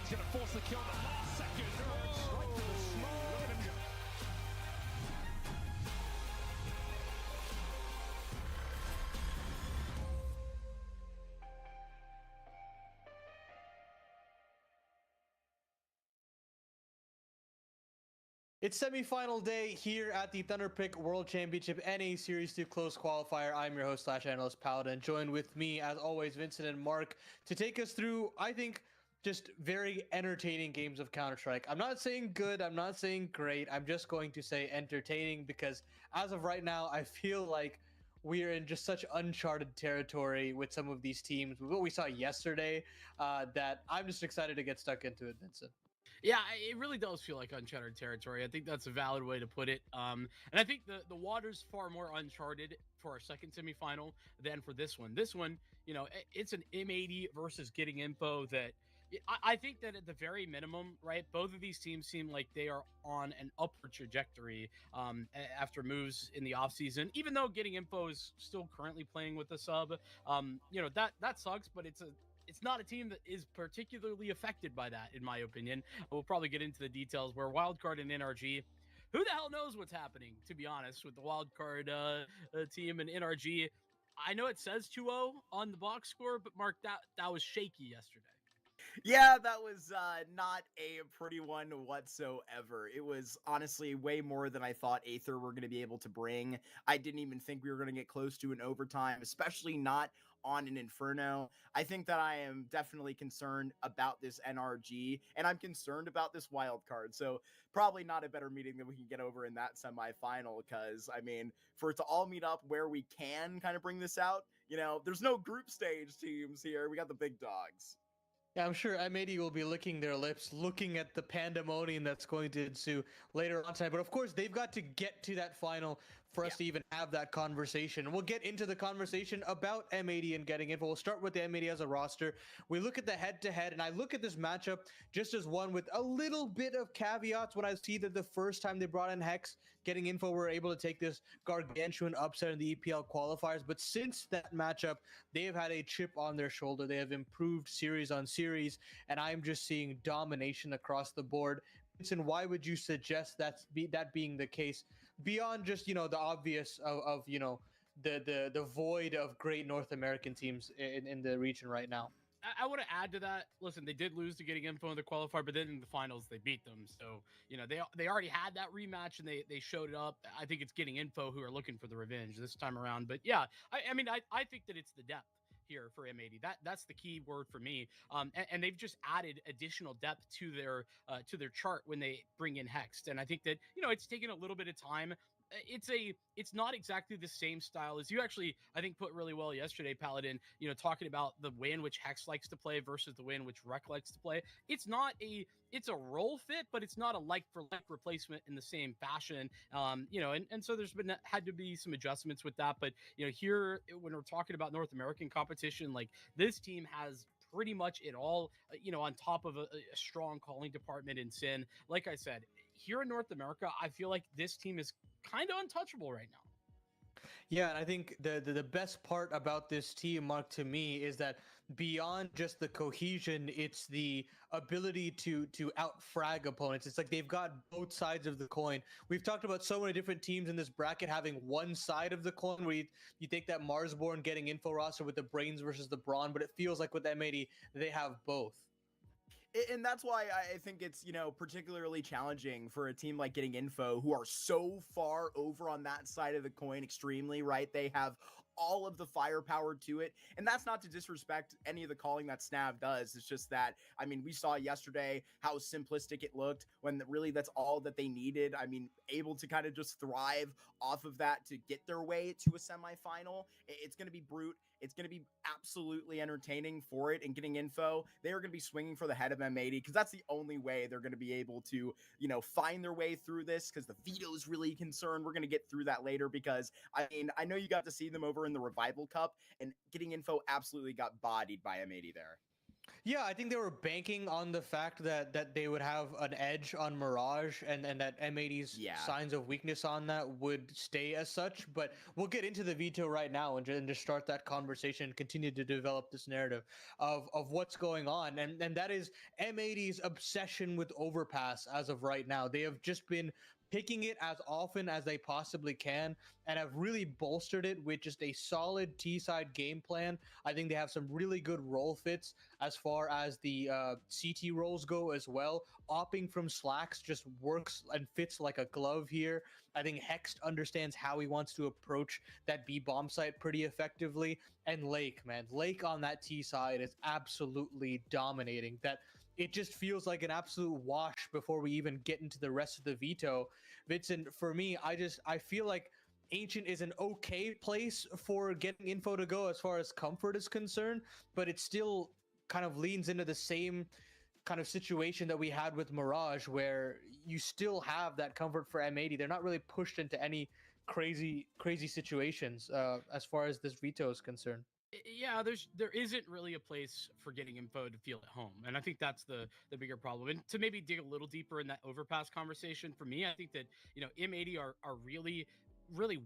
He's going to force the kill in the last second. Oh, right to the smoke. Look at him go. It's semifinal day here at the Thunderpick World Championship NA Series 2 Close Qualifier. I'm your host / analyst Paladin. Joined with me, as always, Vincent and Mark, to take us through, I think, just very entertaining games of Counter-Strike. I'm not saying good, I'm not saying great, I'm just going to say entertaining, because as of right now, I feel like we're in just such uncharted territory with some of these teams. What we saw yesterday, that I'm just excited to get stuck into it, Vincent. Yeah, it really does feel like uncharted territory. I think that's a valid way to put it. And I think the water's far more uncharted for our second semifinal than for this one. This one, you know, it's an M80 versus getting info that I think that at the very minimum, right, both of these teams seem like they are on an upward trajectory after moves in the offseason, even though getting info is still currently playing with the sub. You know, that sucks, but it's not a team that is particularly affected by that, in my opinion. We'll probably get into the details where Wildcard and NRG, who the hell knows what's happening, to be honest, with the Wildcard team and NRG. I know it says 2-0 on the box score, but Mark, that was shaky yesterday. Yeah, that was not a pretty one whatsoever. It was honestly way more than I thought Aether were going to be able to bring. I didn't even think we were going to get close to an overtime, especially not on an Inferno. I think that I am definitely concerned about this NRG, and I'm concerned about this wild card. So probably not a better meeting that we can get over in that semifinal, because, I mean, for it to all meet up where we can kind of bring this out, you know, there's no group stage teams here. We got the big dogs. Yeah, I'm sure M80 will be licking their lips, looking at the pandemonium that's going to ensue later on tonight. But of course, they've got to get to that final for us to even have that conversation. We'll get into the conversation about M80 and getting info. We'll start with the M80 as a roster. We look at the head-to-head, and I look at this matchup just as one with a little bit of caveats when I see that the first time they brought in Hex, getting info, we're able to take this gargantuan upset in the EPL qualifiers. But since that matchup, they have had a chip on their shoulder. They have improved series on series, and I'm just seeing domination across the board. Vincent, why would you suggest that being the case beyond just, you know, the obvious of you know, the void of great North American teams in the region right now? I want to add to that. Listen, they did lose to getting info in the qualifier, but then in the finals they beat them. So, you know, they already had that rematch and they showed it up. I think it's getting info who are looking for the revenge this time around. But yeah, I mean, I think that it's the depth here for M80. That's the key word for me. And they've just added additional depth to their chart when they bring in Hexed. And I think that, you know, it's taken a little bit of time. It's not exactly the same style as you actually, I think, put really well yesterday, Paladin, you know, talking about the way in which Hex likes to play versus the way in which Rec likes to play. It's a role fit, but it's not a like for like replacement in the same fashion. You know, and so there's had to be some adjustments with that. But, you know, here, when we're talking about North American competition, like, this team has pretty much it all, you know, on top of a strong calling department in Sin. Like I said, here in North America, I feel like this team is kind of untouchable right now. Yeah, and I think the best part about this team, Mark, to me, is that beyond just the cohesion, it's the ability to out-frag opponents. It's like they've got both sides of the coin. We've talked about so many different teams in this bracket having one side of the coin, where you take that Marsborn getting info roster with the Brains versus the Brawn, but it feels like with M80, they have both. And that's why I think it's, you know, particularly challenging for a team like Getting Info, who are so far over on that side of the coin extremely, right? They have all of the firepower to it. And that's not to disrespect any of the calling that Snav does. It's just that, I mean, we saw yesterday how simplistic it looked when really that's all that they needed. I mean, able to kind of just thrive off of that to get their way to a semifinal. It's going to be brute. It's going to be absolutely entertaining for it. And Getting Info, they are going to be swinging for the head of M80, because that's the only way they're going to be able to, you know, find their way through this, because the Veto is really concerned. We're going to get through that later, because, I mean, I know you got to see them over in the Revival Cup, and Getting Info absolutely got bodied by M80 there. Yeah, I think they were banking on the fact that they would have an edge on Mirage, and that M80's Yeah. signs of weakness on that would stay as such. But we'll get into the veto right now and just start that conversation and continue to develop this narrative of what's going on. And that is M80's obsession with Overpass as of right now. They have just been picking it as often as they possibly can and have really bolstered it with just a solid T-side game plan. I think they have some really good role fits as far as the CT roles go as well. Opping from Slacks just works and fits like a glove here. I think Hext understands how he wants to approach that B bomb site pretty effectively. And Lake, man, Lake on that T side is absolutely dominating. That it just feels like an absolute wash before we even get into the rest of the veto. Vincent, for me, I feel like Ancient is an okay place for getting info to go as far as comfort is concerned, but it still kind of leans into the same kind of situation that we had with Mirage, where you still have that comfort for M80. They're not really pushed into any crazy situations as far as this veto is concerned. Yeah, there isn't really a place for getting info to feel at home, and I think that's the bigger problem. And to maybe dig a little deeper in that Overpass conversation, for me, I think that M80 are really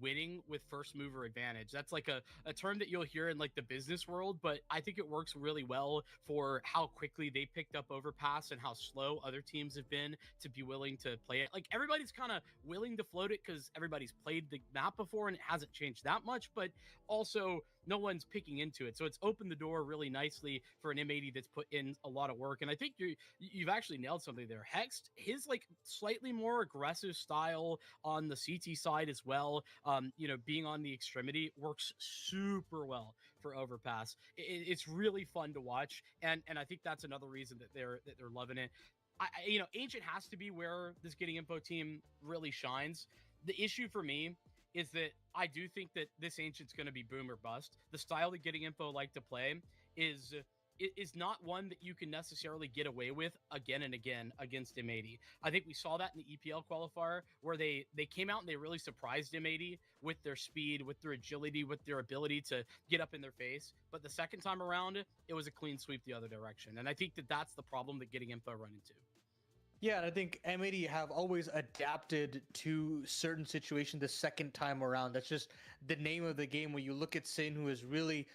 winning with first mover advantage. That's like a term that you'll hear in like the business world, but I think it works really well for how quickly they picked up Overpass and how slow other teams have been to be willing to play it. Like everybody's kind of willing to float it because everybody's played the map before and it hasn't changed that much, but also no one's picking into it. So it's opened the door really nicely for an M80 that's put in a lot of work. And I think you've actually nailed something there. Hext, his like slightly more aggressive style on the CT side as well, being on the extremity works super well for Overpass. It's really fun to watch, and I think that's another reason that they're loving it. Ancient has to be where this Getting Info team really shines. The issue for me is that I do think that this Ancient's going to be boom or bust. The style that Getting Info like to play is not one that you can necessarily get away with again and again against M80. I think we saw that in the EPL qualifier where they came out and they really surprised M80 with their speed, with their agility, with their ability to get up in their face. But the second time around, it was a clean sweep the other direction. And I think that that's the problem that Getting Info run into. Yeah, and I think M80 have always adapted to certain situations the second time around. That's just the name of the game. When you look at Sin, who has really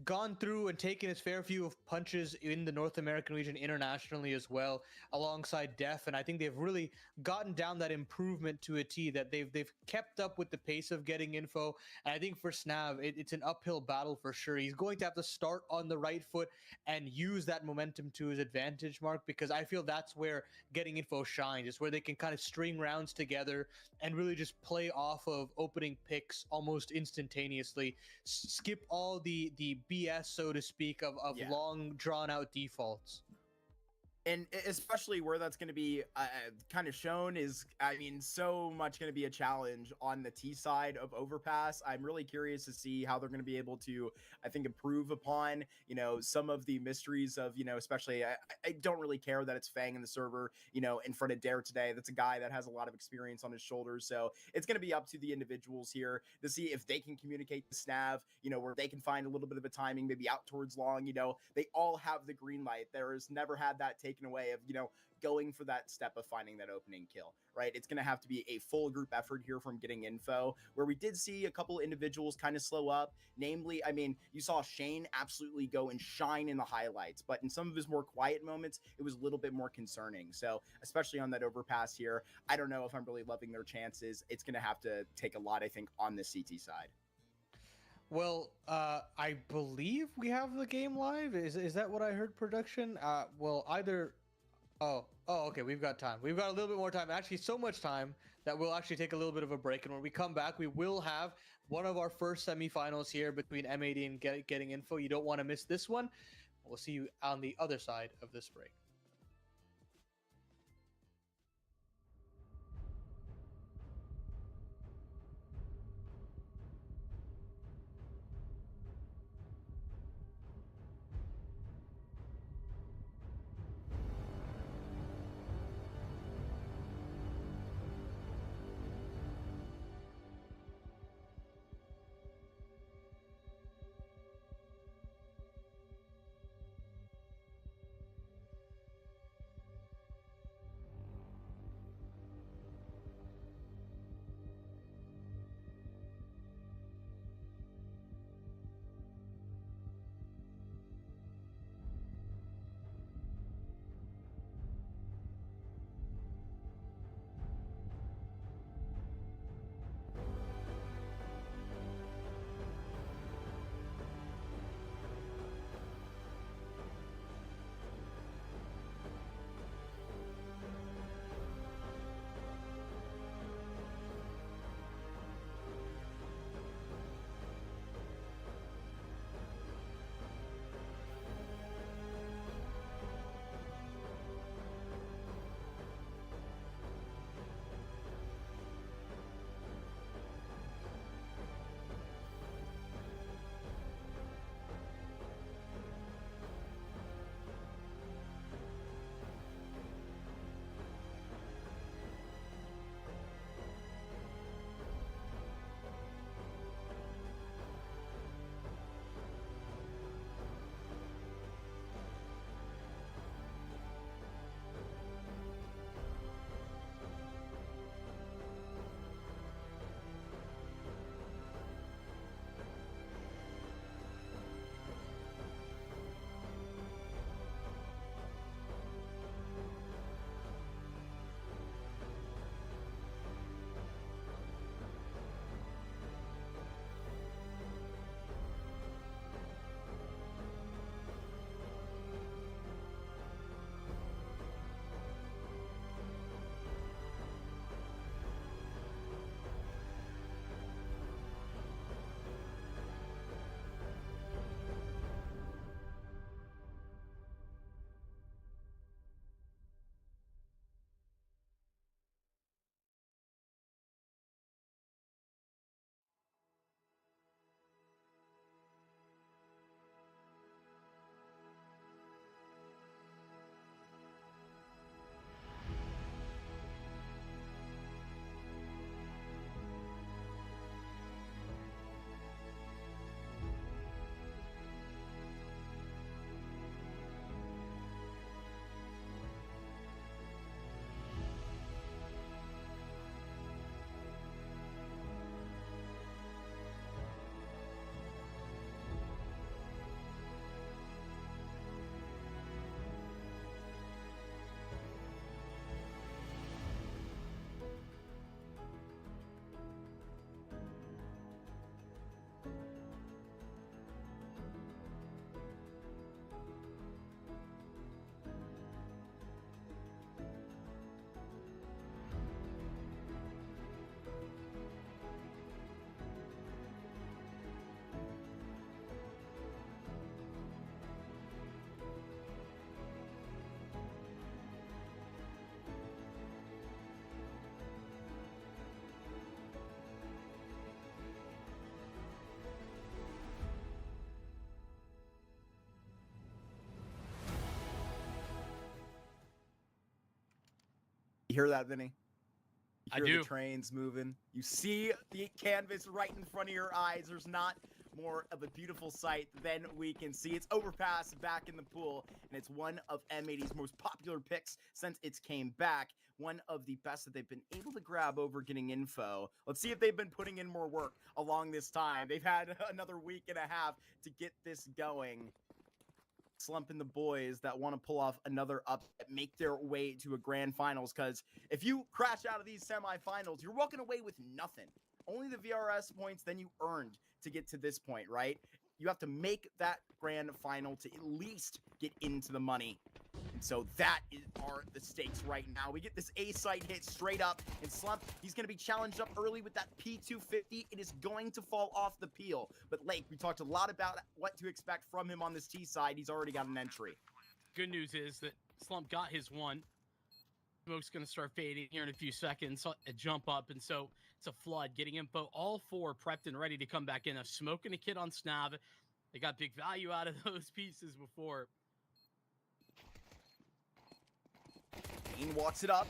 gone through and taken his fair few of punches in the North American region internationally as well, alongside Def, and I think they've really gotten down that improvement to a T, that they've kept up with the pace of Getting Info. And I think for Snav, it's an uphill battle for sure. He's going to have to start on the right foot and use that momentum to his advantage, Mark, because I feel that's where Getting Info shines. It's where they can kind of string rounds together and really just play off of opening picks almost instantaneously, skip all the BS, so to speak, of long drawn out defaults. And especially where that's going to be kind of shown is, I mean, so much going to be a challenge on the T side of Overpass. I'm really curious to see how they're going to be able to, I think, improve upon, some of the mysteries of, especially, I don't really care that it's Fang in the server, in front of Dare today. That's a guy that has a lot of experience on his shoulders. So it's going to be up to the individuals here to see if they can communicate to Snav, where they can find a little bit of a timing, maybe out towards long, they all have the green light. There's never had that taken away of going for that step of finding that opening kill, right? It's going to have to be a full group effort here from Getting Info, where we did see a couple individuals kind of slow up. Namely, I mean, you saw Shane absolutely go and shine in the highlights, but in some of his more quiet moments, it was a little bit more concerning. So especially on that Overpass here, I don't know if I'm really loving their chances. It's going to have to take a lot, I think, on the CT side. Well, I believe we have the game live. Is that what I heard, production? Well, either... Oh, okay, we've got time. We've got a little bit more time. Actually, so much time that we'll actually take a little bit of a break. And when we come back, we will have one of our first semifinals here between M80 and Getting Info. You don't want to miss this one. We'll see you on the other side of this break. You hear that, Vinny? You I hear do. the trains moving. You see the canvas right in front of your eyes. There's not more of a beautiful sight than we can see. It's Overpass back in the pool, and it's one of M80's most popular picks since it's came back. One of the best that they've been able to grab over getting info. Let's see if they've been putting in more work along this time. They've had another week and a half to get this going. Slumping the boys that want to pull off another upset, make their way to a grand finals, because if you crash out of these semifinals, you're walking away with nothing. Only the VRS points then you earned to get to this point, right? You have to make that grand final to at least get into the money. And so that are the stakes right now. We get this A site hit straight up, and Slump, he's going to be challenged up early with that P250. It is going to fall off the peel. But Lake, we talked a lot about what to expect from him on this T side. He's already got an entry. Good news is that Slump got his one. Smoke's going to start fading here in a few seconds. A jump up, and so it's a flood. Getting info, all four prepped and ready to come back in. A Smoke and a Kid on Snav. They got big value out of those pieces before. Kane walks it up.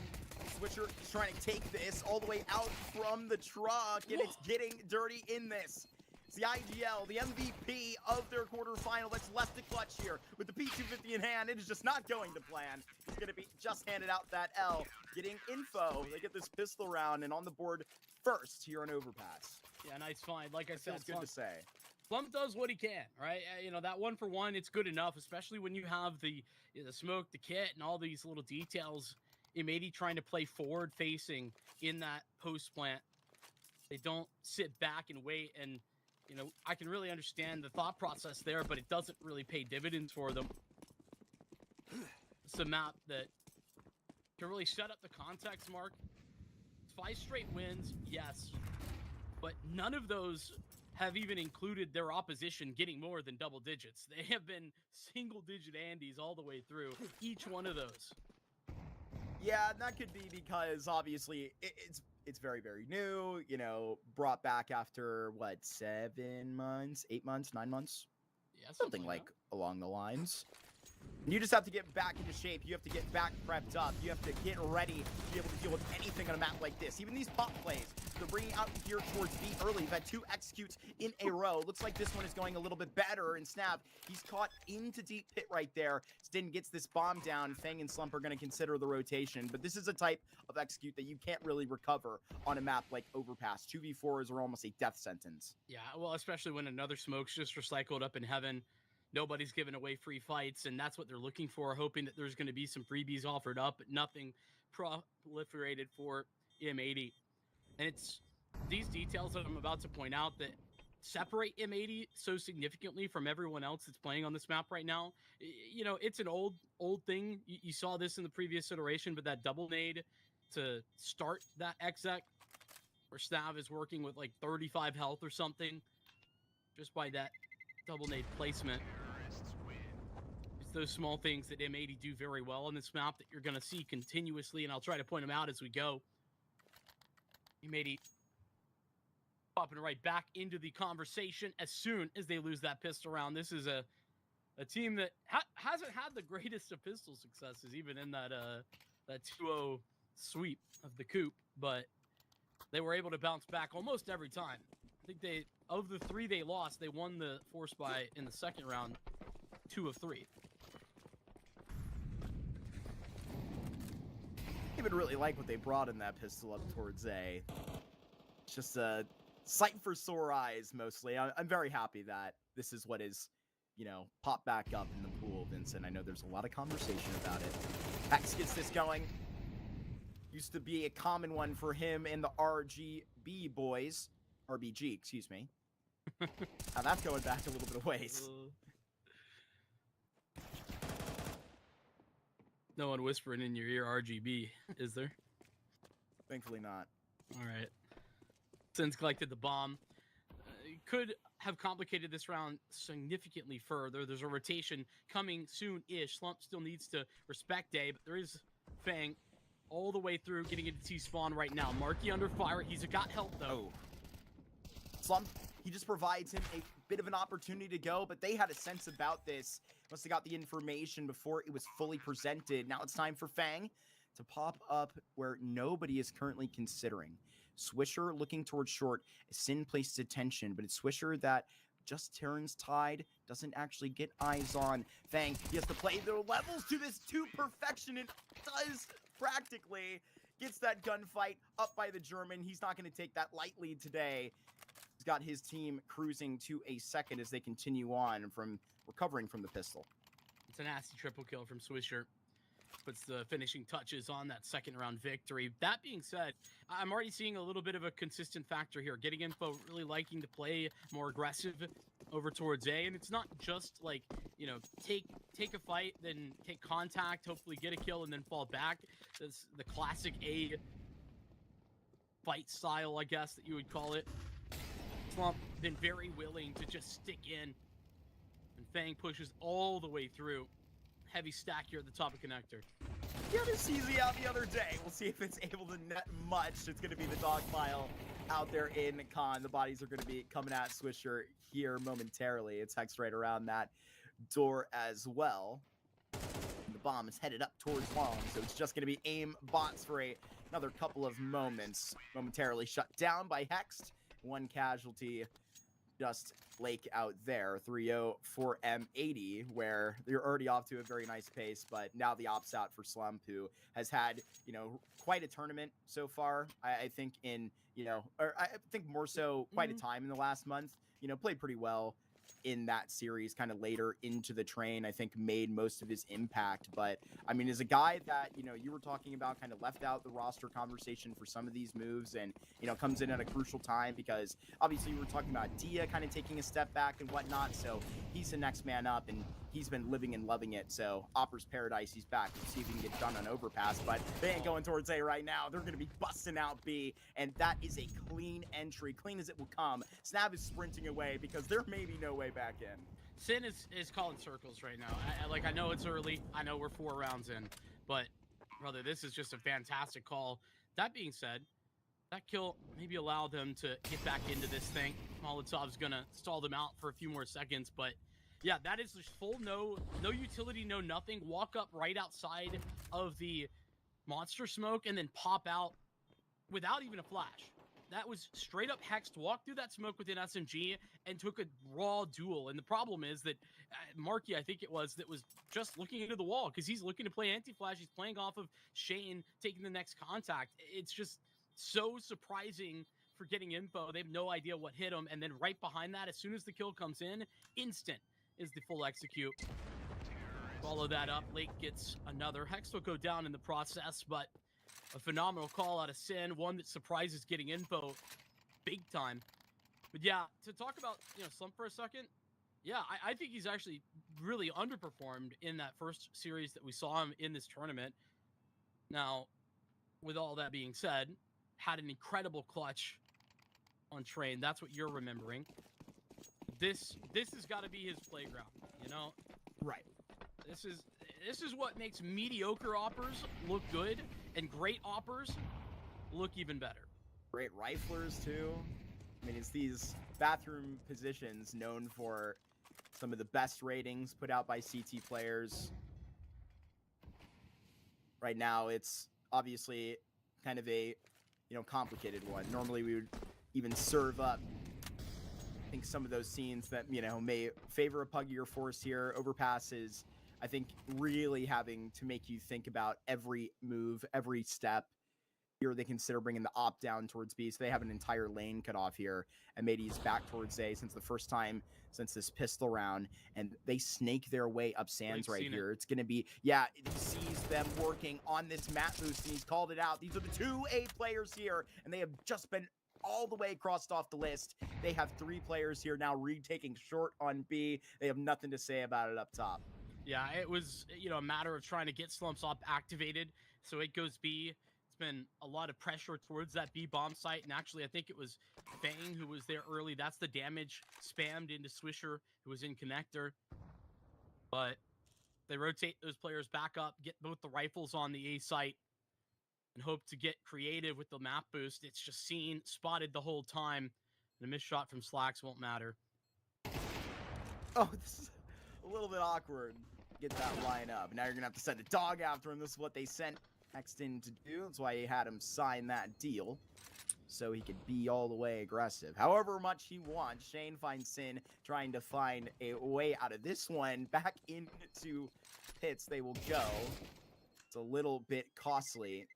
Switcher is trying to take this all the way out from the truck, and it's getting dirty in this. It's the IGL, the MVP of their quarterfinal that's left to clutch here. With the P250 in hand, it is just not going to plan. He's going to be just handed out that L. Getting info. They get this pistol round and on the board first here on Overpass. Yeah, nice find. Like I said, Feels good to say. Slump does what he can, right? You know, that 1-for-1, it's good enough, especially when you have the Smoke, the kit, and all these little details. M80 trying to play forward facing in that post plant. They don't sit back and wait, and you know, I can really understand the thought process there, but it doesn't really pay dividends for them. It's a map that can really set up the context, Mark. 5 straight wins, yes, but none of those have even included their opposition getting more than double digits. They have been single-digit Andes all the way through each one of those. Yeah, that could be because obviously it's very, very new, you know, brought back after what, 7 months, 8 months, 9 months? Yeah, Something like along the lines. And you just have to get back into shape. You have to get back prepped up. You have to get ready to be able to deal with anything on a map like this. Even these pop plays, they're bringing out here towards B early. You've had 2 executes in a row. Looks like this one is going a little bit better. And Snap, he's caught into deep pit right there. Stin gets this bomb down. Fang and Slump are going to consider the rotation. But this is a type of execute that you can't really recover on a map like Overpass. 2v4s are almost a death sentence. Yeah, well, especially when another Smoke's just recycled up in heaven. Nobody's giving away free fights, and that's what they're looking for, hoping that there's going to be some freebies offered up, but nothing proliferated for M80. And it's these details that I'm about to point out that separate M80 so significantly from everyone else that's playing on this map right now. You know, it's an old thing. You saw this in the previous iteration, but that double nade to start that exec, where Snav is working with like 35 health or something, just by that double nade placement. It's those small things that M80 do very well on this map that you're going to see continuously, and I'll try to point them out as we go. M80 popping right back into the conversation as soon as they lose that pistol round. This is a team that hasn't had the greatest of pistol successes, even in that 2-0 sweep of the coup, but they were able to bounce back almost every time. I think of the 3 they lost, they won the force buy in the second round, 2 of 3. I even really like what they brought in that pistol up towards A. It's just a sight for sore eyes, mostly. I'm very happy that this is what is, you know, popped back up in the pool, Vincent. I know there's a lot of conversation about it. Pax gets this going. Used to be a common one for him and the RGB boys. RBG, excuse me. Now that's going back a little bit of ways. No one whispering in your ear RGB, is there? Thankfully not. All right. Since collected the bomb. Could have complicated this round significantly further. There's a rotation coming soon-ish. Slump still needs to respect A, but there is Fang all the way through, getting into T-spawn right now. Marky under fire. He's got help, though. Oh. Slump, he just provides him a bit of an opportunity to go, but they had a sense about this. Must have got the information before it was fully presented. Now it's time for Fang to pop up where nobody is currently considering. Swisher looking towards short. Sin places attention, but it's Swisher that just turns tide, doesn't actually get eyes on. Fang, he has to play their levels to this to perfection, and does practically. Gets that gunfight up by the German. He's not going to take that lightly today. He's got his team cruising to a second as they continue on from recovering from the pistol. It's a nasty triple kill from Swisher. Puts the finishing touches on that second round victory. That being said, I'm already seeing a little bit of a consistent factor here. Getting Info really liking to play more aggressive over towards A, and it's not just like, you know, take a fight, then take contact, hopefully get a kill, and then fall back. That's the classic A fight style, I guess, that you would call it. Slump been very willing to just stick in, and Fang pushes all the way through. Heavy stack here at the top of connector. Yeah, this CZ out the other day. We'll see if it's able to net much. It's going to be the dog pile out there in Con. The bodies are going to be coming at Swisher here momentarily. It's hexed right around that door as well. And the bomb is headed up towards long, so it's just going to be aim bots for another couple of moments. Momentarily shut down by Hexed. One casualty. Just Lake out there, 3-0 for M80, where they're already off to a very nice pace, but now the ops out for Slump, who has had, you know, quite a tournament so far. I think in, you know, or I think more so quite a time in the last month, you know, played pretty well in that series, kind of later into the train, I think made most of his impact. But I mean, as a guy that, you know, you were talking about kind of left out the roster conversation for some of these moves, and, you know, comes in at a crucial time because obviously we were talking about Dia kind of taking a step back and whatnot. So he's the next man up, and he's been living and loving it. So Opera's Paradise, he's back. Let's see if he can get done on Overpass, but they ain't going towards A right now. They're going to be busting out B, and that is a clean entry, clean as it will come. Snap is sprinting away because there may be no way back in. Sin is calling circles right now. I know it's early. I know we're 4 rounds in, but brother, this is just a fantastic call. That being said, that kill maybe allow them to get back into this thing. Molotov's gonna stall them out for a few more seconds, but yeah, that is just full no utility, no nothing. Walk up right outside of the monster smoke and then pop out without even a flash. That was straight up hexed, walked through that smoke within SMG and took a raw duel. And the problem is that Marky, I think it was, that was just looking into the wall because he's looking to play anti-flash. He's playing off of Shane taking the next contact. It's just so surprising for Getting Info. They have no idea what hit him. And then right behind that, as soon as the kill comes in, instant is the full execute. Follow that up. Lake gets another. Hex will go down in the process, but a phenomenal call out of Sin, one that surprises Getting Info big time. But yeah, to talk about, you know, Slump for a second, yeah, I think he's actually really underperformed in that first series that we saw him in this tournament. Now, with all that being said, had an incredible clutch on Train. That's what you're remembering. This has got to be his playground, you know? Right. This is what makes mediocre oppers look good and great oppers look even better. Great riflers too. I mean, it's these bathroom positions known for some of the best ratings put out by CT players. Right now, it's obviously kind of a, you know, complicated one. Normally, we would even serve up, I think, some of those scenes that, you know, may favor a puggier force here. Overpass is, I think, really having to make you think about every move, every step. Here they consider bringing the op down towards B, so they have an entire lane cut off here. And Matey's back towards A since the first time since this pistol round, and they snake their way up Sands right here. It's going to be, yeah, he sees them working on this map boost, and he's called it out. These are the 2 A players here, and they have just been all the way crossed off the list. They have 3 players here now retaking short on B. They have nothing to say about it up top. Yeah, it was, you know, a matter of trying to get Slumps up activated. So it goes B. It's been a lot of pressure towards that B bomb site. And actually, I think it was Fang who was there early. That's the damage spammed into Swisher, who was in connector. But they rotate those players back up, get both the rifles on the A site, and hope to get creative with the map boost. It's just seen, spotted the whole time. And a missed shot from Slacks won't matter. Oh, this is a little bit awkward. Get that line up. Now you're going to have to send a dog after him. This is what they sent Hexton to do. That's why he had him sign that deal, so he could be all the way aggressive. However much he wants, Shane finds Sin trying to find a way out of this one. Back into pits they will go. It's a little bit costly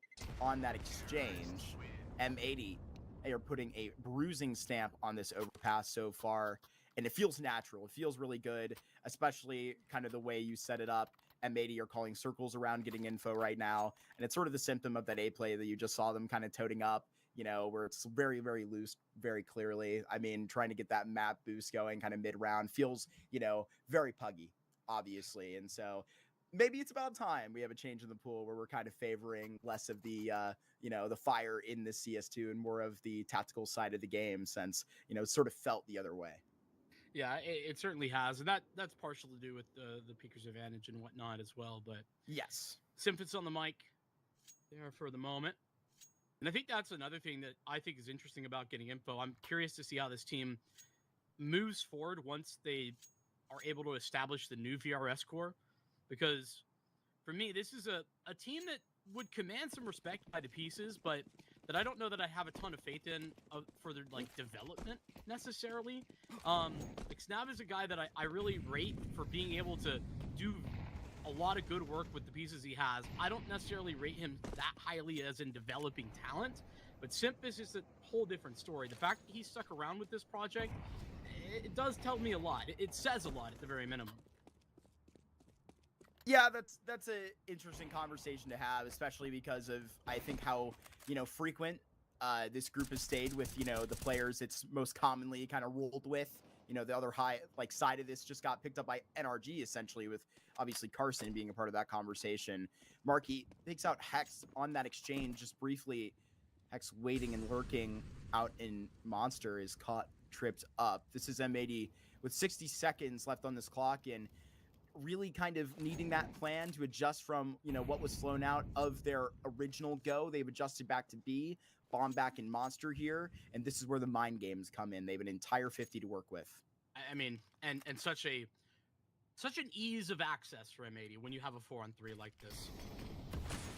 on that exchange. M80, they are putting a bruising stamp on this overpass so far, and it feels natural. It feels really good, especially kind of the way you set it up. M80 are calling circles around, getting info right now, and it's sort of the symptom of that A play that you just saw them kind of toting up, you know, where it's very, very loose, very clearly. I mean, trying to get that map boost going kind of mid-round feels, you know, very puggy, obviously, and so maybe it's about time we have a change in the pool where we're kind of favoring less of the, you know, the fire in the CS2 and more of the tactical side of the game, since, you know, it sort of felt the other way. Yeah, it certainly has, and that's partial to do with the Peaker's advantage and whatnot as well. But Yes. Simfit's on the mic there for the moment, and I think that's another thing that I think is interesting about getting info. I'm curious to see how this team moves forward once they are able to establish the new VRS core, because for me, this is a team that would command some respect by the pieces, but that I don't know that I have a ton of faith in for their like development necessarily. Like Snav is a guy that I really rate for being able to do a lot of good work with the pieces he has. I don't necessarily rate him that highly as in developing talent, but Simp is just a whole different story. The fact that he stuck around with this project, it does tell me a lot. It says a lot at the very minimum. Yeah, that's an interesting conversation to have, especially because of, I think, how, you know, frequent this group has stayed with, you know, the players it's most commonly kind of rolled with. You know, the other high, like, side of this just got picked up by NRG, essentially, with obviously Carson being a part of that conversation. Marky takes out Hex on that exchange just briefly. Hex waiting and lurking out in Monster is caught tripped up. This is M80 with 60 seconds left on this clock, and really kind of needing that plan to adjust from, you know, what was flown out of their original go. They've adjusted back to B, bomb back in Monster here, and this is where the mind games come in. They have an entire 50 to work with. I mean, and such an ease of access for M80 when you have a 4-on-3 like this.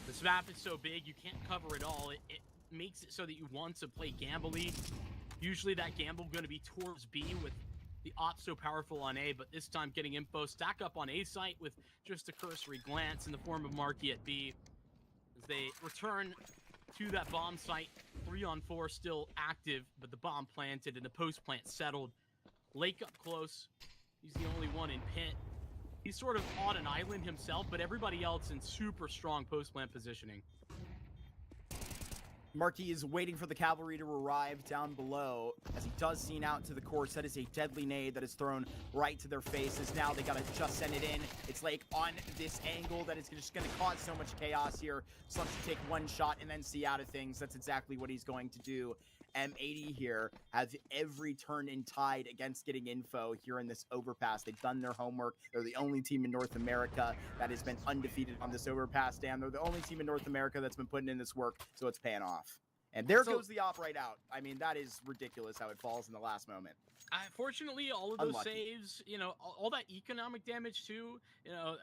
This map is so big, you can't cover it all. It makes it so that you want to play gamble-y. Usually that gamble going to be towards B with the op so powerful on A, but this time getting info, stack up on A site with just a cursory glance in the form of Marky at B as they return to that bomb site. 3-on-4 still active, but the bomb planted and the post plant settled. Lake up close. He's the only one in pit. He's sort of on an island himself, but everybody else in super strong post plant positioning. Marky is waiting for the cavalry to arrive down below as he does scene out to the course. That is a deadly nade that is thrown right to their faces. Now they gotta just send it in. It's like on this angle that is just gonna cause so much chaos here. Slump to take one shot and then see out of things. That's exactly what he's going to do. M80 here has every turn in tide against getting info here in this overpass. They've done their homework. They're the only team in North America that has been undefeated on this overpass dam. They're the only team in North America that's been putting in this work, so it's paying off. And there goes the op right out. I mean, that is ridiculous how it falls in the last moment. Fortunately, all of those Unlucky. saves, you know, all that economic damage too, you know,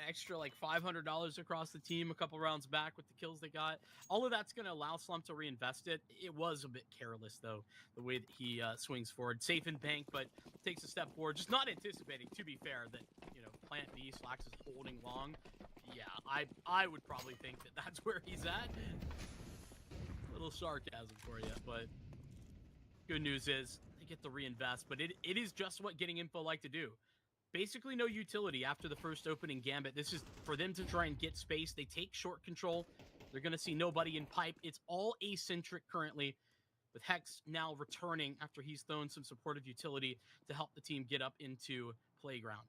extra like $500 across the team a couple rounds back with the kills they got. All of that's going to allow Slump to reinvest it. It was a bit careless, though, the way that he swings forward. Safe in bank, but takes a step forward. Just not anticipating, to be fair, that, you know, Plant B, Slacks is holding long. Yeah, I would probably think that that's where he's at. Little sarcasm for you, but good news is they get to reinvest, but it is just what getting info like to do. Basically no utility after the first opening gambit. This is for them to try and get space. They take short control. They're going to see nobody in pipe. It's all asynchric currently, with Hex now returning after he's thrown some supportive utility to help the team get up into playground.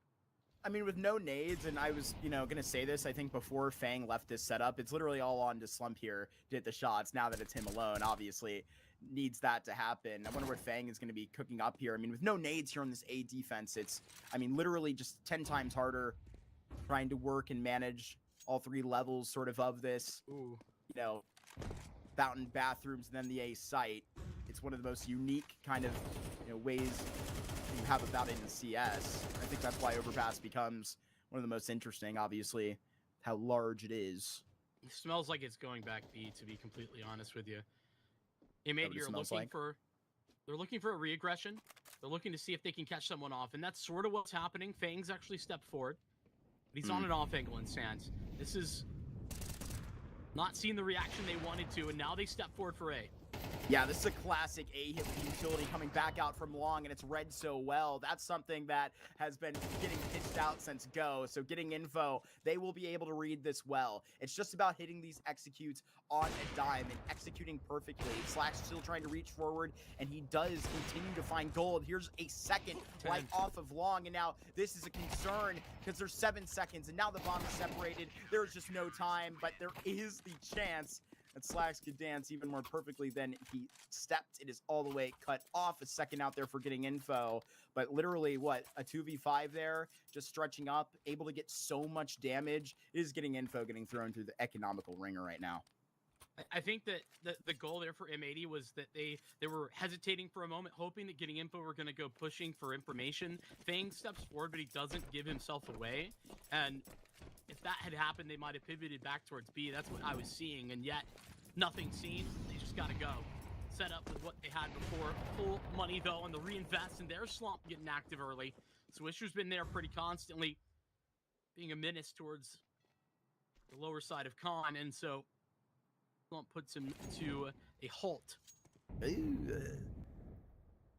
I mean, with no nades, and I was, you know, going to say this, I think before Fang left this setup, it's literally all on to Slump here to hit the shots. Now that it's him alone, obviously needs that to happen. I wonder what Fang is going to be cooking up here. I mean, with no nades here on this A defense, it's, I mean, literally just 10 times harder trying to work and manage all three levels sort of this, Ooh. you know, fountain, bathrooms, and then the A site. It's one of the most unique kind of, you know, ways you have about it in CS. I think that's why Overpass becomes one of the most interesting, obviously, how large it is. Smells like it's going back B, to be completely honest with you. what M80 it are smells looking like? for they're looking for a reaggression. They're looking to see if they can catch someone off, and that's sort of what's happening. Fangs actually stepped forward, but he's on an off angle in Sands. This is not seeing the reaction they wanted to, and now they step forward for A. Yeah, this is a classic A hit with utility coming back out from long, and it's read so well. That's something that has been getting pitched out since go. So getting info, they will be able to read this well. It's just about hitting these executes on a dime and executing perfectly. Slack's still trying to reach forward, and he does continue to find gold. Here's a second right off of long, and now this is a concern because there's 7 seconds, and now the bomb is separated. There's just no time, but there is the chance that Slacks could dance even more perfectly than he stepped. It is all the way cut off. A second out there for getting info. But literally, what, a 2v5 there, just stretching up, able to get so much damage. It is getting info getting thrown through the economical ringer right now. I think that the goal there for M80 was that they were hesitating for a moment, hoping that getting info were going to go pushing for information. Fang steps forward, but he doesn't give himself away. And if that had happened, they might have pivoted back towards B. That's what I was seeing, and yet nothing seen. They just got to go. Set up with what they had before. Full money, though, on the reinvest, and their slump getting active early. Swisher's been there pretty constantly, being a menace towards the lower side of Con, and so slump puts him to a halt.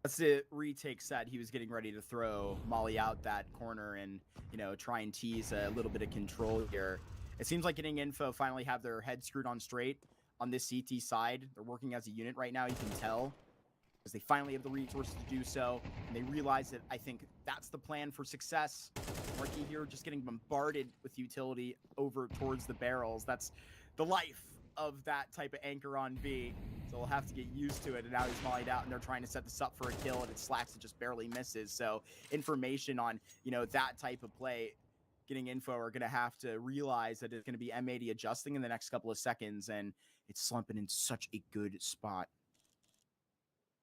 That's the retake set. He was getting ready to throw Molly out that corner and, you know, try and tease a little bit of control here. It seems like getting info finally have their head screwed on straight on this CT side. They're working as a unit right now, you can tell, because they finally have the resources to do so, and they realize that I think that's the plan for success. Marky here just getting bombarded with utility over towards the barrels. That's the life of that type of anchor on B. So we'll have to get used to it, and now he's mollied out, and they're trying to set this up for a kill, and it Slacks that just barely misses. So information on, you know, that type of play, getting info are going to have to realize that it's going to be M80 adjusting in the next couple of seconds, and it's slumping in such a good spot.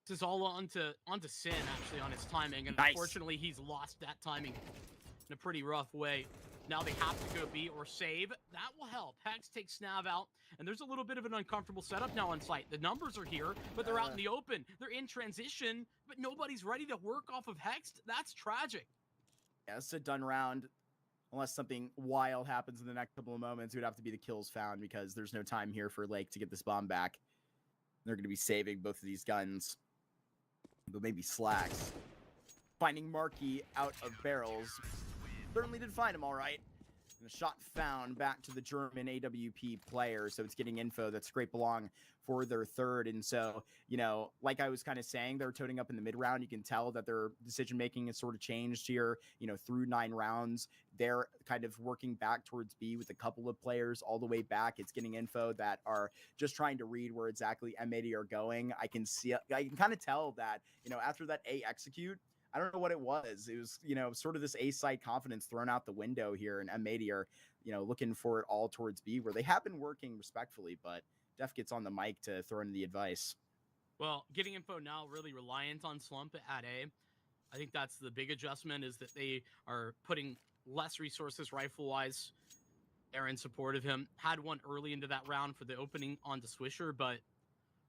This is all onto Sin, actually, on his timing, and Nice. Unfortunately, he's lost that timing in a pretty rough way. Now they have to go B or save. That will help. Hex takes Snav out, and there's a little bit of an uncomfortable setup now on site. The numbers are here, but they're out in the open. They're in transition, but nobody's ready to work off of Hex. That's tragic. Yeah, it's a done round. Unless something wild happens in the next couple of moments, it would have to be the kills found, because there's no time here for Lake to get this bomb back. They're going to be saving both of these guns. But maybe Slacks. Finding Marky out of barrels. Certainly did find him all right. And a shot found back to the German AWP player. So it's getting info that scrape along for their third. And so, you know, like I was kind of saying, they're toting up in the mid round. You can tell that their decision making has sort of changed here, you know, through 9 rounds. They're kind of working back towards B with a couple of players all the way back. It's getting info that are just trying to read where exactly M80 are going. I can kind of tell that, you know, after that A execute, I don't know what it was. It was, you know, sort of this A-side confidence thrown out the window here, and M80 are, you know, looking for it all towards B, where they have been working respectfully, but Def gets on the mic to throw in the advice. Well, getting info now really reliant on Slump at A. I think that's the big adjustment, is that they are putting less resources rifle-wise. They're in support of him. Had one early into that round for the opening onto Swisher, but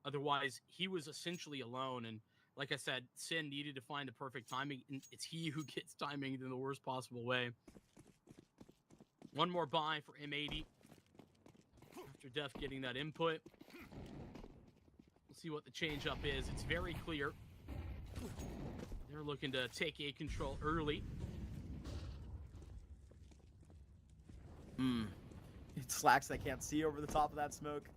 otherwise he was essentially alone. And like I said, Sin needed to find the perfect timing, and it's he who gets timing in the worst possible way. One more buy for M80. After Def getting that input. We'll see what the change up is. It's very clear. They're looking to take A control early. It's Slacks that can't see over the top of that smoke.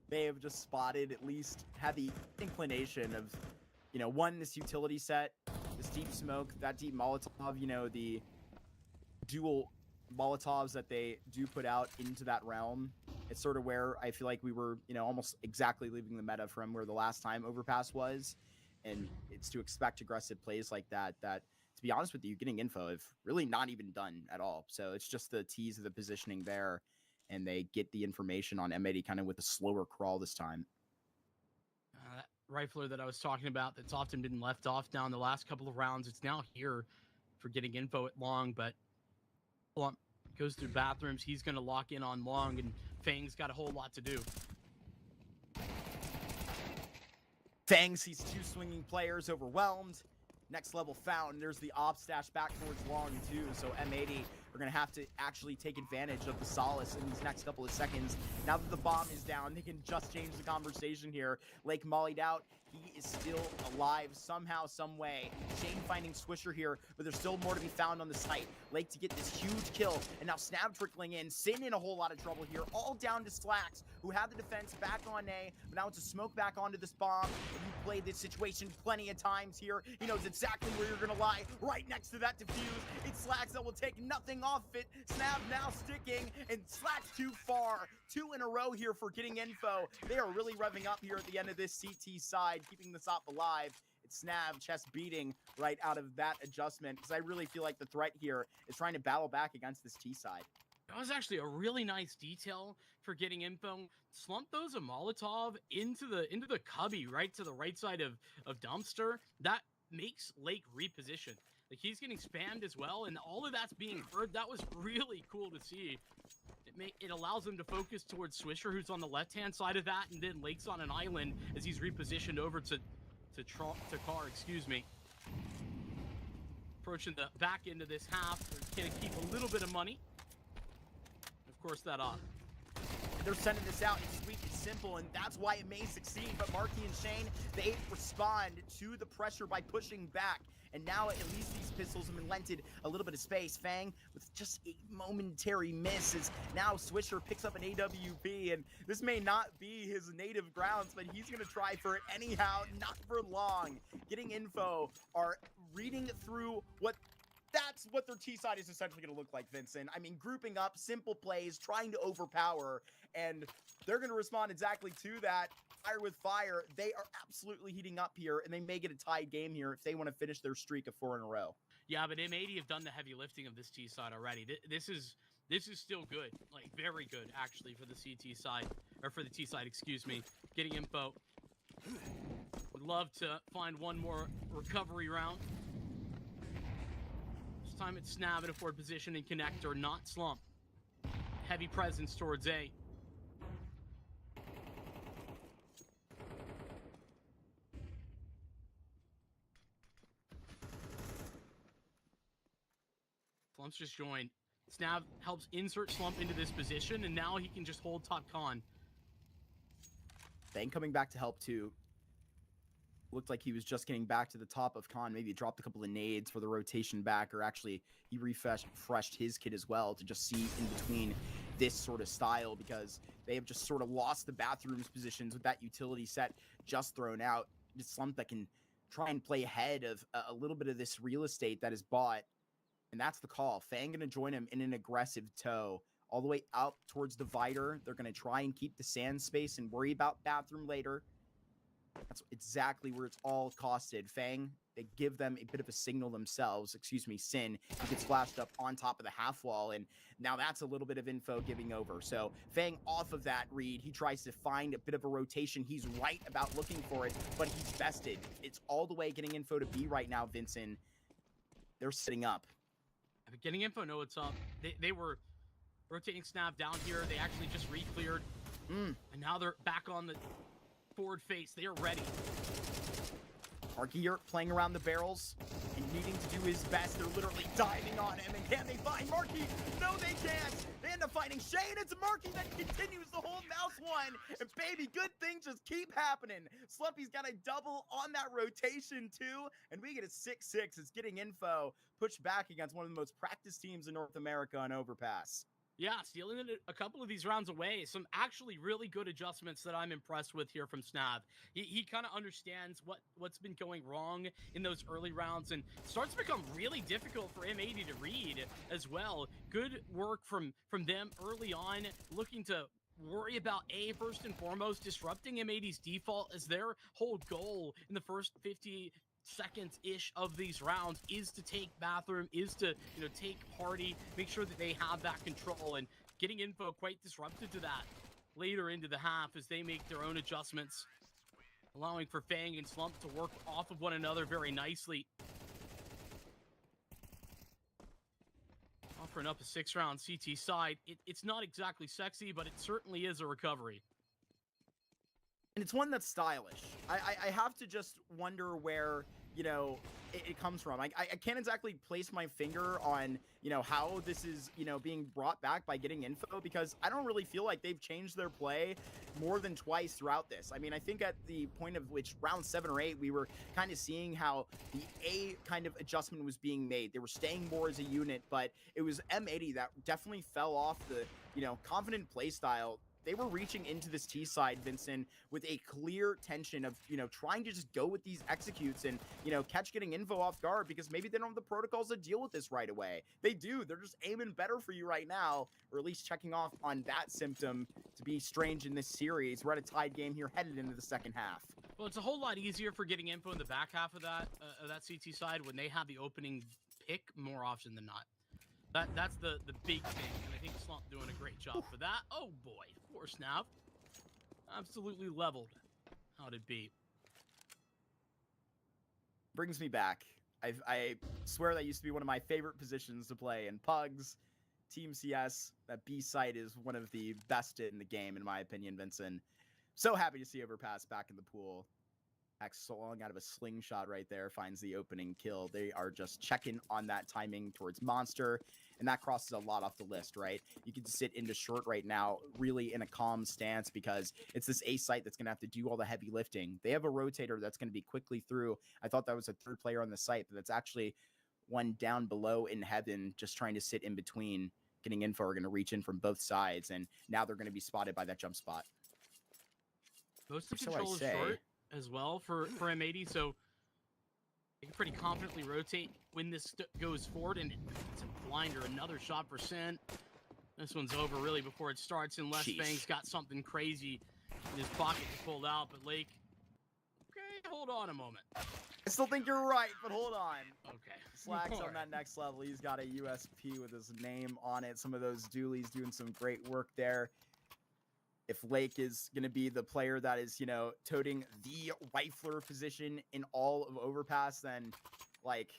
They have just spotted, at least had the inclination of, you know, one, this utility set, this deep smoke, that deep Molotov, you know, the dual Molotovs that they do put out into that realm. It's sort of where I feel like we were, you know, almost exactly leaving the meta from where the last time Overpass was. And it's to expect aggressive plays like that, to be honest with you, getting info have really not even done at all. So it's just the tease of the positioning there, and they get the information on M80 kind of with a slower crawl this time. Rifler that I was talking about that's often been left off down the last couple of rounds. It's now here for getting info at long, but Plump goes through bathrooms. He's going to lock in on long, and Fang's got a whole lot to do. Fang sees two swinging players overwhelmed. Next level found. There's the op stash back towards long too. So M80 are going to have to actually take advantage of the solace in these next couple of seconds. Now that the bomb is down, they can just change the conversation here. Lake mollied out. He is still alive somehow, some way. Shane finding Swisher here, but there's still more to be found on the site. Lake to get this huge kill, and now Snap trickling in. Sin in a whole lot of trouble here, all down to Slacks, who had the defense back on A, but now it's a smoke back onto this bomb. And you played this situation plenty of times here. He knows exactly where you're gonna lie, right next to that defuse. It's Slacks that will take nothing off it. Snap now sticking, and Slacks too far. 2 in a row here for getting info. They are really revving up here at the end of this CT side, keeping this op alive. It's Snav chest beating right out of that adjustment, because I really feel like the threat here is trying to battle back against this T side. That was actually a really nice detail for getting info. Slump those a Molotov into the cubby, right to the right side of Dumpster. That makes Lake reposition. Like, he's getting spammed as well, and all of that's being heard. That was really cool to see. It allows him to focus towards Swisher, who's on the left-hand side of that, and then Lake's on an island as he's repositioned over to Car, excuse me. Approaching the back end of this half, they're gonna keep a little bit of money. Of course, that up. They're sending this out. It's sweet, it's simple, and that's why it may succeed. But Marky and Shane, they respond to the pressure by pushing back. And now at least these pistols have been lented a little bit of space. Fang with just a momentary miss as now Swisher picks up an AWP, and this may not be his native grounds, but he's gonna try for it anyhow, not for long. Getting info are reading through that's what their T side is essentially going to look like, Vincent. I mean, grouping up, simple plays, trying to overpower, and they're going to respond exactly to that. Fire with fire. They are absolutely heating up here, and they may get a tied game here if they want to finish their streak of 4 in a row. Yeah, but M80 have done the heavy lifting of this T side already. This is still good, like very good actually for the CT side, or for the T side, excuse me. Getting info. Would love to find one more recovery round. Time it's Snav in a forward position and connector, not Slump. Heavy presence towards A. Slump's just joined. Snav helps insert Slump into this position, and now he can just hold top con. Fang coming back to help too. Looked like he was just getting back to the top of con, maybe dropped a couple of nades for the rotation back, or actually he refreshed his kit as well to just see in between this sort of style, because they have just sort of lost the bathrooms positions with that utility set just thrown out. Just Slump that can try and play ahead of a little bit of this real estate that is bought, and that's the call. Fang gonna join him in an aggressive toe all the way out towards Divider. They're gonna try and keep the sand space and worry about bathroom later. That's exactly where it's all costed. Fang, they give them a bit of a signal themselves. Excuse me, Sin. He gets flashed up on top of the half wall, and now that's a little bit of info giving over. So Fang off of that read. He tries to find a bit of a rotation. He's right about looking for it, but he's bested. It's all the way getting info to B right now, Vincent. They're sitting up. Getting info, know what's up. They were rotating Snap down here. They actually just re-cleared. And now they're back on the forward face. They are ready. Marky playing around the barrels and needing to do his best. They're literally diving on him. And can they find Marky? No, they can't. They end up finding Shane. It's Marky that continues the whole mouse one. And baby, good things just keep happening. Slumpy's got a double on that rotation too. And we get a 6-6. It's getting info pushed back against one of the most practiced teams in North America on Overpass. Yeah, stealing a couple of these rounds away. Some actually really good adjustments that I'm impressed with here from Snav. He kind of understands what's been going wrong in those early rounds, and starts to become really difficult for M80 to read as well. Good work from them early on, looking to worry about A first and foremost, disrupting M80's default as their whole goal in the first 50 seconds-ish of these rounds is to take bathroom, is to, take party, make sure that they have that control, and getting info quite disrupted to that later into the half as they make their own adjustments, allowing for Fang and Slump to work off of one another very nicely. offering up a 6-round CT side. It's not exactly sexy, but it certainly is a recovery. And it's one that's stylish. I have to just wonder where, you know, it comes from. I can't exactly place my finger on, you know, how this is, you know, being brought back by getting info, because I don't really feel like they've changed their play more than twice throughout this. I mean, I think at the point of which round 7 or 8, we were kind of seeing how the A kind of adjustment was being made. They were staying more as a unit, but it was M80 that definitely fell off the, you know, confident play style. They were reaching into this T side, Vincent, with a clear tension of, you know, trying to just go with these executes and, you know, catch getting info off guard, because maybe they don't have the protocols to deal with this right away. They do. They're just aiming better for you right now, or at least checking off on that symptom to be strange in this series. We're at a tied game here, headed into the second half. Well, it's a whole lot easier for getting info in the back half of that CT side when they have the opening pick more often than not. That's the big thing, and I think Slump doing a great job for that. Oh boy, 4 snap. Absolutely leveled. How'd it be? Brings me back. I swear that used to be one of my favorite positions to play in Pugs. Team CS, that B site is one of the best in the game, in my opinion, Vincent. So happy to see Overpass back in the pool. X long out of a slingshot right there finds the opening kill. They are just checking on that timing towards Monster, and that crosses a lot off the list, right? You can sit into short right now, really in a calm stance, because it's this A site that's going to have to do all the heavy lifting. They have a rotator that's going to be quickly through. I thought that was a third player on the site, but that's actually one down below in heaven, just trying to sit in between. Getting info are going to reach in from both sides, and now they're going to be spotted by that jump spot. Most of the control is short as well for M80, so they can pretty confidently rotate when this goes forward, and it's a blinder. Another shot percent. This one's over really before it starts, unless Fang's got something crazy in his pocket to pull out. But Lake, okay, hold on a moment. I still think you're right, but hold on. Okay. Slacks on that next level. He's got a USP with his name on it. Some of those dualies doing some great work there. If Lake is going to be the player that is, you know, toting the rifler position in all of Overpass, then, like,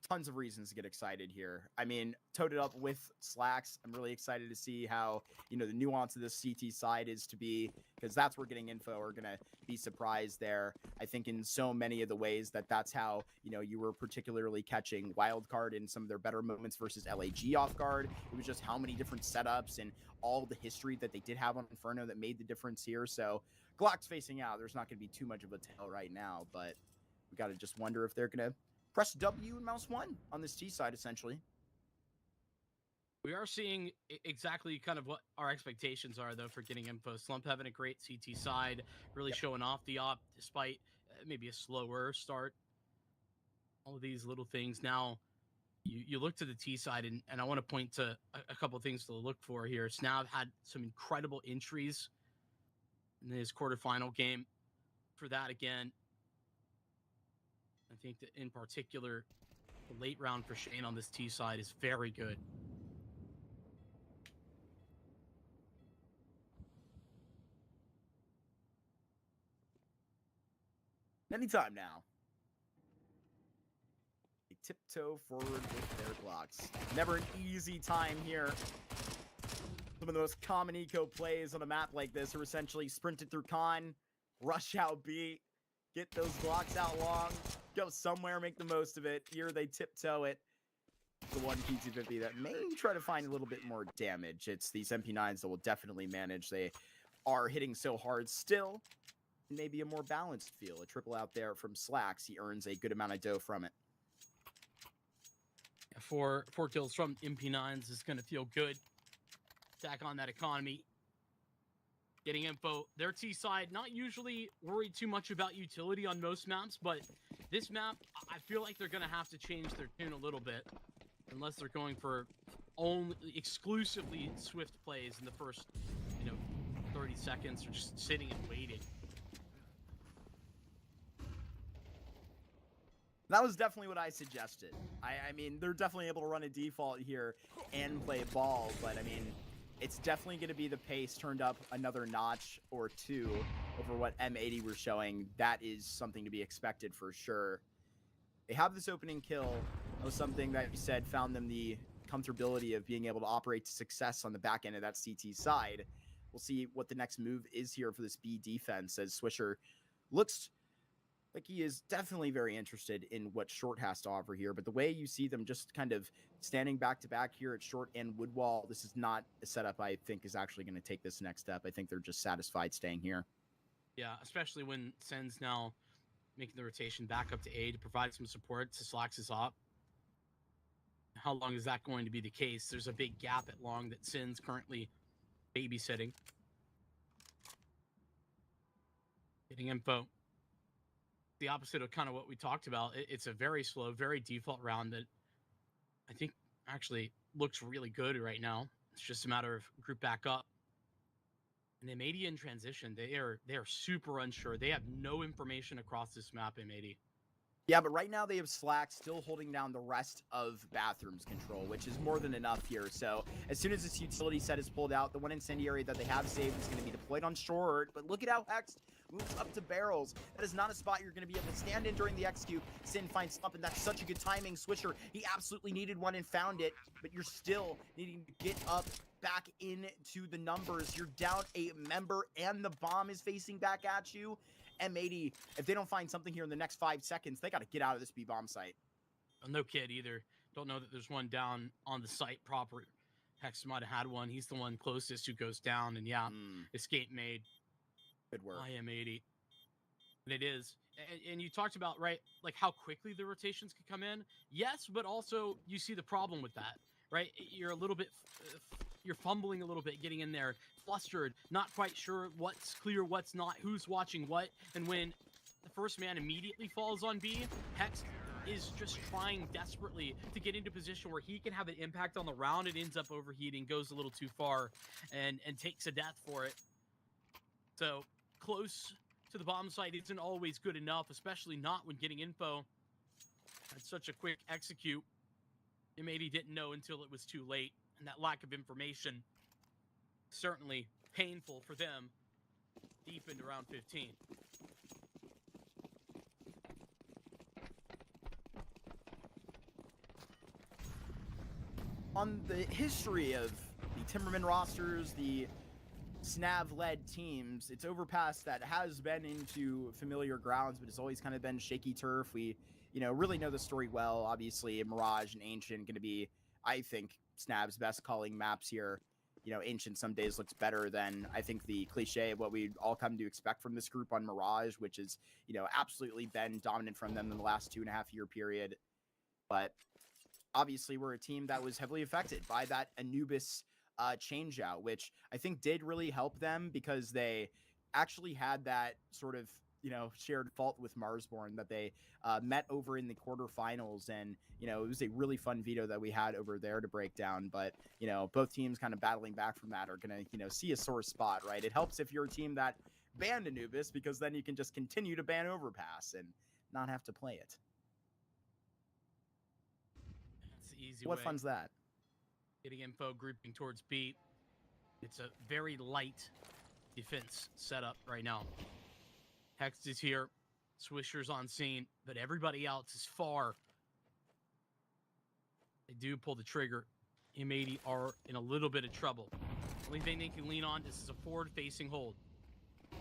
tons of reasons to get excited here. I mean, toted up with Slacks. I'm really excited to see how, you know, the nuance of this CT side is to be, because that's where getting info are going to be surprised there. I think in so many of the ways that's how, you know, you were particularly catching Wildcard in some of their better moments versus LAG off guard. It was just how many different setups and all the history that they did have on Inferno that made the difference here. So Glock's facing out. There's not going to be too much of a tell right now, but we got to just wonder if they're going to press W and mouse 1 on this T side, essentially. We are seeing exactly kind of what our expectations are, though, for getting info. Slump having a great CT side, really showing off the op, despite maybe a slower start. All of these little things. Now, you look to the T side, and I want to point to a couple of things to look for here. Snav had some incredible entries in his quarterfinal game. For that, again, I think that in particular, the late round for Shane on this T side is very good. Anytime now. They tiptoe forward with their Glocks. Never an easy time here. Some of the most common eco plays on a map like this are essentially sprinted through con, rush out B, get those Glocks out long, go somewhere, make the most of it. Here they tiptoe it. The one P250 that may try to find a little bit more damage. It's these MP9s that will definitely manage. They are hitting so hard still. Maybe a more balanced feel. A triple out there from Slacks. He earns a good amount of dough from it. 4 kills from MP9s is going to feel good. Stack on that economy. Getting info. Their T side, not usually worried too much about utility on most maps, but this map, I feel like they're going to have to change their tune a little bit, unless they're going for only exclusively swift plays in the first, 30 seconds, or just sitting and waiting. That was definitely what I suggested. I mean, they're definitely able to run a default here and play ball, but I mean, it's definitely going to be the pace turned up another notch or two over what M80 were showing. That is something to be expected for sure. They have this opening kill. That was something that you said found them the comfortability of being able to operate to success on the back end of that CT side. We'll see what the next move is here for this B defense, as Swisher looks like he is definitely very interested in what Short has to offer here. But the way you see them just kind of standing back to back here at Short and Woodwall, this is not a setup I think is actually going to take this next step. I think they're just satisfied staying here. Yeah, especially when Sen's now making the rotation back up to A to provide some support to Slax's op. How long is that going to be the case? There's a big gap at long that Sen's currently babysitting. Getting info. The opposite of kind of what we talked about. It's a very slow, very default round that I think actually looks really good right now. It's just a matter of group back up. And M80 in transition, they are super unsure. They have no information across this map, M80. Yeah, but right now they have Slack still holding down the rest of Bathrooms control, which is more than enough here. So as soon as this utility set is pulled out, the one incendiary that they have saved is going to be deployed on Short. But look at how Hex moves up to barrels. That is not a spot you're going to be able to stand in during the execute. Sin finds Slump, and that's such a good timing. Swisher, he absolutely needed one and found it, but you're still needing to get up back into the numbers. You're down a member, and the bomb is facing back at you. M80, if they don't find something here in the next 5 seconds, they got to get out of this B-bomb site. No kid either. Don't know that there's one down on the site proper. Hex might have had one. He's the one closest who goes down, and yeah, escape made. Good work. I am 80. And it is. And you talked about, right, like how quickly the rotations could come in. Yes, but also you see the problem with that, right? You're a little bit, you're fumbling a little bit getting in there, flustered, not quite sure what's clear, what's not, who's watching what. And when the first man immediately falls on B, Hex is just trying desperately to get into position where he can have an impact on the round. It ends up overheating, goes a little too far, and takes a death for it. So close to the bomb site isn't always good enough, especially not when getting info. That's such a quick execute. M80 didn't know until it was too late, and that lack of information certainly painful for them deep into round 15. On the history of the Timberman rosters, the Snav-led teams, it's Overpass that has been into familiar grounds, but it's always kind of been shaky turf. We, really know the story well. Obviously, Mirage and Ancient going to be, I think, Snav's best calling maps here. Ancient some days looks better than, I think, the cliche of what we all come to expect from this group on Mirage, which is, absolutely been dominant from them in the last 2.5-year period. But obviously, we're a team that was heavily affected by that Anubis change out, which I think did really help them because they actually had that sort of, shared fault with Marsborn that they met over in the quarterfinals. And, it was a really fun veto that we had over there to break down. But, both teams kind of battling back from that are going to, see a sore spot, right? It helps if you're a team that banned Anubis because then you can just continue to ban Overpass and not have to play it. That's the easy What way. fun's that? Getting info, grouping towards B. It's a very light defense setup right now. Hex is here. Swisher's on scene, but everybody else is far. They do pull the trigger. M80 are in a little bit of trouble. Only thing they can lean on is a forward-facing hold.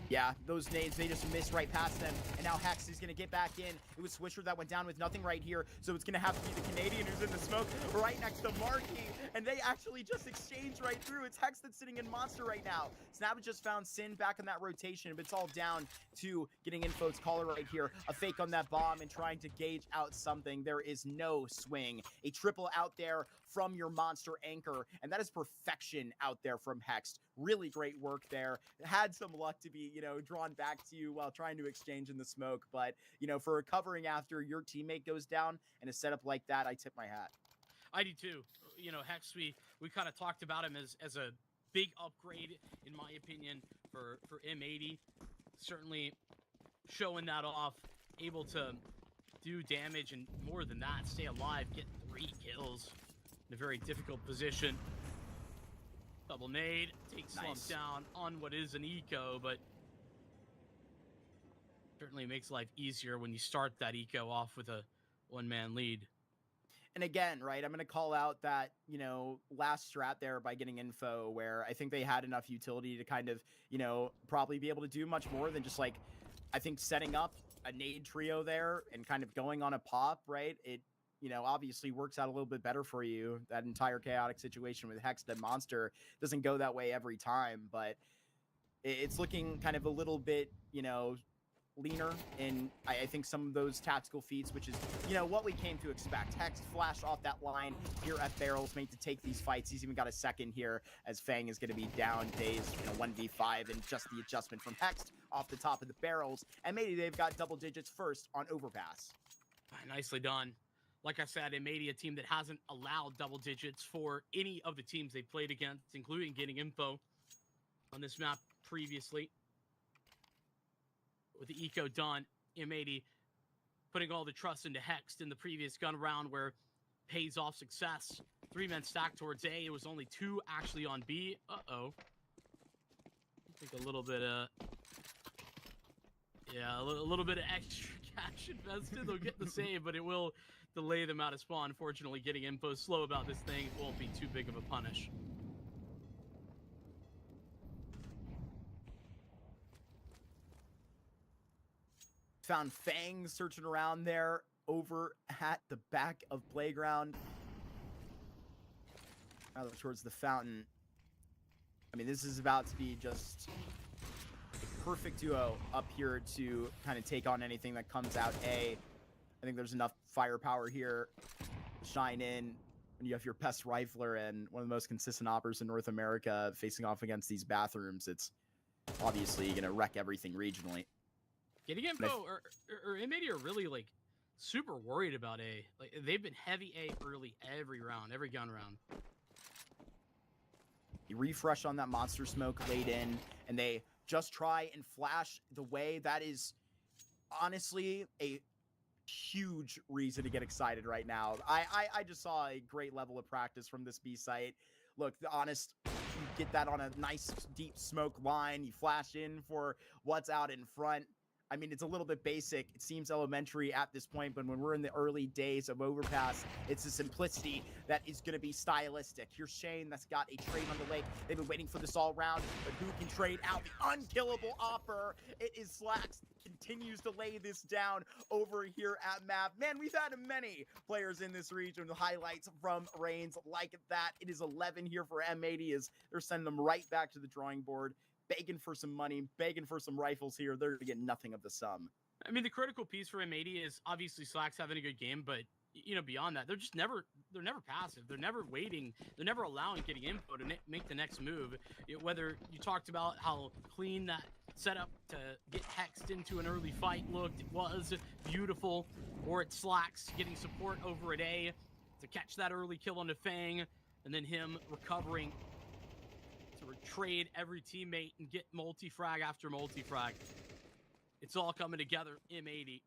Yeah, those nades, they just missed right past them. And now Hex is going to get back in. It was Swisher that went down with nothing right here. So it's going to have to be the Canadian who's in the smoke right next to Marky. And they actually just exchanged right through. It's Hex that's sitting in Monster right now. Snap just found Sin back in that rotation, but it's all down to getting Info's caller right here. A fake on that bomb and trying to gauge out something. There is no swing. A triple out there from your Monster anchor. And that is perfection out there from Hex. Really great work there. Had some luck to be, drawn back to you while trying to exchange in the smoke. But, for recovering after your teammate goes down in a setup like that, I tip my hat. I do too. Hex, we kind of talked about him as a big upgrade, in my opinion, for M80. Certainly showing that off, able to do damage, and more than that, stay alive, get 3 kills in a very difficult position. Double nade, takes Slump down on what is an eco, but certainly makes life easier when you start that eco off with a one-man lead. And again, right, I'm going to call out that, you know, last strat there by getting info where I think they had enough utility to kind of, you know, probably be able to do much more than just like, I think setting up a nade trio there and kind of going on a pop, right? It, you know, obviously works out a little bit better for you. That entire chaotic situation with Hex Dead Monster doesn't go that way every time, but it's looking kind of a little bit, you know, leaner in, I think, some of those tactical feats, which is, you know, what we came to expect. Hex flash off that line here at Barrels, made to take these fights. He's even got a second here as Fang is going to be down days, you know, 1v5, and just the adjustment from Hex off the top of the Barrels. And maybe they've got double digits first on Overpass. Nicely done. Like I said, a team that hasn't allowed double digits for any of the teams they played against, including getting info on this map previously. With the eco done, M80 putting all the trust into Hex in the previous gun round where pays off success. 3-men stack towards A. It was only 2 actually on B. Uh-oh. I think a little bit of... Yeah, a little bit of extra cash invested. They'll get the save, but it will delay them out of spawn. Unfortunately, getting info slow about this thing won't be too big of a punish. Found Fang searching around there over at the back of Playground. Now towards the fountain. I mean, this is about to be just a perfect duo up here to kind of take on anything that comes out A. I think there's enough firepower here to shine in when you have your best rifler and one of the most consistent operators in North America facing off against these bathrooms. It's obviously going to wreck everything regionally. Getting info or M80 are really like super worried about A. Like they've been heavy A early every round, every gun round. You refresh on that monster smoke late in, and they just try and flash the way. That is honestly a huge reason to get excited right now. I just saw a great level of practice from this B site. Look, the honest, you get that on a nice deep smoke line. You flash in for what's out in front. I mean, it's a little bit basic. It seems elementary at this point, but when we're in the early days of Overpass, it's the simplicity that is going to be stylistic. Here's Shane that's got a trade on the lake. They've been waiting for this all round, but who can trade out the unkillable Opper? It is Slacks. Continues to lay this down over here at map. Man, we've had many players in this region with highlights from Reigns like that. It is 11 here for M80 as they're sending them right back to the drawing board. Begging for some money, begging for some rifles here. They're to get nothing of the sum. I mean, the critical piece for M80 is obviously Slacks having a good game, but you know, beyond that, they're never passive. They're never waiting. They're never allowing getting info to make the next move. Whether you talked about how clean that setup to get hexed into an early fight looked, it was beautiful. Or it's Slacks getting support over at A to catch that early kill on the Fang, and then him recovering to trade every teammate and get multi-frag after multi-frag. It's all coming together. M80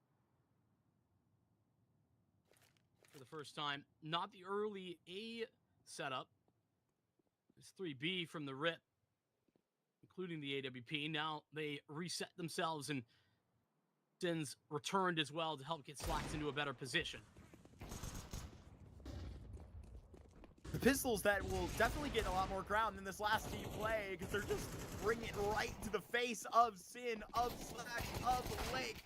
for the first time. Not the early A setup. It's 3B from the rip, including the AWP. Now they reset themselves, and Sins returned as well to help get Slacks into a better position. The pistols that will definitely get a lot more ground than this last team play, because they're just bringing it right to the face of Sin, of Slacks, of Lake.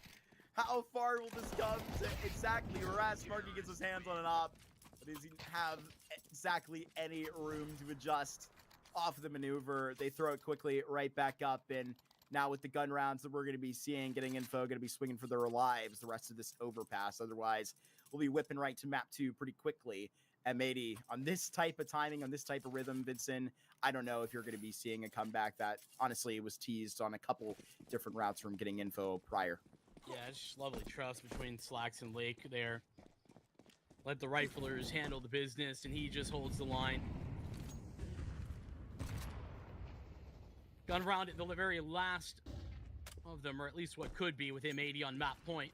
How far will this come to exactly Mirage? Sparky gets his hands on an op, but does he have exactly any room to adjust off the maneuver? They throw it quickly right back up, and now with the gun rounds that we're going to be seeing, getting info, going to be swinging for their lives the rest of this Overpass. Otherwise, we'll be whipping right to map 2 pretty quickly. M80 on this type of timing, on this type of rhythm, Vincent, I don't know if you're going to be seeing a comeback that honestly was teased on a couple different routes from getting info prior. Yeah, it's just lovely trust between Slacks and Lake there. Let the riflers handle the business, and he just holds the line. Gun round at the very last of them, or at least what could be, with M80 on map point.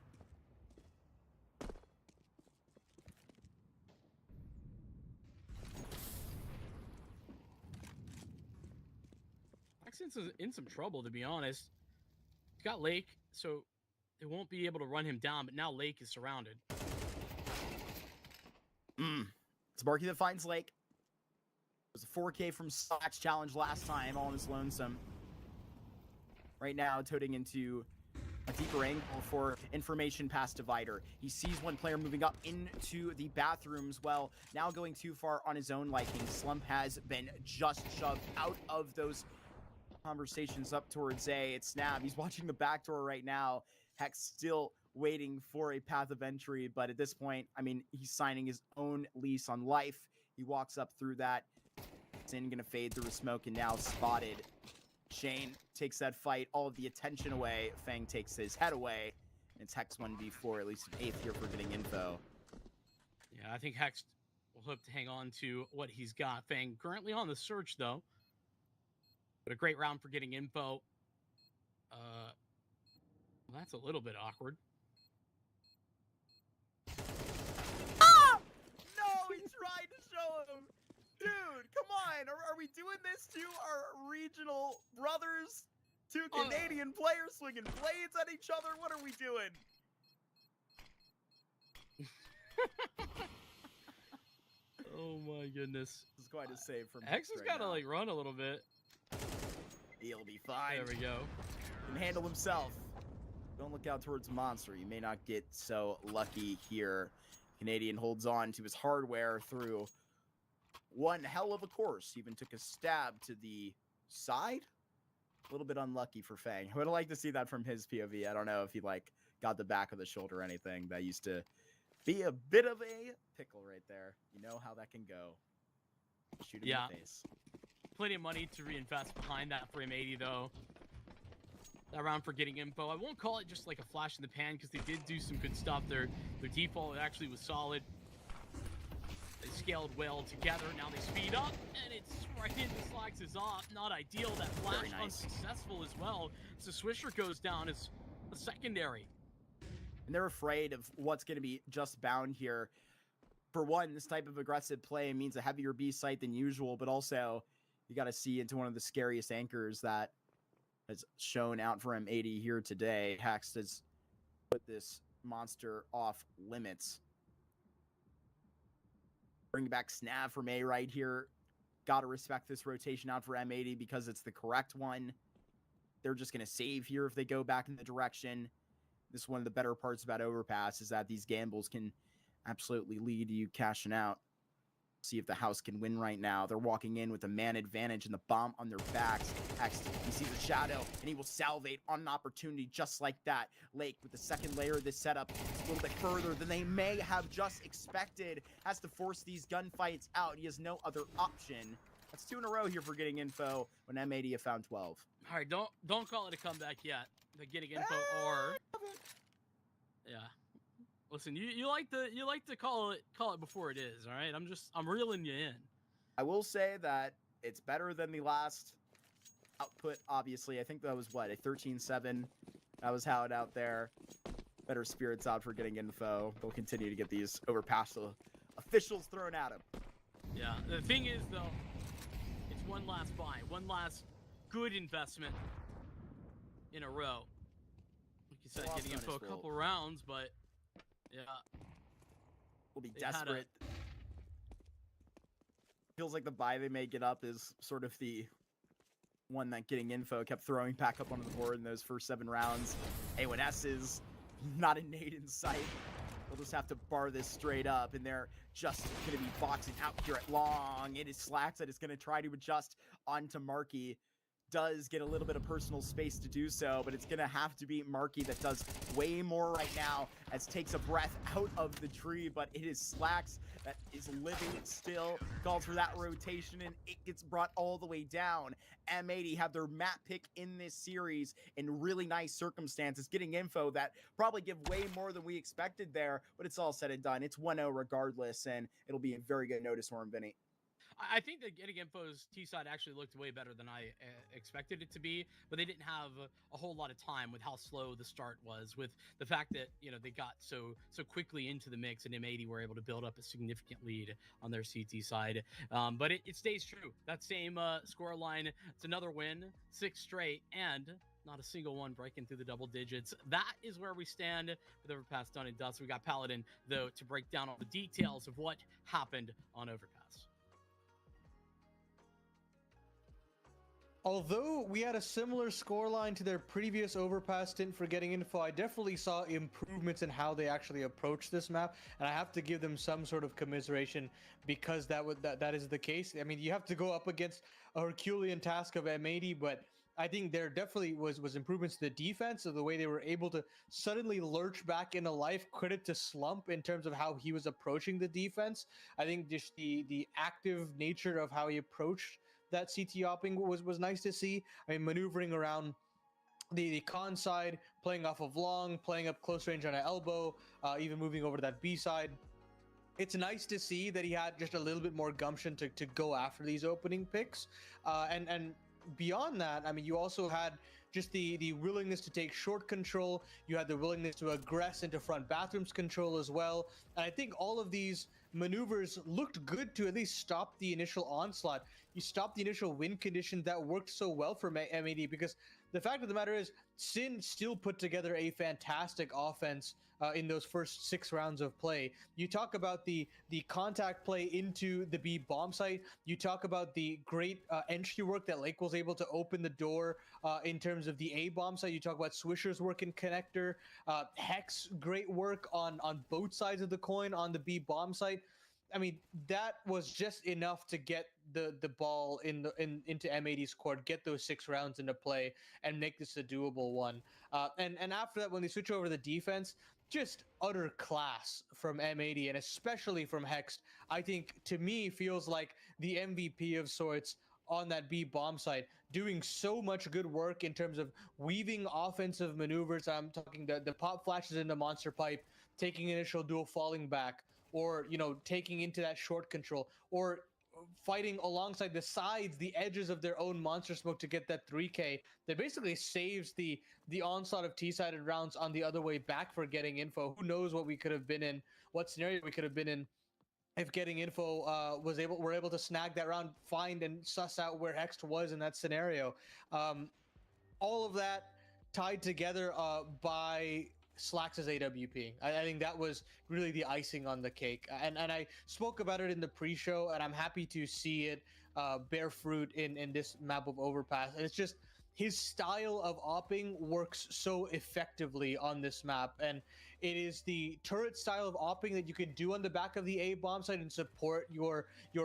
Maxon's in some trouble, to be honest. He's got Lake, so they won't be able to run him down, but now Lake is surrounded. It's Marky that finds Lake. It was a 4K from Slacks challenge last time, all in his lonesome. Right now, toting into a deeper angle for information pass divider. He sees one player moving up into the bathrooms. Well, now going too far on his own liking. Slump has been just shoved out of those conversations up towards A. It's Snap. He's watching the back door right now. Hex still waiting for a path of entry, but at this point, I mean, he's signing his own lease on life. He walks up through that. Sin gonna fade through a smoke and now spotted. Shane takes that fight, all of the attention away. Fang takes his head away. It's Hex 1v4, at least an 8th here for getting info. Yeah, I think Hex will hope to hang on to what he's got. Fang currently on the search, though. But a great round for getting info. Well, that's a little bit awkward. Ah! No, he tried to show him. Dude, come on. Are we doing this to our regional brothers? Two Canadian players swinging blades at each other? What are we doing? Oh my goodness. This is quite a save from Hex has right got to now. like run a little bit. He'll be fine. There we go. Can handle himself. Don't look out towards Monster. You may not get so lucky here. Canadian holds on to his hardware through one hell of a course. Even took a stab to the side. A little bit unlucky for Fang. I would like to see that from his POV. I don't know if he like got the back of the shoulder or anything. That used to be a bit of a pickle right there. You know how that can go. Shoot him in the face. Plenty of money to reinvest behind that frame 80 though. That round for getting info. I won't call it just like a flash in the pan because they did do some good stuff. Their default actually was solid. They scaled well together. Now they speed up and it's right into Slacks is off. Not ideal. That flash unsuccessful as well. So Swisher goes down as a secondary. And they're afraid of what's going to be just bound here. For one, this type of aggressive play means a heavier B site than usual, but also you got to see into one of the scariest anchors that has shown out for M80 here today. Hex has put this monster off limits. Bring back Snav from A right here. Got to respect this rotation out for M80 because it's the correct one. They're just going to save here if they go back in the direction. This is one of the better parts about Overpass is that these gambles can absolutely lead to you cashing out. See if the house can win right now. They're walking in with a man advantage and the bomb on their backs. Hex, he sees a shadow and he will salvate on an opportunity just like that. Lake with the second layer of this setup a little bit further than they may have just expected. Has to force these gunfights out. He has no other option. That's 2 in a row here for getting info when M80 have found 12. All right, don't call it a comeback yet. The getting info or yeah. Listen, you like to call it before it is, all right? I'm reeling you in. I will say that it's better than the last output, obviously. I think that was what, a 13-7. That was how it out there. Better spirits out for getting info. They'll continue to get these Overpass officials thrown at them. Yeah, the thing is though, it's one last buy, one last good investment in a row. Like you said, getting info a couple rounds, but yeah. We'll be desperate. Feels like the buy they may get up is sort of the one that getting info kept throwing back up onto the board in those first 7 rounds. A1S is not a nade in sight. They'll just have to bar this straight up, and they're just going to be boxing out here at long. It is Slacks that is going to try to adjust onto Marky. Does get a little bit of personal space to do so, but it's going to have to be Marky that does way more right now as takes a breath out of the tree, but it is Slacks that is living still. Calls for that rotation, and it gets brought all the way down. M80 have their map pick in this series in really nice circumstances, getting info that probably give way more than we expected there, but it's all said and done. It's 1-0 regardless, and it'll be a very good notice for him, Vinny. I think that getting info's T side actually looked way better than I expected it to be, but they didn't have a whole lot of time with how slow the start was, with the fact that, you know, they got so quickly into the mix and M80 were able to build up a significant lead on their CT side. But it stays true. That same score line, it's another win, 6 straight, and Not a single one breaking through the double digits. That is where we stand with Overpass done and dust. We got Paladin, though, to break down all the details of what happened on Overpass. Although we had a similar scoreline to their previous Overpass stint for getting info, I definitely saw improvements in how they actually approach this map, and I have to give them some sort of commiseration because that is the case. I mean, you have to go up against a Herculean task of M80, but I think there definitely was improvements to the defense of the way they were able to suddenly lurch back into life. Credit to Slump in terms of how he was approaching the defense. I think just the active nature of how he approached that CT opping was nice to see. I mean, maneuvering around the con side, playing off of long, playing up close range on an elbow, even moving over to that B side. It's nice to see that he had just a little bit more gumption to go after these opening picks. And beyond that, I mean, you also had just the willingness to take short control. You had the willingness to aggress into front bathrooms control as well. And I think all of these maneuvers looked good to at least stop the initial onslaught. You stopped the initial win condition that worked so well for MAD, because the fact of the matter is Sin still put together a fantastic offense in those first 6 rounds of play. You talk about the contact play into the B bomb site. You talk about the great entry work that Lake was able to open the door in terms of the A bomb site. You talk about Swisher's work in connector. Hex, great work on both sides of the coin on the B bomb site. I mean, that was just enough to get the ball into M80's court, get those 6 rounds into play, and make this a doable one. And after that, when they switch over to the defense, just utter class from M80, and especially from Hex. I think, to me, feels like the MVP of sorts on that B bomb site, doing so much good work in terms of weaving offensive maneuvers. I'm talking the pop flashes into Monster Pipe, taking initial duel, falling back, or, you know, taking into that short control, or fighting alongside the sides, the edges of their own monster smoke to get that 3K. That basically saves the onslaught of T-sided rounds on the other way back for getting info. Who knows what we could have been in, what scenario we could have been in if getting info were able to snag that round, find and suss out where Hex was in that scenario. All of that tied together by Slax's AWP. I think that was really the icing on the cake. And I spoke about it in the pre-show, and I'm happy to see it bear fruit in this map of Overpass. And it's just his style of opping works so effectively on this map, and it is the turret style of opping that you can do on the back of the A bomb site and support your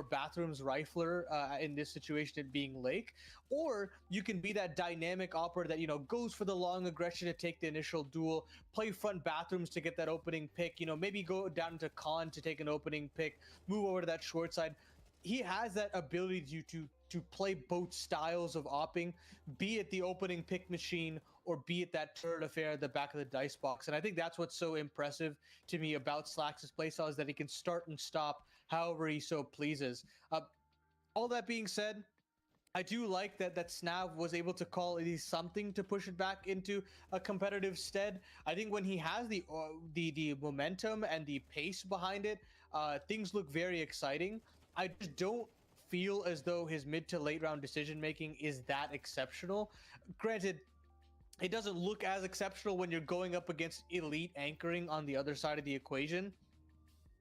bathroom's rifler in this situation, it being Lake, or you can be that dynamic operator that, you know, goes for the long aggression to take the initial duel, play front bathrooms to get that opening pick, you know, maybe go down to con to take an opening pick, move over to that short side. He has that ability to play both styles of opping, be it the opening pick machine or be it that turret affair at the back of the dice box. And I think that's what's so impressive to me about Slax's playstyle, is that he can start and stop however he so pleases. All that being said, I do like that Snav was able to call at least something to push it back into a competitive stead. I think when he has the momentum and the pace behind it, things look very exciting. I just don't feel as though his mid to late round decision making is that exceptional. Granted, it doesn't look as exceptional when you're going up against elite anchoring on the other side of the equation.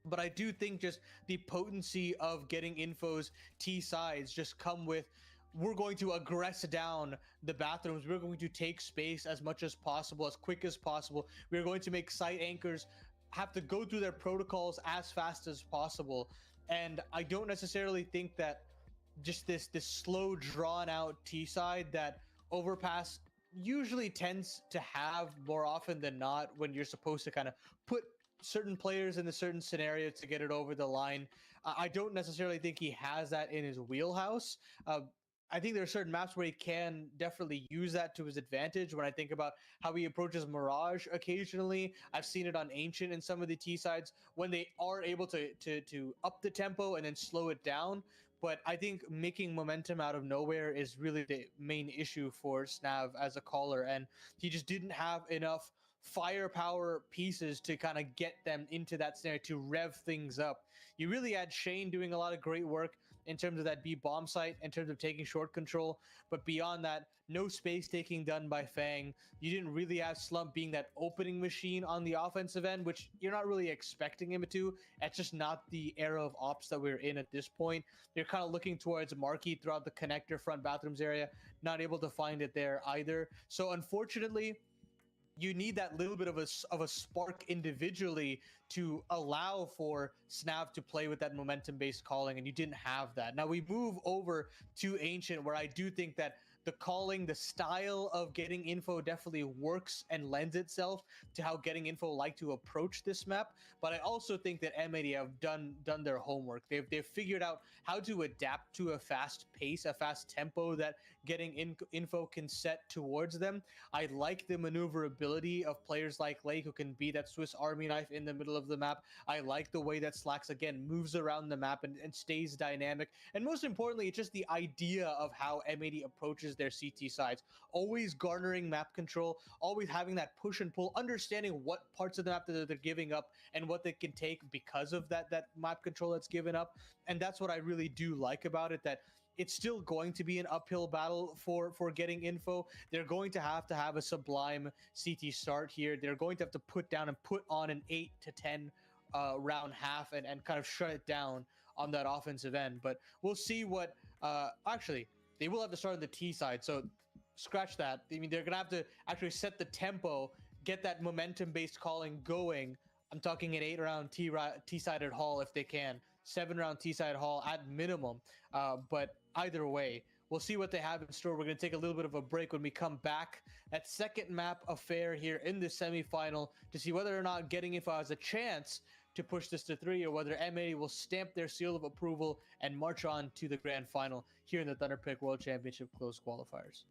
But I do think just the potency of getting info's T sides just come with, we're going to aggress down the bathrooms. We're going to take space as much as possible, as quick as possible. We're going to make site anchors have to go through their protocols as fast as possible. And I don't necessarily think that just this slow, drawn out T side that Overpass usually tends to have more often than not when you're supposed to kind of put certain players in a certain scenario to get it over the line. I don't necessarily think he has that in his wheelhouse. I think there are certain maps where he can definitely use that to his advantage. When I think about how he approaches Mirage occasionally, I've seen it on Ancient in some of the T sides when they are able to up the tempo and then slow it down. But I think making momentum out of nowhere is really the main issue for Snav as a caller, and he just didn't have enough firepower pieces to kind of get them into that scenario to rev things up. You really had Shane doing a lot of great work. in terms of that B bomb site, in terms of taking short control. But beyond that, no space taking done by Fang. You didn't really have Slump being that opening machine on the offensive end, which you're not really expecting him to. That's just not the era of ops that we're in at this point. You're kind of looking towards Marquee throughout the connector front bathrooms area, not able to find it there either. So unfortunately, you need that little bit of a spark individually to allow for Snav to play with that momentum-based calling, and you didn't have that. Now we move over to Ancient, where I do think that the calling, the style of getting info definitely works and lends itself to how getting info like to approach this map. But I also think that M80 have done their homework. They've figured out how to adapt to a fast pace, a fast tempo that getting info can set towards them. I like the maneuverability of players like Lake, who can be that Swiss Army knife in the middle of the map. I like the way that Slacks, again, moves around the map and stays dynamic. And most importantly, it's just the idea of how M80 approaches their CT sides. Always garnering map control, always having that push and pull, understanding what parts of the map that they're giving up and what they can take because of that map control that's given up. And that's what I really do like about it, that it's still going to be an uphill battle for getting info. They're going to have a sublime CT start here. They're going to have to put down and put on an 8 to 10 round half and kind of shut it down on that offensive end. But we'll see what actually they will have to start on the T side, so scratch that. I mean, they're gonna have to actually set the tempo, get that momentum-based calling going. I'm talking an 8-round T-sided haul if they can, 7-round T-sided haul at minimum. But either way, we'll see what they have in store. We're gonna take a little bit of a break. When we come back, that second map affair here in the semifinal to see whether or not getting info has a chance to push this to 3, or whether M80 will stamp their seal of approval and march on to the grand final here in the Thunderpick World Championship closed qualifiers.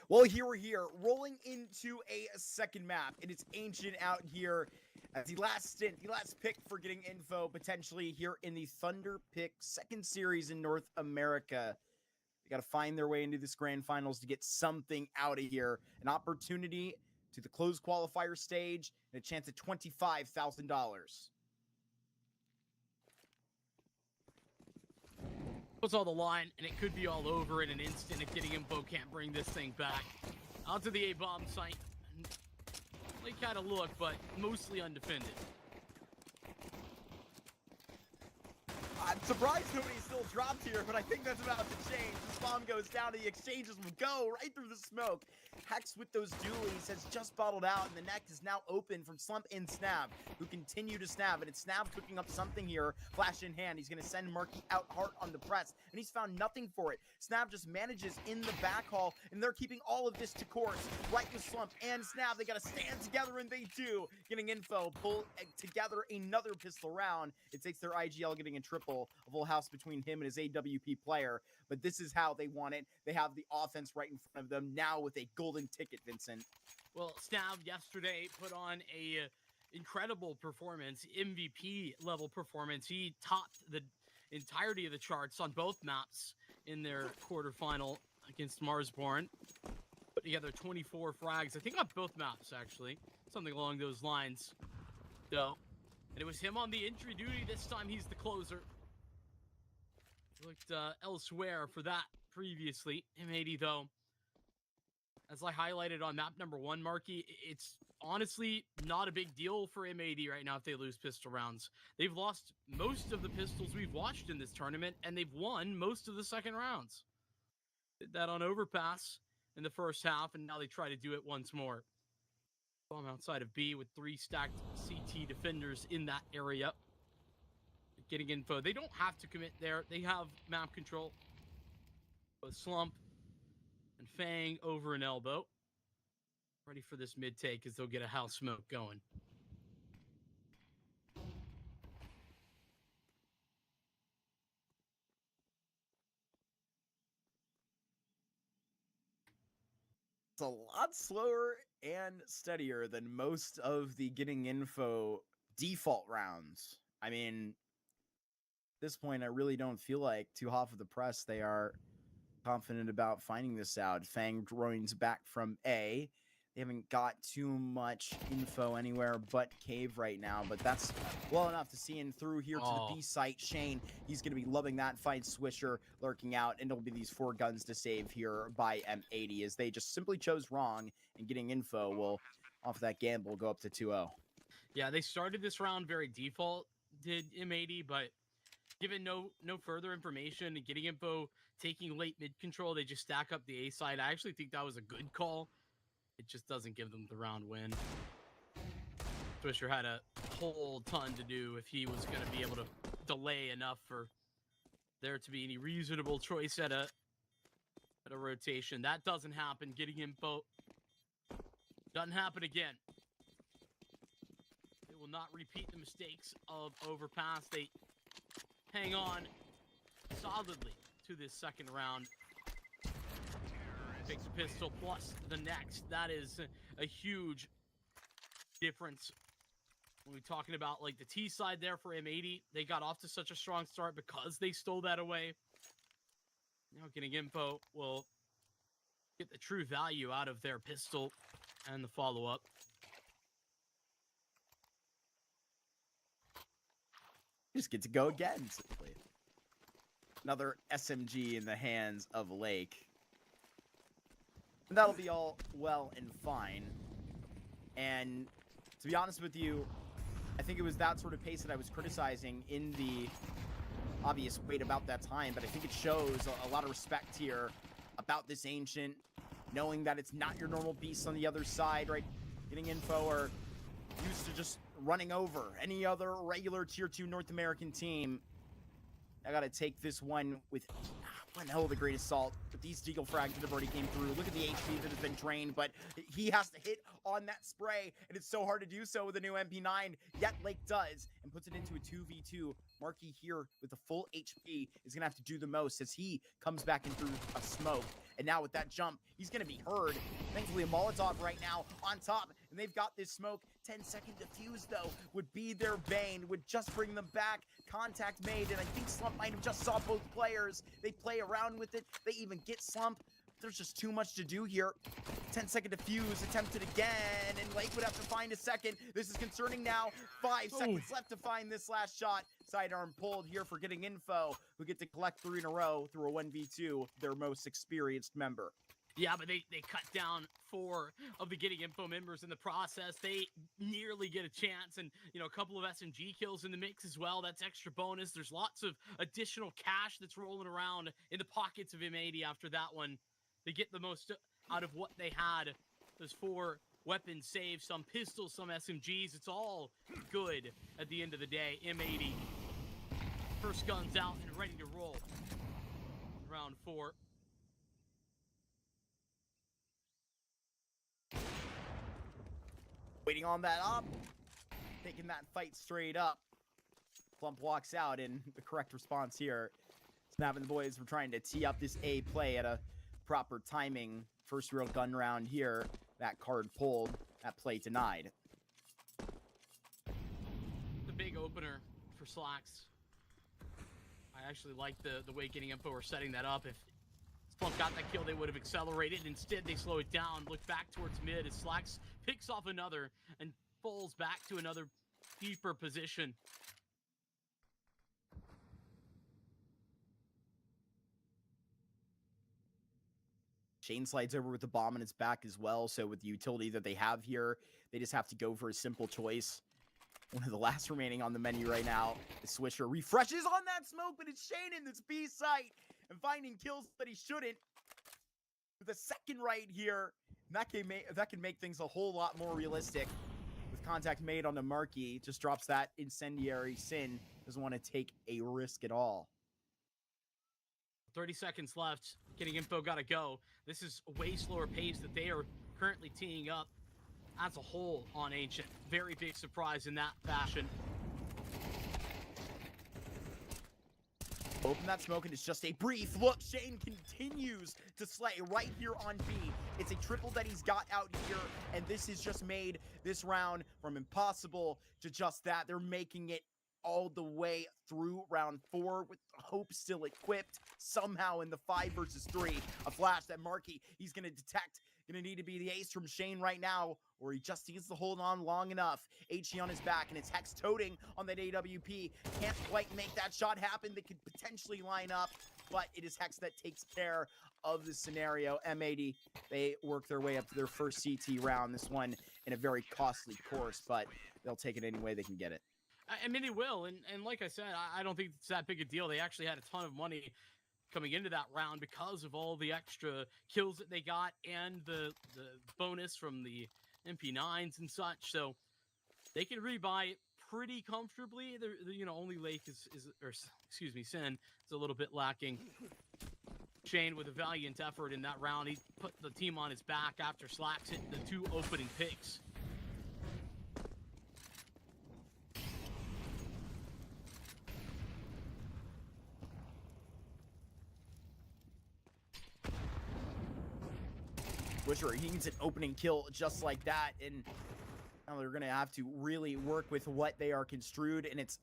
Well, here we're here, rolling into a second map. It is Ancient out here as the last stint, the last pick for getting info potentially here in the Thunderpick second series in North America. They got to find their way into this grand finals to get something out of here. An opportunity to the closed qualifier stage and a chance at $25,000. Puts all the line, and it could be all over in an instant if getting info can't bring this thing back. Out to the A-bomb site. They kind of look, but mostly undefended. I'm surprised nobody still dropped here, but I think that's about to change. This bomb goes down, and the exchanges will go right through the smoke. Hex with those dualies has just bottled out, and the neck is now open from Slump and Snap, who continue to snap, and it's Snap cooking up something here. Flash in hand, he's going to send Marky out hard on the press, and he's found nothing for it. Snap just manages in the back hall, and they're keeping all of this to course. Right with Slump and Snap, they got to stand together, and they do. Getting info, pull together another pistol round. It takes their IGL getting a triple, a full house between him and his AWP player, but this is how they want it. They have the offense right in front of them now with a golden ticket, Vincent. Well, Snav yesterday put on a incredible performance, MVP level performance. He topped the entirety of the charts on both maps in their quarterfinal against Marsborn. Put together 24 frags, I think on both maps actually, something along those lines. So, and it was him on the entry duty. This time he's the closer. Looked elsewhere for that previously. M80 though, as I highlighted on map number 1, Marky, it's honestly not a big deal for M80 right now if they lose pistol rounds. They've lost most of the pistols we've watched in this tournament, and they've won most of the second rounds. Did that on Overpass in the first half, and now they try to do it once more. Bomb outside of B with 3 stacked CT defenders in that area. Getting info. They don't have to commit there. They have map control. But Slump and Fang over an elbow. Ready for this mid take as they'll get a house smoke going. It's a lot slower and steadier than most of the getting info default rounds. I mean, at this point, I really don't feel like too hot of the press. They are confident about finding this out. Fang drones back from A. They haven't got too much info anywhere but cave right now, but that's well enough to see in through here to the B site. Shane, he's going to be loving that fight. Swisher lurking out, and it'll be these 4 guns to save here by M80 as they just simply chose wrong, and getting info will, off that gamble, go up to 2-0. Yeah, they started this round very default, did M80, but given no further information and getting info, taking late mid control, they just stack up the A side. I actually think that was a good call. It just doesn't give them the round win. Swisher had a whole ton to do if he was going to be able to delay enough for there to be any reasonable choice at a rotation. That doesn't happen. Getting info doesn't happen again. They will not repeat the mistakes of Overpass. They hang on solidly to this second round. Takes a pistol plus the next. That is a huge difference when we're talking about like the T side there for M80. They got off to such a strong start because they stole that away. Now getting info will get the true value out of their pistol and the follow-up. Just get to go again, simply. Another SMG in the hands of Lake. And that'll be all well and fine. And to be honest with you, I think it was that sort of pace that I was criticizing in the obvious wait about that time, but I think it shows a lot of respect here about this Ancient, knowing that it's not your normal beast on the other side, right? Getting info or used to just running over any other regular tier 2 North American team. I gotta take this one with one hell of a great assault, but these deagle frags that have already came through. Look at the HP that has been drained, but he has to hit on that spray, and it's so hard to do so with a new MP9, yet Lake does, and puts it into a 2v2. Marky here with the full HP is gonna have to do the most as he comes back in through a smoke, And now with that jump, he's going to be heard. Thankfully, a Molotov right now on top, and they've got this smoke. 10-second defuse, though, would be their bane, would just bring them back. Contact made, and I think Slump might have just saw both players. They play around with it. They even get Slump. There's just too much to do here. 10-second defuse attempted again, and Lake would have to find a second. This is concerning now. 5 seconds left to find this last shot. Sidearm pulled here for getting info, who get to collect 3 in a row through a 1v2, their most experienced member. Yeah, but they cut down 4 of the getting info members in the process. They nearly get a chance, and a couple of SMG kills in the mix as well. That's extra bonus. There's lots of additional cash that's rolling around in the pockets of M80 after that one. They get the most out of what they had. Those 4 weapons saved, some pistols, some SMGs. It's all good at the end of the day. M80, first guns out and ready to roll. Round 4. Waiting on that up, taking that fight straight up. Plump walks out, and the correct response here. Snap and the boys were trying to tee up this A play at a proper timing. First real gun round here. That card pulled, that play denied. The big opener for Slacks. I actually like the way getting info are setting that up. If Splunk got that kill, they would have accelerated. Instead, they slow it down, look back towards mid as Slacks picks off another and falls back to another deeper position. Shane slides over with the bomb in his back as well, so with the utility that they have here, they just have to go for a simple choice. One of the last remaining on the menu right now is Swisher. Refreshes on that smoke, but it's Shane in this B site and finding kills that he shouldn't. With a second right here, that can make things a whole lot more realistic. With contact made on the marquee, just drops that incendiary sin. Doesn't want to take a risk at all. 30 seconds left. Getting info gotta go. This is a way slower pace that they are currently teeing up as a whole on Ancient. Very big surprise in that fashion. Open that smoke, and it's just a brief look. Shane continues to slay right here on B. It's a triple that he's got out here, and this has just made this round from impossible to just that. They're making it all the way through round 4 with hope still equipped somehow in the 5 versus 3. A flash that Markey, he's going to detect. Going to need to be the ace from Shane right now, or he just needs to hold on long enough. HE on his back, and it's Hex toting on that AWP. Can't quite make that shot happen. They could potentially line up, but it is Hex that takes care of the scenario. M80, they work their way up to their first CT round. This one in a very costly course, but they'll take it any way they can get it. I mean, they will, and like I said, I don't think it's that big a deal. They actually had a ton of money coming into that round because of all the extra kills that they got and the bonus from the MP9s and such. So they can rebuy it pretty comfortably. Only Lake Sin is a little bit lacking. Shane with a valiant effort in that round. He put the team on his back after Slacks hit the 2 opening picks. Wisher, he needs an opening kill just like that, and now they're going to have to really work with what they are construed, and it's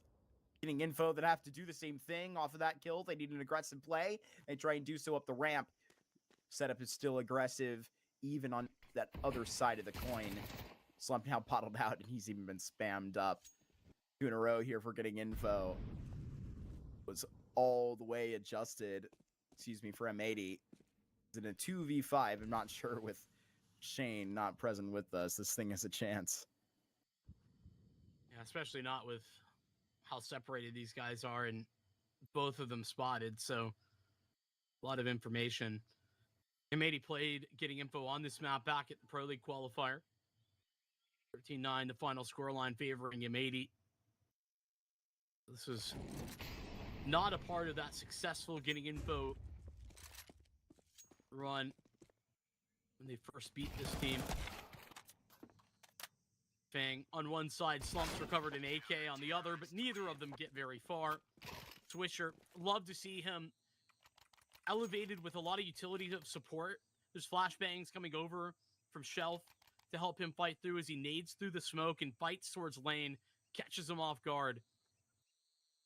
getting info that have to do the same thing off of that kill. They need an aggressive play. They try and do so up the ramp. Setup is still aggressive, even on that other side of the coin. Slump now bottled out, and he's even been spammed up. 2 in a row here for getting info. Was all the way adjusted, for M80. In a 2v5, I'm not sure with Shane not present with us, this thing has a chance. Yeah, especially not with how separated these guys are and both of them spotted, so a lot of information. M80 played getting info on this map back at the Pro League qualifier. 13-9, the final scoreline favoring M80. This was not a part of that successful getting info run when they first beat this team. Fang on one side, Slumps recovered an AK on the other, but neither of them get very far. Swisher, love to see him elevated with a lot of utility of support. There's flashbangs coming over from Shelf to help him fight through as he nades through the smoke and bites towards lane, catches him off guard.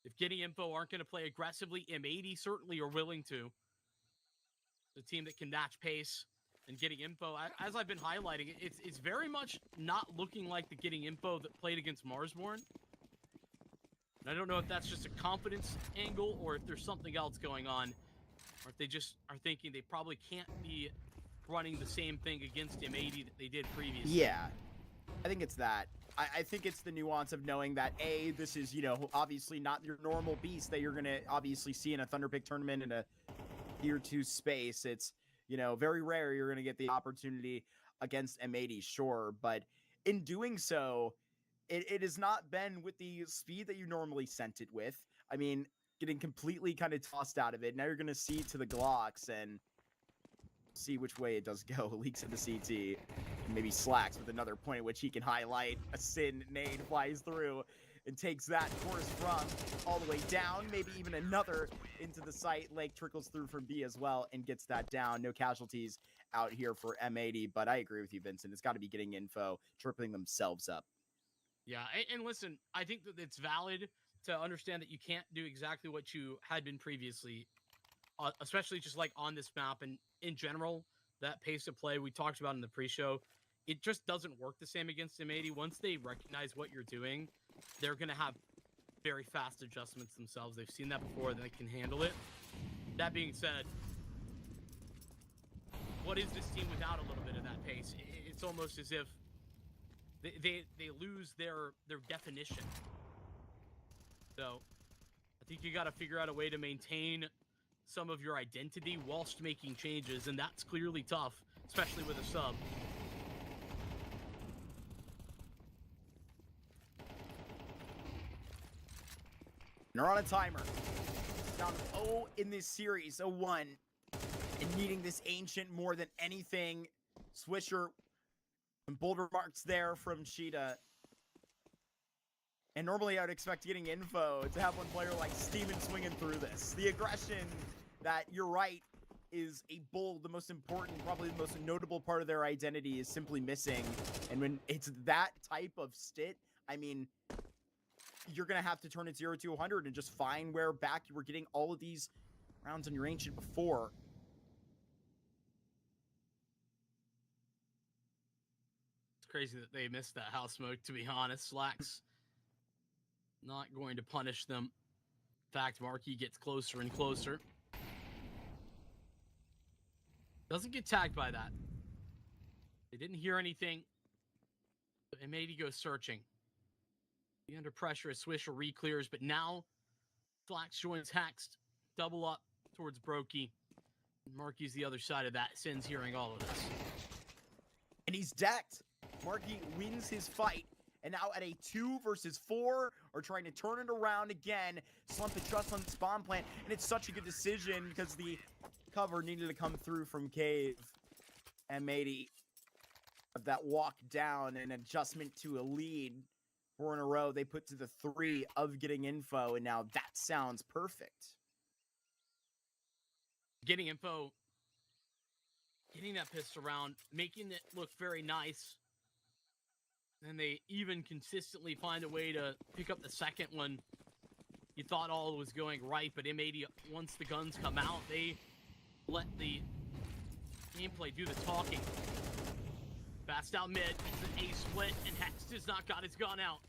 If Getting Info aren't going to play aggressively, M80 certainly are willing to. The team that can match pace and Getting Info, as I've been highlighting, it's very much not looking like the Getting Info that played against Marsborn. And I don't know if that's just a confidence angle or if there's something else going on, or if they just are thinking they probably can't be running the same thing against M80 that they did previously. Yeah, I think it's that. I think it's the nuance of knowing that, A, this is, you know, obviously not your normal beast that you're going to obviously see in a Thunderpick tournament in a Tier 2 space. It's, you know, very rare you're going to get the opportunity against M80, sure. But in doing so, it has not been with the speed that you normally sent it with. I mean, getting completely kind of tossed out of it. Now you're going to see to the Glocks and see which way it does go. Leaks into CT. And maybe Slacks with another point at which he can highlight. A Sin nade flies through and takes that course from all the way down. Maybe even another into the site. Lake trickles through from B as well and gets that down. No casualties out here for M80. But I agree with you, Vincent. It's got to be Getting Info, tripling themselves up. Yeah, and listen, I think that it's valid to understand that you can't do exactly what you had been previously, especially just like on this map and in general, that pace of play we talked about in the pre-show, it just doesn't work the same against M80. Once they recognize what you're doing, they're going to have very fast adjustments themselves. They've seen that before, they can handle it. That being said, what is this team without a little bit of that pace? It's almost as if they lose their definition. So I think you got to figure out a way to maintain some of your identity whilst making changes, and that's clearly tough, especially with a sub. They're on a timer. Down 0 in this series, 0-1. And needing this Ancient more than anything. Swisher and bold remarks there from Cheetah. And normally I would expect Getting Info to have one player like Steven swinging through this. The aggression that, you're right, is a bold, the most important, probably the most notable part of their identity is simply missing. And when it's that type of stit, I mean, you're going to have to turn it 0 to 100 and just find where back you were getting all of these rounds on your Ancient before. It's crazy that they missed that house smoke, to be honest. Slacks not going to punish them. In fact, Marquis gets closer and closer. Doesn't get tagged by that. They didn't hear anything. M80 goes searching. Be under pressure as Swisher re-clears, but now Flax joins Hext. Double up towards Brokey. Marky's the other side of that. Sin's hearing all of this. And he's decked. Marky wins his fight. And now at a 2 versus 4, or trying to turn it around again. Slump the trust on the spawn plant. And it's such a good decision because the cover needed to come through from Cave. M80 of that walk down and adjustment to a lead. 4 in a row, they put to the 3 of Getting Info, and now that sounds perfect. Getting Info, getting that pistol around, making it look very nice. And they even consistently find a way to pick up the second one. You thought all was going right, but M80, once the guns come out, they let the gameplay do the talking. Fast out mid, it's an A split, and Hext has not got his gun out.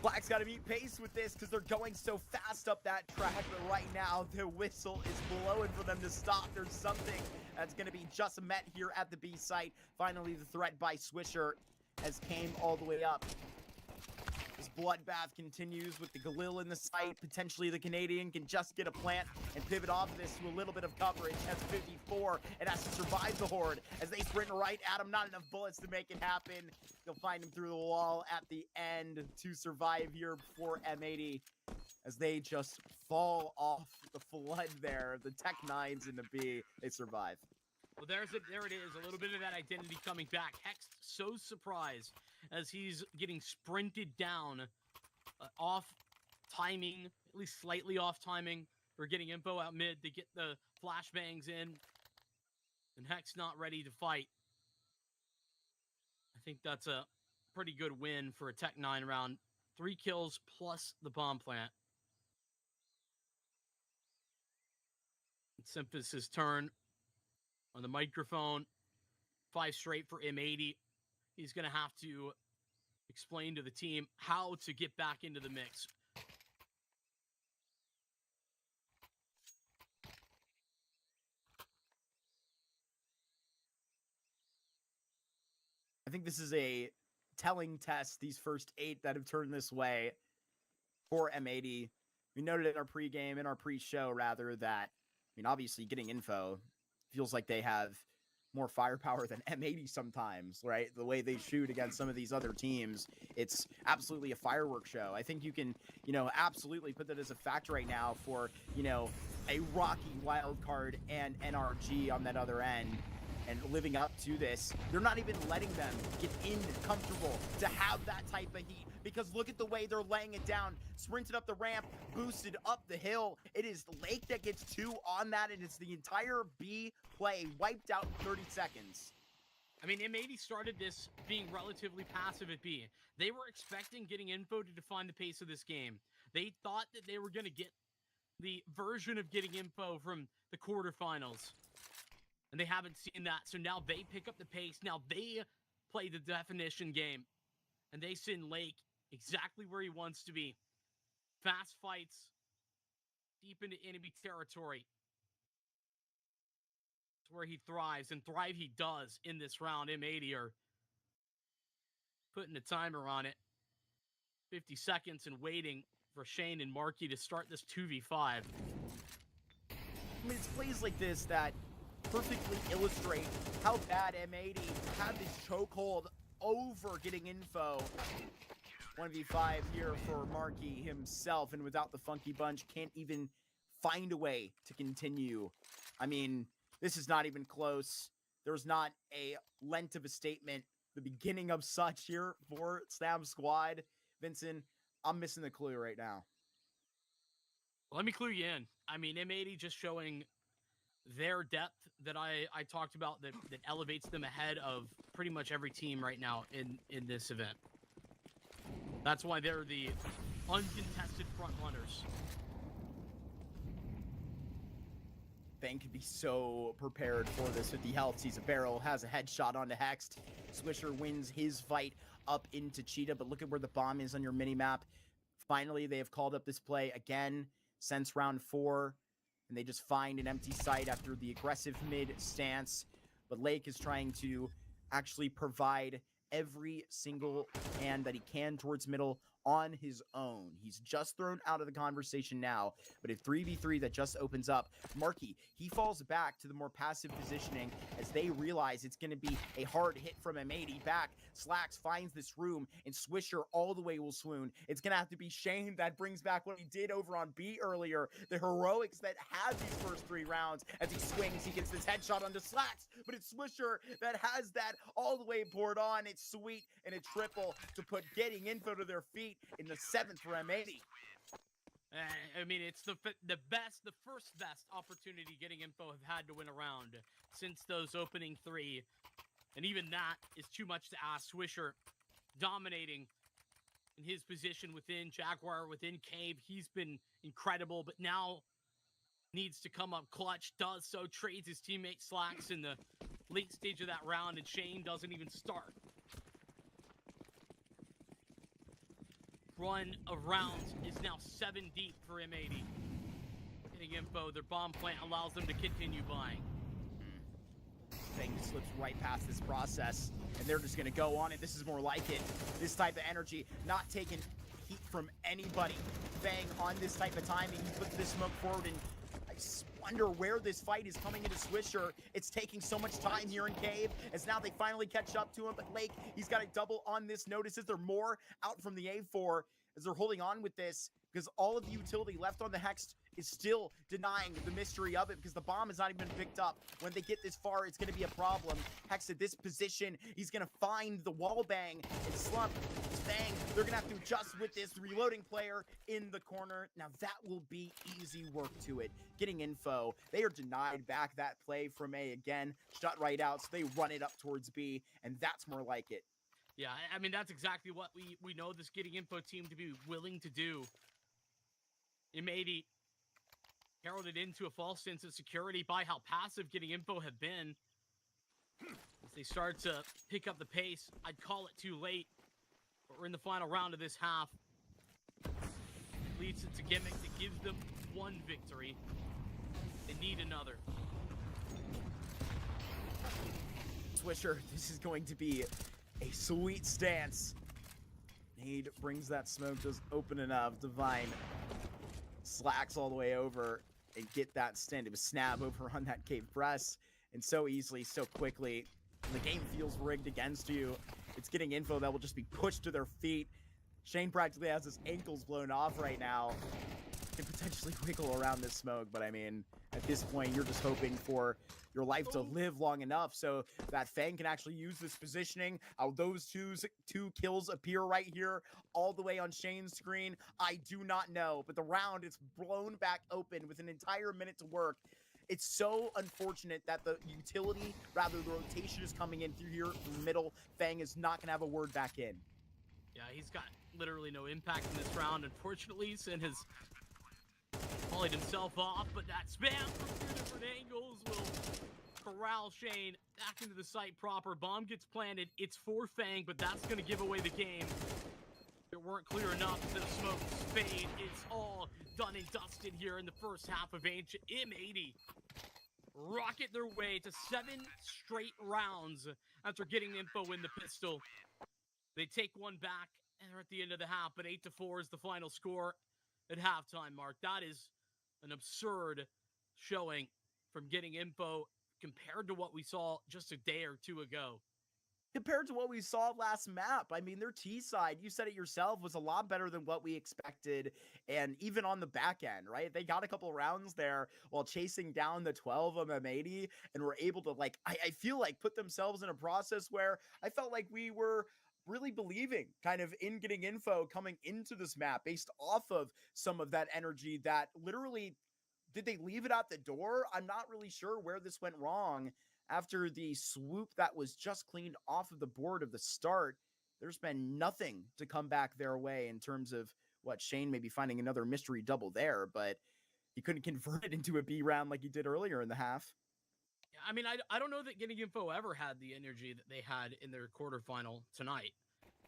Black's got to meet pace with this because they're going so fast up that track, but right now the whistle is blowing for them to stop. There's something that's going to be just met here at the B site. Finally, the threat by Swisher has came all the way up. This bloodbath continues with the Galil in the site. Potentially the Canadian can just get a plant and pivot off of this to a little bit of coverage. Has 54 and has to survive the horde as they sprint right at him. Not enough bullets to make it happen. They'll find him through the wall at the end to survive here before M80 as they just fall off the flood there. The Tech 9s in the B, they survive. Well, there it is. A little bit of that identity coming back. Hext so surprised as he's getting sprinted down off timing, at least slightly off timing We're getting info out mid to get the flashbangs in. And Hex not ready to fight. I think that's a pretty good win for a Tech 9 round. 3 kills plus the bomb plant. It's Symphysis' turn on the microphone. 5 straight for M80. He's going to have to explain to the team how to get back into the mix. I think this is a telling test, these first 8 that have turned this way for M80. We noted in our pregame, in our pre-show rather, that, I mean, obviously getting info feels like they have more firepower than M80 sometimes, right? The way they shoot against some of these other teams, it's absolutely a fireworks show. I think you can, absolutely put that as a factor right now for, a rocky Wildcard and NRG on that other end. And living up to this, they're not even letting them get in comfortable to have that type of heat. Because look at the way they're laying it down. Sprinted up the ramp, boosted up the hill. It is Lake that gets 2 on that, and it's the entire B play wiped out in 30 seconds. I mean, M80 started this being relatively passive at B. They were expecting getting info to define the pace of this game. They thought that they were going to get the version of getting info from the quarterfinals. And they haven't seen that, so now they pick up the pace. Now they play the definition game. And they send Lake exactly where he wants to be. Fast fights, deep into enemy territory. It's where he thrives, and thrive he does in this round. M80 are putting a timer on it. 50 seconds and waiting for Shane and Marky to start this 2v5. I mean, it's plays like this that perfectly illustrate how bad M80 had this chokehold over getting info. 1v5 here for Marky himself, and without the Funky Bunch, can't even find a way to continue. I mean, this is not even close. There's not a length of a statement, the beginning of such here for Snap Squad. Vincent, I'm missing the clue right now. Let me clue you in. I mean, M80 just showing their depth that I talked about that elevates them ahead of pretty much every team right now in this event. That's why they're the uncontested front runners. Bang could be so prepared for this with the health. Sees a barrel, has a headshot onto Hext. Swisher wins his fight up into Cheetah, but look at where the bomb is on your minimap. Finally, they have called up this play again since round 4. And they just find an empty site after the aggressive mid stance. But Lake is trying to actually provide every single hand that he can towards middle on his own. He's just thrown out of the conversation now, but a 3v3 that just opens up. Marky, he falls back to the more passive positioning as they realize it's going to be a hard hit from M80 back. Slacks finds this room, and Swisher all the way will swoon. It's going to have to be Shane that brings back what he did over on B earlier. The heroics that had these first 3 rounds. As he swings, he gets this headshot onto Slacks, but it's Swisher that has that all the way poured on. It's sweet, and a triple to put getting info to their feet in the 7th for M80. I mean, it's the first best opportunity getting info have had to win a round since those opening 3. And even that is too much to ask. Swisher dominating in his position within Jaguar, within Cave. He's been incredible, but now needs to come up clutch. Does so, trades his teammate Slacks in the late stage of that round, and Shane doesn't even start. Run of rounds is now 7 deep for M80. Getting info, their bomb plant allows them to continue buying. Thing slips right past this process, and they're just going to go on it. This is more like it. This type of energy, not taking heat from anybody. Fang on this type of timing, he puts this smoke forward, and I wonder where this fight is coming into Swisher. It's taking so much time here in Cave, as now they finally catch up to him, but Lake, he's got a double on this. Notices there more out from the A4 as they're holding on with this. because all of the utility left on the Hex is still denying the mystery of it because the bomb has not even been picked up. When they get this far, it's going to be a problem. Hex at this position, he's going to find the wall bang and slump. Fang, they're going to have to adjust with this reloading player in the corner. Now that will be easy work to it. Getting info. They are denied back that play from A again. Shut right out, so they run it up towards B, and that's more like it. Yeah, I mean, that's exactly what we know this Getting Info team to be willing to do. M80 heralded into a false sense of security by how passive Getting Info have been. As they start to pick up the pace, I'd call it too late. But we're in the final round of this half. Leads it to Gimmick that gives them one victory. They need another. Swisher, this is going to be a sweet stance. Nade brings that smoke, just open enough. Divine slacks all the way over and get that stint. It was snap over on that cave press, and so easily, so quickly. The game feels rigged against you. It's Getting Info that will just be pushed to their feet. Shane practically has his ankles blown off right now. Can potentially wiggle around this smoke, but I mean, at this point, you're just hoping for your life to live long enough so that Fang can actually use this positioning. How those two kills appear right here, all the way on Shane's screen, I do not know. But the round is blown back open with an entire minute to work. It's so unfortunate that the utility, rather the rotation, is coming in through here in the middle. Fang is not going to have a word back in. Yeah, he's got literally no impact in this round. Unfortunately, Sin has volleyed himself off, but that spam from two different angles will corral Shane back into the site proper. Bomb gets planted. It's for Fang, but that's going to give away the game. It weren't clear enough that the smoke fade. It's all done and dusted here in the first half of Ancient. M80 rocket their way to 7 straight rounds after Getting Info in the pistol. They take one back, and they're at the end of the half, but 8-4 is the final score at halftime, Mark. That is an absurd showing from Getting Info compared to what we saw just a day or two ago. Compared to what we saw last map, I mean, their T side, you said it yourself, was a lot better than what we expected. And even on the back end, right? They got a couple rounds there while chasing down the 12 of M80 and were able to, like, I feel like put themselves in a process where I felt like we were really believing kind of in Getting Info coming into this map based off of some of that energy that literally, did they leave it at the door? I'm not really sure where this went wrong. After the swoop that was just cleaned off of the board of the start, there's been nothing to come back their way in terms of what Shane may be finding another mystery double there, but he couldn't convert it into a B round like he did earlier in the half. I mean, I don't know that Getting Info ever had the energy that they had in their quarterfinal tonight.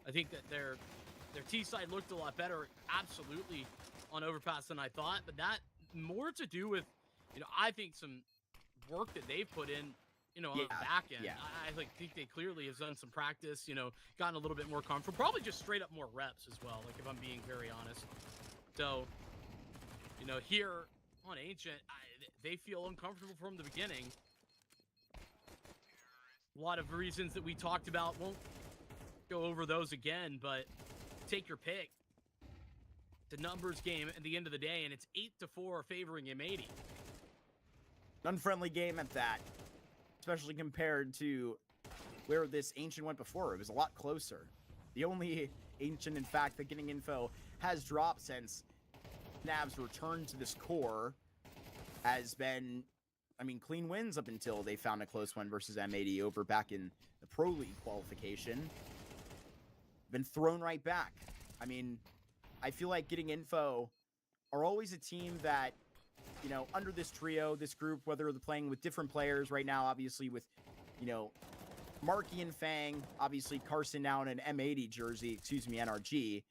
I think that their T side looked a lot better, absolutely, on Overpass than I thought, but that more to do with, I think some work that they've put in, on the back end. Yeah. I think they clearly have done some practice, gotten a little bit more comfortable, probably just straight up more reps as well, like if I'm being very honest. So, here on Ancient, they feel uncomfortable from the beginning. A lot of reasons that we talked about, won't go over those again, but take your pick. The numbers game at the end of the day, and it's 8-4 favoring M80. Unfriendly game at that, especially compared to where this Ancient went before. It was a lot closer. The only Ancient, in fact, that Getting Info has dropped since Nav's return to this core has been, clean wins up until they found a close one versus M80 over back in the Pro League qualification. Been thrown right back. I feel like Getting Info are always a team that, under this trio, this group, whether they're playing with different players right now, obviously with, Marky and Fang, obviously Carson now in an M80 jersey, NRG.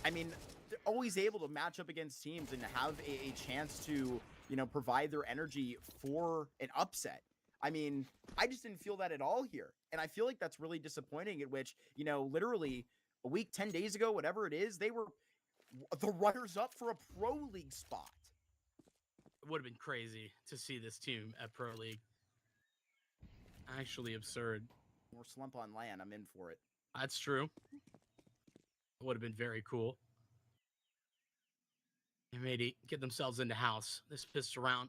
They're always able to match up against teams and have a chance to, provide their energy for an upset. I just didn't feel that at all here. And I feel like that's really disappointing, in which, literally a week, 10 days ago, whatever it is, they were the runners-up for a Pro League spot. It would have been crazy to see this team at Pro League. Actually absurd. More slump on land. I'm in for it. That's true. It would have been very cool. maybe get themselves into house this pistol round.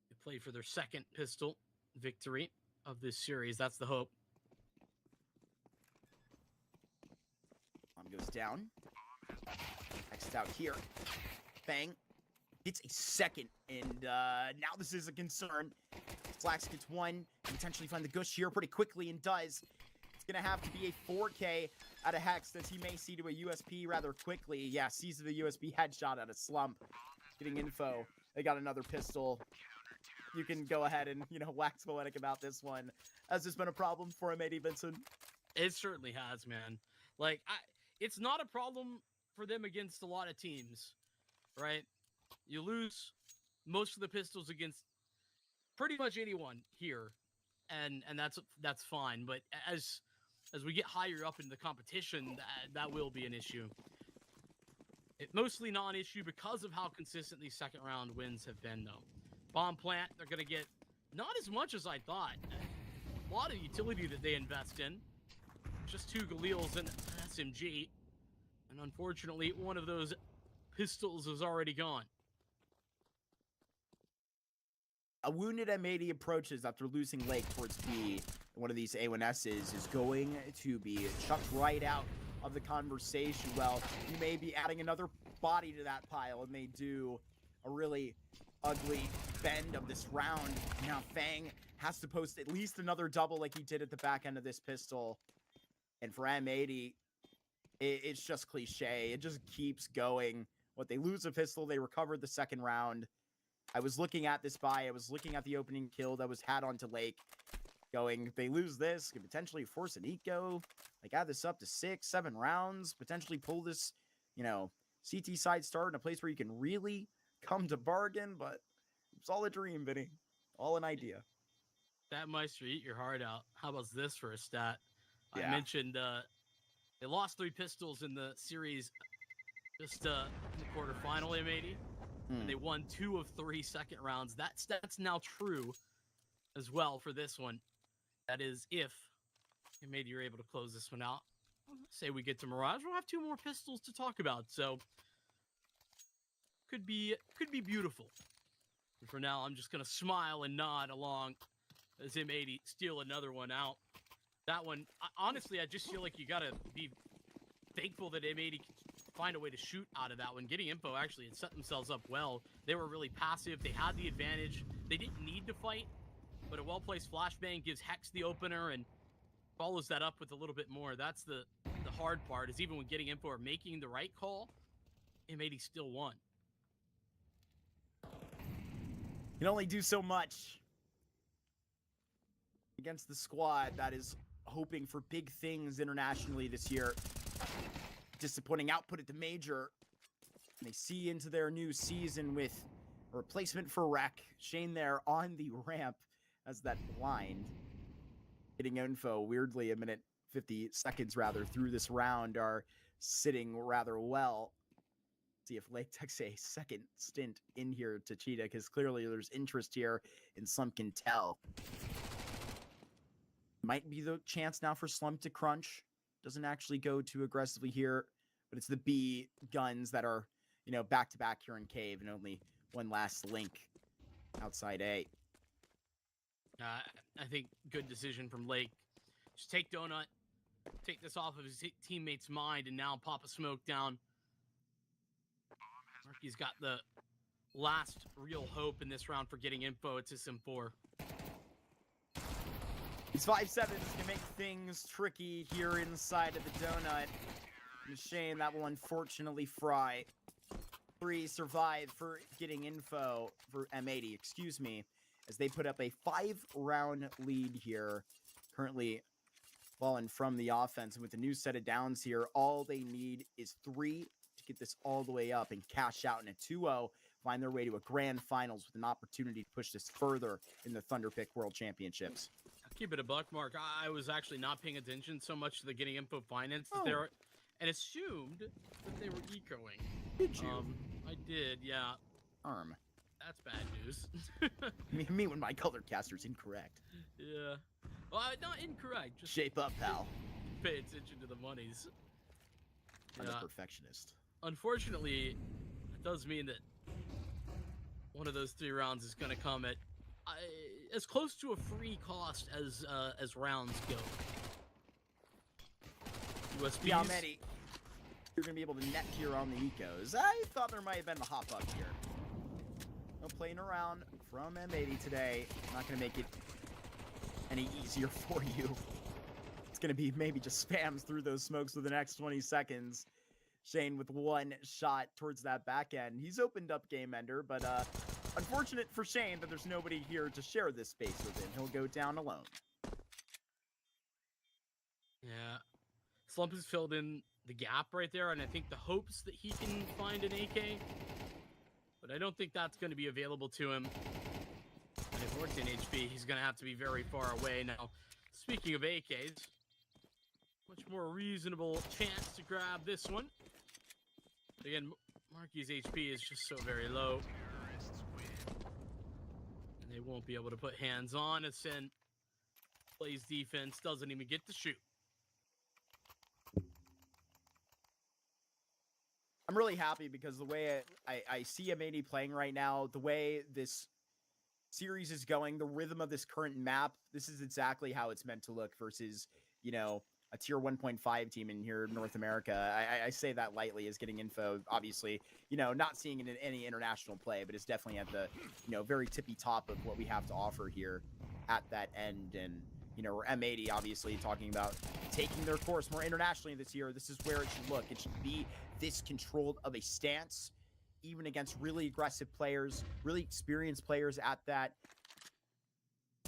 They play for their second pistol victory of this series. That's the hope. Goes down. Next out here. Bang. It's a second, and now this is a concern. Flax gets one, can potentially find the Gush here pretty quickly, and does. It's gonna have to be a 4K out of Hex, as he may see to a USP rather quickly. Yeah, sees the USP headshot out of Slump. Getting info. They got another pistol. You can go ahead and, you know, wax poetic about this one. Has this been a problem for him, 80 Vincent? It certainly has, man. Like, it's not a problem for them against a lot of teams, right? You lose most of the pistols against pretty much anyone here, and that's fine. But as we get higher up in the competition, that will be an issue. It's mostly non-issue because of how consistent these second round wins have been, though. Bomb plant, they're gonna get not as much as I thought. A lot of utility that they invest in. Just 2 Galils and an SMG. And unfortunately, one of those pistols is already gone. A wounded M80 approaches after losing Lake towards B. One of these A1Ss is going to be chucked right out of the conversation. Well, you may be adding another body to that pile, and they do a really ugly bend of this round. Now Fang has to post at least another double like he did at the back end of this pistol. And for M80, it's just cliche. It just keeps going. What, they lose a pistol, they recovered the second round. I was looking at this buy. I was looking at the opening kill that was had onto Lake. Going, if they lose this, could potentially force an eco. Like, add this up to 6, 7 rounds. Potentially pull this, you know, CT side start in a place where you can really come to bargain. But it's all a dream, Vinny. All an idea. That Meister, eat your heart out. How about this for a stat? Yeah. I mentioned they lost 3 pistols in the series just in the quarterfinal, M80. And they won 2 of 3 second rounds. That's now true as well for this one. That is if M80 you're able to close this one out. Say we get to Mirage, we'll have 2 more pistols to talk about. So could be beautiful. And for now, I'm just gonna smile and nod along as M80 steal another one out. That one, honestly, I just feel like you gotta be thankful that M80 can find a way to shoot out of that one. Getting info actually had set themselves up well. They were really passive. They had the advantage. They didn't need to fight, but a well-placed flashbang gives Hex the opener and follows that up with a little bit more. That's the hard part, is even when getting info or making the right call, M80 still won. Can only do so much against the squad that is hoping for big things internationally this year. Disappointing output at the major. And they see into their new season with a replacement for Wreck. Shane there on the ramp as that blind. Getting info, weirdly, a minute 50 seconds rather through this round are sitting rather well. See if Lake takes a second stint in here to Cheetah, because clearly there's interest here in Slump can tell. Might be the chance now for Slump to crunch. Doesn't actually go too aggressively here, but it's the B guns that are, you know, back-to-back here in Cave, and only one last link outside A. I think good decision from Lake. Just take Donut, take this off of his teammate's mind, and now pop a smoke down. Marky's got the last real hope in this round for getting info. It's his M4. These 5-7s can make things tricky here inside of the donut. And Shane, that will unfortunately fry. 3 survive for getting info for M80, excuse me, as they put up a 5-round lead here. Currently fallen from the offense, and with the new set of downs here, all they need is 3 to get this all the way up and cash out in a 2-0, find their way to a grand finals with an opportunity to push this further in the Thunderpick World Championships. Keep it a buck, Mark. I was actually not paying attention so much to the getting info finance that they were, and assumed that they were ecoing. Did you? I did, yeah. That's bad news. me when my color caster's incorrect. Yeah. Well, not incorrect. Just shape up, pal. Pay attention to the monies. I'm a perfectionist. unfortunately, it does mean that one of those 3 rounds is going to come at as close to a free cost as rounds go. USBs. Yeah, Medi, you're going to be able to net here on the ecos. I thought there might have been a hop up here. No playing around from M80 today. Not going to make it any easier for you. It's going to be maybe just spams through those smokes for the next 20 seconds. Shane with 1 shot towards that back end. He's opened up Game Ender, but unfortunate for Shane that there's nobody here to share this space with him. He'll go down alone. Yeah. Slump has filled in the gap right there, and I think the hopes that he can find an AK, but I don't think that's going to be available to him. And at 14 HP, he's going to have to be very far away. Now, speaking of AKs, much more reasonable chance to grab this one. But again, Marky's HP is just so very low. And they won't be able to put hands on as Sen plays defense, doesn't even get to shoot. I'm really happy because the way I see M80 playing right now, the way this series is going, the rhythm of this current map, this is exactly how it's meant to look versus, you know, a tier 1.5 team in here in North America. I say that lightly as getting info, obviously, you know, not seeing it in any international play, but it's definitely at the, you know, very tippy top of what we have to offer here at that end. And, you know, we're M80 obviously talking about taking their course more internationally this year. This is where it should look. It should be this controlled of a stance, even against really aggressive players, really experienced players at that.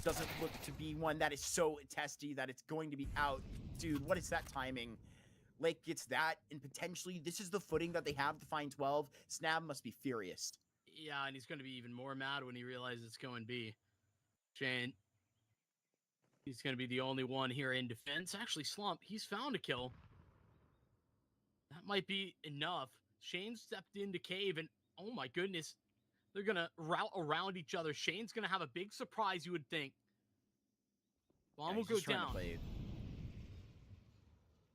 Doesn't look to be one that is so testy that it's going to be out. Dude, what is that timing? Lake gets that, and potentially this is the footing that they have to find 12. Snab must be furious. Yeah, and he's going to be even more mad when he realizes it's going B. Shane, he's going to be the only one here in defense. Actually, Slump, he's found a kill. That might be enough. Shane stepped into cave, and oh my goodness, they're going to route around each other. Shane's going to have a big surprise, you would think. Bomb will go down.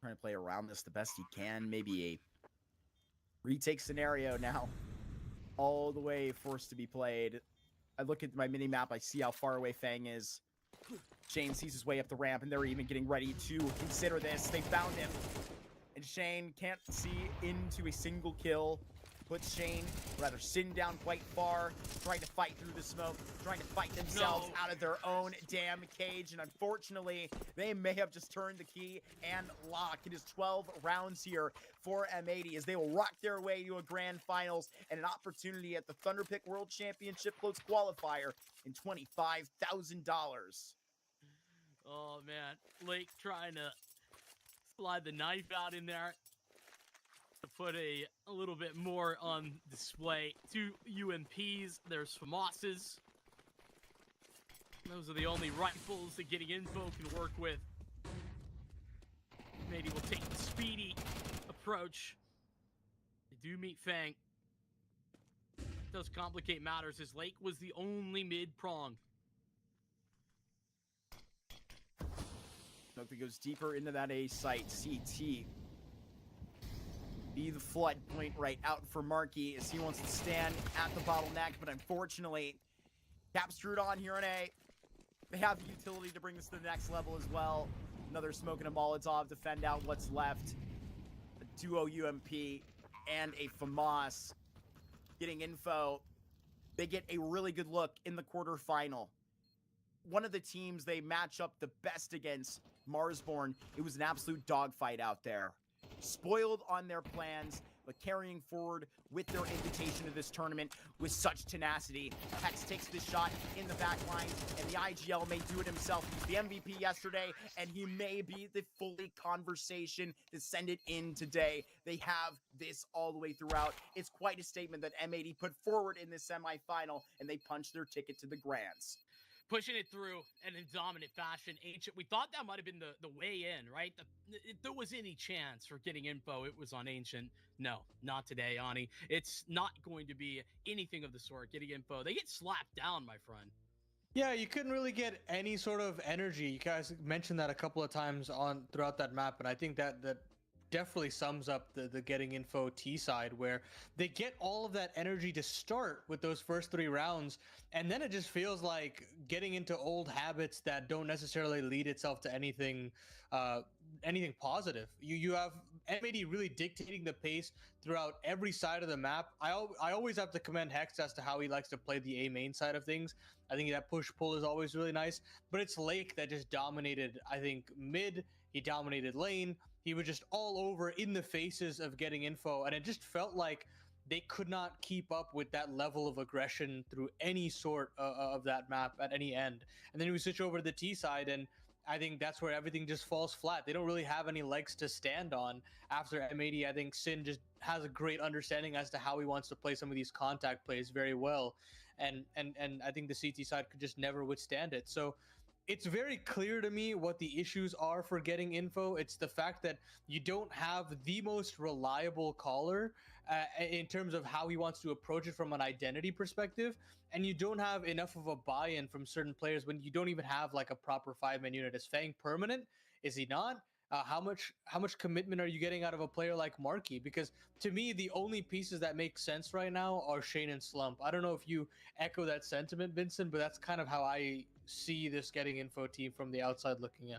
Trying to play around this the best he can. Maybe a retake scenario now. All the way forced to be played. I look at my mini-map, I see how far away Fang is. Shane sees his way up the ramp, and they're even getting ready to consider this. They found him. And Shane can't see into a single kill. Puts Shane, rather Sin down quite far, trying to fight through the smoke, trying to fight themselves out of their own damn cage. And unfortunately, they may have just turned the key and lock. It is 12 rounds here for M80 as they will rock their way to a grand finals and an opportunity at the Thunderpick World Championship Close Qualifier in $25,000. Oh, man. Lake trying to slide the knife out in there to put a little bit more on display. 2 UMPs, there's FAMASs. Those are the only rifles that getting info can work with. Maybe we'll take the speedy approach. They do meet Fang. It does complicate matters as Lake was the only mid-prong. That goes deeper into that A site. CT be the flood point right out for Marky as he wants to stand at the bottleneck, but unfortunately, Cap screwed on here in A. They have the utility to bring this to the next level as well. Another smoke and a Molotov to fend out what's left. A duo UMP and a FAMAS getting info. They get a really good look in the quarterfinal. One of the teams they match up the best against, Marsborn. It was an absolute dogfight out there. Spoiled on their plans, but carrying forward with their invitation to this tournament with such tenacity. Hex takes this shot in the back lines, and the IGL may do it himself. He's the MVP yesterday, and he may be the fully conversation to send it in today. They have this all the way throughout. It's quite a statement that M80 put forward in this semifinal, and they punched their ticket to the Grands. Pushing it through and in dominant fashion. Ancient, we thought that might have been the way in, right? If there was any chance for getting info, it was on Ancient. No, not today, Ani. It's not going to be anything of the sort. Getting info, they get slapped down, my friend. Yeah, you couldn't really get any sort of energy. You guys mentioned that a couple of times throughout that map, and I think that definitely sums up the getting info T side, where they get all of that energy to start with those first 3 rounds, and then it just feels like getting into old habits that don't necessarily lead itself to anything anything positive. You have MAD really dictating the pace throughout every side of the map. I always have to commend Hex as to how he likes to play the A main side of things. I think that push pull is always really nice, but it's Lake that just dominated. I think mid, he dominated lane. He was just all over in the faces of getting info, and it just felt like they could not keep up with that level of aggression through any sort of that map at any end. And then we switch over to the T side, and I think that's where everything just falls flat. They don't really have any legs to stand on after M80. I think Sin just has a great understanding as to how he wants to play some of these contact plays very well. And I think the CT side could just never withstand it. So it's very clear to me what the issues are for getting info. It's the fact that you don't have the most reliable caller in terms of how he wants to approach it from an identity perspective, and you don't have enough of a buy-in from certain players when you don't even have like a proper 5-man unit. Is Fang permanent? Is he not? How much commitment are you getting out of a player like Marky? Because to me, the only pieces that make sense right now are Shane and Slump. I don't know if you echo that sentiment, Vincent, but that's kind of how I see this getting info team from the outside looking in.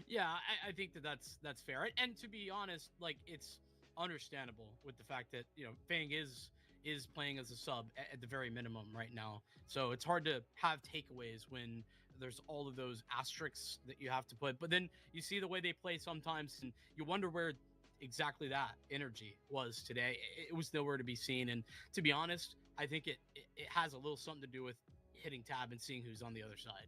Yeah, I think that's fair. And to be honest, like, it's understandable with the fact that, you know, Fang is playing as a sub at the very minimum right now. So it's hard to have takeaways when there's all of those asterisks that you have to put. But then you see the way they play sometimes, and you wonder where exactly that energy was today. It was nowhere to be seen. And to be honest, I think it has a little something to do with hitting tab and seeing who's on the other side.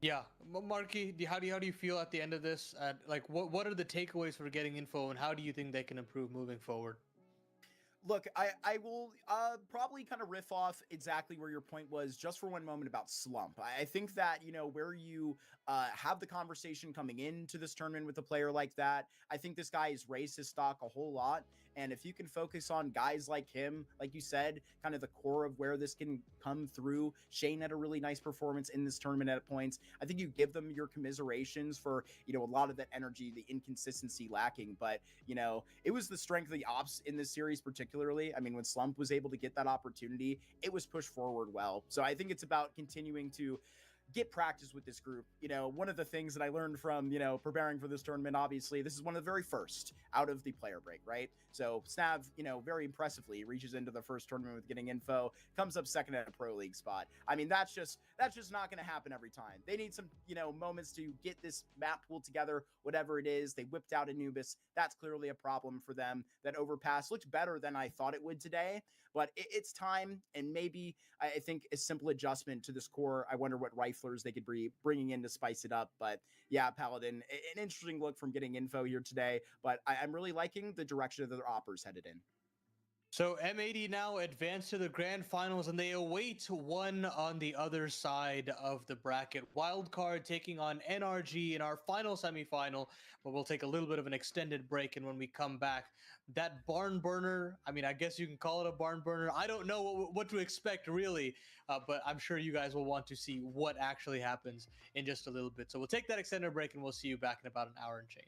Yeah, Marky, how do you feel at the end of this? Like, what are the takeaways for getting info, and how do you think they can improve moving forward? Look, I will probably kind of riff off exactly where your point was just for one moment about Slump. I think that, you know, where you have the conversation coming into this tournament with a player like that, I think this guy has raised his stock a whole lot. And if you can focus on guys like him, like you said, kind of the core of where this can come through. Shane had a really nice performance in this tournament at points. I think you give them your commiserations for, you know, a lot of that energy, the inconsistency lacking. But, you know, it was the strength of the ops in this series particularly. I mean, when Slump was able to get that opportunity, it was pushed forward well. So I think it's about continuing to get practice with this group. You know, one of the things that I learned from, you know, preparing for this tournament, obviously, this is one of the very first out of the player break, right? So Snav, you know, very impressively reaches into the first tournament with getting info, comes up second at a pro league spot. I mean, that's just not going to happen every time. They need some, you know, moments to get this map pool together, whatever it is. They whipped out Anubis. That's clearly a problem for them. That Overpass looked better than I thought it would today, but it's time, and maybe I think a simple adjustment to this core. I wonder what riflers they could be bringing in to spice it up. But yeah, Paladin, an interesting look from getting info here today, but I'm really liking the direction that their oppers headed in. So M80 now advance to the grand finals, and they await one on the other side of the bracket. Wildcard taking on NRG in our final semifinal, but we'll take a little bit of an extended break, and when we come back, that barn burner, I mean, I guess you can call it a barn burner. I don't know what to expect, really, but I'm sure you guys will want to see what actually happens in just a little bit. So we'll take that extended break, and we'll see you back in about an hour and change.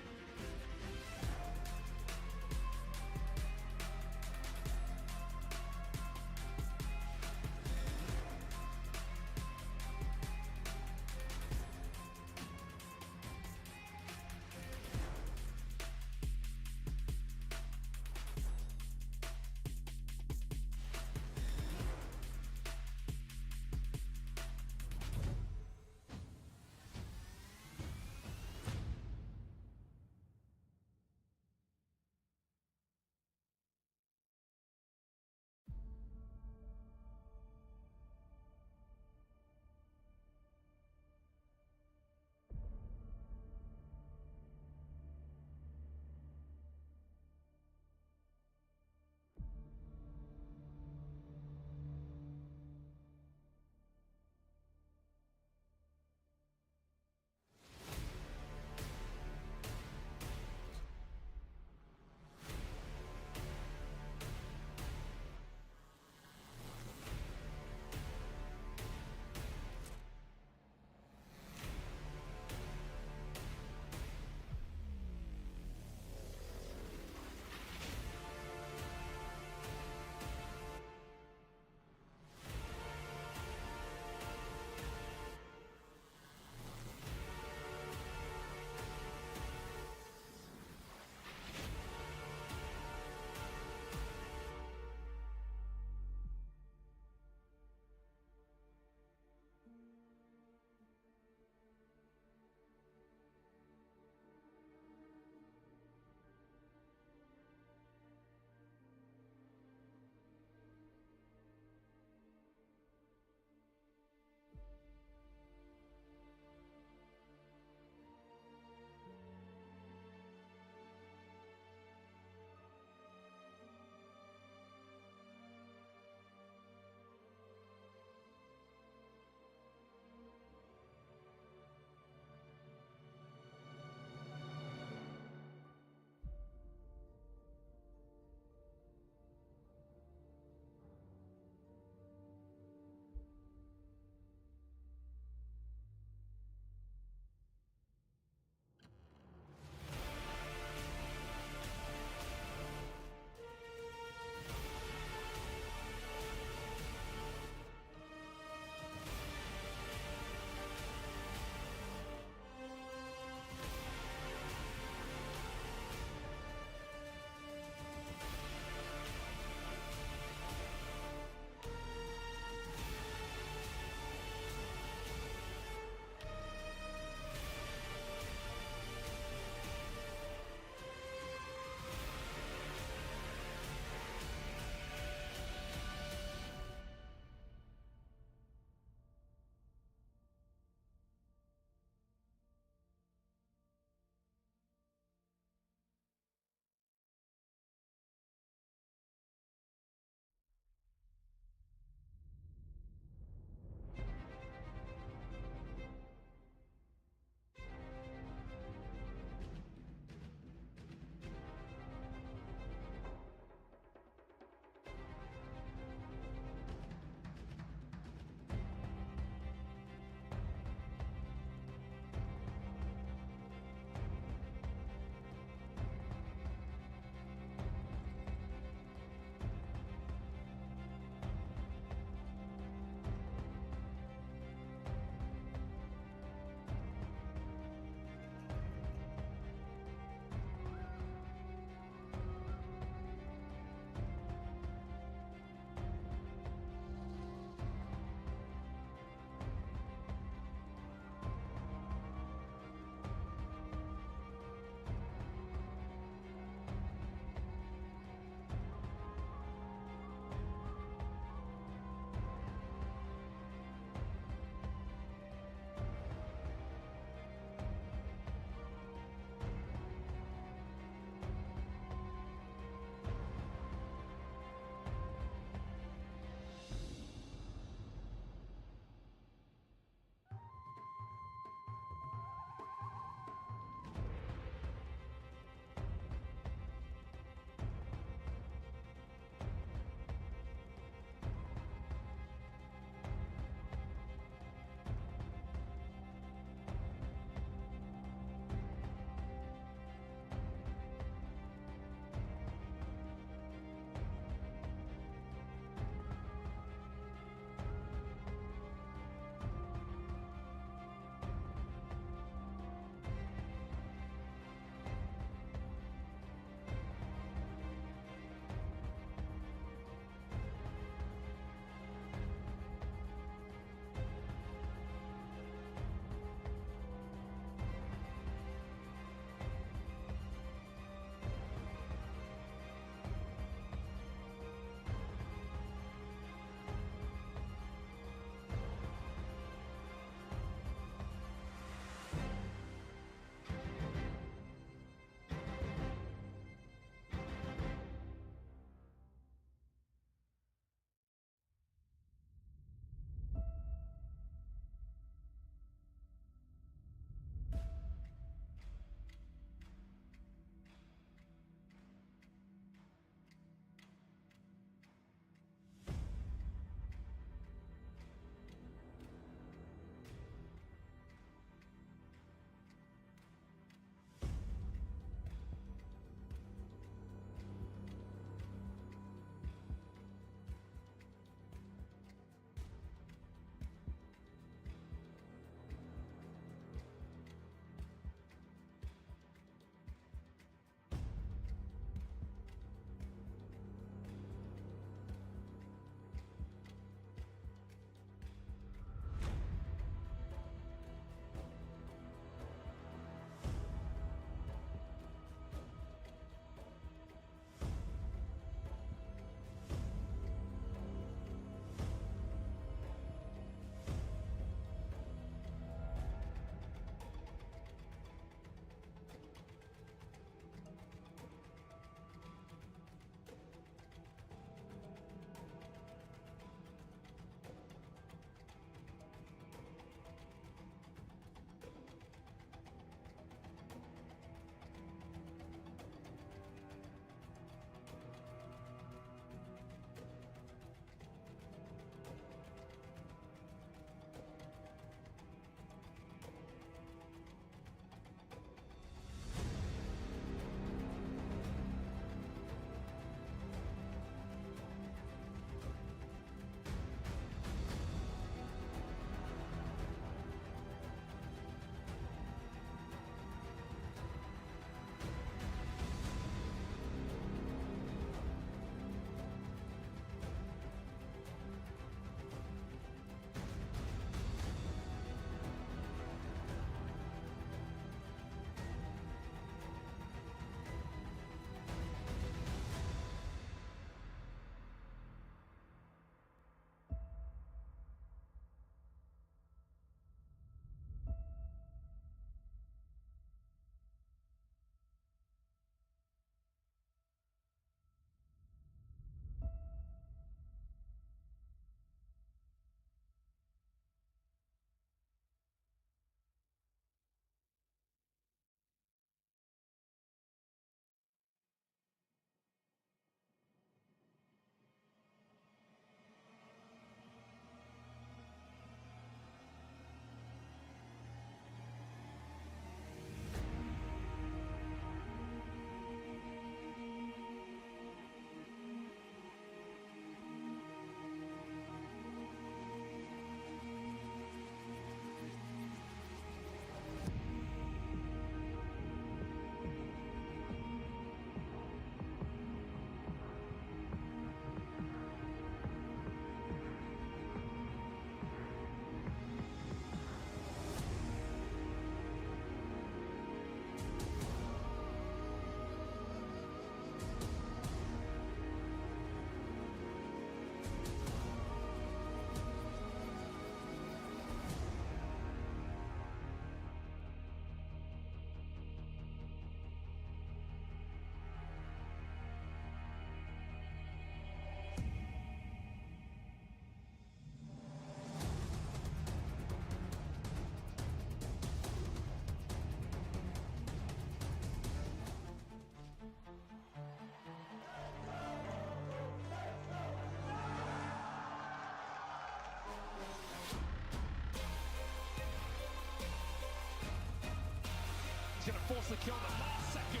He's going to force the kill. The last second.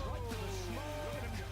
Right to the smoke. Look at him go.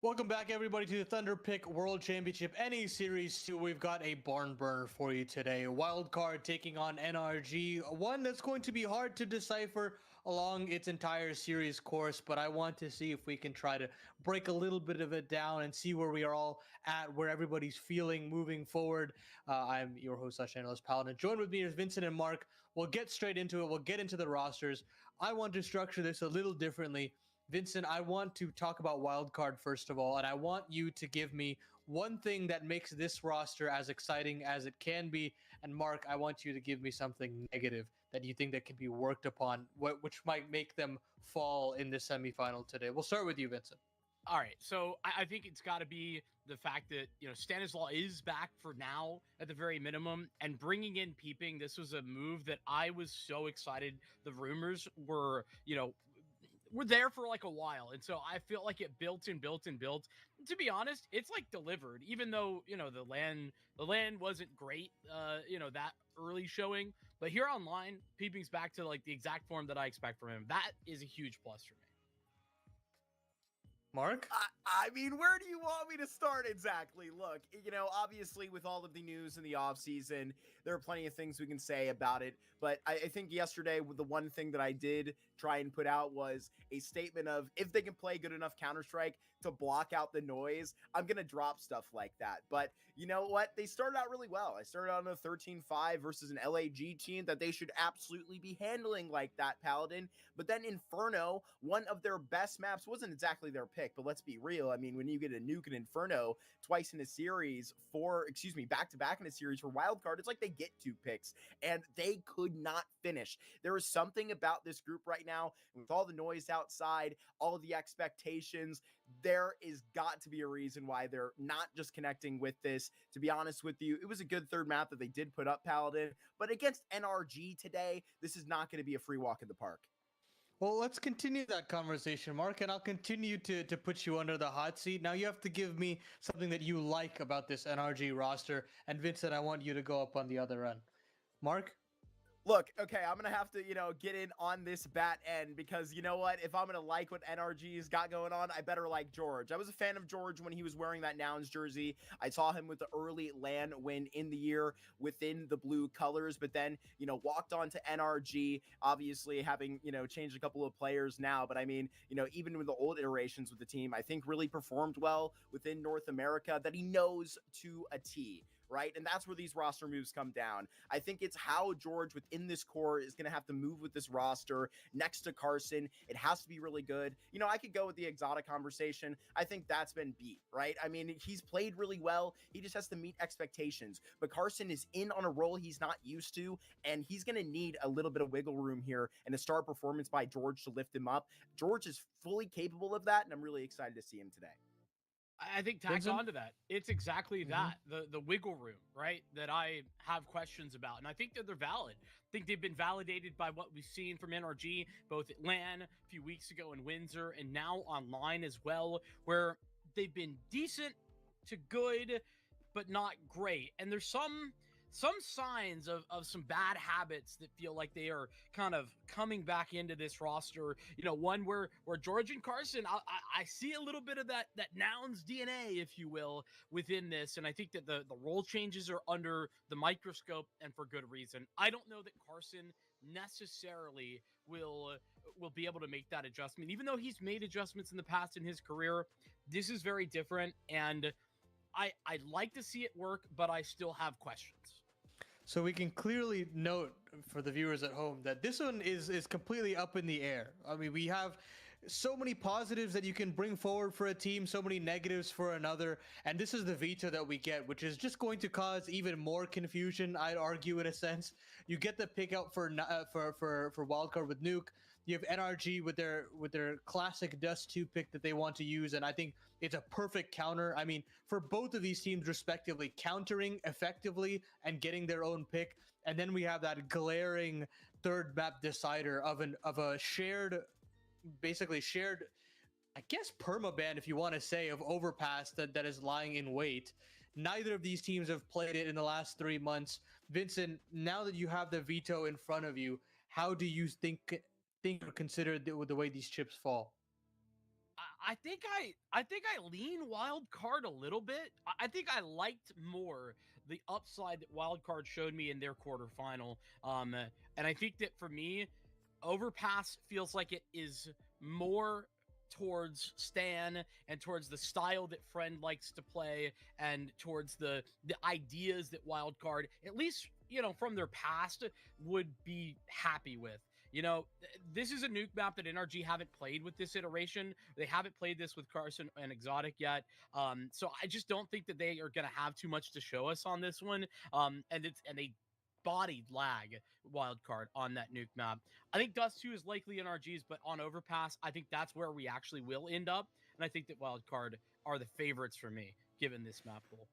Welcome back, everybody, to the Thunderpick World Championship NA Series 2. We've got a barn burner for you today. Wildcard taking on NRG, one that's going to be hard to decipher along its entire series course, but I want to see if we can try to break a little bit of it down and see where we are all at, where everybody's feeling moving forward. I'm your host, /analyst Paladin. Joined with me is Vincent and Mark. We'll get straight into it. We'll get into the rosters. I want to structure this a little differently. Vincent, I want to talk about Wildcard first of all, and I want you to give me one thing that makes this roster as exciting as it can be. And Mark, I want you to give me something negative that you think that can be worked upon, which might make them fall in the semifinal today. We'll start with you, Vincent. All right, so I think it's got to be the fact that, you know, Stanislaw is back for now at the very minimum, and bringing in Peeping, this was a move that I was so excited. The rumors were, you know, we're there for like a while, and so I feel like it built and built and built. To be honest, it's like delivered, even though, you know, the land wasn't great, you know, that early showing, but here online, Peeping's back to like the exact form that I expect from him. That is a huge plus for me. Mark? I mean, where do you want me to start exactly? Look, you know, obviously with all of the news in the offseason, there are plenty of things we can say about it. But I think yesterday, the one thing that I did try and put out was a statement of, if they can play good enough Counter-Strike to block out the noise, I'm going to drop stuff like that. But you know what? They started out really well. I started out on a 13-5 versus an LAG team that they should absolutely be handling like that, Paladin. But then Inferno, one of their best maps, wasn't exactly their pick, but let's be real. I mean, when you get a Nuke and Inferno twice in a series back-to-back in a series for Wildcard, it's like they get 2 picks, and they could not finish. There is something about this group right now, with all the noise outside, all of the expectations, there is got to be a reason why they're not just connecting with this. To be honest with you, it was a good third map that they did put up, Paladin, but against NRG today, this is not going to be a free walk in the park. Well, let's continue that conversation, Mark, and I'll continue to put you under the hot seat. Now you have to give me something that you like about this NRG roster, and Vincent, I want you to go up on the other end. Mark? Look, okay, I'm going to have to, you know, get in on this bat end, because you know what? If I'm going to like what NRG's got going on, I better like George. I was a fan of George when he was wearing that Nouns jersey. I saw him with the early LAN win in the year within the blue colors, but then, you know, walked on to NRG, obviously having, you know, changed a couple of players now. But I mean, you know, even with the old iterations with the team, I think really performed well within North America, that he knows to a T. Right? And that's where these roster moves come down. I think it's how George within this core is going to have to move with this roster next to Carson. It has to be really good. You know, I could go with the exotic conversation. I think that's been beat, right? I mean, he's played really well. He just has to meet expectations. But Carson is in on a role he's not used to, and he's going to need a little bit of wiggle room here and a star performance by George to lift him up. George is fully capable of that, and I'm really excited to see him today. I think tagged onto that, it's exactly that, the wiggle room, right, that I have questions about, and I think that they're valid. I think they've been validated by what we've seen from NRG, both at LAN a few weeks ago in Windsor, and now online as well, where they've been decent to good, but not great. And there's some signs of some bad habits that feel like they are kind of coming back into this roster. You know, one where George and Carson, I see a little bit of that Nouns DNA, if you will, within this. And I think that the role changes are under the microscope, and for good reason. I don't know that Carson necessarily will be able to make that adjustment, even though he's made adjustments in the past in his career. This is very different, and I'd like to see it work, but I still have questions. So we can clearly note for the viewers at home that this one is completely up in the air. I mean, we have so many positives that you can bring forward for a team, so many negatives for another, and this is the veto that we get, which is just going to cause even more confusion, I'd argue, in a sense. You get the pick out for Wildcard with Nuke. You have NRG with their classic Dust 2 pick that they want to use, and I think it's a perfect counter. I mean, for both of these teams respectively, countering effectively and getting their own pick. And then we have that glaring third map decider of a shared basically shared, I guess, permaban, if you want to say, of Overpass that is lying in wait. Neither of these teams have played it in the last 3 months. Vincent, now that you have the veto in front of you, how do you think or consider the way these chips fall? I think I lean wild card a little bit. I think I liked more the upside that wild card showed me in their quarterfinal. And I think that for me, Overpass feels like it is more towards Stan and towards the style that Friend likes to play and towards the ideas that Wildcard, at least, from their past, would be happy with. This is a Nuke map that NRG haven't played with this iteration. They haven't played this with Carson and Exotic yet. So I just don't think that they are going to have too much to show us on this one. And they bodied lag Wildcard on that Nuke map. I think Dust 2 is likely NRG's, but on Overpass, I think that's where we actually will end up. And I think that Wildcard are the favorites for me, given this map pool.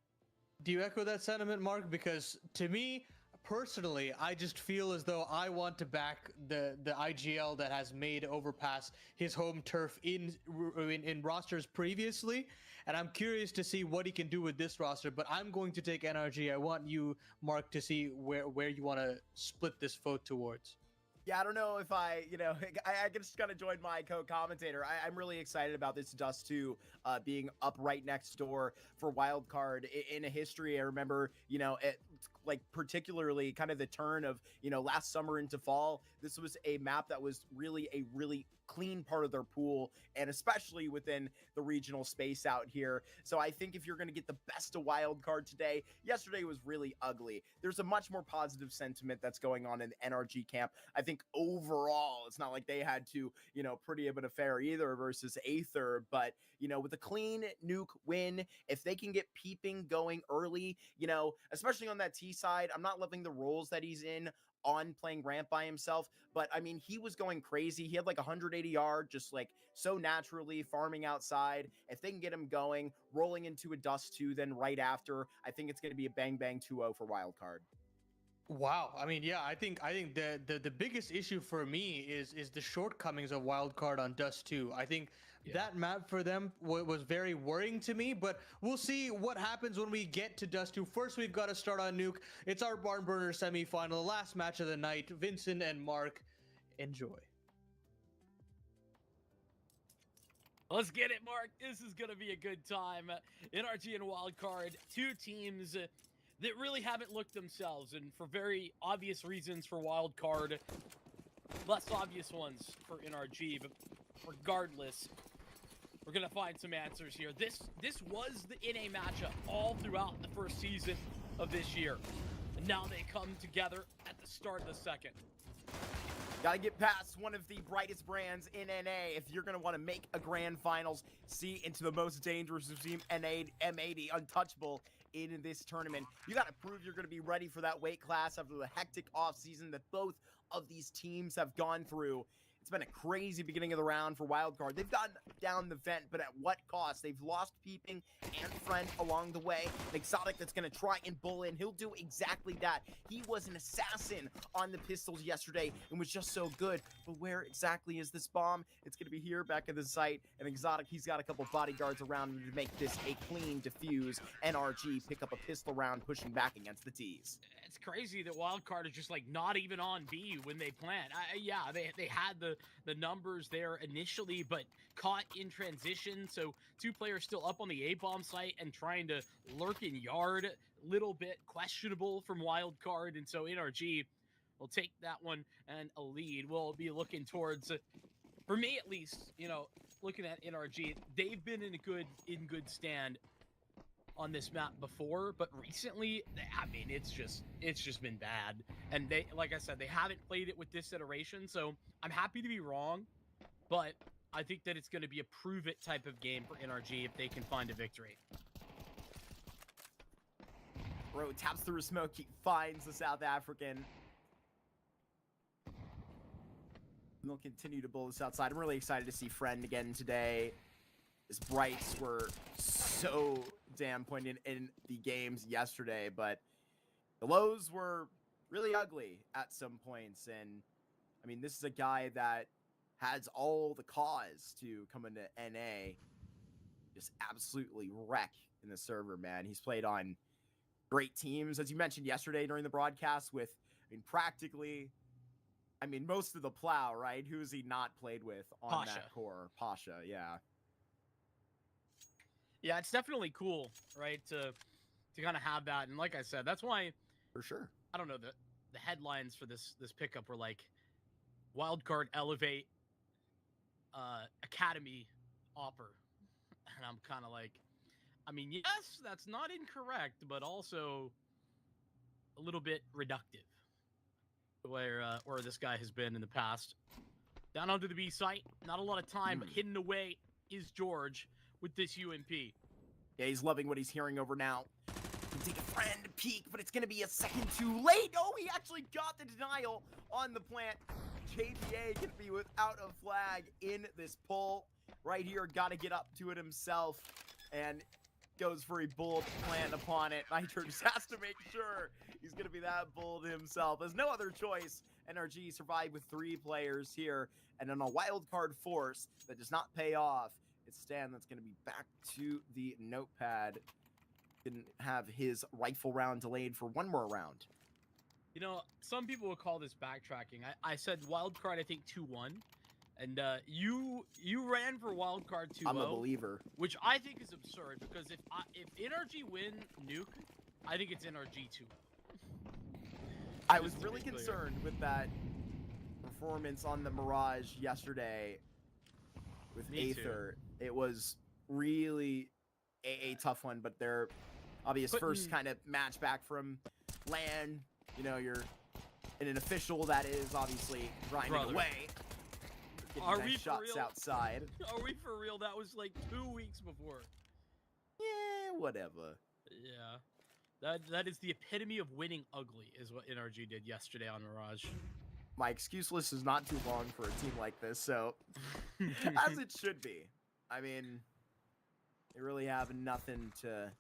Do you echo that sentiment, Mark? Because to me, personally, I just feel as though I want to back the IGL that has made Overpass his home turf in rosters previously, and I'm curious to see what he can do with this roster. But I'm going to take NRG. I want you, Mark, to see where you want to split this vote towards. Yeah, I don't know if I just gotta join my co-commentator. I'm really excited about this Dust 2 being up right next door for Wildcard in a history. I remember, like particularly kind of the turn of, last summer into fall. This was a map that was really a really clean part of their pool, and especially within the regional space out here. So I think if you're going to get the best of Wildcard today, yesterday was really ugly. There's a much more positive sentiment that's going on in the NRG camp. I think overall, it's not like they had to, pretty of an affair either versus Aether, but, with a clean Nuke win, if they can get Peeping going early, especially on that T side, I'm not loving the roles that he's in on playing ramp by himself, but I mean, he was going crazy. He had like 180 yard, just like so naturally farming outside. If they can get him going, rolling into a Dust 2, then right after, I think it's going to be a bang bang 2-0 for Wildcard. Wow. I mean, yeah, I think the biggest issue for me is the shortcomings of Wildcard on Dust 2. I think that map for them was very worrying to me, but we'll see what happens when we get to Dust 2. First, we've got to start on Nuke. It's our barn burner semifinal, the last match of the night. Vincent and Mark, enjoy. Let's get it, Mark. This is going to be a good time. NRG and Wildcard, two teams that really haven't looked themselves, and for very obvious reasons for Wildcard, less obvious ones for NRG, but regardless, we're going to find some answers here. This was the NA matchup all throughout the first season of this year, and now they come together at the start of the second. Gotta get past one of the brightest brands in NA if you're gonna want to make a grand finals, see into the most dangerous team, NA M80, untouchable in this tournament. You gotta prove you're gonna be ready for that weight class after the hectic offseason that both of these teams have gone through. It's been a crazy beginning of the round for Wildcard. They've gotten down the vent, but at what cost? They've lost Peeping and Friend along the way. An Exotic that's going to try and bull in. He'll do exactly that. He was an assassin on the pistols yesterday and was just so good. But where exactly is this bomb? It's going to be here back at the site. And Exotic, he's got a couple bodyguards around him to make this a clean defuse. NRG pick up a pistol round, pushing back against the T's. It's crazy that Wildcard is just like not even on B when they plant. Yeah, they had the numbers there initially, but caught in transition. So two players still up on the A-bomb site and trying to lurk in yard. Little bit questionable from Wildcard, and so NRG will take that one and a lead. We'll be looking towards, for me at least, looking at NRG, they've been in good stand on this map before, but recently, I mean, it's just been bad. And they, like I said, they haven't played it with this iteration, so I'm happy to be wrong, but I think that it's going to be a prove it type of game for NRG if they can find a victory. Bro taps through a smoke, he finds the South African. And they'll continue to bull this outside. I'm really excited to see Friend again today. His brights were so damn poignant in the games yesterday, but the lows were really ugly at some points. And I mean, this is a guy that has all the cause to come into NA, just absolutely wreck in the server, man. He's played on great teams, as you mentioned yesterday during the broadcast, with, practically, most of the plow, right? Who's he not played with on Pasha. that core? Pasha, yeah. Yeah, it's definitely cool, right? To kind of have that, and like I said, that's why For sure. I don't know the headlines for this pickup were like Wildcard elevate academy offer, and I'm kind of like, yes, that's not incorrect, but also a little bit reductive. Where this guy has been in the past. Down onto the B site, not a lot of time, but hidden away is George with this UMP. Yeah, he's loving what he's hearing over now. Can take a friend peek, but it's gonna be a second too late. Oh, he actually got the denial on the plant. JBA can be without a flag in this pull. Right here, gotta get up to it himself. And goes for a bold plant upon it. Nitro just has to make sure he's going to be that bold himself. There's no other choice. NRG survived with 3 players here. And on a wild card force that does not pay off, it's Stan that's going to be back to the notepad. Didn't have his rifle round delayed for one more round. Some people will call this backtracking. I said wild card, I think 2-1. And you ran for wildcard 2-0. I'm a believer. Which I think is absurd, because if NRG win Nuke, I think it's NRG 2-0. I was really concerned with that performance on the Mirage yesterday with Aether. It was really a tough one, but their obvious first kind of match back from LAN. You're in an official that is obviously grinding away. Are nice we shots for real? Outside? Are we for real? That was like 2 weeks before. Yeah, whatever. Yeah. That is the epitome of winning ugly, is what NRG did yesterday on Mirage. My excuse list is not too long for a team like this, so as it should be. They really have nothing to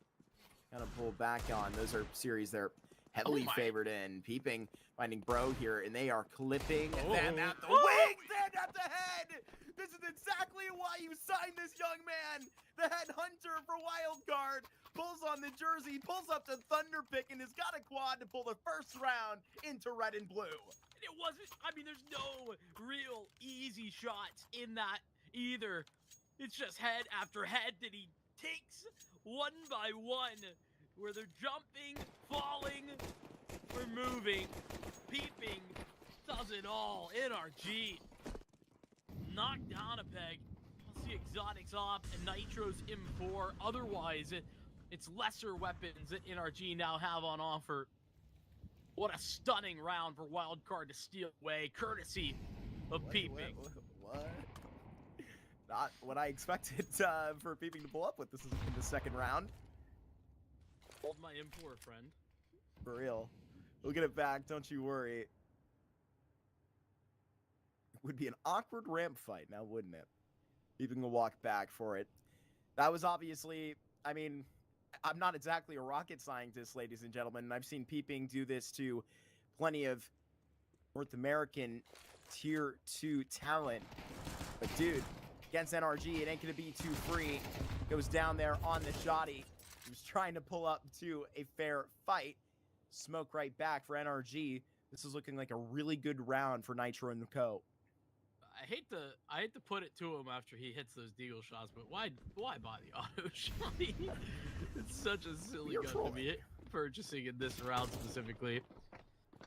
kind of pull back on. Those are series they're heavily favored in. Peeping, finding Bro here, and they are clipping them at the wings and at the head. This is exactly why you signed this young man. The head hunter for Wildcard pulls on the jersey, pulls up to Thunderpick, and has got a quad to pull the first round into red and blue. And it wasn't, there's no real easy shots in that either. It's just head after head that he takes one by one, where they're jumping, falling, removing, peeping, does it all. NRG knocked down a peg. Plus the exotics off and Nitro's M4. Otherwise, it's lesser weapons that NRG now have on offer. What a stunning round for Wildcard to steal away, courtesy of Peeping. What? Not what I expected for Peeping to pull up with this in the second round. Hold my M4, friend. For real. We'll get it back, don't you worry. It would be an awkward ramp fight now, wouldn't it? Peeping will walk back for it. That was obviously, I'm not exactly a rocket scientist, ladies and gentlemen, and I've seen Peeping do this to plenty of North American tier 2 talent. But dude, against NRG, it ain't gonna be too free. Goes down there on the shoddy. He was trying to pull up to a fair fight. Smoke right back for NRG. This is looking like a really good round for Nitro and the Co. I hate to put it to him after he hits those deagle shots, but why buy the auto shot? It's such a silly gun to be purchasing in this round specifically.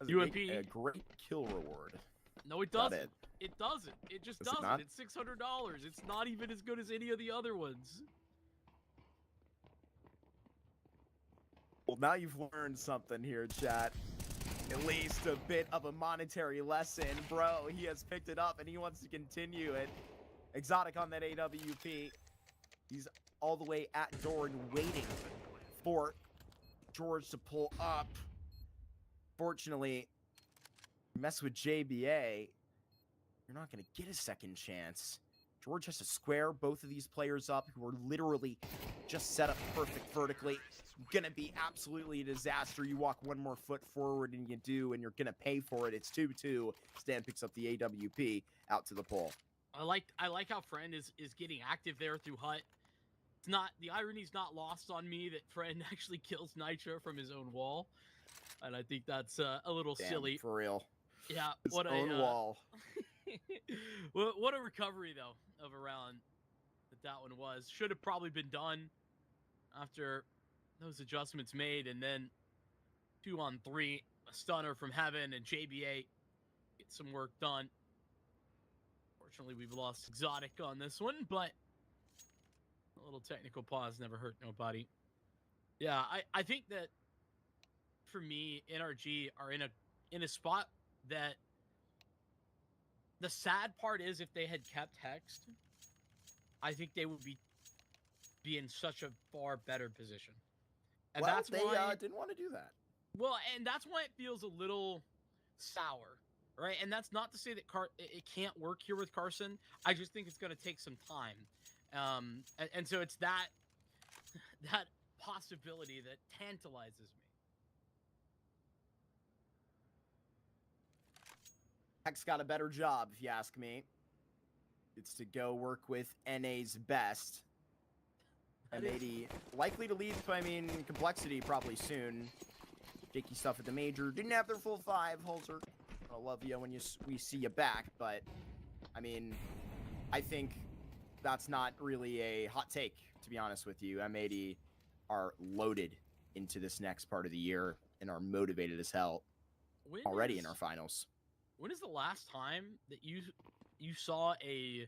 UMP, a great kill reward. No, it doesn't. It doesn't. It just doesn't. Not? It's $600. It's not even as good as any of the other ones. Well, now you've learned something here, chat. At least a bit of a monetary lesson. Bro, he has picked it up and he wants to continue it. Exotic on that AWP. He's all the way at door and waiting for George to pull up. Fortunately, mess with JBA, you're not going to get a second chance. George has to square both of these players up who are literally just set up perfect vertically. Gonna be absolutely a disaster. You walk one more foot forward and you're gonna pay for it. It's 2-2. Stan picks up the AWP out to the pole. I like how Friend is getting active there through Hut. It's not, the irony's not lost on me that Friend actually kills Nitro from his own wall, and I think that's a little Damn, silly. for real. Yeah, His what own a wall. what a recovery though of a round that one was. Should have probably been done after those adjustments made, and then 2-on-3, a stunner from Heaven, and JBA get some work done. Fortunately, we've lost Exotic on this one, but a little technical pause never hurt nobody. Yeah, I think that for me, NRG are in a spot that the sad part is if they had kept Hexed, I think they would be in such a far better position. And Well, that's they why didn't want to do that. well, and that's why it feels a little sour, right? And that's not to say that it can't work here with Carson. I just think it's going to take some time. And so it's that possibility that tantalizes me. Hex got a better job, if you ask me. It's to go work with NA's best. And maybe likely to leave, I mean, Complexity probably soon. Jakey stuff at the major. Didn't have their full 5, Holzer. I love you when we see you back, but I mean, I think that's not really a hot take, to be honest with you. M80 are loaded into this next part of the year and are motivated as hell already in our finals. When is the last time that you saw a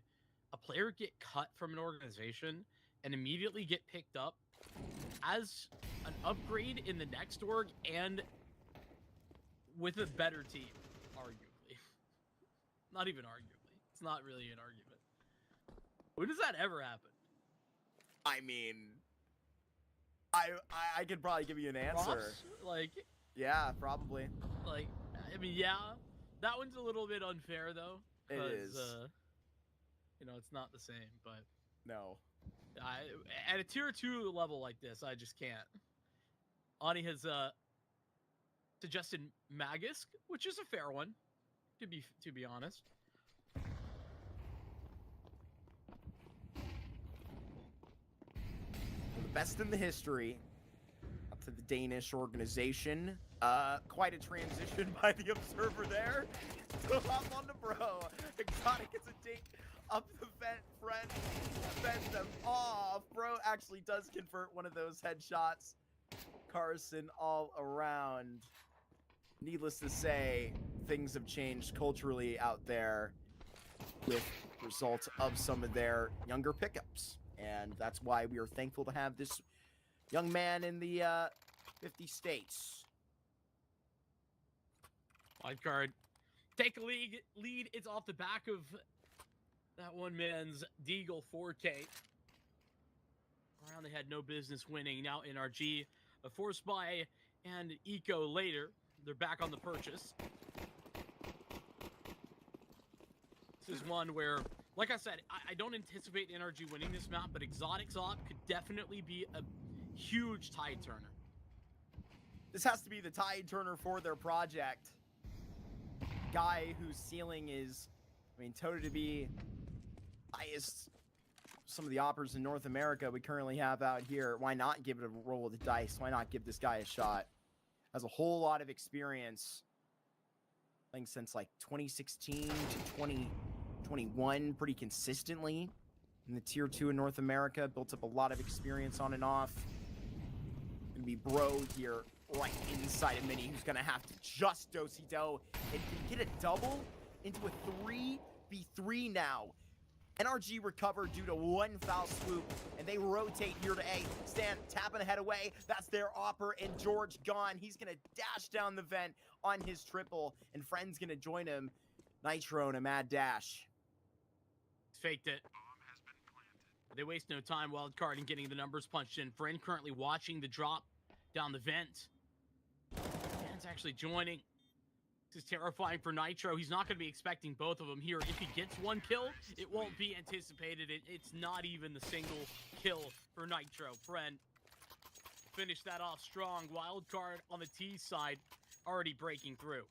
player get cut from an organization and immediately get picked up as an upgrade in the next org and with a better team, arguably? Not even arguably. It's not really an argument. When does that ever happen? I mean, I could probably give you an answer. Ross? Like, yeah, probably. Like, I mean, yeah, that one's a little bit unfair though. It is. You know, it's not the same, but no. At a tier 2 level like this, I just can't. Ani has suggested Magisk, which is a fair one, to be honest. The best in the history. Up to the Danish organization. Quite a transition by the observer there. So hop on the bro. Exotic gets a dink up the vent. Friend fends them off. Bro actually does convert one of those headshots. Carson all around. Needless to say, things have changed culturally out there with results of some of their younger pickups. And that's why we are thankful to have this young man in the 50 states. Wildcard take a lead. It's off the back of that one man's Deagle 4K. Around they had no business winning. Now NRG, a force buy and Eco later. They're back on the purchase. This is one where, like I said, I don't anticipate NRG winning this map, but Exotic's op could definitely be a huge tide turner. This has to be the tide turner for their project. Guy whose ceiling is, I mean, Toto to be highest. Some of the oppers in North America we currently have out here. Why not give it a roll of the dice? Why not give this guy a shot? Has a whole lot of experience. Playing since like 2016 to 2021 pretty consistently in the tier 2 in North America. Built up a lot of experience on and off. Gonna be Bro here right inside of Mini, who's gonna have to just do-si-do and can get a double into a 3v3 now. NRG recover due to one foul swoop, and they rotate here to A. Stan tapping ahead away. That's their opper, and George gone. He's going to dash down the vent on his triple, and Friend's going to join him. Nitro in a mad dash. Faked it. They waste no time wildcard and getting the numbers punched in. Friend currently watching the drop down the vent. Dan's actually joining. This is terrifying for Nitro. He's not going to be expecting both of them here. If he gets one kill, it won't be anticipated. It's not even the single kill for Nitro. Friend finish that off strong. Wildcard on the T side already breaking through.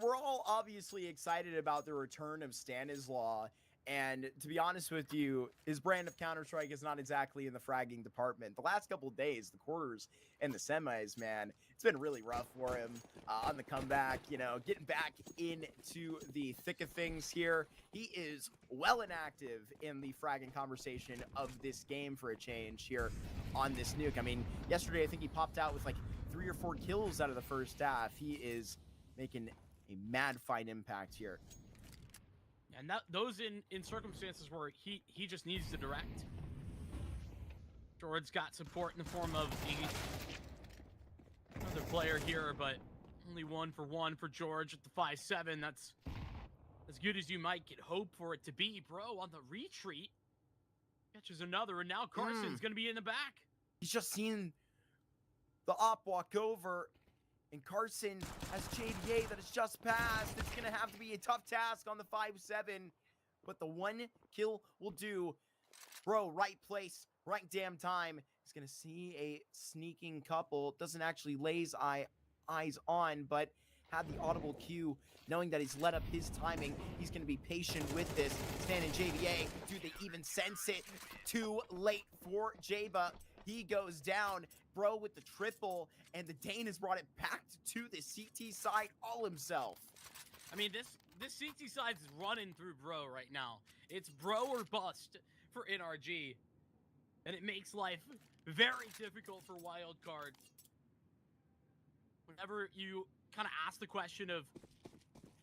We're all obviously excited about the return of Stanislaw And to be honest with you, his brand of Counter-Strike is not exactly in the fragging department. The last couple of days, the quarters and the semis, man, it's been really rough for him on the comeback, you know, getting back into the thick of things here. He is well inactive in the fragging conversation of this game for a change here on this Nuke. I mean, yesterday I think he popped out with like 3 or 4 kills out of the first half. He is making a mad fine impact here. And those in circumstances where he just needs to direct. Jordan's got support in the form of another player here, but only 1 for 1 for George at the 5-7. That's as good as you might get hope for it to be. Bro, on the retreat, catches another, and now Carson's going to be in the back. He's just seen the op walk over, and Carson has JDA that has just passed. It's going to have to be a tough task on the 5-7, but the 1 kill will do. Bro, right place, right damn time. He's going to see a sneaking couple. Doesn't actually lays eyes on, but had the audible cue, knowing that he's let up his timing. He's going to be patient with this. Stan and JDA, do they even sense it? Too late for Jaba. He goes down. Bro with the triple, and the Dane has brought it back to the CT side all himself. I mean, this CT side is running through Bro right now. It's Bro or bust for NRG, and it makes life very difficult for Wildcard. Whenever you kind of ask the question of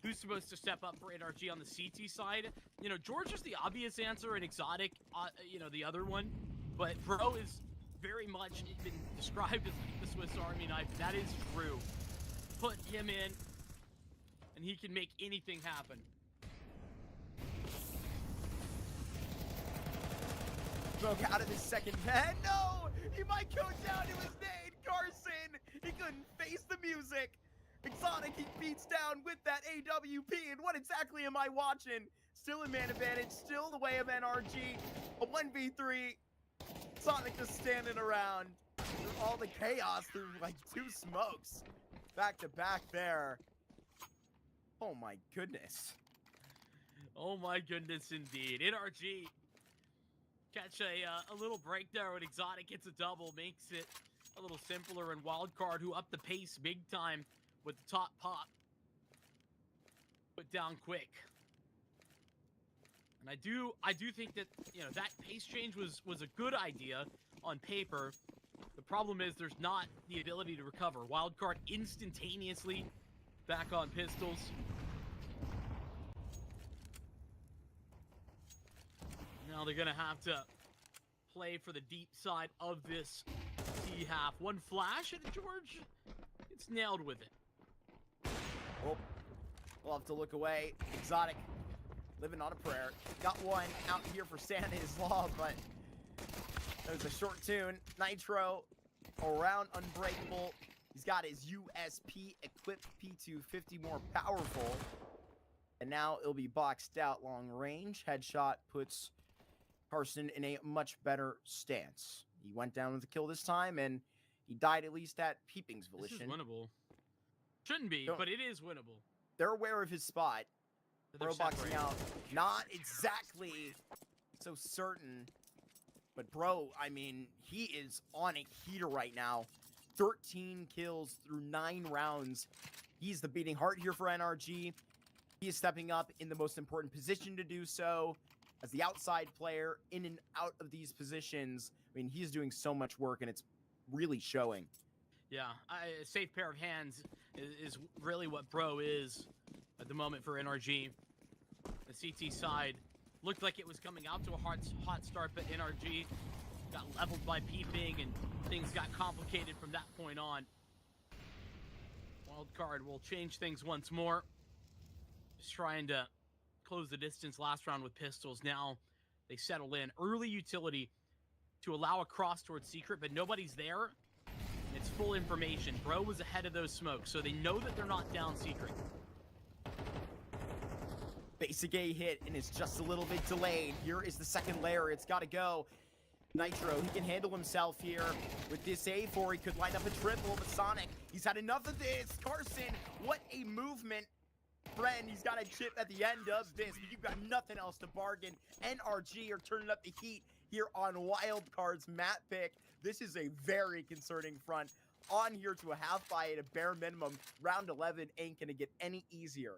who's supposed to step up for NRG on the CT side, you know, George is the obvious answer, and Exotic, you know, the other one, but Bro is very much been described as like the Swiss Army knife. That is true. Put him in, and he can make anything happen. Broke out of his second man. No! He might go down to his nade. Carson! He couldn't face the music. Exotic, he beats down with that AWP. And what exactly am I watching? Still a man advantage. Still the way of NRG. A 1v3. Sonic just standing around through all the chaos, through like 2 smokes. Back to back there. Oh my goodness. Oh my goodness indeed. NRG catch a little break there when Exotic gets a double, makes it a little simpler, and Wildcard, who upped the pace big time with the top pop, put down quick. And I do think that, you know, that pace change was a good idea on paper. The problem is there's not the ability to recover. Wildcard instantaneously back on pistols. Now they're gonna have to play for the deep side of this T half. 1 flash and George, it's nailed with it. Oh, we'll have to look away. Exotic living on a prayer. Got 1 out here for Santa's Law, but there's a short tune. Nitro around Unbreakable. He's got his USP equipped P250 more powerful. And now it'll be boxed out long range. Headshot puts Carson in a much better stance. He went down with a kill this time, and he died at least at Peeping's volition. This is winnable. Shouldn't be, but it is winnable. They're aware of his spot. Bro boxing out, not exactly so certain, but Bro, I mean, he is on a heater right now. 13 kills through 9 rounds. He's the beating heart here for NRG. He is stepping up in the most important position to do so. As the outside player, in and out of these positions, I mean, he's doing so much work, and it's really showing. Yeah, a safe pair of hands is really what Bro is at the moment for NRG. The CT side looked like it was coming out to a hot start, but NRG got leveled by Peeping, and things got complicated from that point on. Wildcard will change things once more. Just trying to close the distance last round with pistols. Now they settle in. Early utility to allow a cross towards Secret, but nobody's there. It's full information. Bro was ahead of those smokes, so they know that they're not down Secret. Basic A hit, and it's just a little bit delayed. Here is the second layer. It's got to go. Nitro, he can handle himself here. With this A4, he could line up a triple, but Sonic, he's had enough of this. Carson, what a movement friend. He's got a chip at the end of this, but you've got nothing else to bargain. NRG are turning up the heat here on Wildcard's map pick. This is a very concerning front. On here to a half fight at a bare minimum. Round 11 ain't gonna get any easier.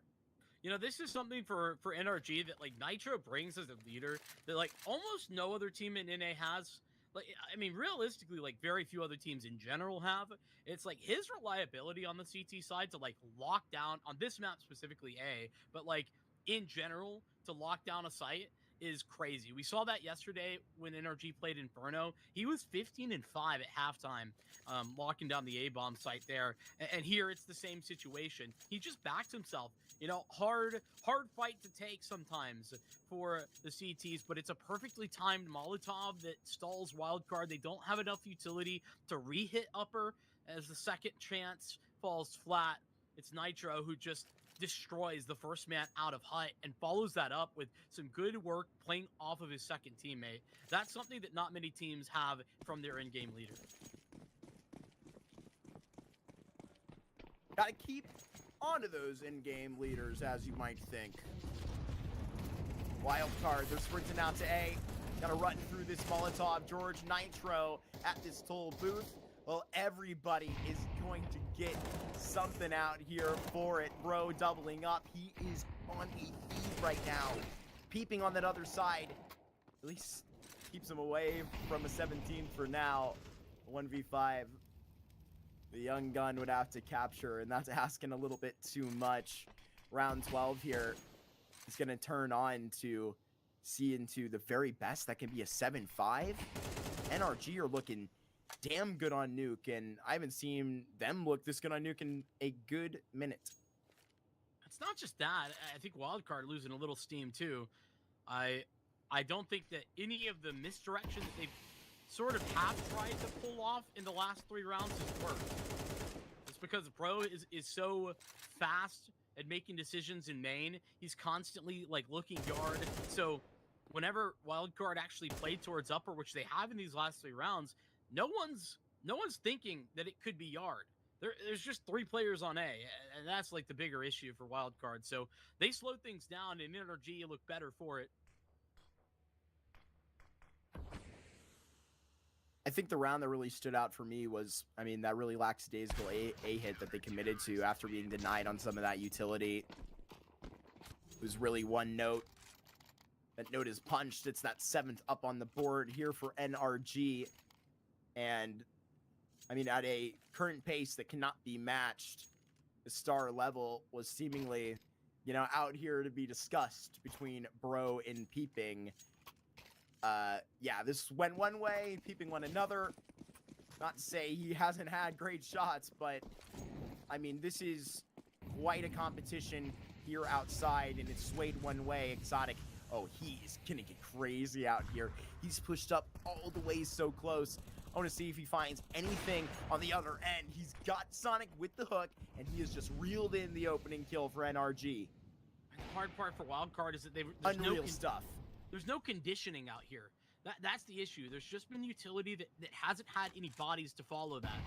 You know, this is something for NRG that, like, Nitro brings as a leader that, like, almost no other team in NA has. Like, I mean, realistically, like, very few other teams in general have. It's, like, his reliability on the CT side to, like, lock down, on this map specifically A, but, like, in general, to lock down a site is crazy. We saw that yesterday when NRG played Inferno. He was 15-5 at halftime, locking down the A-bomb site there. And here it's the same situation. He just backed himself. You know, hard fight to take sometimes for the CTs, but it's a perfectly timed Molotov that stalls Wildcard. They don't have enough utility to re-hit upper as the second chance falls flat. It's Nitro who just destroys the first man out of hut and follows that up with some good work playing off of his second teammate. That's something that not many teams have from their in-game leader. Gotta keep onto those in-game leaders, as you might think. Wildcard, they're sprinting out to A. Gotta run through this Molotov. George Nitro at this toll booth. Well, everybody is going to get something out here for it. Bro doubling up. He is on a feed right now. Peeping on that other side. At least keeps him away from a 17 for now. 1v5. The young gun would have to capture, and that's asking a little bit too much. Round 12 here is going to turn on to see into the very best. That can be a 7-5. NRG are looking damn good on Nuke, and I haven't seen them look this good on Nuke in a good minute. It's not just that. I think Wildcard losing a little steam too. I don't think that any of the misdirection that they've sort of have tried to pull off in the last 3 rounds has worked. It's because Bro is so fast at making decisions in main. He's constantly like looking yard. So whenever Wildcard actually played towards upper, which they have in these last 3 rounds, no one's thinking that it could be yard. There's just 3 players on A, and that's like the bigger issue for Wildcard. So they slowed things down, and NRG looked better for it. I think the round that really stood out for me was, I mean, that really lackadaisical A hit that they committed to after being denied on some of that utility. It was really one note. That note is punched. It's that 7th up on the board here for NRG. And, I mean, at a current pace that cannot be matched, the star level was seemingly, you know, out here to be discussed between Bro and Peeping. Yeah, this went one way, Peeping went another. Not to say he hasn't had great shots, but, I mean, this is quite a competition here outside, and it's swayed one way. Exotic, oh, he's gonna get crazy out here. He's pushed up all the way so close. I want to see if he finds anything on the other end. He's got Sonic with the hook, and he has just reeled in the opening kill for NRG. The hard part for Wildcard is that there's Unreal stuff. There's no conditioning out here. That's the issue. There's just been utility that hasn't had any bodies to follow that.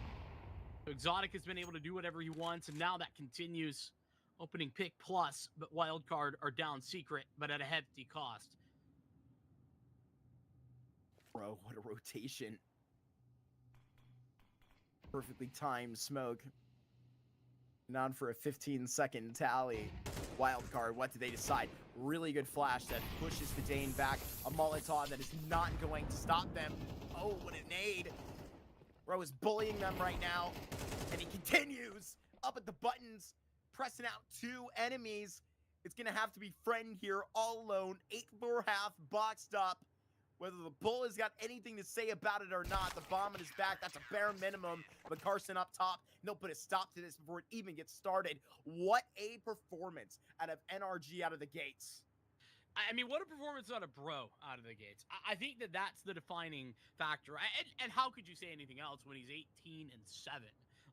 So Exotic has been able to do whatever he wants, and now that continues. Opening pick plus, but Wildcard are down secret, but at a hefty cost. Bro, what a rotation. Perfectly timed smoke. Down for a 15-second tally. Wildcard, what did they decide? Really good flash that pushes the Dane back. A Molotov that is not going to stop them. Oh, what a nade. Bro is bullying them right now. And he continues up at the buttons, pressing out 2 enemies. It's going to have to be Friend here all alone. 8-4 half boxed up. Whether the Bull has got anything to say about it or not, the bomb on his back, that's a bare minimum. But Carson up top, and they'll put a stop to this before it even gets started. What a performance out of NRG out of the gates. I mean, what a performance out of Bro out of the gates. I think that's the defining factor. And how could you say anything else when he's 18-7?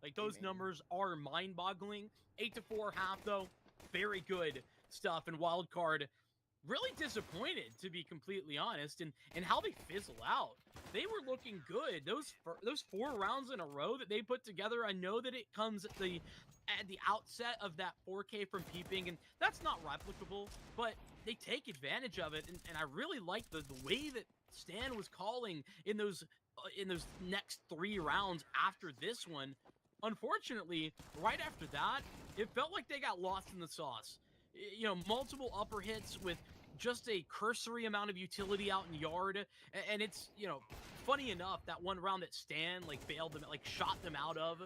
Like, those numbers are mind-boggling. 8-4 half, though, very good stuff. And Wildcard, really disappointed, to be completely honest, and how they fizzle out. They were looking good. Those 4 rounds in a row that they put together, I know that it comes at the at the outset of that 4K from peeping, and that's not replicable, but they take advantage of it, and I really like the way that Stan was calling in those next 3 rounds after this one. Unfortunately, right after that, it felt like they got lost in the sauce. You know, multiple upper hits with just a cursory amount of utility out in yard, and it's, you know, funny enough, that one round that Stan like bailed them, like shot them out of,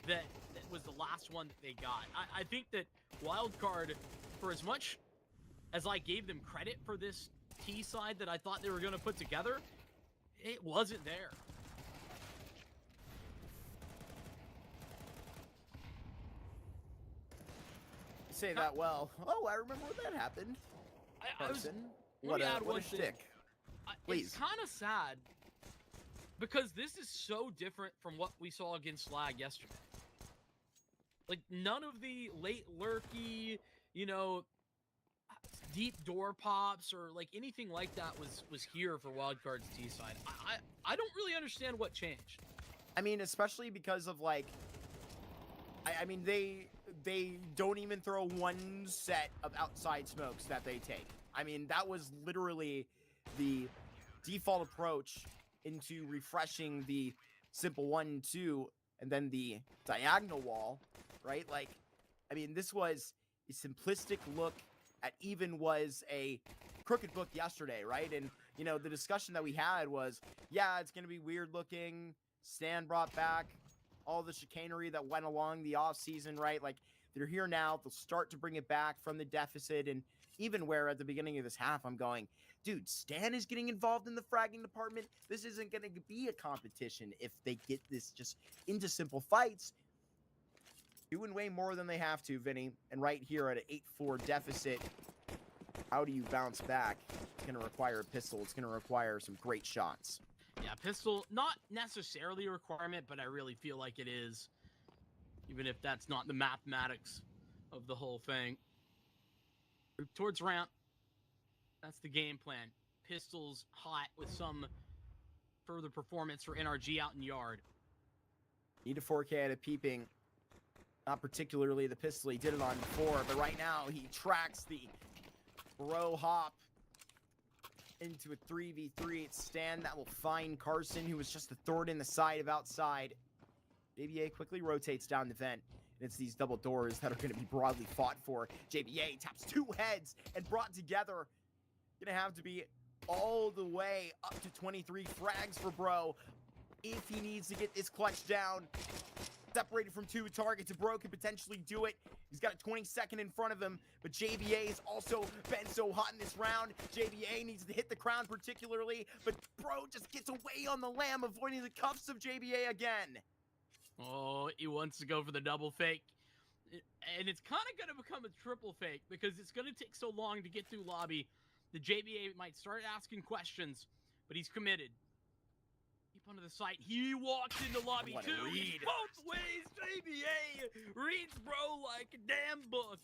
that was the last one that they got. I think that Wildcard, for as much as I gave them credit for this T side that I thought they were going to put together, it wasn't there. Say that well. Oh, I remember when that happened. Carson, what a shtick. Please. It's kind of sad because this is so different from what we saw against Slag yesterday. Like, none of the late lurky, you know, deep door pops or like anything like that was here for Wildcard's T side. I don't really understand what changed. I mean, especially because of like, I mean, they don't even throw one set of outside smokes that they take. I mean, that was literally the default approach into refreshing the simple 1-2 and then the diagonal wall, right? Like, I mean, this was a simplistic look at even was a crooked book yesterday, right? And, you know, the discussion that we had was, yeah, it's going to be weird looking. Stan brought back all the chicanery that went along the offseason, right? Like, they're here now. They'll start to bring it back from the deficit. And even where at the beginning of this half, I'm going, dude, Stan is getting involved in the fragging department. This isn't going to be a competition if they get this just into simple fights. Doing way more than they have to, Vinny. And right here at an 8-4 deficit, how do you bounce back? It's going to require a pistol. It's going to require some great shots. Yeah, pistol, not necessarily a requirement, but I really feel like it is. Even if that's not the mathematics of the whole thing. Towards ramp, that's the game plan. Pistols hot with some further performance for NRG out in yard. Need a 4K out of peeping. Not particularly the pistol. He did it on 4, but right now he tracks the bro hop into a 3v3. It's Stan that will find Carson, who was just a thorn in the side of outside. JBA quickly rotates down the vent, and it's these double doors that are going to be broadly fought for. JBA taps 2 heads and brought together. Going to have to be all the way up to 23 frags for bro if he needs to get this clutch down. Separated from 2 targets, bro can potentially do it. He's got a 20-second in front of him, but JBA has also been so hot in this round. JBA needs to hit the crown particularly, but bro just gets away on the lamb, avoiding the cuffs of JBA again. Oh, he wants to go for the double fake. And it's kind of going to become a triple fake because it's going to take so long to get through lobby. The JBA might start asking questions, but he's committed. Keep onto the site. He walks into lobby too. Both ways, JBA reads bro like a damn book.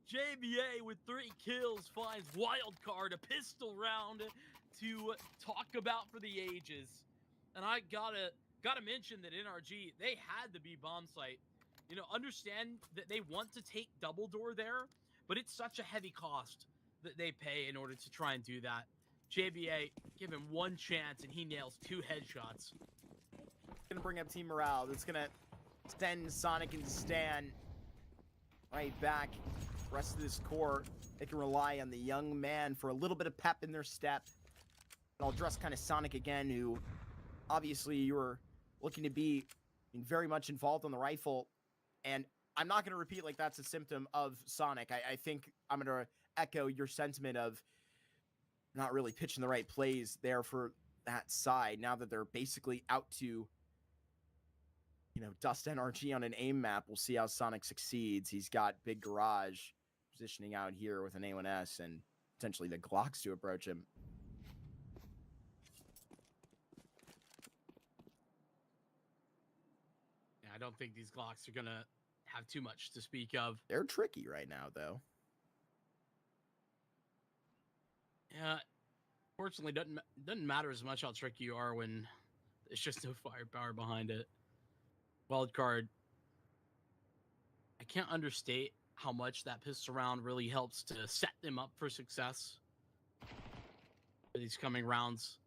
JBA with 3 kills finds Wildcard, a pistol round to talk about for the ages. And I gotta mention that NRG, they had the B bomb site. You know, understand that they want to take double door there, but it's such a heavy cost that they pay in order to try and do that. JBA, give him 1 chance and he nails 2 headshots. Gonna bring up team morale. That's gonna send Sonic and Stan right back. The rest of this core, they can rely on the young man for a little bit of pep in their step. And I'll address kind of Sonic again, who obviously you were looking to be very much involved on the rifle. And I'm not going to repeat like that's a symptom of Sonic. I think I'm going to echo your sentiment of not really pitching the right plays there for that side now that they're basically out to, you know, dust NRG on an aim map. We'll see how Sonic succeeds. He's got big garage positioning out here with an A1S and potentially the Glocks to approach him. Yeah, I don't think these Glocks are going to have too much to speak of. They're tricky right now, though. Yeah, fortunately, doesn't matter as much how tricky you are when there's just no firepower behind it. Wildcard I can't understate how much that pistol round really helps to set them up for success for these coming rounds.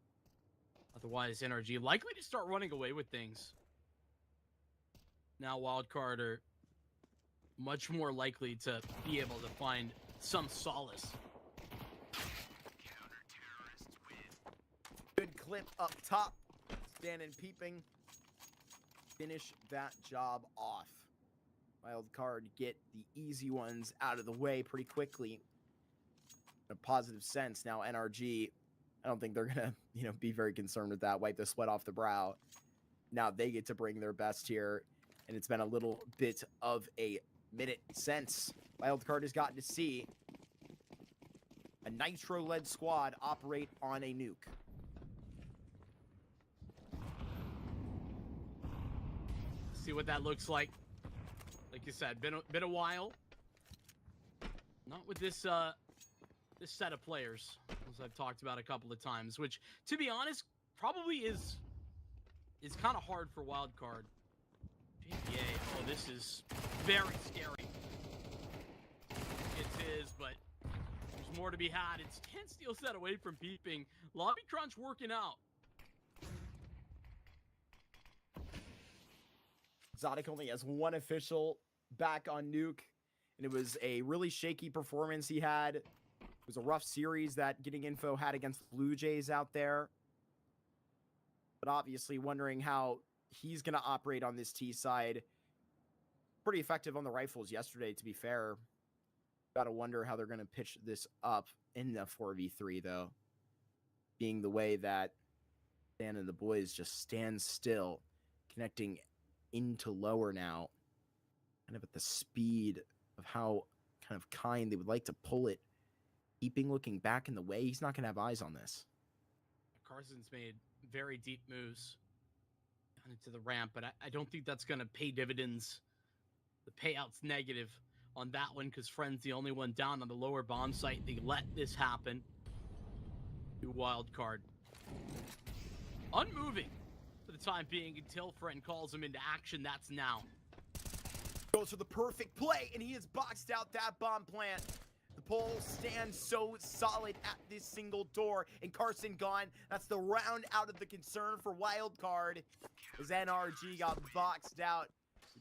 Otherwise, NRG likely to start running away with things. Now Wildcard are much more likely to be able to find some solace. Good clip up top. Standing peeping. Finish that job off. Wildcard get the easy ones out of the way pretty quickly. In a positive sense. Now NRG, I don't think they're gonna, be very concerned with that. Wipe the sweat off the brow. Now they get to bring their best here. And it's been a little bit of a minute since Wildcard has gotten to see a Nitro-led squad operate on a nuke. See what that looks like. Like you said, been a while. Not with this this set of players, as I've talked about a couple of times, which, to be honest, probably is kind of hard for Wildcard. JPA, oh, this is very scary. It is, but there's more to be had. It's 10 steal set away from peeping. Lobby Crunch working out. Exotic only has one official back on Nuke, and it was a really shaky performance he had. It was a rough series that Getting Info had against Blue Jays out there. But obviously wondering how he's going to operate on this T side. Pretty effective on the rifles yesterday, to be fair. Got to wonder how they're going to pitch this up in the 4v3, though. Being the way that Dan and the boys just stand still, connecting into lower now. Kind of at the speed of how kind of kind they would like to pull it. Keeping looking back in the way. He's not going to have eyes on this. Carson's made very deep moves down into the ramp, but I don't think that's going to pay dividends. The payout's negative on that one because Friend's the only one down on the lower bomb site. They let this happen. New Wildcard. Unmoving for the time being until Friend calls him into action. That's now. Goes for the perfect play, and he has boxed out that bomb plant. The pole stands so solid at this single door, and Carson gone. That's the round out of the concern for Wildcard, as NRG got boxed out.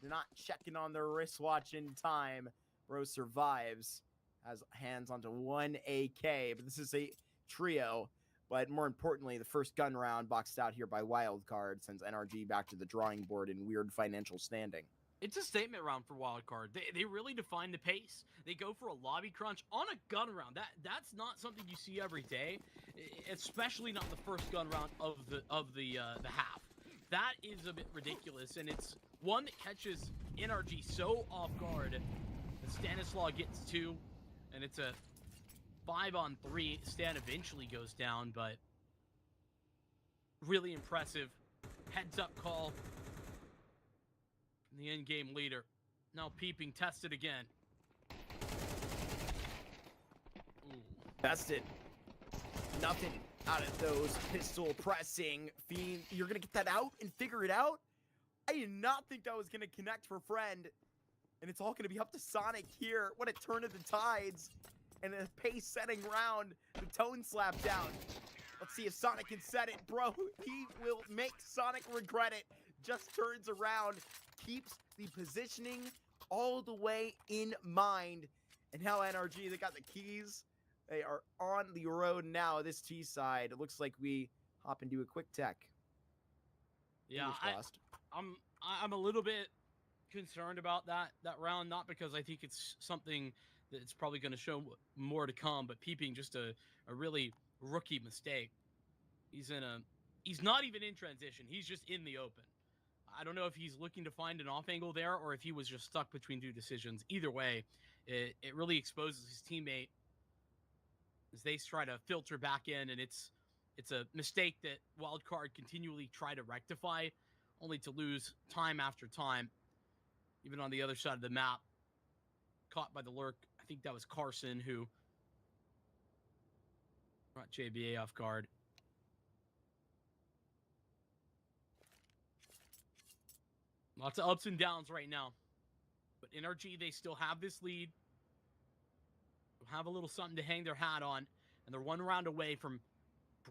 They're not checking on their wristwatch in time. Bro survives, has hands onto one AK, but this is a trio. But more importantly, the first gun round boxed out here by Wildcard sends NRG back to the drawing board in weird financial standing. It's a statement round for Wildcard. They really define the pace. They go for a lobby crunch on a gun round. That's not something you see every day, especially not the first gun round of the half. That is a bit ridiculous, and it's one that catches NRG so off guard. And Stanislaw gets 2, and it's a 5-on-3. Stan eventually goes down, but really impressive heads-up call. The in-game leader. Now peeping, tested again. Ooh. Tested. Nothing out of those pistol pressing. Fiend, you're going to get that out and figure it out? I did not think that was going to connect for Friend. And it's all going to be up to Sonic here. What a turn of the tides. And a pace-setting round. The tone slap down. Let's see if Sonic can set it. Bro, he will make Sonic regret it. Just turns around. Keeps the positioning all the way in mind. And now NRG, they got the keys. They are on the road now, this T side. It looks like we hop into a quick tech. Yeah, I'm a little bit concerned about that round, not because I think it's something that's probably going to show more to come, but peeping just a really rookie mistake. He's not even in transition. He's just in the open. I don't know if he's looking to find an off angle there or if he was just stuck between two decisions. Either way, it really exposes his teammate as they try to filter back in, and it's a mistake that Wildcard continually try to rectify, only to lose time after time. Even on the other side of the map, caught by the lurk. I think that was Carson who brought JBA off guard. Lots of ups and downs right now. But NRG, they still have this lead. Have a little something to hang their hat on, and they're one round away from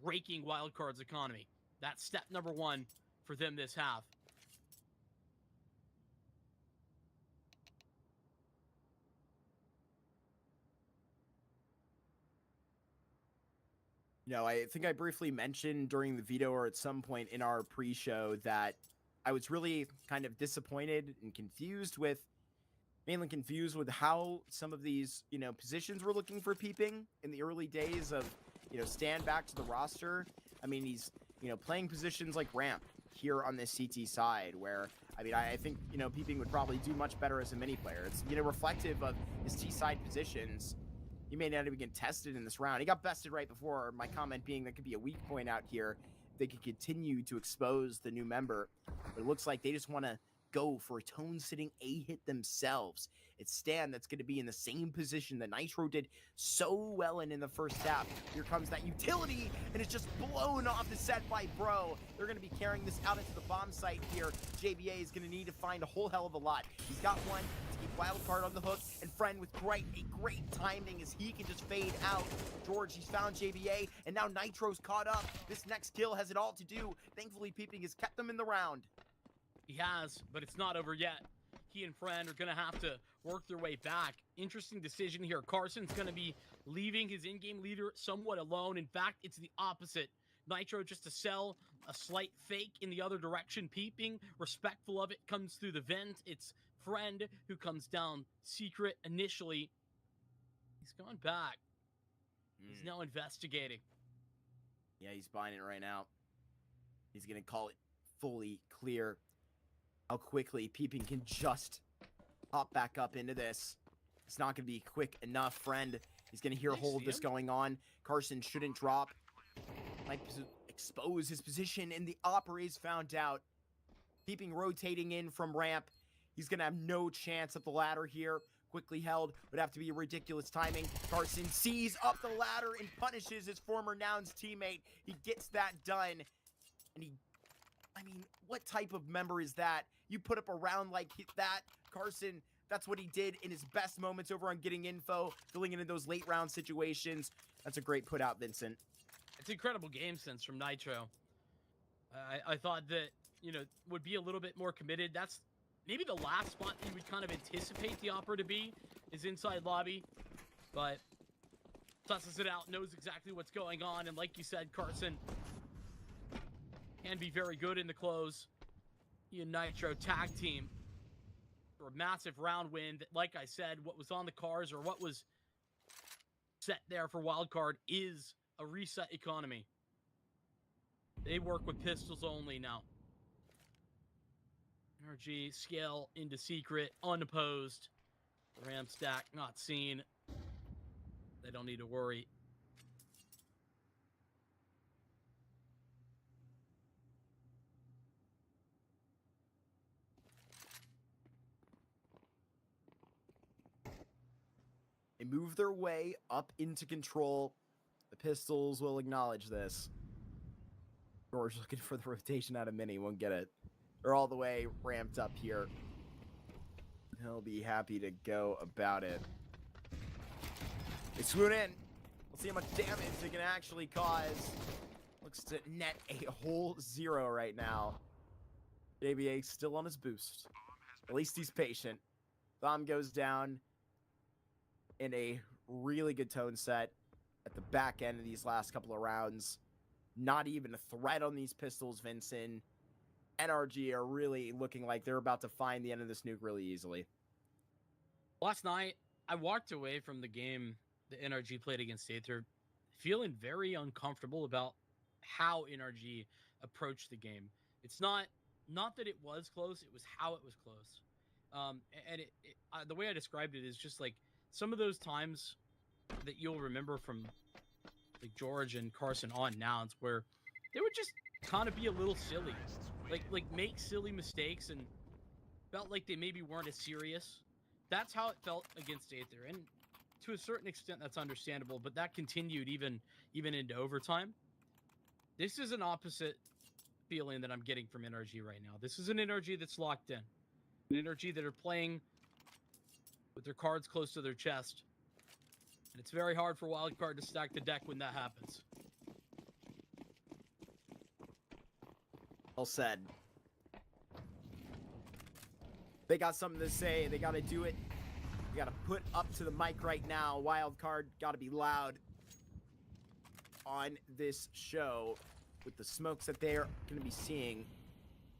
breaking Wildcard's economy. That's step number one for them this half. I think I briefly mentioned during the Veto or at some point in our pre-show that I was really kind of disappointed and mainly confused with how some of these, positions were looking for peeping in the early days of, stand back to the roster. I mean, he's, playing positions like ramp here on this CT side where, I think, peeping would probably do much better as a mini player. It's, reflective of his T side positions. He may not even get tested in this round. He got bested right before, my comment being that could be a weak point out here. They could continue to expose the new member. But it looks like they just want to go for a tone-sitting A hit themselves. It's Stan that's going to be in the same position that Nitro did so well in the first half. Here comes that utility, and it's just blown off the set by Bro. They're going to be carrying this out into the bomb site here. JBA is going to need to find a whole hell of a lot. He's got one to keep Wildcard on the hook, and Friend with great timing as he can just fade out. George, he's found JBA, and now Nitro's caught up. This next kill has it all to do. Thankfully, Peeping has kept them in the round. He has, but it's not over yet. He and Friend are going to have to work their way back. Interesting decision here. Carson's going to be leaving his in-game leader somewhat alone. In fact, it's the opposite. Nitro just to sell a slight fake in the other direction. Peeping, respectful of it, comes through the vent. It's Friend who comes down secret initially. He's gone back. He's now investigating. Yeah, he's buying it right now. He's going to call it fully clear. How quickly Peeping can just hop back up into this. It's not going to be quick enough. Friend, he's going to hear a hold of this going on. Carson shouldn't drop. Might expose his position, and the Opera is found out. Peeping rotating in from ramp. He's going to have no chance at the ladder here. Quickly held. Would have to be ridiculous timing. Carson sees up the ladder and punishes his former Nouns teammate. He gets that done. And what type of member is that? You put up a round like that, Carson, that's what he did in his best moments over on Getting Info, filling in those late round situations. That's a great put out, Vincent. It's incredible game sense from Nitro. I thought that, would be a little bit more committed. That's maybe the last spot you would kind of anticipate the Opera to be, is inside lobby. But susses it out, knows exactly what's going on. And like you said, Carson can be very good in the close. He and Nitro tag team for a massive round win. That, like I said, what was on the cards or what was set there for Wildcard is a reset economy. They work with pistols only now. NRG scale into secret, unopposed. Ram stack not seen. They don't need to worry. They move their way up into control. The pistols will acknowledge this. George looking for the rotation out of Mini. Won't get it. They're all the way ramped up here. He'll be happy to go about it. They swoon in. We'll see how much damage they can actually cause. Looks to net a whole 0 right now. JBA still on his boost. At least he's patient. Bomb goes down in a really good tone set at the back end of these last couple of rounds. Not even a threat on these pistols, Vincent. NRG are really looking like they're about to find the end of this nuke really easily. Last night, I walked away from the game the NRG played against Aether feeling very uncomfortable about how NRG approached the game. It's not that it was close, it was how it was close. And the way I described it is just like some of those times that you'll remember from like George and Carson on Nouns where they would just kind of be a little silly, like make silly mistakes and felt like they maybe weren't as serious. That's how it felt against Aether, and to a certain extent that's understandable, but that continued even into overtime. This is an opposite feeling that I'm getting from NRG right now. This is an NRG that's locked in, an NRG that are playing with their cards close to their chest. And it's very hard for Wildcard to stack the deck when that happens. Well said. They got something to say. They got to do it. We got to put up to the mic right now. Wildcard got to be loud on this show with the smokes that they're going to be seeing.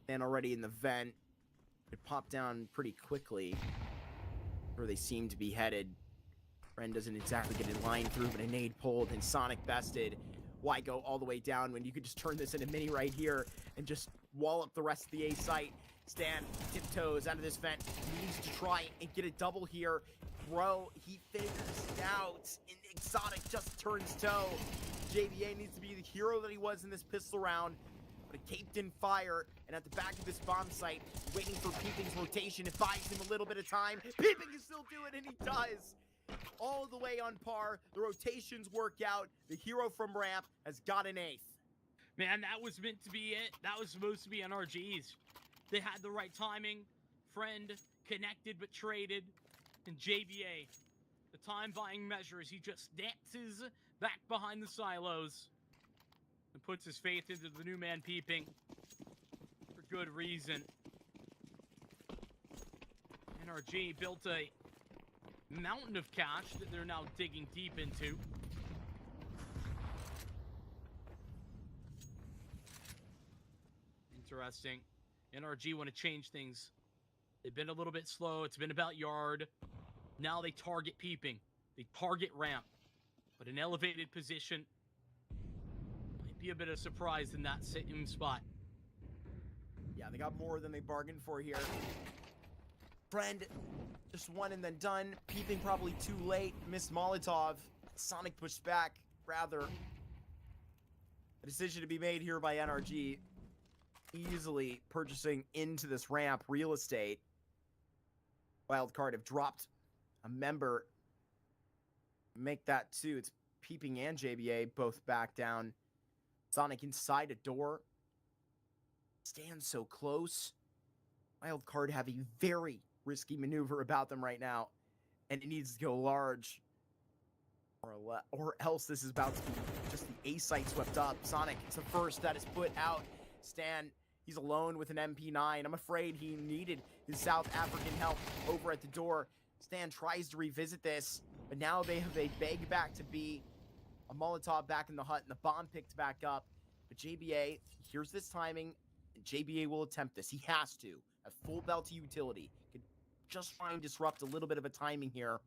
And already in the vent, it popped down pretty quickly where they seem to be headed. Ren doesn't exactly get in line through, but a nade pulled and Sonic bested. Why go all the way down when you could just turn this into mini right here and just wall up the rest of the A site? Stan tiptoes out of this vent, needs to try and get a double here. Bro, he figures it out, and Exotic just turns toe. JVA needs to be the hero that he was in this pistol round, but a caped in fire, and at the back of this bomb site, waiting for Peeping's rotation. It buys him a little bit of time. Peeping can still do it, and he does. All the way on par. The rotations work out. The hero from ramp has got an eighth. Man, that was meant to be it. That was supposed to be NRG's. They had the right timing. Friend connected but traded. And JBA, the time buying measures, he just dances back behind the silos and puts his faith into the new man Peeping for good reason. NRG built a mountain of cash that they're now digging deep into. Interesting. NRG want to change things. They've been a little bit slow. It's been about yard. Now they target Peeping. They target ramp. But an elevated position might be a bit of surprise in that same spot. Yeah, they got more than they bargained for here. Friend, just one and then done. Peeping probably too late. Missed Molotov. Sonic pushed back. Rather, a decision to be made here by NRG. Easily purchasing into this ramp real estate. Wildcard have dropped a member. Make that two. It's Peeping and JBA both back down. Sonic inside a door. Stands so close. Wildcard have a very risky maneuver about them right now. And it needs to go large. Or else this is about to be just the A site swept up. Sonic, it's the first that is put out. Stan, he's alone with an MP9. I'm afraid he needed his South African help over at the door. Stan tries to revisit this, but now they have a bag back to B. A Molotov back in the hut, and the bomb picked back up. But JBA, here's this timing. And JBA will attempt this. He has to. At full belt to utility. Could just try and disrupt a little bit of a timing here,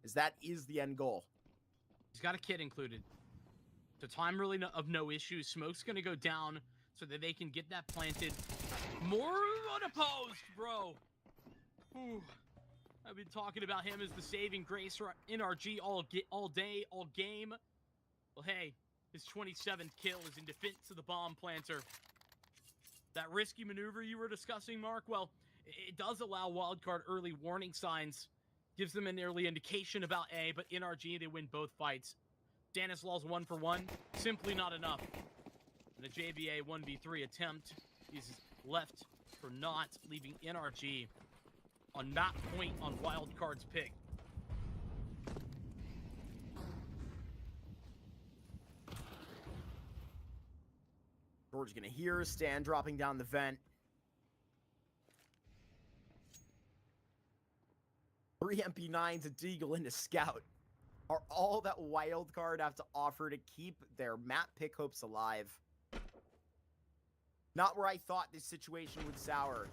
as that is the end goal. He's got a kit included. The time really of no issue. Smoke's going to go down so that they can get that planted. More unopposed, bro. Whew. I've been talking about him as the saving grace for NRG all day, all game. Well, hey, his 27th kill is in defense of the bomb planter. That risky maneuver you were discussing, Mark, well, it does allow Wildcard early warning signs. Gives them an early indication about A, but NRG, they win both fights. Stanislaus 1 for 1, simply not enough. And the JBA 1v3 attempt is left for naught, leaving NRG on that point on Wildcard's pick. George gonna hear Stan dropping down the vent. 3 MP9s, a Deagle, and a Scout are all that Wildcard have to offer to keep their map pick hopes alive. Not where I thought this situation would sour.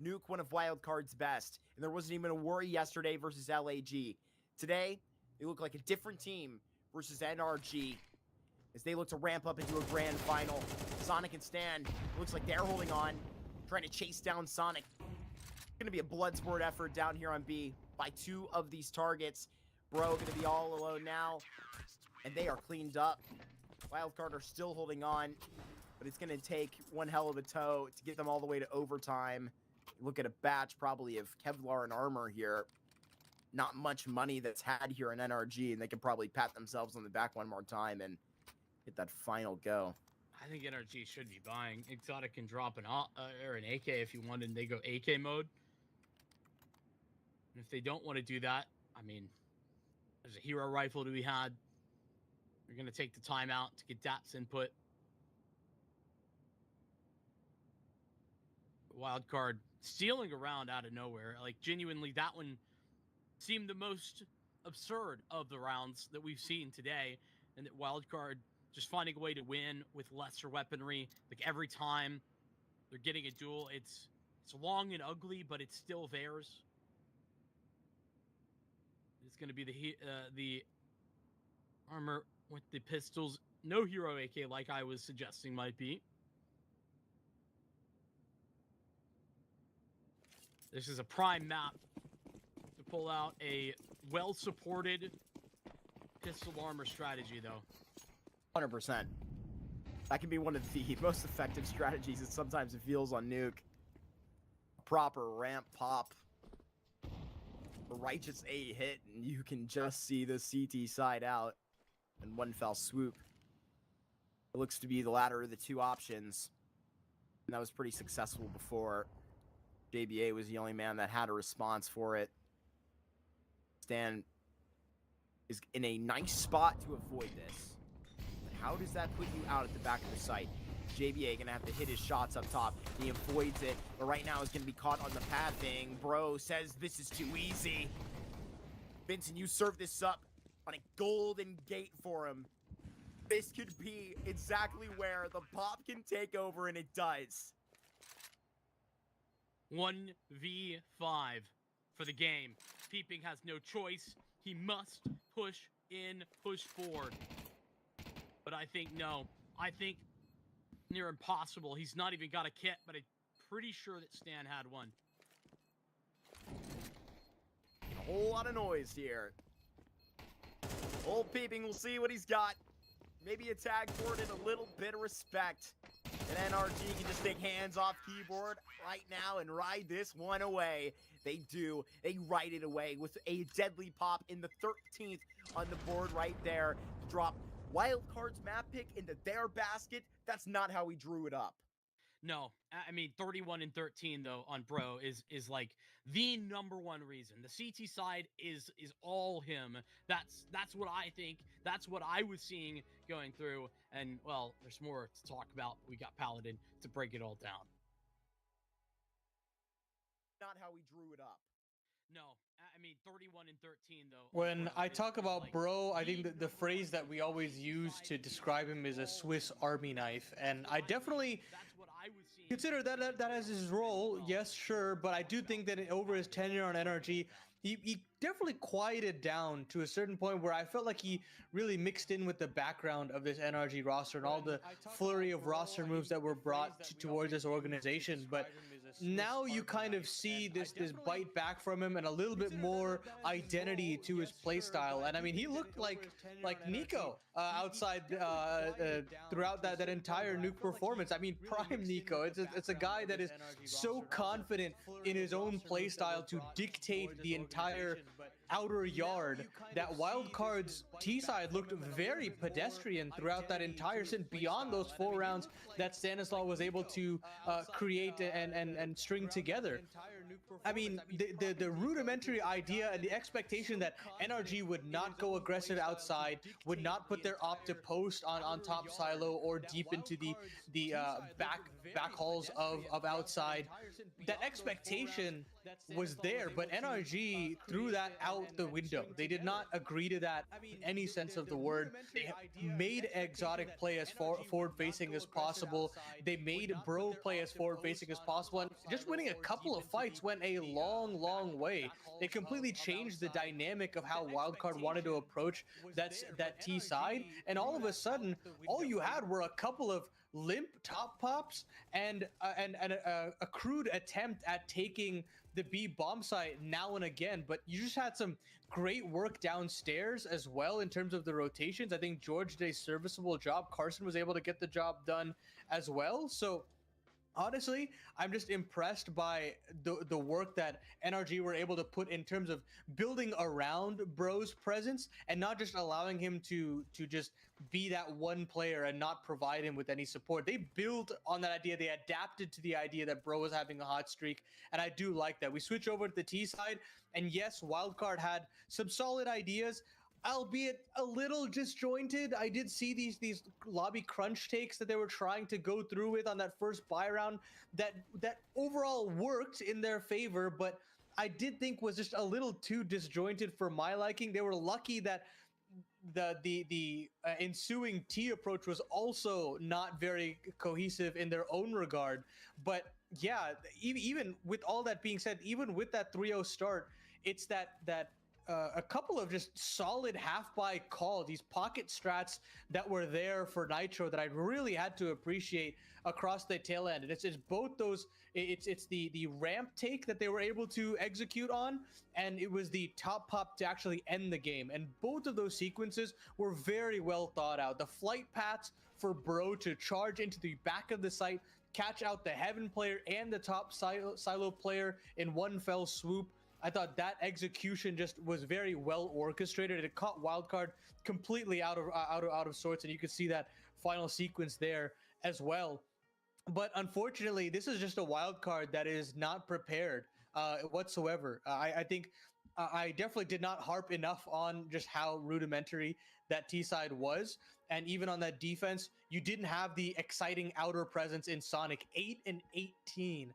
Nuke, one of Wildcard's best, and there wasn't even a worry yesterday versus LAG. Today, they look like a different team versus NRG as they look to ramp up into a grand final. Sonic and Stan, looks like they're holding on, trying to chase down Sonic. It's going to be a blood sport effort down here on B by 2 of these targets. Bro going to be all alone now, and they are cleaned up. Wildcard are still holding on, but it's going to take one hell of a tow to get them all the way to overtime. Look at a batch probably of Kevlar and armor here. Not much money that's had here in NRG, and they can probably pat themselves on the back one more time and get that final go. I think NRG should be buying. Exotic can drop an AK if you wanted, and they go AK mode. And if they don't want to do that, I mean, there's a hero rifle to be had. You're going to take the time out to get DAP's input. Wildcard stealing around out of nowhere. Like, genuinely, that one seemed the most absurd of the rounds that we've seen today. And that Wildcard just finding a way to win with lesser weaponry. Like, every time they're getting a duel, it's long and ugly, but it's still theirs. It's going to be the armor with the pistols. No hero AK like I was suggesting might be. This is a prime map to pull out a well-supported pistol armor strategy, though. 100%. That can be one of the most effective strategies that sometimes it feels on Nuke. Proper ramp pop. A righteous A hit, and you can just see the CT side out in one fell swoop. It looks to be the latter of the two options. And that was pretty successful before. JBA was the only man that had a response for it. Stan is in a nice spot to avoid this. But how does that put you out at the back of the site? JBA gonna have to hit his shots up top. He avoids it, but right now is gonna be caught on the pathing. Bro says this is too easy. Vincent, you serve this up on a golden gate for him. This could be exactly where the pop can take over, and it does. 1v5 for the game. Peeping has no choice. He must push in, push forward. But I think no. I think near impossible. He's not even got a kit, but I'm pretty sure that Stan had one. A whole lot of noise here. Old Peeping will see what he's got. Maybe a tag for it and a little bit of respect. And NRG can just take hands off keyboard right now and ride this one away. They do. They ride it away with a deadly pop in the 13th on the board right there. Drop Wildcard's map pick into their basket. That's not how he drew it up. No, I mean 31 and 13 though on Bro is like the number one reason. The CT side is all him. That's what I think. That's what I was seeing going through. And well, there's more to talk about. We got Paladin to break it all down. Not how he drew it up. No, I mean 31 and 13 though. When I talk about Bro, I think the phrase that we always use to describe him is a Swiss Army knife, and I definitely consider that as his role. Yes, sure, but I do think that over his tenure on NRG, he definitely quieted down to a certain point where I felt like he really mixed in with the background of this NRG roster and all the flurry of roster moves that were brought towards this organization. But now you kind of see this bite back from him and a little bit more identity to his playstyle. And I mean, he looked like Nico outside throughout that entire Nuke performance. I mean, prime Nico. It's a guy that is so confident in his own playstyle to dictate the entire outer yard that Wildcard's T side looked very pedestrian throughout that entire stint beyond those 4 rounds that Stanislaw was able to create and string together. I mean, the rudimentary idea and the expectation that NRG would not go aggressive outside, would not put their op to post on top silo or deep into the back halls of outside. That expectation was there, but NRG threw that out the window. They did not agree to that in any sense of the word. They made Exotic play as forward-facing as possible. They made Bro play as forward-facing as possible, and just winning a couple of fights went a long way. It completely changed the dynamic of how Wildcard wanted to approach that T side, and all of a sudden, all you had were a couple of limp top pops and a crude attempt at taking the B bomb site now and again, but you just had some great work downstairs as well in terms of the rotations. I think George did a serviceable job. Carson was able to get the job done as well. So Honestly, I'm just impressed by the work that NRG were able to put in terms of building around Bro's presence and not just allowing him to just be that one player and not provide him with any support. They built on that idea. They adapted to the idea that Bro was having a hot streak, and I do like that. We switch over to the T side, and yes, Wildcard had some solid ideas, albeit a little disjointed. I did see these lobby crunch takes that they were trying to go through with on that first buy round that overall worked in their favor, but I did think was just a little too disjointed for my liking. They were lucky that the ensuing T approach was also not very cohesive in their own regard. But yeah, even with all that being said, even with that 3-0 start, it's that a couple of just solid half buy calls, these pocket strats that were there for Nitro that I really had to appreciate across the tail end. And it's both those, it's the ramp take that they were able to execute on, and it was the top pop to actually end the game. And both of those sequences were very well thought out. The flight paths for Bro to charge into the back of the site, catch out the Heaven player and the top silo player in one fell swoop. I thought that execution just was very well orchestrated. It caught Wildcard completely out of sorts, and you could see that final sequence there as well. But unfortunately, this is just a Wildcard that is not prepared whatsoever. I think I definitely did not harp enough on just how rudimentary that T side was, and even on that defense, you didn't have the exciting outer presence in Sonic. 8 and 18.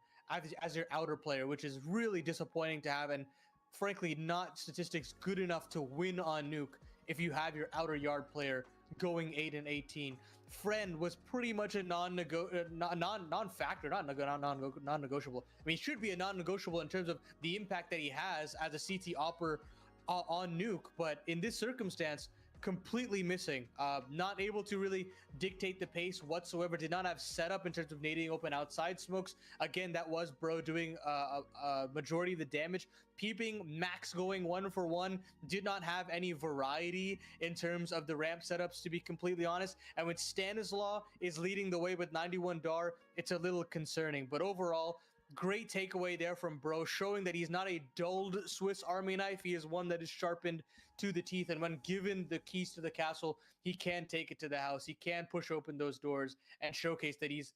As your outer player, which is really disappointing to have, and frankly not statistics good enough to win on Nuke if you have your outer yard player going 8 and 18. Friend was pretty much a non-factor, non-negotiable. I mean, he should be a non-negotiable in terms of the impact that he has as a CT opper on Nuke, but in this circumstance, completely missing, not able to really dictate the pace whatsoever, did not have setup in terms of nading open outside smokes. Again, that was Bro doing a majority of the damage. Peeping, Max going 1-for-1, did not have any variety in terms of the ramp setups, to be completely honest. And when Stanislaw is leading the way with 91 DAR, it's a little concerning. But overall, great takeaway there from Bro, showing that he's not a dulled Swiss Army knife. He is one that is sharpened to the teeth, and when given the keys to the castle, he can take it to the house. He can push open those doors and showcase that he's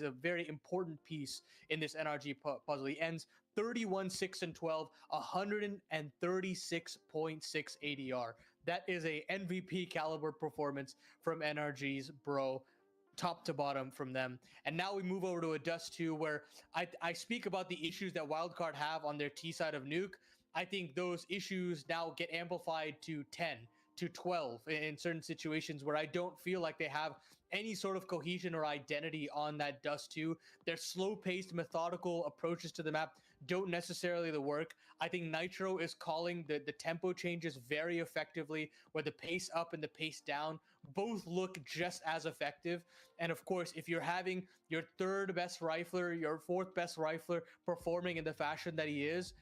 a very important piece in this NRG puzzle. He ends 31-6-12, 136.6 ADR. That is a MVP caliber performance from NRG's Bro, top to bottom from them. And now we move over to a Dust 2, where I speak about the issues that Wildcard have on their T side of Nuke. I think those issues now get amplified to 10, to 12 in certain situations where I don't feel like they have any sort of cohesion or identity on that Dust 2. Their slow-paced, methodical approaches to the map don't necessarily work. I think Nitro is calling the tempo changes very effectively, where the pace up and the pace down both look just as effective. And of course, if you're having your third best rifler, your fourth best rifler performing in the fashion that he is,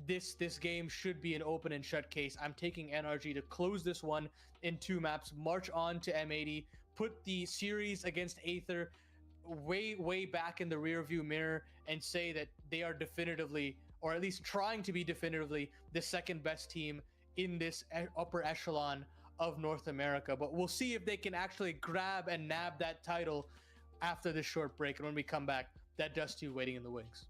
this game should be an open and shut case. I'm taking NRG to close this one in 2 maps, march on to M80, put the series against Aether way back in the rear view mirror, and say that they are definitively, or at least trying to be definitively, the second best team in this upper echelon of North America. But we'll see if they can actually grab and nab that title after this short break. And when we come back, that Dust 2 waiting in the wings.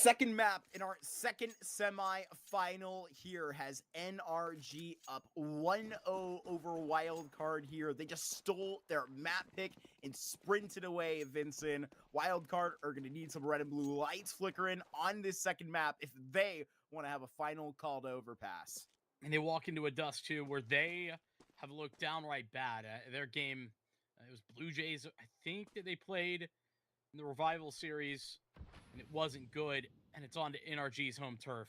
Second map in our second semi-final here has NRG up 1-0 over Wildcard here. They just stole their map pick and sprinted away, Vincent. Wildcard are going to need some red and blue lights flickering on this second map if they want to have a final called Overpass. And they walk into a dust too where they have looked downright bad. Their game, it was Blue Jays, I think, that they played in the Revival series, and it wasn't good, and it's on to NRG's home turf.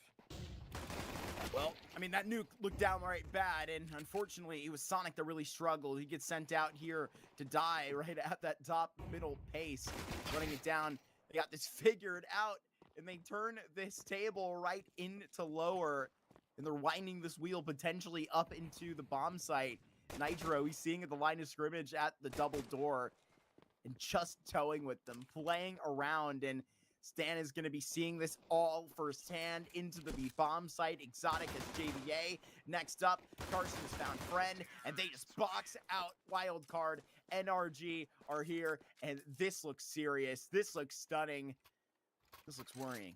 Well, I mean, that nuke looked downright bad, and unfortunately, it was Sonic that really struggled. He gets sent out here to die right at that top middle pace, running it down. They got this figured out, and they turn this table right into lower, and they're winding this wheel potentially up into the bomb site. Nitro, he's seeing at the line of scrimmage at the double door, and just towing with them, playing around, and Stan is going to be seeing this all firsthand into the bomb site. Exotic as JVA. Next up, Carson's found friend, and they just box out Wildcard. NRG are here, and this looks serious. This looks stunning. This looks worrying.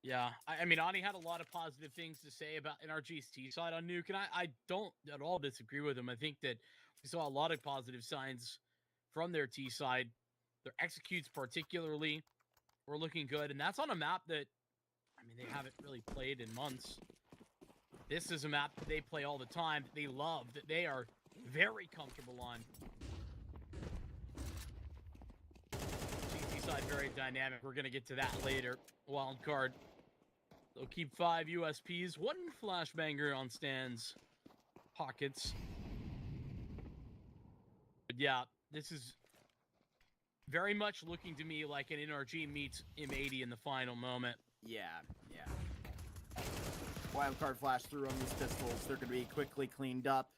Yeah, I mean, Ani had a lot of positive things to say about NRG's T side on Nuke, and I don't at all disagree with him. I think that we saw a lot of positive signs from their T side. Their executes particularly were looking good, and that's on a map that, I mean, they haven't really played in months. This is a map that they play all the time, that they love, that they are very comfortable on. GT side very dynamic. We're going to get to that later. Wildcard, they'll keep 5 USPs, 1 flashbanger on Stan's pockets. But yeah, this is very much looking to me like an NRG meets M80 in the final moment. Yeah. Wildcard flash through on these pistols. They're going to be quickly cleaned up.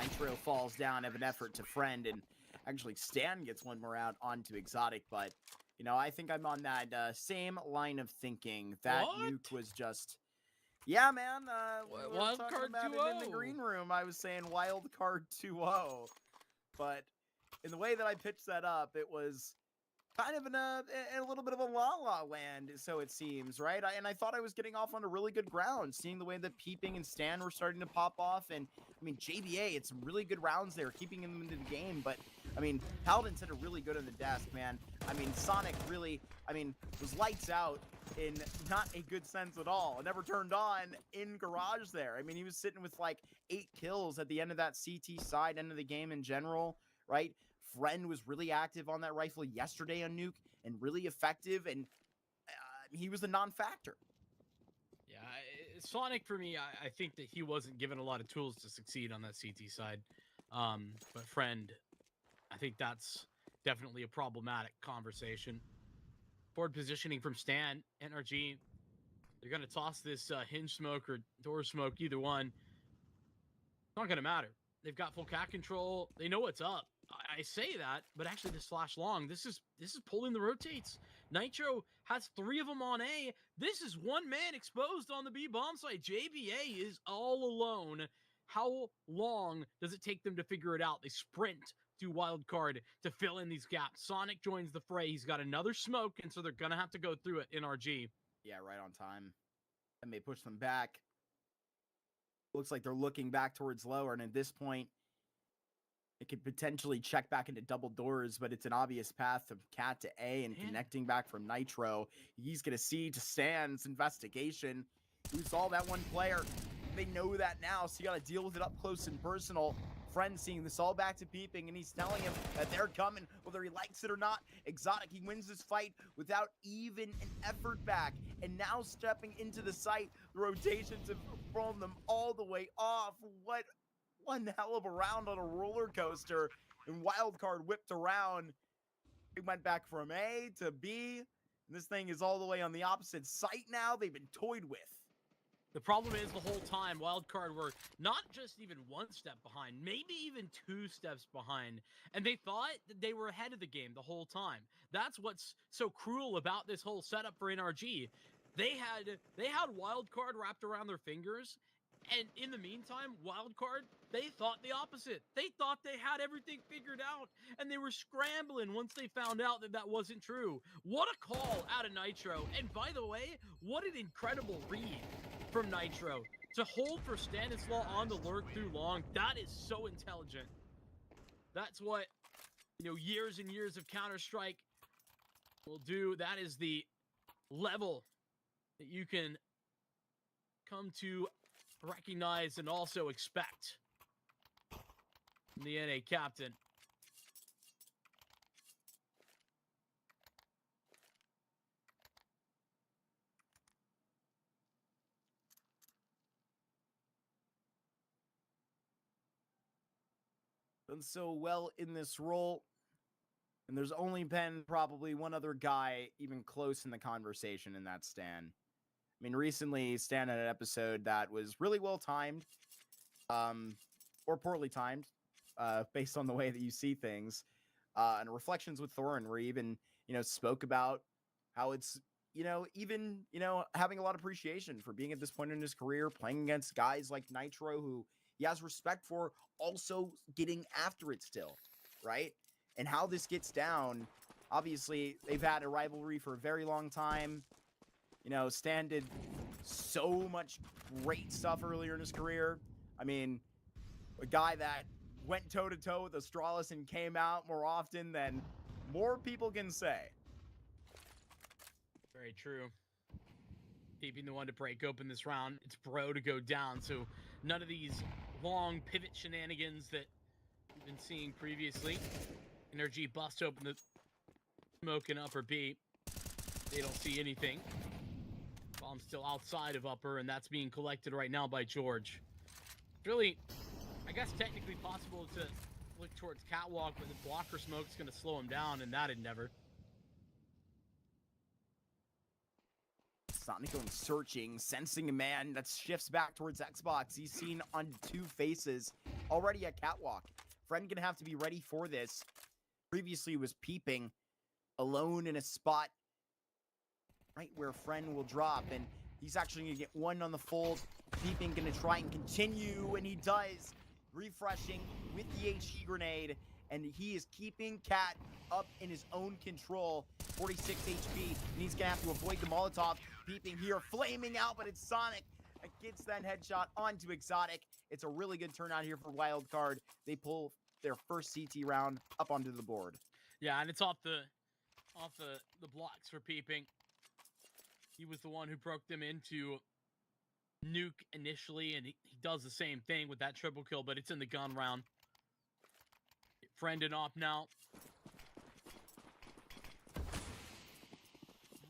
Nitro falls down, have an effort to friend, and actually Stan gets one more out onto Exotic, but, you know, I think I'm on that same line of thinking. That nuke was just... Yeah, man. We were talking about it in the green room. I was saying Wildcard 2-0, but in the way that I pitched that up, it was kind of in a little bit of a la-la land, so it seems, right? And I thought I was getting off on a really good ground, seeing the way that Peeping and Stan were starting to pop off. And, I mean, JBA, it's some really good rounds there, keeping them into the game. But, I mean, Paladin said it really good on the desk, man. I mean, Sonic really, was lights out in not a good sense at all. It never turned on in Garage there. I mean, he was sitting with, like, 8 kills at the end of that CT side, end of the game in general, right? Friend was really active on that rifle yesterday on Nuke and really effective, and he was a non-factor. Yeah, Sonic, for me, I think that he wasn't given a lot of tools to succeed on that CT side. But Friend, I think that's definitely a problematic conversation. Forward positioning from Stan, NRG, they're going to toss this hinge smoke or door smoke, either one. It's not going to matter. They've got full cat control. They know what's up. I say that, but actually this flash long, this is pulling the rotates. Nitro has 3 of them on A. This is one man exposed on the B bomb site. JBA is all alone. How long does it take them to figure it out? They sprint to Wildcard to fill in these gaps. Sonic joins the fray. He's got another smoke, and so they're going to have to go through it, NRG. Yeah, right on time. And they push them back. Looks like they're looking back towards lower, and at this point, it could potentially check back into double doors, but it's an obvious path from Cat to A and connecting back from Nitro. He's going to see to Stan's investigation. He saw that one player. They know that now, so you got to deal with it up close and personal. Friend seeing this all back to Peeping, and he's telling him that they're coming, whether he likes it or not. Exotic, he wins this fight without even an effort back. And now stepping into the site, the rotations have thrown them all the way off. What one hell of a round on a roller coaster, and Wildcard whipped around. It went back from A to B, and this thing is all the way on the opposite site now. They've been toyed with. The problem is the whole time, Wildcard were not just even 1 step behind, maybe even 2 steps behind, and they thought that they were ahead of the game the whole time. That's what's so cruel about this whole setup for NRG. They had Wildcard wrapped around their fingers, And in the meantime, Wildcard, they thought the opposite. They thought they had everything figured out, and they were scrambling once they found out that that wasn't true. What a call out of Nitro. And by the way, what an incredible read from Nitro. To hold for Stanislaw on the lurk through long, that is so intelligent. That's what, years and years of Counter-Strike will do. That is the level that you can come to recognize and also expect from the NA captain. Done so well in this role, and there's only been probably one other guy even close in the conversation, and that's Stan. I mean, recently Stan had an episode that was really well timed, or poorly timed, based on the way that you see things. And Reflections with Thorin, where he even, spoke about how it's, even, having a lot of appreciation for being at this point in his career, playing against guys like Nitro, who he has respect for, also getting after it still, right? And how this gets down, obviously, they've had a rivalry for a very long time. Stan did so much great stuff earlier in his career. I mean, a guy that went toe-to-toe with Astralis and came out more often than more people can say. Very true. Keeping the one to break open this round. It's Bro to go down, so none of these long pivot shenanigans that we've been seeing previously. NRG busts open the smoke in upper B. They don't see anything. Bomb's still outside of upper, and that's being collected right now by George. It's really, I guess, technically possible to look towards Catwalk, but the blocker smoke's going to slow him down in that endeavor. Sonic going searching, sensing a man that shifts back towards Xbox. He's seen on two faces already at Catwalk. Friend gonna have to be ready for this. Previously was peeping alone in a spot right where Friend will drop, and he's actually gonna get one on the fold. Peeping gonna try and continue, and he does. Refreshing with the HE grenade, and he is keeping Cat up in his own control. 46 HP, and he's gonna have to avoid the Molotov. Peeping here, flaming out, but it's Sonic that gets that headshot onto Exotic. It's a really good turnout here for Wildcard. They pull their first CT round up onto the board. Yeah, and it's off the blocks for Peeping. He was the one who broke them into Nuke initially, and he does the same thing with that triple kill, but it's in the gun round. Friend and op now.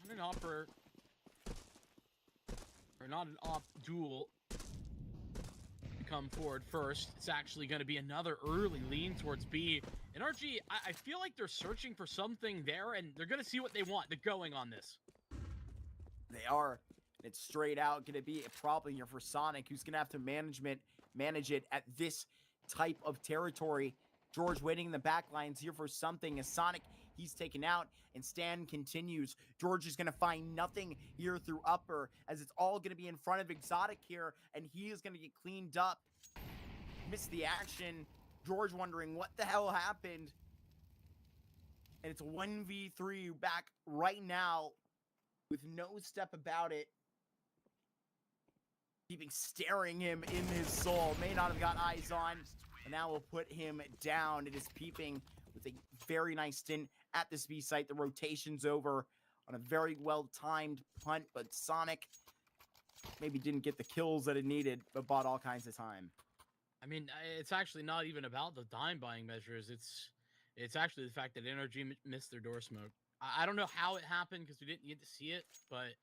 Not an opper, or not an op duel to come forward first. It's actually going to be another early lean towards B. NRG, I feel like they're searching for something there, and they're going to see what they want. They're going on this. They are. It's straight out going to be a problem here for Sonic, who's going to have to manage it at this type of territory. George waiting in the back lines here for something as Sonic, he's taken out, and Stan continues. George is going to find nothing here through upper, as it's all going to be in front of Exotic here, and he is going to get cleaned up. Missed the action. George wondering what the hell happened. And it's a 1v3 back right now with no step about it. Keeping staring him in his soul. May not have got eyes on. And now we'll put him down. It is Peeping with a very nice stint at this B site. The rotation's over on a very well-timed punt, but Sonic maybe didn't get the kills that it needed, but bought all kinds of time. I mean, it's actually not even about the time buying measures. It's actually the fact that NRG missed their door smoke. I don't know how it happened because we didn't get to see it, but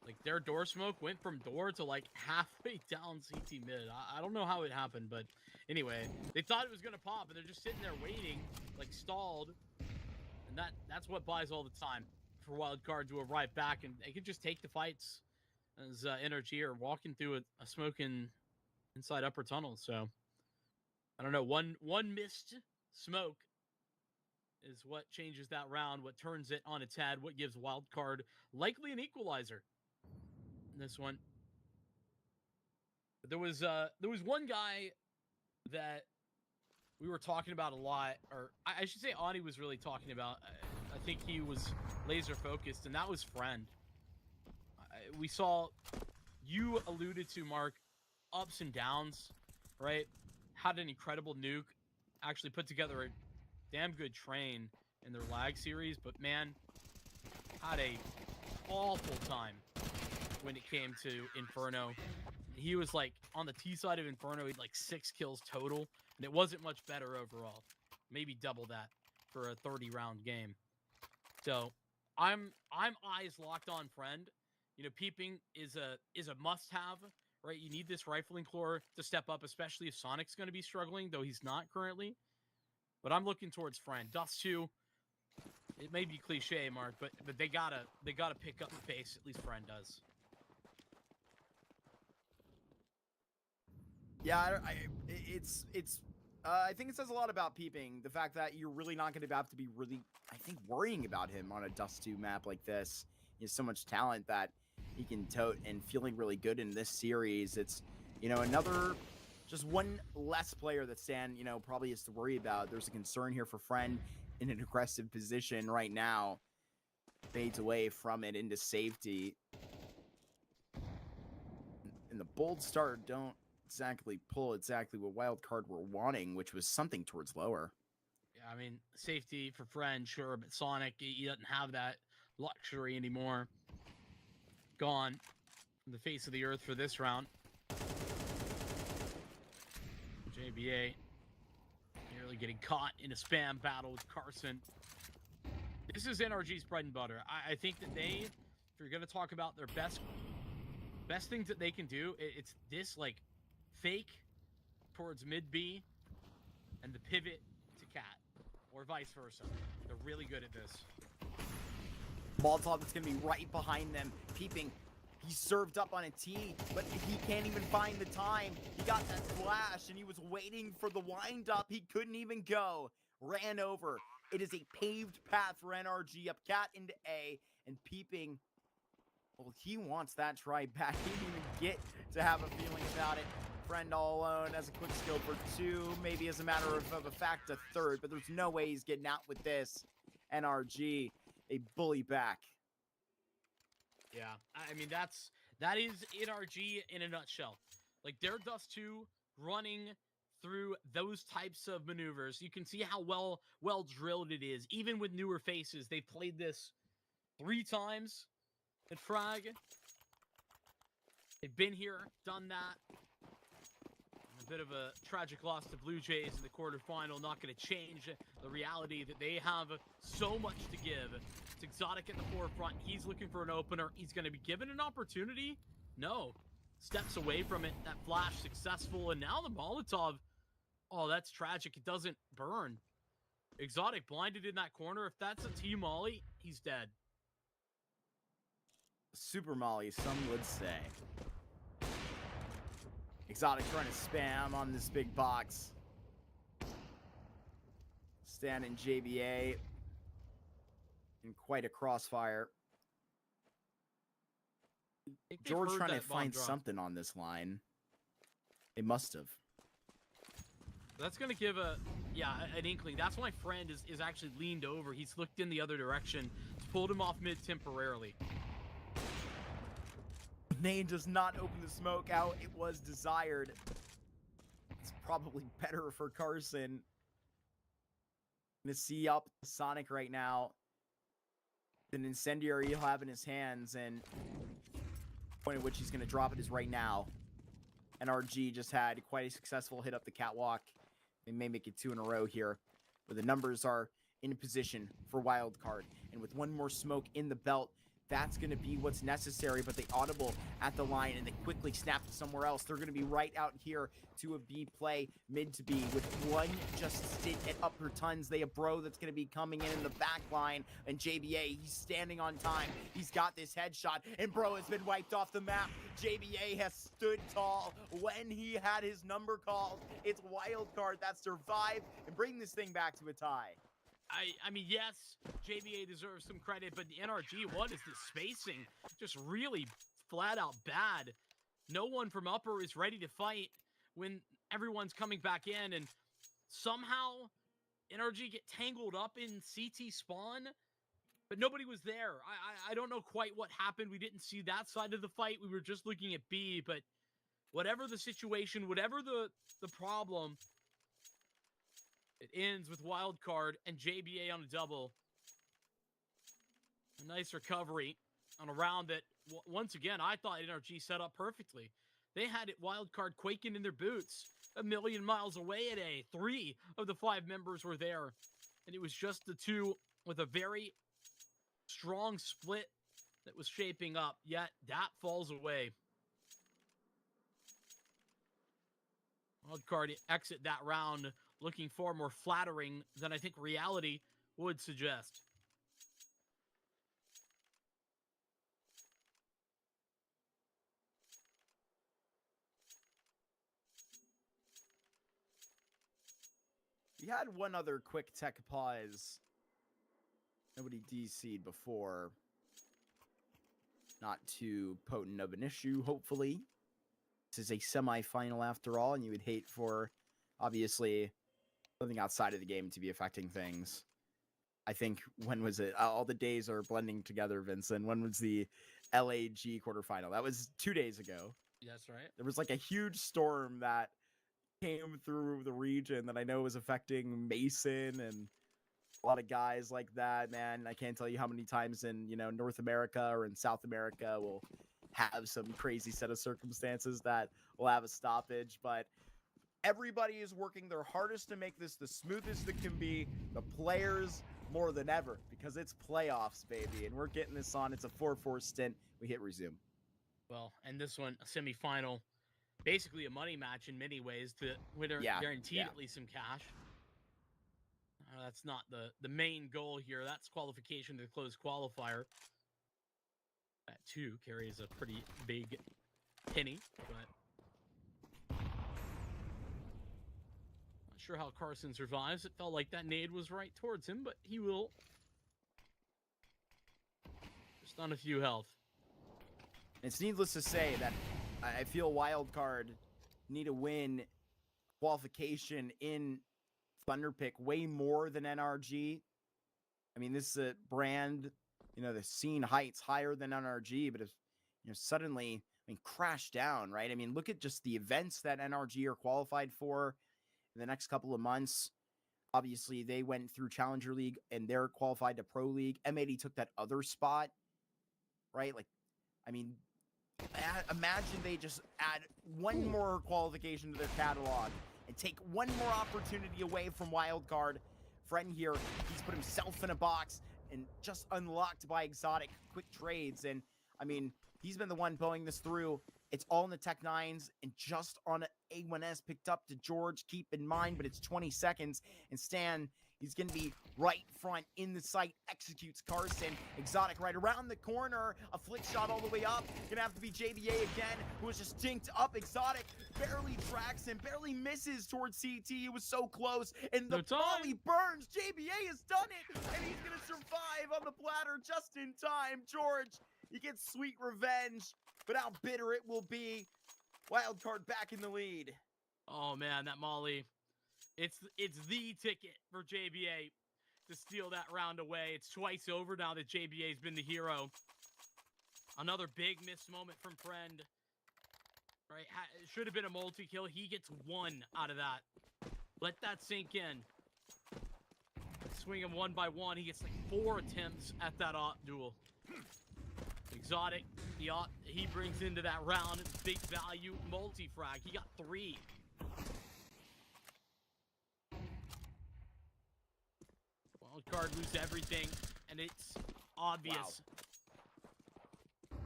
like their door smoke went from door to like halfway down CT mid. I don't know how it happened, but anyway, they thought it was gonna pop, and they're just sitting there waiting, like stalled, and that's what buys all the time for Wildcard to arrive back, and they can just take the fights as NRG are walking through a smoking inside upper tunnel. So I don't know, one missed smoke is what changes that round, what turns it on its head, what gives Wildcard likely an equalizer in this one. There was one guy that we were talking about a lot, or I should say Ani was really talking about. I think he was laser focused, and that was Friend. We saw, you alluded to, Mark, ups and downs, right? Had an incredible nuke, actually put together a damn good train in their lag series, but man, had a awful time when it came to Inferno. He was like on the T side of Inferno, he had like 6 kills total, and it wasn't much better overall. Maybe double that for a 30-round game. So I'm eyes locked on Friend. You know, peeping is a must-have, right? You need this rifling core to step up, especially if Sonic's going to be struggling, though he's not currently. But I'm looking towards Friend. Dust 2, it may be cliche, Mark, but they gotta pick up the pace. At least Friend does. Yeah, I think it says a lot about peeping. The fact that you're really not going to have to be really, I think, worrying about him on a Dust 2 map like this. He has so much talent that he can tote, and feeling really good in this series. It's, you know, just one less player that Stan, you know, probably has to worry about. There's a concern here for Friend in an aggressive position right now. Fades away from it into safety. And the bold start don't exactly pull exactly what Wildcard were wanting, which was something towards lower. Yeah, I mean, safety for Friend, sure, but Sonic, he doesn't have that luxury anymore. Gone from the face of the earth for this round. JBA nearly getting caught in a spam battle with Carson. This is NRG's bread and butter. I think that they, if you're going to talk about their best things that they can do, it's this, like, fake towards mid B and the pivot to cat, or vice versa. They're really good at this. Molotov is going to be right behind them, peeping. He's served up on a T, but he can't even find the time. He got that flash, and he was waiting for the wind-up. He couldn't even go. Ran over. It is a paved path for NRG up cat into A, and peeping. Well, he wants that try back. He didn't even get to have a feeling about it. Friend all alone as a quick skill for 2, maybe as a matter of a fact a 3rd, but there's no way he's getting out with this. NRG, a bully back. Yeah, I mean, that is NRG in a nutshell. Like, their Dust 2 running through those types of maneuvers. You can see how well drilled it is. Even with newer faces, they've played this 3 times at Frag. They've been here, done that. A bit of a tragic loss to Blue Jays in the quarterfinal. Not going to change the reality that they have so much to give. It's Exotic at the forefront. He's looking for an opener. He's going to be given an opportunity. No. Steps away from it. That flash successful. And now the Molotov. Oh, that's tragic. It doesn't burn. Exotic blinded in that corner. If that's a T-Molly, he's dead. Super Molly, some would say. Exotic trying to spam on this big box. Stan and JBA in quite a crossfire. George trying to find something on this line. They must have. That's going to give an inkling. That's why Friend is actually leaned over. He's looked in the other direction. It's pulled him off mid temporarily. Nane does not open the smoke out. It was desired. It's probably better for Carson. Gonna see up Sonic right now. An incendiary he'll have in his hands, and the point at which he's gonna drop it is right now. NRG just had quite a successful hit up the catwalk. They may make it 2 in a row here, where the numbers are in position for Wildcard. And with one more smoke in the belt, that's going to be what's necessary, but they audible at the line, and they quickly snap to somewhere else. They're going to be right out here to a B play, mid to B, with one just stint at upper tons. They have Bro that's going to be coming in the back line, and JBA, he's standing on time. He's got this headshot, and Bro has been wiped off the map. JBA has stood tall when he had his number called. It's Wildcard that survived and bring this thing back to a tie. I mean, yes, JBA deserves some credit, but the NRG, what is the spacing? Just really flat out bad. No one from upper is ready to fight when everyone's coming back in, and somehow NRG get tangled up in CT spawn, but nobody was there. I don't know quite what happened. We didn't see that side of the fight. We were just looking at B, but whatever the situation, whatever the problem, it ends with Wildcard and JBA on a double. A nice recovery on a round that, once again, I thought NRG set up perfectly. They had it Wildcard quaking in their boots, a million miles away at A. 3 of the 5 members were there, and it was just the 2 with a very strong split that was shaping up, yet that falls away. Wildcard exit that round looking far more flattering than I think reality would suggest. We had one other quick tech pause. Nobody DC'd before. Not too potent of an issue, hopefully. This is a semi-final after all, and you would hate for, obviously, something outside of the game to be affecting things. I think, when was it? All the days are blending together, Vincent. When was the LAG quarterfinal? That was 2 days ago. That's right. There was like a huge storm that came through the region that I know was affecting Mason and a lot of guys like that, man. I can't tell you how many times in, North America or in South America we'll have some crazy set of circumstances that will have a stoppage, but everybody is working their hardest to make this the smoothest it can be. The players more than ever, because it's playoffs, baby, and we're getting this on. It's a 4-4 stint. We hit resume. Well, and this one, a semifinal, basically a money match in many ways. The winner guaranteed at least some cash. That's not the main goal here. That's qualification to the closed qualifier. That too carries a pretty big penny, but not sure how Carson survives. It felt like that nade was right towards him, but he will. Just on a few health. It's needless to say that I feel Wildcard need to win qualification in Thunderpick way more than NRG. I mean, this is a brand, the scene heights higher than NRG, but if, suddenly, crash down, right? I mean, look at just the events that NRG are qualified for in the next couple of months. Obviously, they went through Challenger League and they're qualified to Pro League. M80 took that other spot, right? Imagine they just add one more qualification to their catalog and take one more opportunity away from Wildcard. Friend here, he's put himself in a box and just unlocked by Exotic quick trades. And, he's been the one pulling this through. It's all in the Tech 9s and just on A1S picked up to George. Keep in mind, but it's 20 seconds. And Stan, he's going to be right front in the sight, executes Carson. Exotic right around the corner. A flick shot all the way up. Going to have to be JBA again, who was just dinked up. Exotic barely tracks him, barely misses towards CT. It was so close. And the volley burns. JBA has done it. And he's going to survive on the platter just in time. George, he gets sweet revenge. But how bitter it will be. Wildcard back in the lead. Oh, man, that Molly. It's the ticket for JBA to steal that round away. It's twice over now that JBA's been the hero. Another big missed moment from Friend. Right, it should have been a multi-kill. He gets one out of that. Let that sink in. Swing him one by one. He gets like 4 attempts at that duel. Exotic, he brings into that round big value multi-frag. He got 3. Wildcard lose everything, and it's obvious. Wow.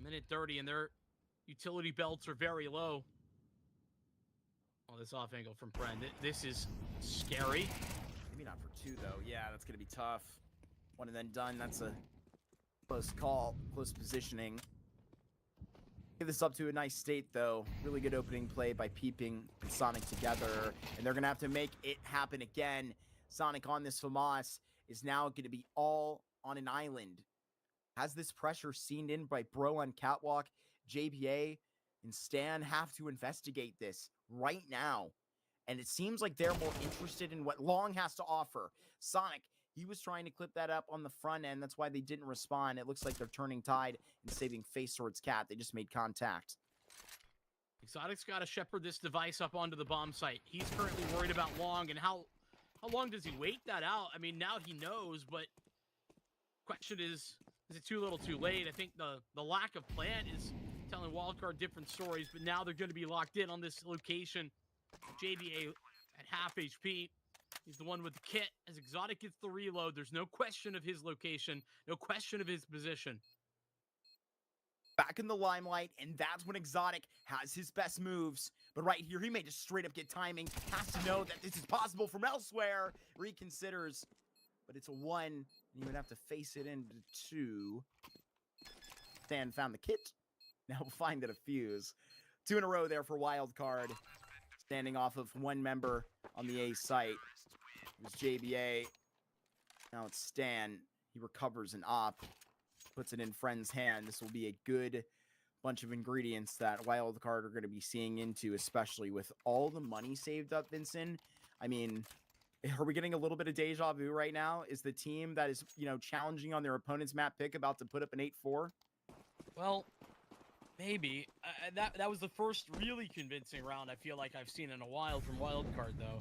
Minute 30, and their utility belts are very low. Oh, this off angle from Friend. This is scary. Maybe not for 2, though. Yeah, that's going to be tough. One and then done. That's a close call, close positioning. Get this up to a nice state, though. Really good opening play by Peeping and Sonic together. And they're going to have to make it happen again. Sonic on this FAMAS is now going to be all on an island. Has this pressure seen in by Bro on Catwalk. JBA and Stan have to investigate this right now. And it seems like they're more interested in what Long has to offer. Sonic, he was trying to clip that up on the front end. That's why they didn't respond. It looks like they're turning tide and saving face towards Cat. They just made contact. Exotic's got to shepherd this device up onto the bomb site. He's currently worried about Long, and how long does he wait that out? I mean, now he knows, but question is it too little too late? I think the lack of plan is telling Wildcard different stories, but now they're going to be locked in on this location. JBA at half HP. He's the one with the kit. As Exotic gets the reload, there's no question of his location, no question of his position. Back in the limelight, and that's when Exotic has his best moves. But right here, he may just straight up get timing. Has to know that this is possible from elsewhere. Reconsiders, but it's a 1. And you would have to face it into 2. Stan found the kit. Now we'll find it a fuse. 2 in a row there for Wildcard. Standing off of 1 member on the A site. It was JBA. Now it's Stan. He recovers an op. Puts it in Friend's hand. This will be a good bunch of ingredients that Wildcard are going to be seeing into, especially with all the money saved up, Vincent. I mean, are we getting a little bit of deja vu right now? Is the team that is, challenging on their opponent's map pick about to put up an 8-4? Well, maybe. That was the first really convincing round I feel like I've seen in a while from Wildcard, though.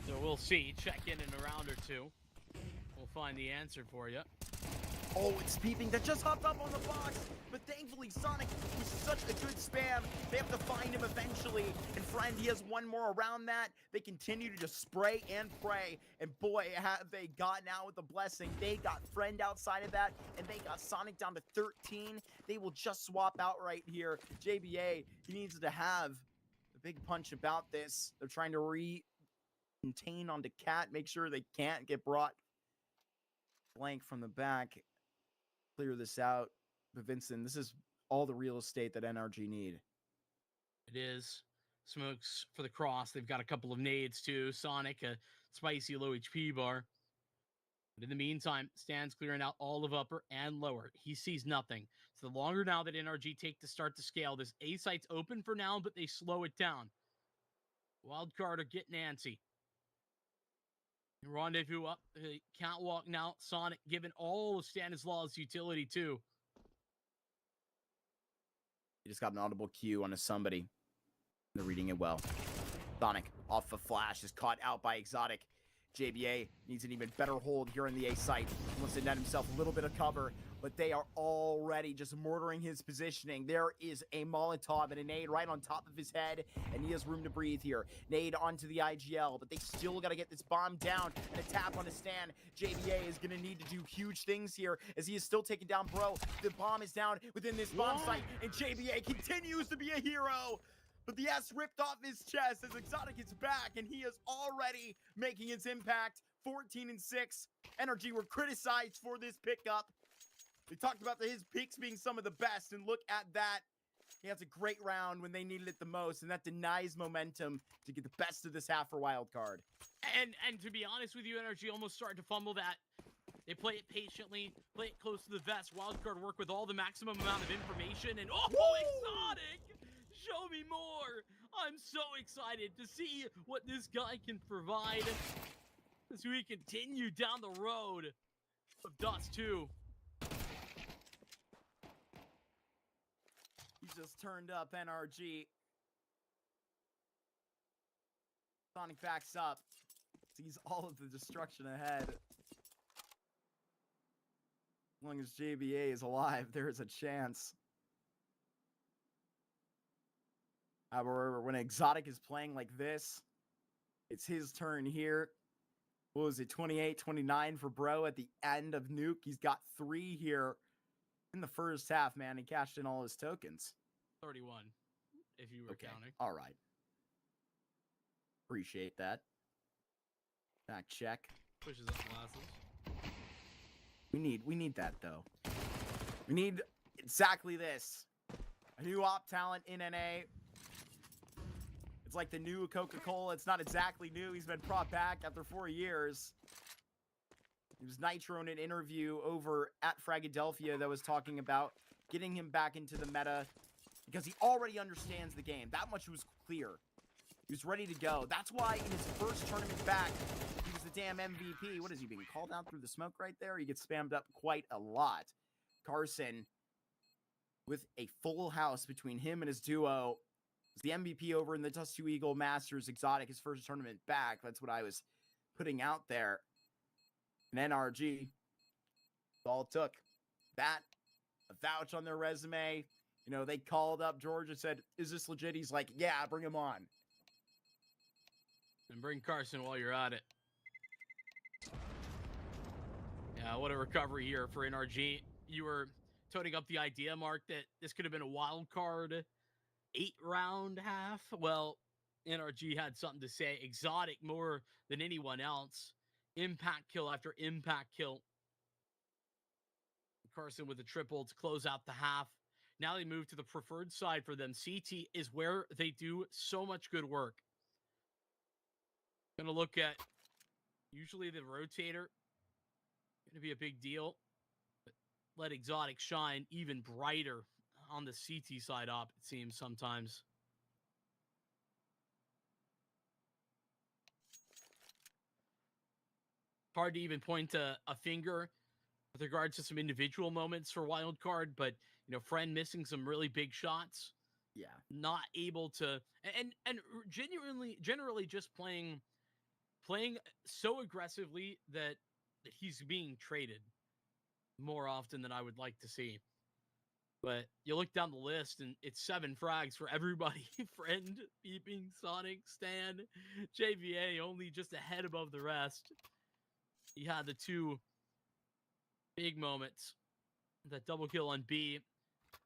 So we'll see. Check in a round or two. We'll find the answer for you. Oh, it's peeping. That just hopped up on the box. But thankfully, Sonic was such a good spam. They have to find him eventually. And Friend, he has 1 more around that. They continue to just spray and pray. And boy, have they gotten out with the blessing. They got Friend outside of that. And they got Sonic down to 13. They will just swap out right here. JBA, he needs to have the big punch about this. They're trying to contain onto Cat. Make sure they can't get brought blank from the back. Clear this out. But Vincent, this is all the real estate that NRG need. It is. Smokes for the cross. They've got a couple of nades too. Sonic, a spicy low HP bar. But in the meantime, Stan's clearing out all of upper and lower. He sees nothing. So the longer now that NRG take to start to scale, this A site's open for now, but they slow it down. Wildcard are getting antsy. Rendezvous up, catwalk now. Sonic given all of Stanislaus' utility too. He just got an audible cue onto somebody. They're reading it well. Sonic off a flash is caught out by Exotic. JBA needs an even better hold here in the A site. He wants to net himself a little bit of cover, but they are already just mortaring his positioning. There is a Molotov and a nade right on top of his head, and he has room to breathe here. Nade onto the IGL, but they still got to get this bomb down and a tap on his stand. JBA is going to need to do huge things here as he is still taking down Bro. The bomb is down within this bomb site, and JBA continues to be a hero. But the S ripped off his chest as Exotic is back, and he is already making its impact. 14-6. NRG were criticized for this pickup. We talked about his picks being some of the best, and look at that. He has a great round when they needed it the most, and that denies momentum to get the best of this half for Wildcard. And to be honest with you, NRG almost started to fumble that. They play it patiently, play it close to the vest. Wildcard work with all the maximum amount of information, and Exotic! Show me more! I'm so excited to see what this guy can provide as we continue down the road of Dust 2. He just turned up NRG. Sonic backs up. Sees all of the destruction ahead. As long as JBA is alive, there is a chance. However, when Exotic is playing like this, it's his turn here. What was it, 28-29 for Bro at the end of Nuke? He's got 3 here in the first half, man. He cashed in all his tokens. 31, if you were counting. All right. Appreciate that. Back check. Pushes up glasses. We need that, though. We need exactly this. A new op talent in NA. It's like the new Coca-Cola. It's not exactly new. He's been brought back after 4 years. He was Nitro in an interview over at Fragadelphia that was talking about getting him back into the meta because he already understands the game. That much was clear. He was ready to go. That's why in his first tournament back, he was the damn MVP. What is he being called out through the smoke right there? He gets spammed up quite a lot. Carson, with a full house between him and his duo, was the MVP over in the Dust 2 Eagle Masters Exotic, his first tournament back. That's what I was putting out there. And NRG, all it took. That, a vouch on their resume. You know, they called up George and said, is this legit? He's like, yeah, bring him on. And bring Carson while you're at it. Yeah, what a recovery here for NRG. You were toting up the idea, Mark, that this could have been a wild card 8-round half. Well, NRG had something to say. Exotic more than anyone else. Impact kill after impact kill. Carson with a triple to close out the half. Now they move to the preferred side for them. CT is where they do so much good work. Gonna look at usually the rotator. Gonna be a big deal. But let Exotic shine even brighter on the CT side up, it seems sometimes. Hard to even point a finger with regards to some individual moments for Wildcard, but you know, Friend missing some really big shots. Yeah. Not able to and generally just playing so aggressively that he's being traded more often than I would like to see. But you look down the list and it's 7 frags for everybody. Friend, Beeping, Sonic, Stan, JVA only just a head above the rest. He had the 2 big moments. That double kill on B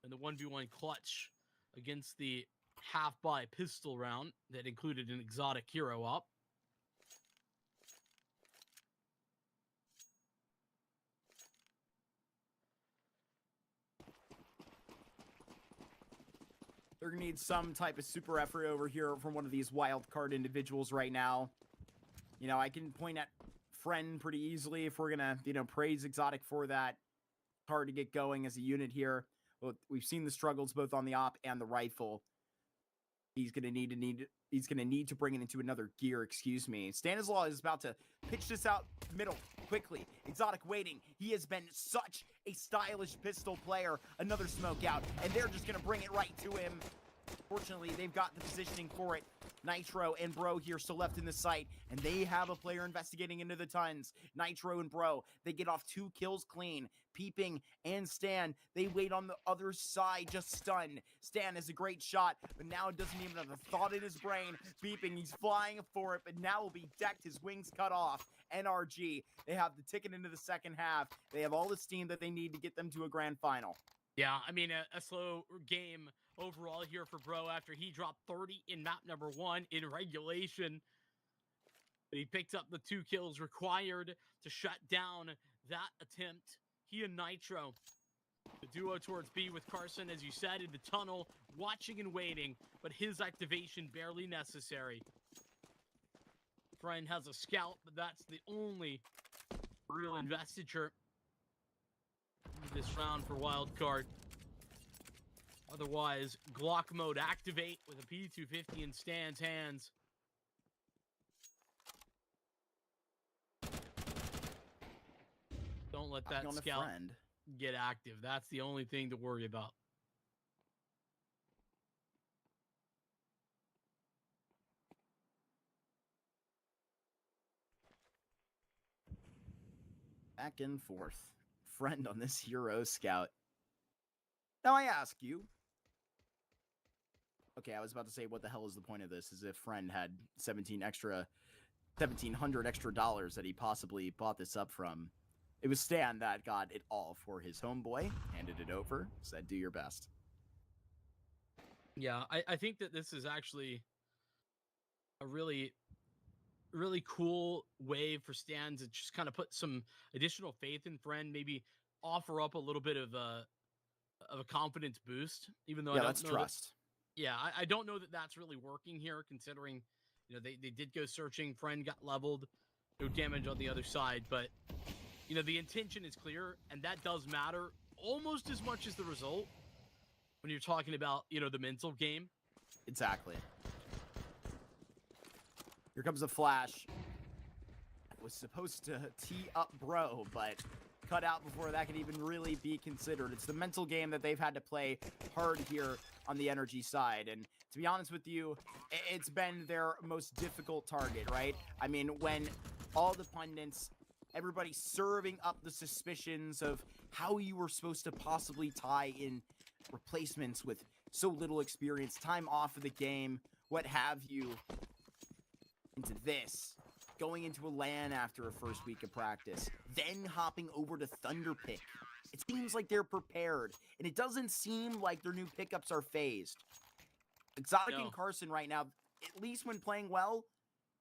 and the 1v1 clutch against the half-buy pistol round that included an exotic hero up. They're going to need some type of super effort over here from one of these wild card individuals right now. You know, I can point at Friend pretty easily if we're going to, you know, praise Exotic for that. Hard to get going as a unit here. Well, we've seen the struggles both on the op and the rifle. He's going to need to bring it into another gear, excuse me. Stanislaw is about to pitch this out middle quickly. Exotic waiting. He has been such a stylish pistol player. Another smoke out, and they're just going to bring it right to him. Fortunately, they've got the positioning for it. Nitro and Bro here still left in the site, and they have a player investigating into the tons. Nitro and Bro, they get off 2 kills clean. Peeping and Stan, they wait on the other side, just stunned. Stan has a great shot, but now doesn't even have a thought in his brain. Beeping, he's flying for it, but now will be decked, his wings cut off. NRG, they have the ticket into the second half. They have all the steam that they need to get them to a grand final. Yeah, I mean, a slow game overall here for Bro after he dropped 30 in map number 1 in regulation. But he picked up the 2 kills required to shut down that attempt. He and Nitro, the duo towards B with Carson, as you said, in the tunnel, watching and waiting, but his activation barely necessary. Friend has a scout, but that's the only real investiture this round for Wildcard. Otherwise, Glock mode activate with a P250 in Stan's hands. Don't let that scout get active. That's the only thing to worry about. Back and forth. Friend on this hero scout. Now I ask you. Okay, I was about to say, what the hell is the point of this? As if Friend had $1,700 extra dollars that he possibly bought this up from. It was Stan that got it all for his homeboy, handed it over, said, do your best. Yeah, I think that this is actually a really cool way for Stan to just kind of put some additional faith in Friend, maybe offer up a little bit of a confidence boost, even though I don't know trust. I don't know that that's really working here, considering, you know, they did go searching. Friend got leveled, no damage on the other side, but you know, the intention is clear, and that does matter almost as much as the result when you're talking about, you know, the mental game. Exactly. Here comes a flash. Was supposed to tee up bro, but cut out before that could even really be considered. It's the mental game that they've had to play hard here on the NRG side. And to be honest with you, it's been their most difficult target, right? I mean, when all the pundits, everybody serving up the suspicions of how you were supposed to possibly tie in replacements with so little experience, time off of the game, what have you, into this. Going into a LAN after a first week of practice, then hopping over to Thunderpick. It seems like they're prepared, and it doesn't seem like their new pickups are phased. Exotic and Carson right now, at least when playing well,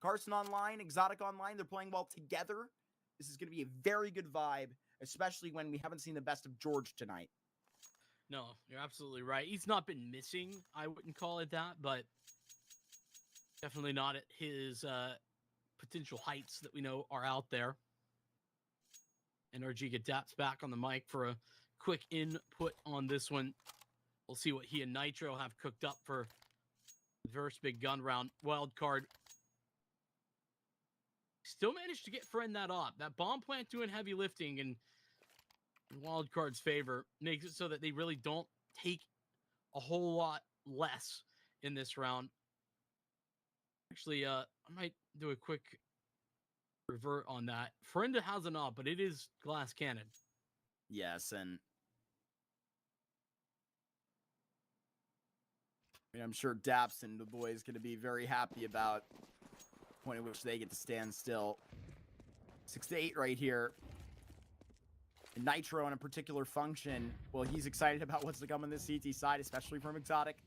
Carson online, Exotic online, they're playing well together. This is going to be a very good vibe, especially when we haven't seen the best of George tonight. No, you're absolutely right. He's not been missing, I wouldn't call it that, but definitely not at his potential heights that we know are out there. NRG adapts back on the mic for a quick input on this one. We'll see what he and Nitro have cooked up for the first big gun round. Wildcard still managed to get friend that up. That bomb plant doing heavy lifting in Wildcard's favor makes it so that they really don't take a whole lot less in this round. Actually, I might do a quick revert on that. Friend has an up, but it is glass cannon. Yes, and I mean, I'm sure Daps and the boys going to be very happy about the point at which they get to stand still. 6-8 right here. And Nitro on a particular function, well, he's excited about what's to come on this CT side, especially from Exotic.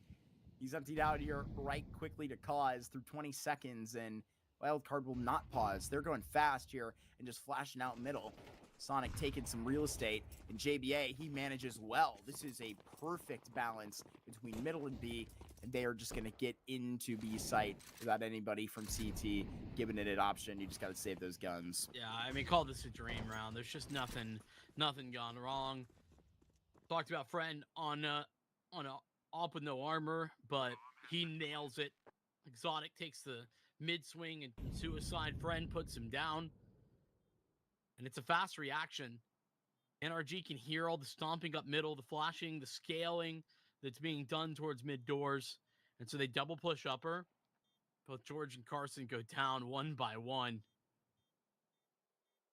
He's emptied out here right quickly to cause through 20 seconds, and Wildcard will not pause. They're going fast here and just flashing out middle. Sonic taking some real estate, and JBA, he manages well. This is a perfect balance between middle and B, and they are just going to get into B site without anybody from CT giving it an option. You just got to save those guns. Yeah, I mean, call this a dream round. There's just nothing gone wrong. Talked about Friend on a op with no armor, but he nails it. Exotic takes the mid swing and suicide. Friend puts him down, and it's a fast reaction. NRG can hear all the stomping up middle, the flashing, the scaling that's being done towards mid doors, and so they double push upper. Both George and Carson go down one by one.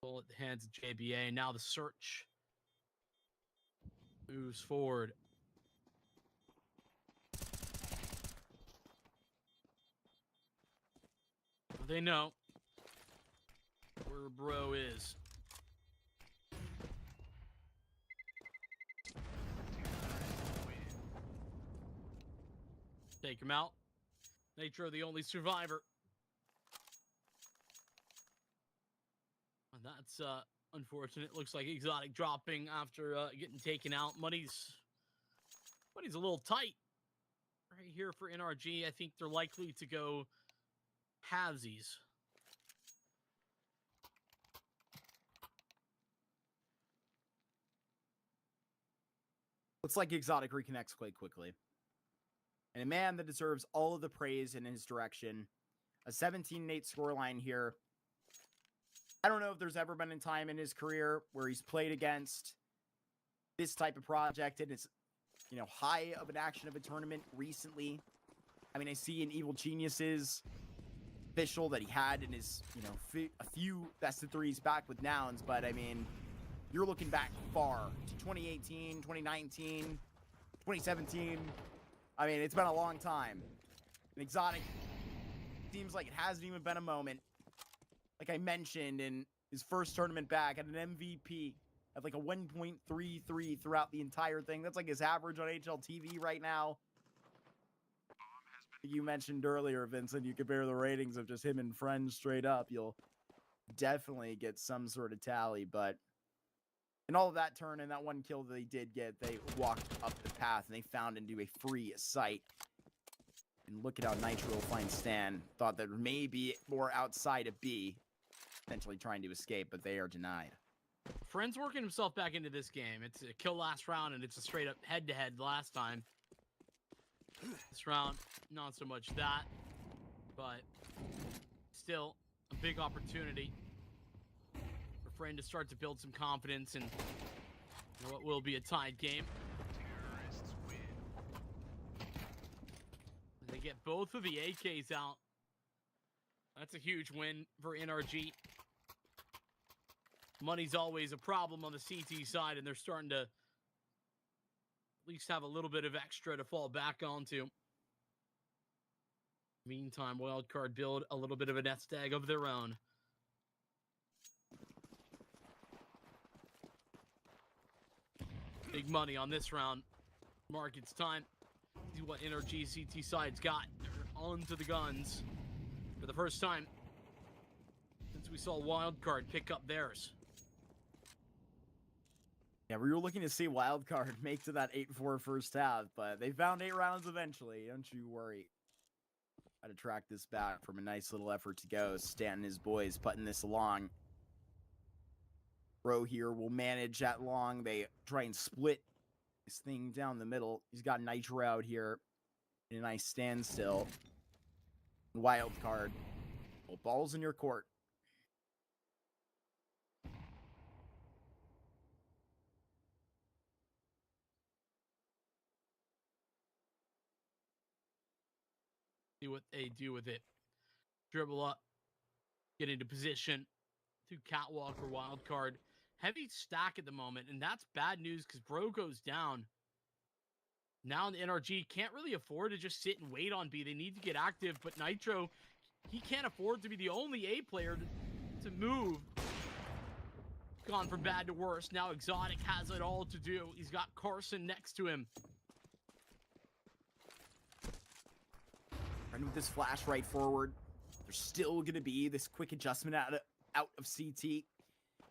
Ball at the hands of JBA. Now the search moves forward. They know where bro is. Take him out. Nitro, the only survivor. And that's unfortunate. Looks like Exotic dropping after getting taken out. Money's a little tight right here for NRG. I think they're likely to go halvesies. Looks like Exotic reconnects quite quickly. And a man that deserves all of the praise in his direction. A 17-8 scoreline here. I don't know if there's ever been a time in his career where he's played against this type of project and it's, you know, high of an action of a tournament recently. I mean, I see in Evil Geniuses official that he had in his, you know, a few best of threes back with Nouns, but I mean, you're looking back far to 2018, 2019, 2017. I mean, it's been a long time. And Exotic seems like it hasn't even been a moment. Like I mentioned, in his first tournament back, at an MVP at like a 1.33 throughout the entire thing. That's like his average on HLTV right now. You mentioned earlier, Vincent, you compare the ratings of just him and Friends straight up. You'll definitely get some sort of tally, but in all of that turn and that one kill that they did get, they walked up the path and they found into a free site. And look at how Nitro finds Stan. Thought that maybe more outside of B, potentially trying to escape, but they are denied. Friend's working himself back into this game. It's a kill last round, and it's a straight up head-to-head last time. This round, not so much that, but still a big opportunity for Friend to start to build some confidence in what will be a tied game. And they get both of the AKs out. That's a huge win for NRG. Money's always a problem on the CT side, and they're starting to at least have a little bit of extra to fall back onto. Meantime, Wildcard build a little bit of a nest egg of their own. Big money on this round. Mark, it's time to see what NRG CT side's got. They're onto the guns for the first time since we saw Wildcard pick up theirs. Yeah, we were looking to see Wildcard make to that 8-4 first half, but they found 8 rounds eventually. Don't you worry. Got to track this back from a nice little effort to go. Stan and his boys putting this along. Bro here will manage that long. They try and split this thing down the middle. He's got Nitro out here in a nice standstill. Wildcard. Well, ball's in your court. See what they do with it. Dribble up, get into position, through catwalk or Wildcard. Heavy stack at the moment, and that's bad news because Bro goes down. Now the NRG can't really afford to just sit and wait on B. They need to get active, but Nitro, he can't afford to be the only A player to move. Gone from bad to worse. Now Exotic has it all to do. He's got Carson next to him. Running with this flash right forward. There's still going to be this quick adjustment out of CT.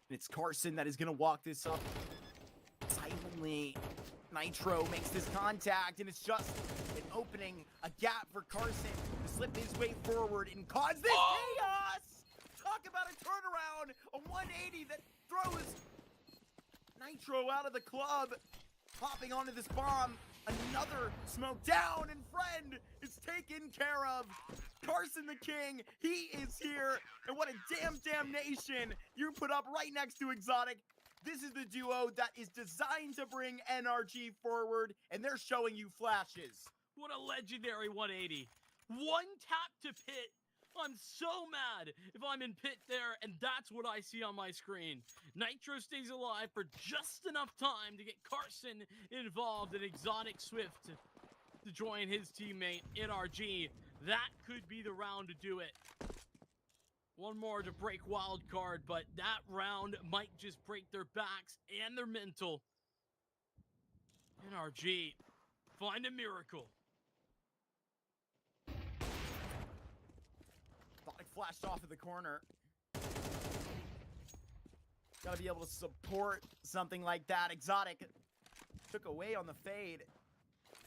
And it's Carson that is going to walk this up silently. Nitro makes this contact, and it's just an opening, a gap for Carson to slip his way forward and cause this chaos! Talk about a turnaround, a 180 that throws Nitro out of the club, popping onto this bomb. Another smoke down, and Friend is taken care of. Carson the King, he is here, and what a damnation you put up right next to Exotic. This is the duo that is designed to bring NRG forward, and they're showing you flashes. What a legendary 180. One tap to pit. I'm so mad if I'm in pit there, and that's what I see on my screen. Nitro stays alive for just enough time to get Carson involved in Exotic Swift to join his teammate NRG. That could be the round to do it. One more to break Wildcard, but that round might just break their backs and their mental. NRG, find a miracle. Flashed off of the corner. Gotta be able to support something like that. Exotic took away on the fade.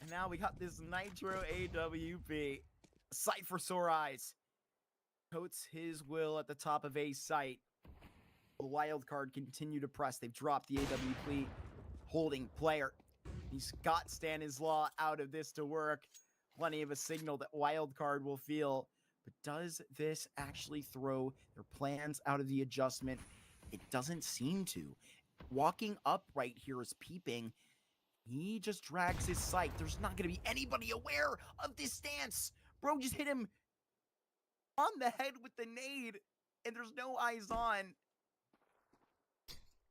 And now we got this Nitro AWP. Sight for sore eyes. Coats his will at the top of A site. The Wildcard continue to press. They've dropped the AWP holding player. He's got Stanislaw out of this to work. Plenty of a signal that Wildcard will feel. But does this actually throw their plans out of the adjustment? It doesn't seem to. Walking up right here is Peeping. He just drags his sight. There's not going to be anybody aware of this stance. Bro just hit him on the head with the nade, and there's no eyes on.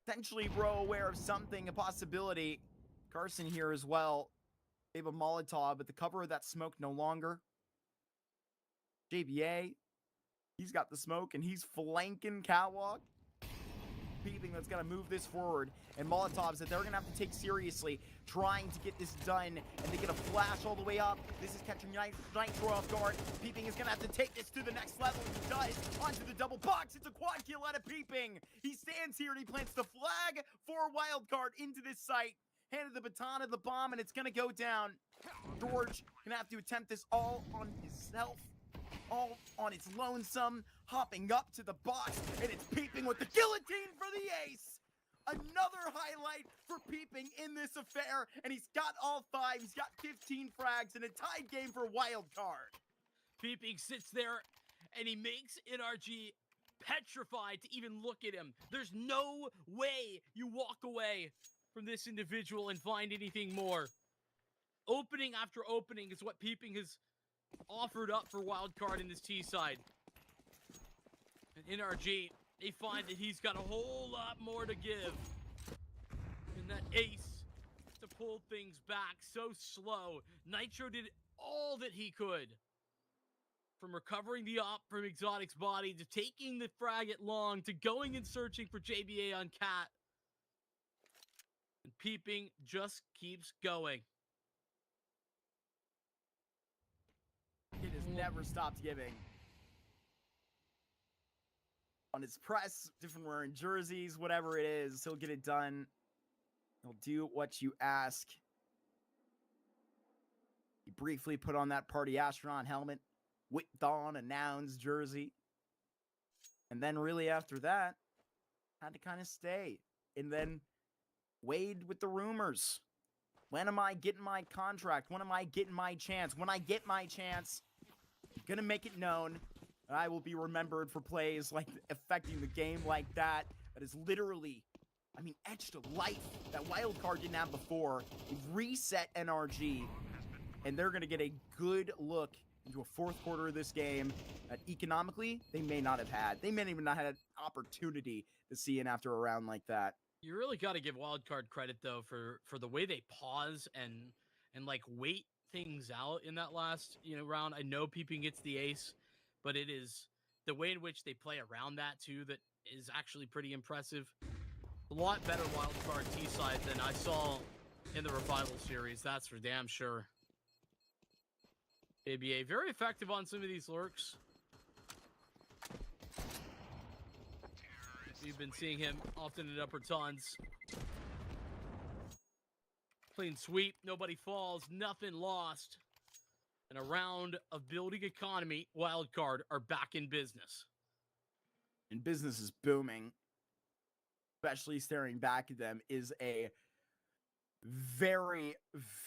Potentially, Bro aware of something, a possibility. Carson here as well. They have a Molotov, but the cover of that smoke no longer. JBA, he's got the smoke, and he's flanking catwalk. Peeping that's going to move this forward. And Molotovs that they're going to have to take seriously, trying to get this done. And they get a flash all the way up. This is catching Nitro off guard. Peeping is going to have to take this to the next level. He does. Onto the double box. It's a quad kill out of Peeping. He stands here and he plants the flag for Wildcard into this site. Handed the baton of the bomb, and it's going to go down. George going to have to attempt this all on himself. All on its lonesome, hopping up to the box, and it's Peeping with the guillotine for the ace. Another highlight for Peeping in this affair, and he's got all 5. He's got 15 frags in a tied game for Wildcard. Peeping sits there, and he makes NRG petrified to even look at him. There's no way you walk away from this individual and find anything more. Opening after opening is what Peeping has offered up for Wildcard in this T side. And NRG, they find that he's got a whole lot more to give. And that ace to pull things back so slow. Nitro did all that he could. From recovering the op from Exotic's body, to taking the frag at long, to going and searching for JBA on Cat. And Peeping just keeps going. It has never stopped giving. On his press, different wearing jerseys, whatever it is, he'll get it done. He'll do what you ask. He briefly put on that party astronaut helmet, whipped on a Nouns jersey. And then really after that, had to kind of stay. And then weighed with the rumors. When am I getting my contract? When am I getting my chance? When I get my chance, I'm gonna make it known. I will be remembered for plays like affecting the game like that. That is literally, I mean, etched to life. That Wildcard didn't have before. It reset NRG. And they're going to get a good look into a fourth quarter of this game that economically they may not have had. They may even not have had an opportunity to see in after a round like that. You really got to give Wildcard credit, though, for the way they pause and like wait things out in that last round. I know Peeping gets the ace, but it is the way in which they play around that too that is actually pretty impressive. A lot better Wildcard T side than I saw in the Revival series. That's for damn sure. ABA very effective on some of these lurks. We've been seeing him often in upper tons. Clean sweep, nobody falls, nothing lost. And a round of building economy, Wildcard are back in business. And business is booming. Especially staring back at them is a very,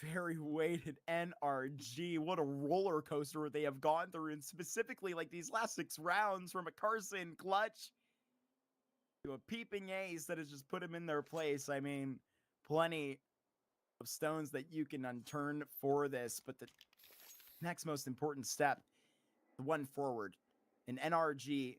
very weighted NRG. What a roller coaster they have gone through. And specifically, like these last 6 rounds from a Carson clutch to a Peeping ace that has just put him in their place. I mean, plenty of stones that you can unturn for this. But the next most important step, the one forward. In NRG,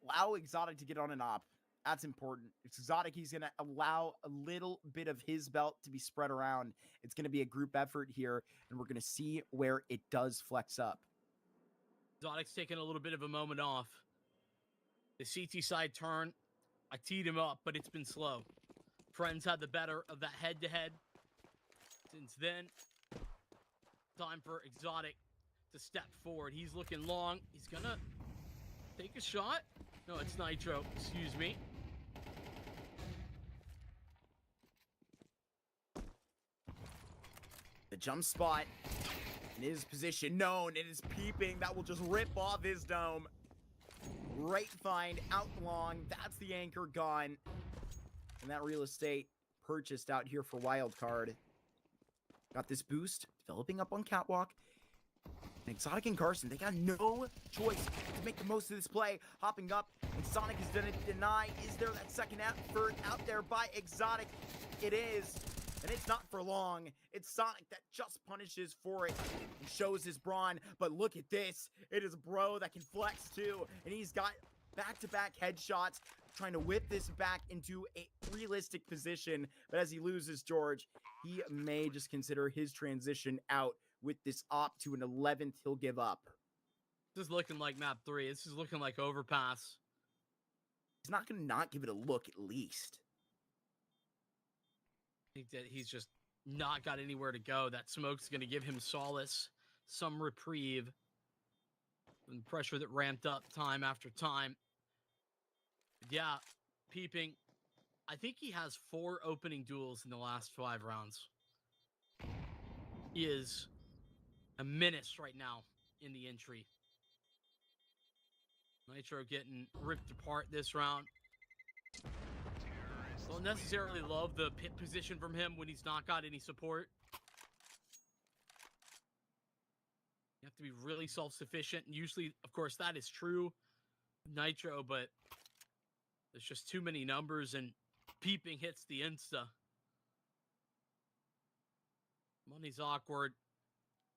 allow Exotic to get on an op. That's important. It's Exotic. He's going to allow a little bit of his belt to be spread around. It's going to be a group effort here, and we're going to see where it does flex up. Exotic's taking a little bit of a moment off. The CT side turn, I teed him up, but it's been slow. Friends had the better of that head-to-head. Since then, time for Exotic to step forward. He's looking long. He's going to take a shot. No, it's Nitro. Excuse me. The jump spot in his position known. It is Peeping. That will just rip off his dome. Right find out long. That's the anchor gone. And that real estate purchased out here for Wildcard. Got this boost. Developing up on Catwalk. And Exotic and Carson, they got no choice to make the most of this play. Hopping up, and Sonic is going to deny. Is there that second effort out there by Exotic? It is, and it's not for long. It's Sonic that just punishes for it and shows his brawn. But look at this. It is Bro that can flex too, and he's got back-to-back headshots, trying to whip this back into a realistic position. But as he loses George, he may just consider his transition out. With this op to an 11th, he'll give up. This is looking like map 3. This is looking like Overpass. He's not going to not give it a look at least. I think that he's just not got anywhere to go. That smoke's going to give him solace, some reprieve from the pressure that ramped up time after time. Yeah, Peeping. I think he has 4 opening duels in the last 5 rounds. He is a menace right now in the entry. Nitro getting ripped apart this round. Don't necessarily love the pit position from him when he's not got any support. You have to be really self-sufficient. And usually, of course, that is true. Nitro, but there's just too many numbers and peeping hits the insta. Money's awkward.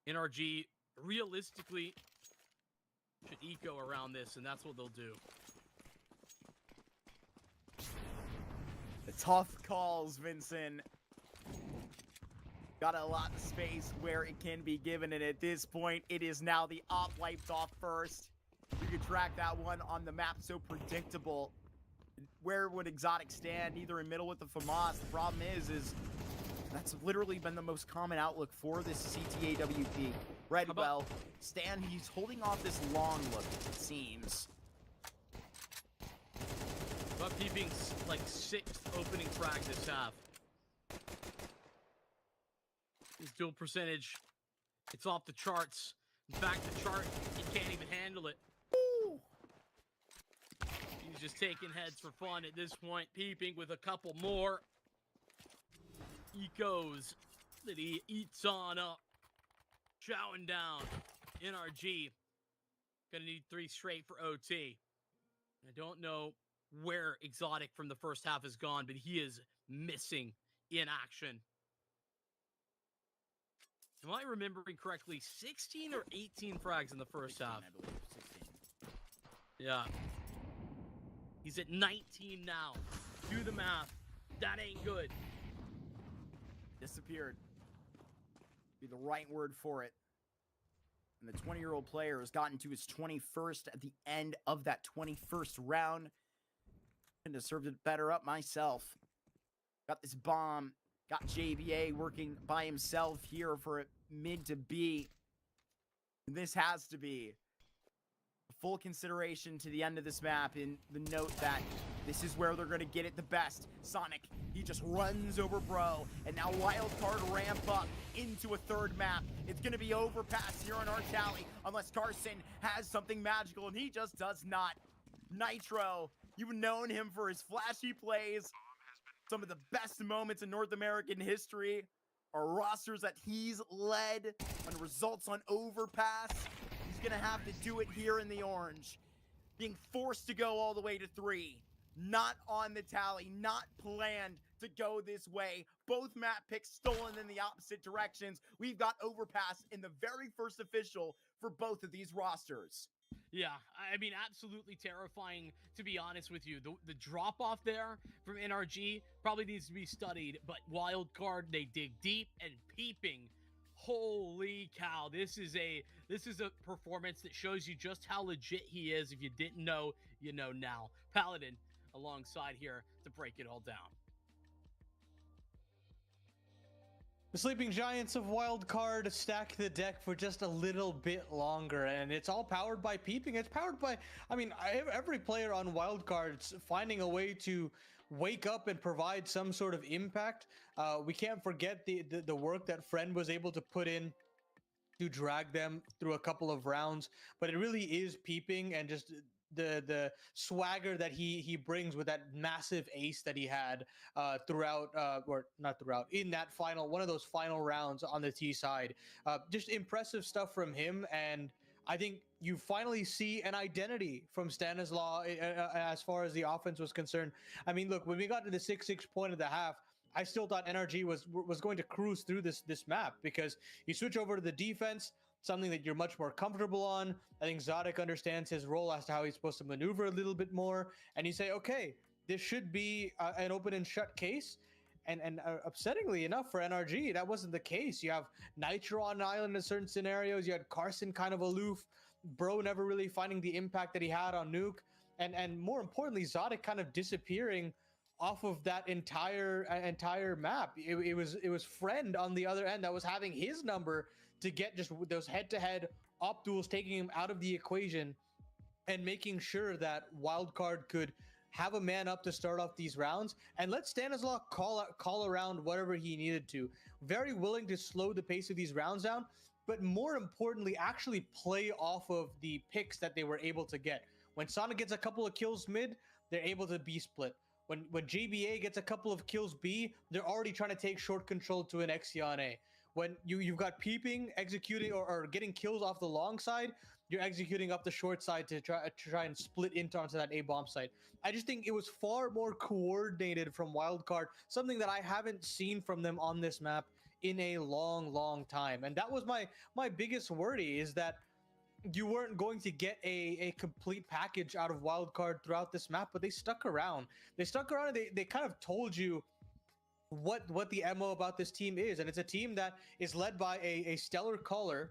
NRG realistically should eco around this, and that's what they'll do. The tough calls, Vincent. Got a lot of space where it can be given, and at this point, it is now the op wiped off first. You can track that one on the map, so predictable. Where would Exotic stand? Either in middle with the FAMAS. The problem is that's literally been the most common outlook for this CTAWP. Redwell, Stan, he's holding off this long look, it seems. But peeping like 6th opening frag this half. His dual percentage, it's off the charts. In fact, the chart, he can't even handle it. Ooh. He's just taking heads for fun at this point. Peeping with a couple more. Ecos that he eats on up. Chowing down. NRG. Gonna need 3 straight for OT. I don't know where Exotic from the first half has gone, but he is missing in action. Am I remembering correctly? 16 or 18 frags in the first 16, half? I believe. 16. Yeah. He's at 19 now. Do the math. That ain't good. Disappeared. Be the right word for it. And the 20-year-old player has gotten to his 21st at the end of that 21st round. And deserved it better up myself. Got this bomb. Got JBA working by himself here for mid to B. This has to be a full consideration to the end of this map in the note that this is where they're going to get it the best. Sonic, he just runs over Bro. And now Wildcard ramp up into a third map. It's going to be Overpass here on our tally. Unless Carson has something magical, and he just does not. Nitro, you've known him for his flashy plays. Some of the best moments in North American history are rosters that he's led on results on Overpass. He's going to have to do it here in the orange. Being forced to go all the way to 3. Not on the tally, not planned to go this way. Both map picks stolen in the opposite directions. We've got Overpass in the very first official for both of these rosters. Yeah, I mean, absolutely terrifying, to be honest with you. The drop-off there from NRG probably needs to be studied, but Wildcard, they dig deep, and peeping. Holy cow, this is a performance that shows you just how legit he is. If you didn't know, you know now. Paladin alongside here to break it all down. The Sleeping Giants of Wildcard stack the deck for just a little bit longer, and it's all powered by peeping. It's powered by, I mean, every player on Wildcard's finding a way to wake up and provide some sort of impact. We can't forget the work that Friend was able to put in to drag them through a couple of rounds, but it really is peeping and just the swagger that he brings with that massive ace that he had throughout or not throughout in that final one of those final rounds on the T side. Just impressive stuff from him, and I think you finally see an identity from Stanislaw as far as the offense was concerned. I mean, look, when we got to the 6-6 point of the half, I still thought NRG was going to cruise through this map, because you switch over to the defense, something that you're much more comfortable on. I think Zodic understands his role as to how he's supposed to maneuver a little bit more, and you say, okay, this should be an open and shut case. And upsettingly enough for NRG, that wasn't the case. You have Nitro on an island in certain scenarios. You had Carson kind of aloof. Bro never really finding the impact that he had on Nuke. And more importantly, Zodic kind of disappearing off of that entire map. It was Friend on the other end that was having his number to get just those head-to-head op duels, taking him out of the equation and making sure that Wildcard could have a man up to start off these rounds and let Stanislaw call around whatever he needed to. Very willing to slow the pace of these rounds down, but more importantly, actually play off of the picks that they were able to get. When Sonic gets a couple of kills mid, they're able to B split. When GBA gets a couple of kills B, they're already trying to take short control to an Exion A. When you've got peeping executing or getting kills off the long side, you're executing up the short side to try and split into onto that A bomb site. I just think it was far more coordinated from Wildcard, something that I haven't seen from them on this map in a long time. And that was my biggest worry, is that you weren't going to get a complete package out of Wildcard throughout this map, but they stuck around. They stuck around and they kind of told you what the MO about this team is. And it's a team that is led by a stellar caller,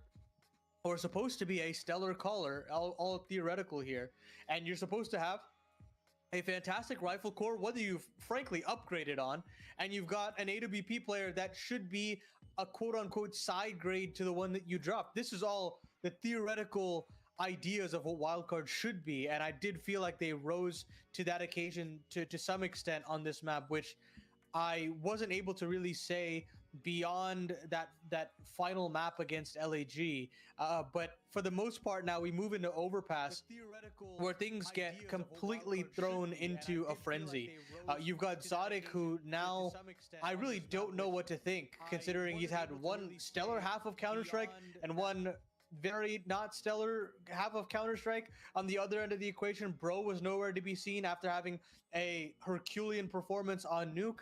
or supposed to be a stellar caller, all theoretical here. And you're supposed to have a fantastic rifle core, whether you've frankly upgraded on, and you've got an AWP player that should be a quote-unquote side grade to the one that you dropped. This is all the theoretical ideas of what Wildcard should be, and I did feel like they rose to that occasion to some extent on this map, which I wasn't able to really say beyond that final map against LAG. But for the most part, now we move into Overpass, where things get completely thrown into a frenzy. You've got Zodic, who now I really don't know what to think, considering he's had one stellar half of Counter-Strike and one very not stellar half of Counter-Strike. On the other end of the equation, Bro was nowhere to be seen after having a Herculean performance on Nuke.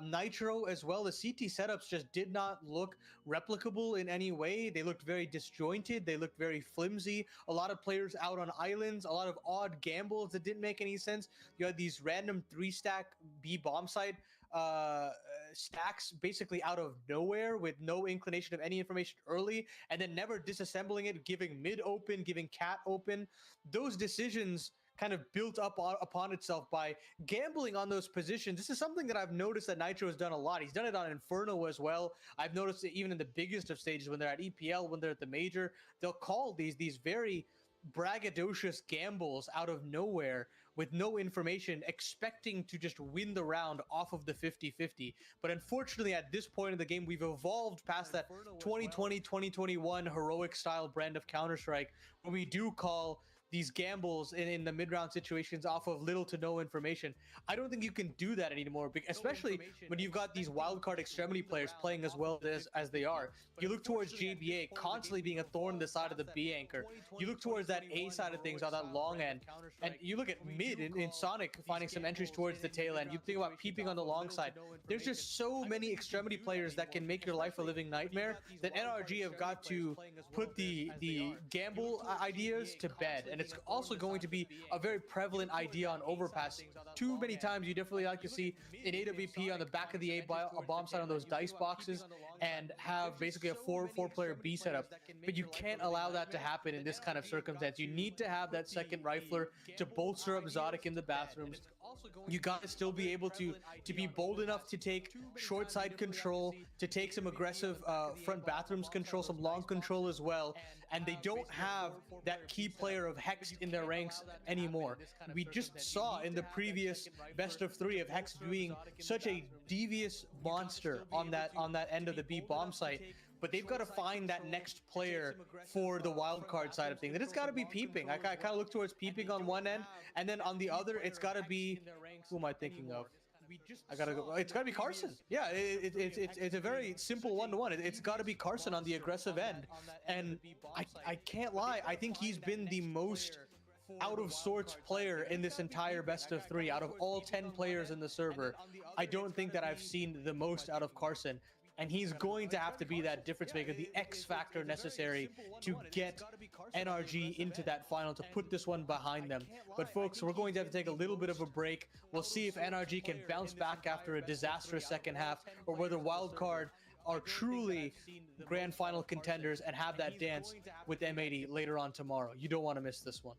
Nitro as well. The CT setups just did not look replicable in any way. They looked very disjointed. They looked very flimsy. A lot of players out on islands, a lot of odd gambles that didn't make any sense. You had these random 3-stack B bomb site stacks basically out of nowhere with no inclination of any information early, and then never disassembling it, giving mid open, giving cat open. Those decisions kind of built up upon itself by gambling on those positions. This is something that I've noticed that Nitro has done a lot. He's done it on Inferno as well. I've noticed it even in the biggest of stages, when they're at EPL, when they're at the major, they'll call these very braggadocious gambles out of nowhere with no information, expecting to just win the round off of the 50-50. But unfortunately, at this point in the game, we've evolved past that 2020-2021 heroic style brand of Counter-Strike, where we do call these gambles in the mid-round situations off of little to no information. I don't think you can do that anymore, especially when you've got these wildcard extremity players playing as well as they are. You look towards GBA constantly being a thorn in the side of the B anchor. You look towards that A side of things on that long end, and you look at mid in Sonic finding some entries towards the tail end. You think about peeping on the long side. There's just so many extremity players that can make your life a living nightmare that NRG have got to put the gamble ideas to bed. And it's also going to be a very prevalent idea on Overpass. Too many times you definitely like to see an AWP on the back of the a bomb side on those dice boxes and have basically a four-player B setup. But you can't allow that to happen in this kind of circumstance. You need to have that second rifler to bolster up Zodic in the bathrooms. You gotta still be able to be bold enough to take short side control, to take some aggressive front bathrooms control, some long control as well. And they don't have that key player of Hex in their ranks anymore. We just saw in the previous best of 3 of Hex being such a devious monster on that end of the B bomb site. But they've got to find that next player for the wild card side of things. And it's got to be peeping. I kind of look towards peeping on one end, and then on the other, it's got to be, who am I thinking of? I gotta go. It's gotta be Carson. Yeah, it's a very simple 1-to-1. It's gotta be Carson on the aggressive end, and I can't lie. I think he's been the most out of sorts player in this entire best of 3 out of all 10 players in the server. I don't think that I've seen the most out of Carson. And he's going to have to be that difference maker, the X factor necessary to get NRG into that final, to put this one behind them. But folks, we're going to have to take a little bit of a break. We'll see if NRG can bounce back after a disastrous second half, or whether Wildcard are truly grand final contenders and have that dance with M80 later on tomorrow. You don't want to miss this one.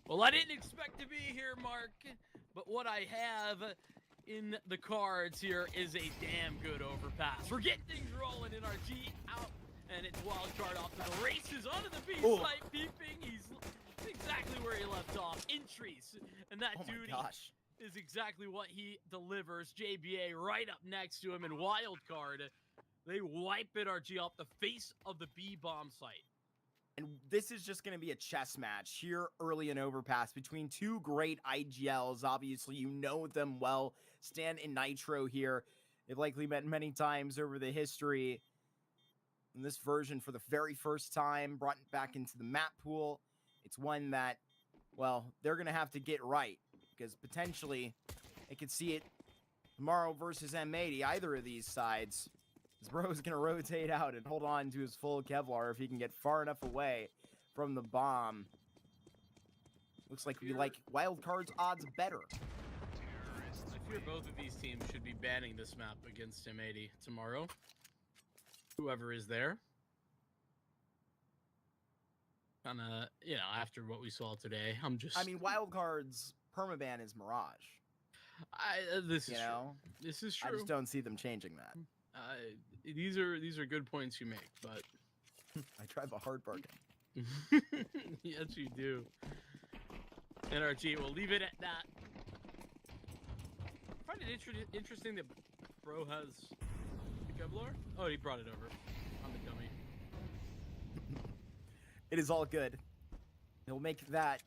Well, I didn't expect to be here, Mark, but what I have in the cards here is a damn good overpass. We're getting things rolling. NRG out, and it's Wildcard off to the races onto the B site, peeping. He's exactly where he left off. Entries, and that duty is exactly what he delivers. JBA right up next to him, and Wildcard, they wipe NRG off the face of the B bomb site. And this is just going to be a chess match here early in Overpass between two great IGLs. Obviously, you know them well. Stan and Nitro here. They've likely met many times over the history. In this version, for the very first time, brought back into the map pool. It's one that, well, they're going to have to get right, because potentially they could see it tomorrow versus M80, either of these sides. This bro is going to rotate out and hold on to his full Kevlar if he can get far enough away from the bomb. Looks like we like Wildcard's odds better. I fear both of these teams should be banning this map against M80 tomorrow. Whoever is there. Kind of, you know, after what we saw today, I mean, Wildcard's permaban is Mirage. This is true. This is true. I just don't see them changing that. These are good points you make, but I tried the hard bargain. Yes, you do. NRG, we'll leave it at that. I find it interesting that bro has the Kevlar. Oh, he brought it over. I'm the dummy. It is all good. He'll make that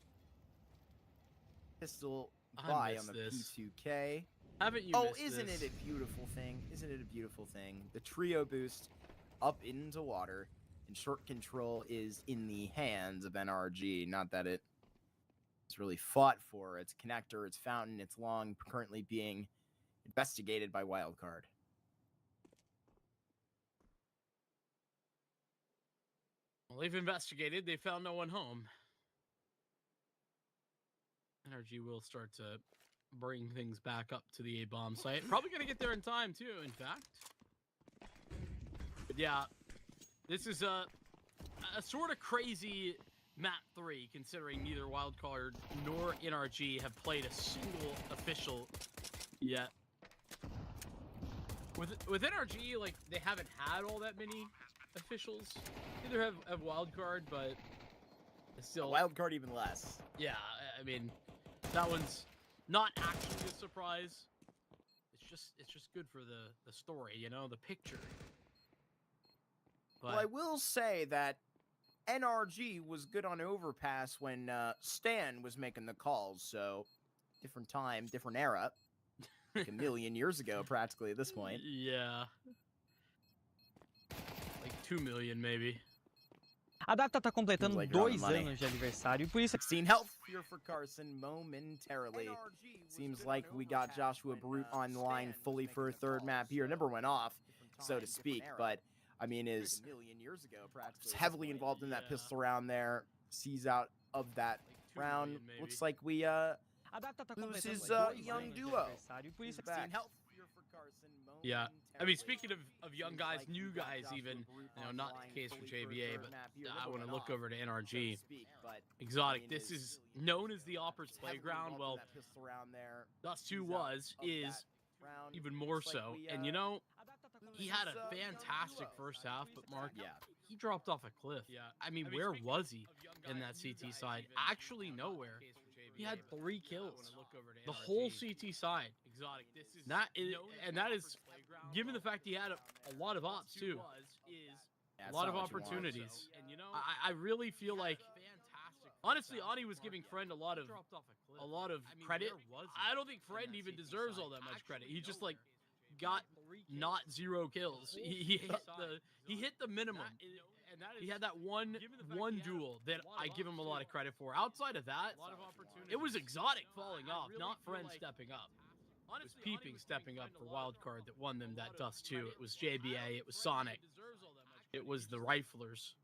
pistol buy on the P2K. Haven't you missed isn't this? it a beautiful thing? Isn't it a beautiful thing? The trio boost up into water, and short control is in the hands of NRG. Not that it's really fought for. It's connector, it's fountain, it's long, currently being investigated by Wildcard. Well, they've investigated. They found no one home. NRG will start to bring things back up to the A-bomb site. Probably going to get there in time, too, in fact. But yeah, this is a sort of crazy map 3, considering neither Wildcard nor NRG have played a single official yet. With NRG, like, they haven't had all that many officials. Neither have Wildcard, but still... Wildcard even less. Yeah, I mean, that one's not actually a surprise. It's just good for the story, you know, the picture. But... Well, I will say that NRG was good on Overpass when Stan was making the calls, so different time, different era. Like a million years ago, practically, at this point. Yeah. Like 2 million, maybe. A data tá completando 2 anos de aniversário, e por isso... 16 health here for Carson momentarily. Seems like we got Joshua Brute on the line fully for a third map here. Never went off, so to speak, but, I mean, is heavily involved in that pistol round there. Sees out of that round. Looks like we, lose his young duo. Yeah, I mean, speaking of young guys, new guys even, you know, not the case for JBA, but I want to look over to NRG. Exotic, this is known as the Opera's Playground. Well, Dust 2 is even more so. And, you know, he had a fantastic first half, but Mark, he dropped off a cliff. Yeah, I mean, where was he in that CT side? Actually, nowhere. He had 3 kills. The whole CT side. That is, given the fact he had a lot of ops too. A lot of opportunities. I really feel like, honestly, Ani was giving Friend a lot of credit. I don't think Friend even deserves all that much credit. He just like got not 0 kills. He hit the minimum. He had that one duel that I give him a lot of credit for. Outside of that, it was Exotic falling off, not Friend stepping up. It was Peeping stepping up for Wildcard that won them that Dust 2. It was JBA, it was Sonic, it was the Riflers.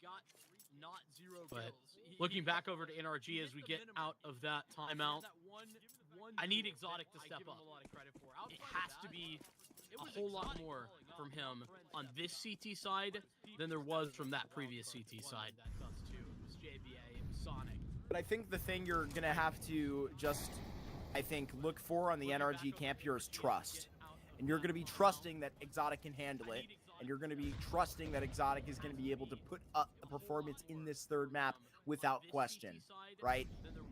But looking back over to NRG as we get out of that timeout, I need Exotic to step up. It has to be a whole lot more from him on this CT side than there was from that previous CT side. It was JBA, it was Sonic. But I think the thing you're gonna have to just, I think, look for on the NRG camp here is trust. And you're gonna be trusting that Exotic can handle it. And you're gonna be trusting that Exotic is gonna be able to put up a performance in this third map without question, right?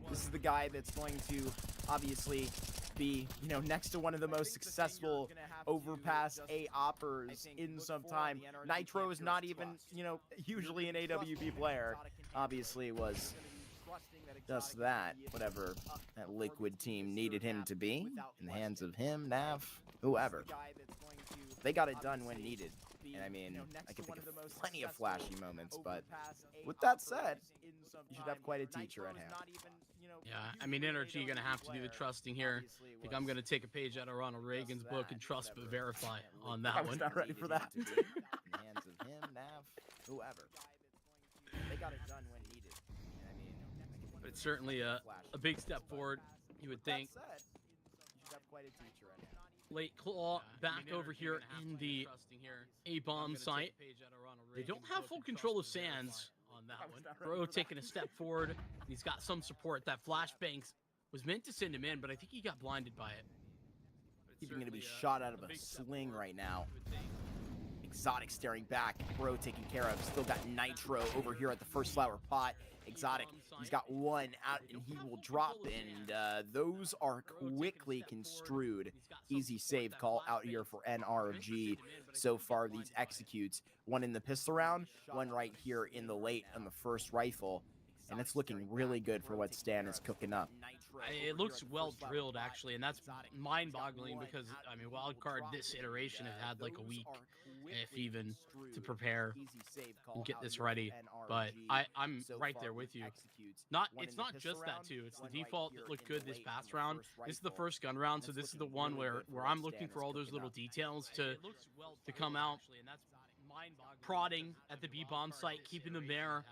This is the guy that's going to obviously be, you know, next to one of the most successful Overpass A oppers in some time. Nitro is not even, you know, usually an AWP player. Obviously was just that, whatever that Liquid team needed him to be, in the hands of him, Nav, whoever. They got it done when needed. And I mean, I can think of plenty of flashy moments, but with that said, you should have quite a teacher at hand. Yeah, I mean, NRG gonna have to do the trusting here. I think I'm gonna take a page out of Ronald Reagan's book and trust but verify on that one. I was not ready for that. In the hands of him, Nav, whoever. They got it done when needed. And I mean, But it's certainly a big step forward, you would think. you should have quite a teacher at hand. Late Claw back over here in the A-bomb site. They don't have full control of Sands on that one. Bro taking a step forward. He's got some support. That flashbangs was meant to send him in, but I think he got blinded by it. He's going to be shot out of a sling right now. Exotic staring back. Bro taken care of. Still got Nitro over here at the first flower pot. Exotic, he's got one out and he will drop, and those are quickly construed. Easy save call out here for NRG. So far, these executes. One in the pistol round, one right here in the late on the first rifle. And it's looking really good for what Stan is cooking up. It looks well drilled, actually, and that's mind-boggling because, I mean, Wildcard this iteration has had like a week, if even, to prepare and get this ready. But I'm right there with you. It's not just that, too. It's the default that looked good this past round. This is the first gun round, so this is the one where I'm looking for all those little details to come out. Prodding at the B-bomb site, keeping them there.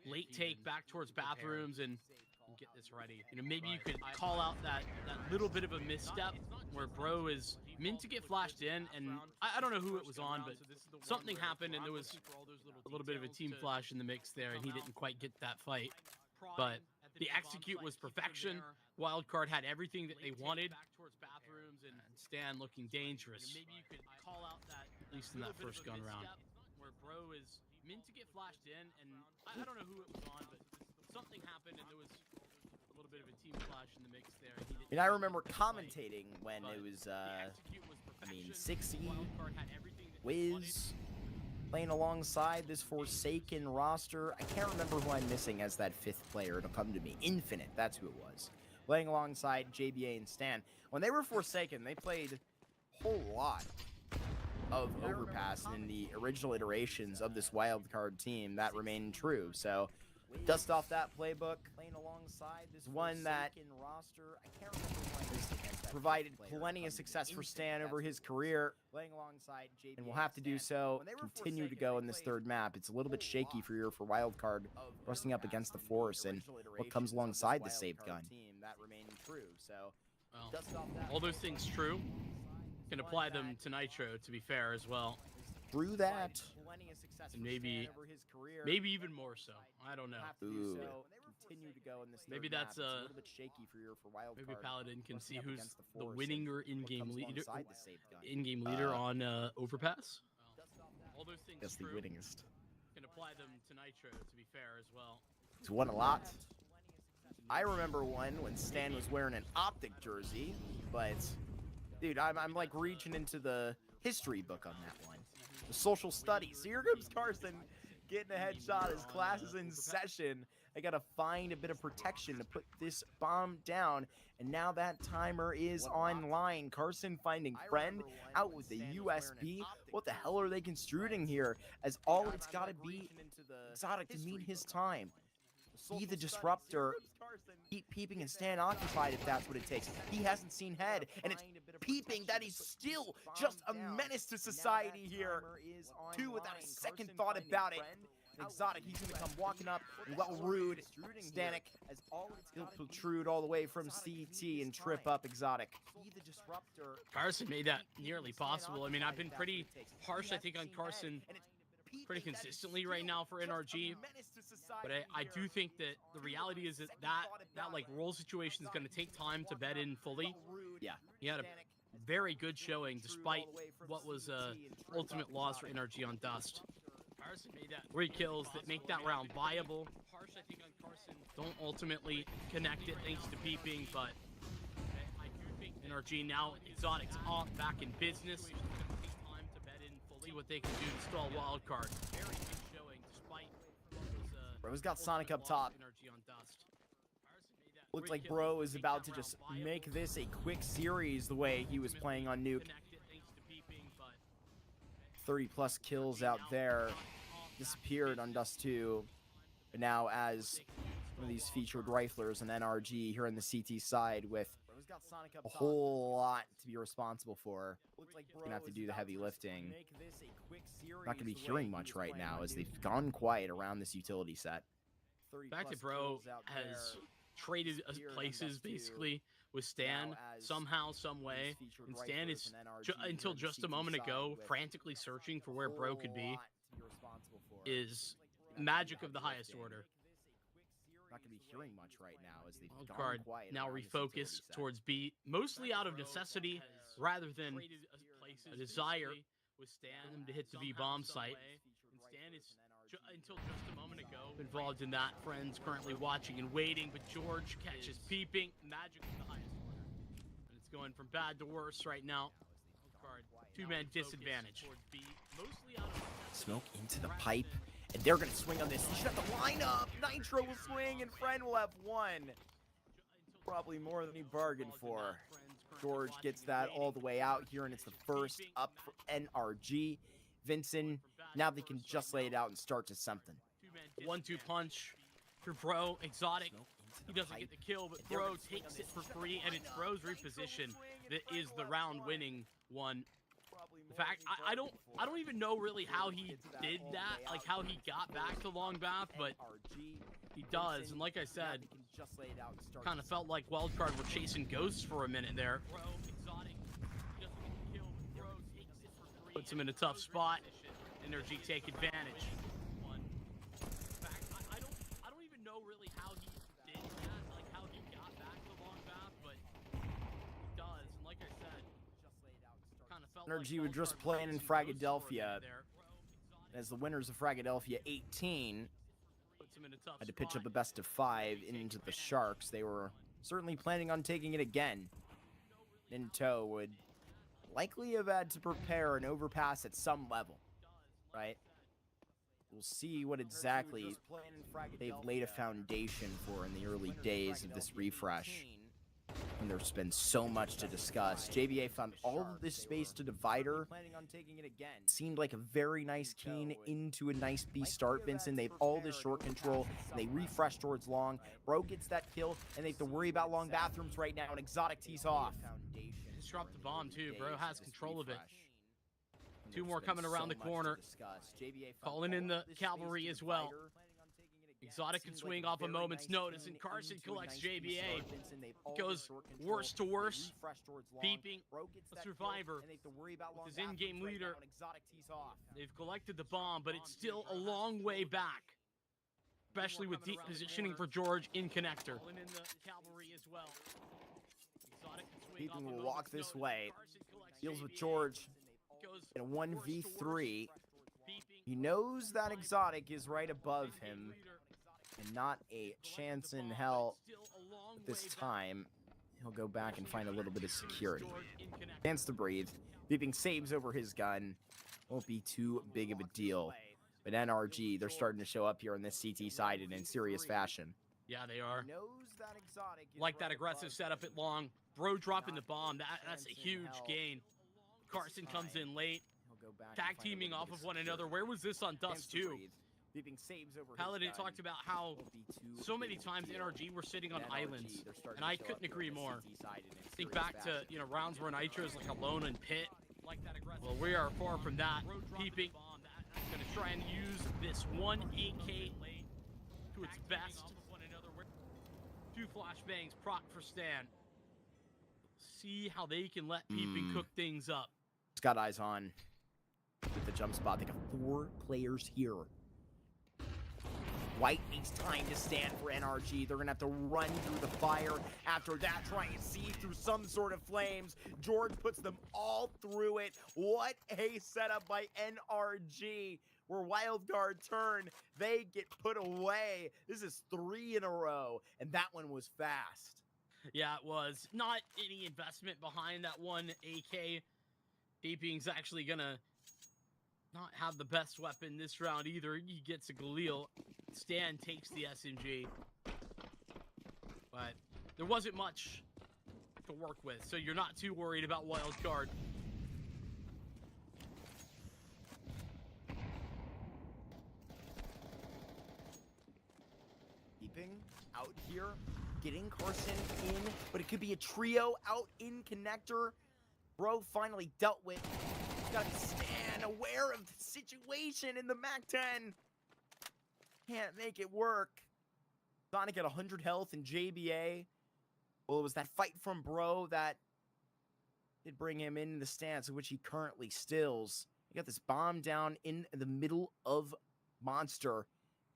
Late take back towards bathrooms and get this ready. You know, maybe you could call out that little bit of a misstep where Bro is meant to get flashed in, and I don't know who it was on, but something happened and there was a little bit of a team flash in the mix there, and he didn't quite get that fight. But the execute was perfection. Wildcard had everything that they wanted. And Stan looking dangerous. Maybe you could call out that, at least in that first gun round, where Bro is meant to get flashed in, and I don't know who it was on, but something happened and there was a little bit of a team flash in the mix there. And I remember commentating when it was, I mean, 6E, Wiz, playing alongside this Forsaken roster. I can't remember who I'm missing as that fifth player. It'll come to me. Infinite, that's who it was. Playing alongside JBA and Stan. When they were Forsaken, they played a whole lot of Overpass in the original iterations of this wildcard team. That remained true. So dust off that playbook. One that has provided plenty of success for Stan over his career, and will have to do so. Continue to go in this third map. It's a little bit shaky for Wildcard, rusting up against the Force and what comes alongside the saved gun. Well, all those things true. Can apply them to Nitro, to be fair, as well. Through that, and maybe even more so. I don't know. Ooh. Maybe that's maybe Paladin can see who's the winning or in-game leader on Overpass. All those things that's the true. winningest. Can apply them to Nitro, to be fair, as well. He's won a lot. I remember one when Stan was wearing an Optic jersey, but dude, I'm like reaching into the history book on that one. The social studies. So here comes Carson getting a headshot. His class is in session. I gotta find a bit of protection to put this bomb down. And now that timer is online. Carson finding friend out with the USB. What the hell are they construing here? As all it's gotta be Exotic to meet his time. Be the disruptor. Keep peeping and stand occupied if that's what it takes. He hasn't seen head, and it's peeping that he's still just a menace to society here. Two without a second thought about it. Exotic, he's gonna come walking up, and well, rude. Stanek, he'll protrude all the way from CT and trip up Exotic. Carson made that nearly possible. I mean, I've been pretty harsh, I think, on Carson pretty consistently right now for NRG. But I do think that the reality is that like role situation is going to take time to bed in fully. Yeah. He had a very good showing despite what was a ultimate loss for NRG on Dust. Carson made that 3 kills that make that round viable. Harsh, I think, on Carson don't ultimately connect it thanks to peeping, but I do think NRG now Exotic's off back in business. It's gonna take time to bed in fully what they can do to stall Wildcard. Very good showing despite what was Bro's got Sonic up top. NRG on Dust. Looks like Bro is about to just make this a quick series the way he was playing on Nuke. 30+ kills out there. Disappeared on Dust 2. But now as one of these featured riflers and NRG here on the CT side with a whole lot to be responsible for. Gonna have to do the heavy lifting. Not gonna be hearing much right now as they've gone quiet around this utility set. The fact that Bro has traded places basically with Stan somehow, some way, and Stan is until just a moment ago frantically searching for where Bro could be is magic of the highest order. Not gonna be hearing much right now as they've Wildcard now refocus towards B, mostly out of necessity rather than a desire for them to hit the B bomb site. And Stan is until just a moment ago involved in that. Friends currently watching and waiting, but George catches peeping. Magic of the highest order. And it's going from bad to worse right now. Wildcard, 2-man disadvantage. Smoke into the pipe, and they're gonna swing on this. He should have the lineup. Nitro will swing, and Friend will have 1. Probably more than he bargained for. George gets that all the way out here, and it's the first up for NRG. Vincent, now they can just lay it out and start to something. 1-2 punch for Bro. Exotic. He doesn't get the kill, but Bro takes it for free, and it's Bro's reposition that is the round-winning one. In fact, I don't even know really how he did that, like how he got back to Long Bath, but he does. And like I said, kind of felt like Wildcard were chasing ghosts for a minute there. Puts him in a tough spot. NRG take advantage. I don't even know really how he did that, like how he got back to Long Bath, but he does. And like I said, kind of felt NRG like would just playing in Fragadelphia as the winners of Fragadelphia 18 had to pitch up a best of 5 into the Sharks. They were certainly planning on taking it again. Ninto would likely have had to prepare an overpass at some level, right? We'll see what exactly they've laid a foundation for in the early days of this refresh. And there's been so much to discuss. JBA found all of this space to Divider. Seemed like a very nice keen into a nice B start, Vincent. They have all this short control, and they refresh towards long. Bro gets that kill, and they have to worry about long bathrooms right now, and Exotic tees off. Dropped the bomb too. Bro has control of it. 2 more coming around the corner. Calling in the cavalry as well. Exotic can swing off a moment's notice, and Carson collects JBA. Goes worse to worse. Peeping a survivor with his in-game leader. They've collected the bomb, but it's still a long way back. Especially with deep positioning for George in connector. Calling in the cavalry as well. Peeping will walk this way. Deals with George in a 1v3. He knows that Exotic is right above him, and not a chance in hell this time. He'll go back and find a little bit of security. Chance to breathe. Peeping saves over his gun. Won't be too big of a deal. But NRG, they're starting to show up here on this CT side and in serious fashion. Yeah, they are. Like that aggressive setup at long. Bro dropping the bomb. That's a huge gain. Carson comes in late. Tag teaming off of one another. Where was this on Dust 2? Paladin talked about how so many times NRG were sitting on islands, and I couldn't agree more. Think back to, you know, rounds where Nitro is like alone in pit. Well, we are far from that. Peeping. Gonna try and use this 1 AK to its best. 2 flashbangs proc for Stan. See how they can let Peeping cook things up. He's got eyes on with the jump spot. They got 4 players here. White needs time to stand for NRG. They're gonna have to run through the fire. After that, try and see through some sort of flames. George puts them all through it. What a setup by NRG. Where Wildcard turn, they get put away. This is 3 in a row, and that one was fast. Yeah, it was. Not any investment behind that one AK. Deeping's actually gonna not have the best weapon this round either. He gets a Galil. Stan takes the SMG. But there wasn't much to work with, so you're not too worried about Wildcard. Keeping out here, getting Carson in, but it could be a trio out in connector. Bro finally dealt with. Gotta stand aware of the situation in the MAC-10. Can't make it work. Sonic at 100 health in JBA. Well, it was that fight from Bro that did bring him in the stance in which he currently stills. He got this bomb down in the middle of Monster.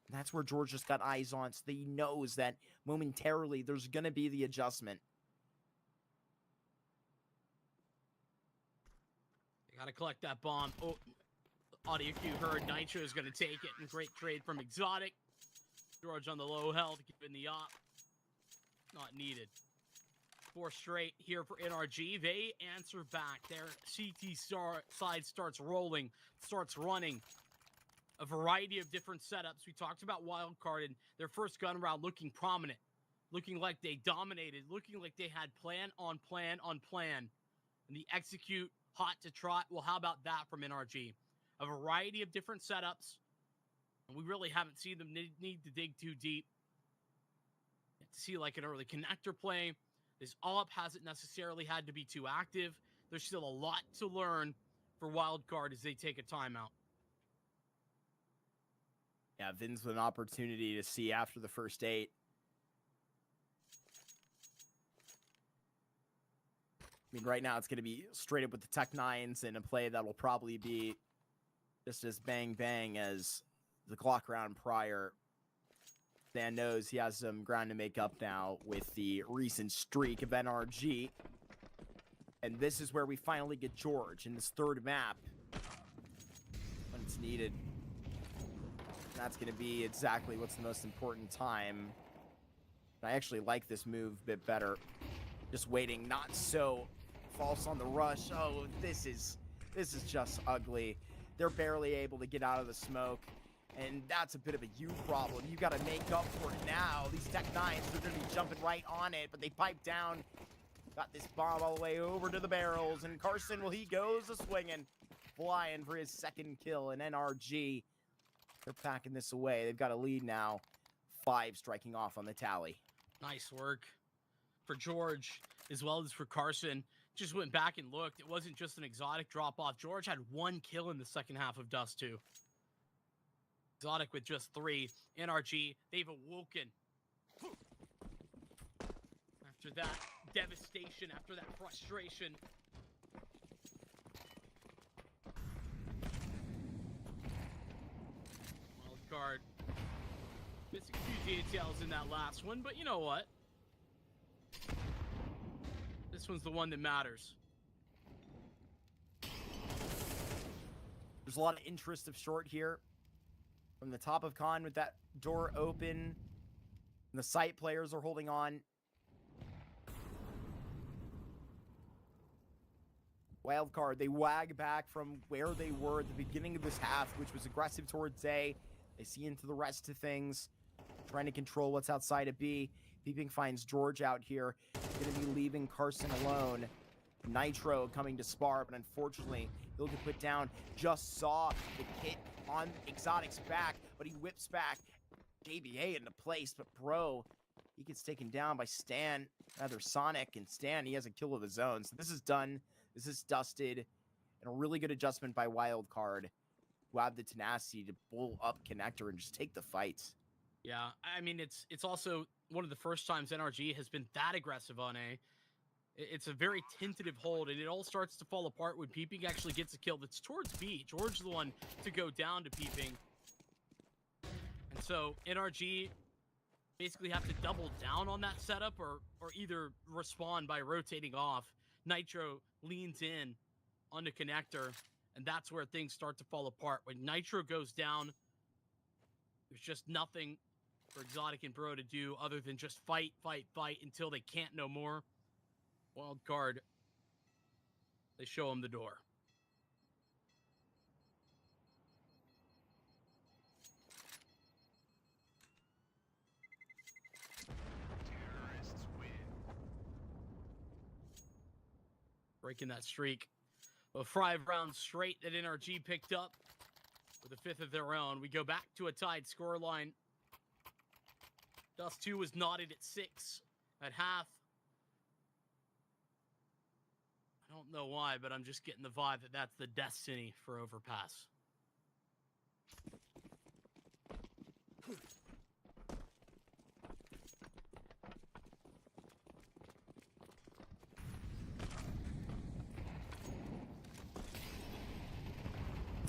And that's where George just got eyes on, so that he knows that momentarily there's gonna be the adjustment. Gotta collect that bomb. Oh, audio cue heard. Nitro is gonna take it. And great trade from Exotic. George on the low health, keeping the op. Not needed. 4 straight here for NRG. They answer back. Their CT side starts rolling, starts running. A variety of different setups. We talked about Wildcard and their first gun round looking prominent. Looking like they dominated. Looking like they had plan on plan on plan. And the execute hot to trot. Well, how about that from NRG? A variety of different setups. And we really haven't seen them need to dig too deep. You have to see like an early connector play. This AWP hasn't necessarily had to be too active. There's still a lot to learn for Wildcard as they take a timeout. Yeah, Vin's with an opportunity to see after the first 8. I mean, right now it's going to be straight up with the Tech 9s and a play that will probably be just as bang as the clock round prior. Stan knows he has some ground to make up now with the recent streak of NRG. And this is where we finally get George in this 3rd map when it's needed. That's going to be exactly what's the most important time. I actually like this move a bit better. Just waiting, not so false on the rush. Oh, this is just ugly. They're barely able to get out of the smoke. And that's a bit of a you problem. You got to make up for it now. These Tech 9s, they're going to be jumping right on it, but they pipe down. Got this bomb all the way over to the barrels. And Carson, well, he goes a-swinging. Flying for his 2nd kill. And NRG, they're packing this away. They've got a lead now. 5 striking off on the tally. Nice work for George as well as for Carson. Just went back and looked. It wasn't just an Exotic drop-off. George had 1 kill in the second half of Dust 2. Exotic with just 3. NRG, they've awoken. After that devastation, after that frustration. Wildcard missing a few details in that last one, but you know what? This one's the one that matters. There's a lot of interest of short here. From the top of con with that door open. And the site players are holding on. Wildcard, they wag back from where they were at the beginning of this half, which was aggressive towards A. They see into the rest of things. Trying to control what's outside of B. Peeping finds George out here. Going to be leaving Carson alone. Nitro coming to spar, but unfortunately, he'll get put down. Just saw the hit on Exotic's back, but he whips back. JBA into place, but Bro, he gets taken down by Stan, rather Sonic, and Stan, he has a kill of his own. So this is done. This is dusted. And a really good adjustment by Wildcard, who have the tenacity to pull up connector and just take the fights. Yeah, I mean, it's also one of the first times NRG has been that aggressive on A. It's a very tentative hold, and it all starts to fall apart when Peeping actually gets a kill that's towards B. George is the one to go down to Peeping. And so NRG basically have to double down on that setup or either respond by rotating off. Nitro leans in on the connector, and that's where things start to fall apart. When Nitro goes down, there's just nothing for Exotic and Bro to do other than just fight until they can't no more. Wildcard, they show him the door. Breaking that streak of 5 rounds straight that NRG picked up with a 5th of their own. We go back to a tied scoreline. Dust 2 was knotted at 6 at half. I don't know why, but I'm just getting the vibe that that's the destiny for Overpass.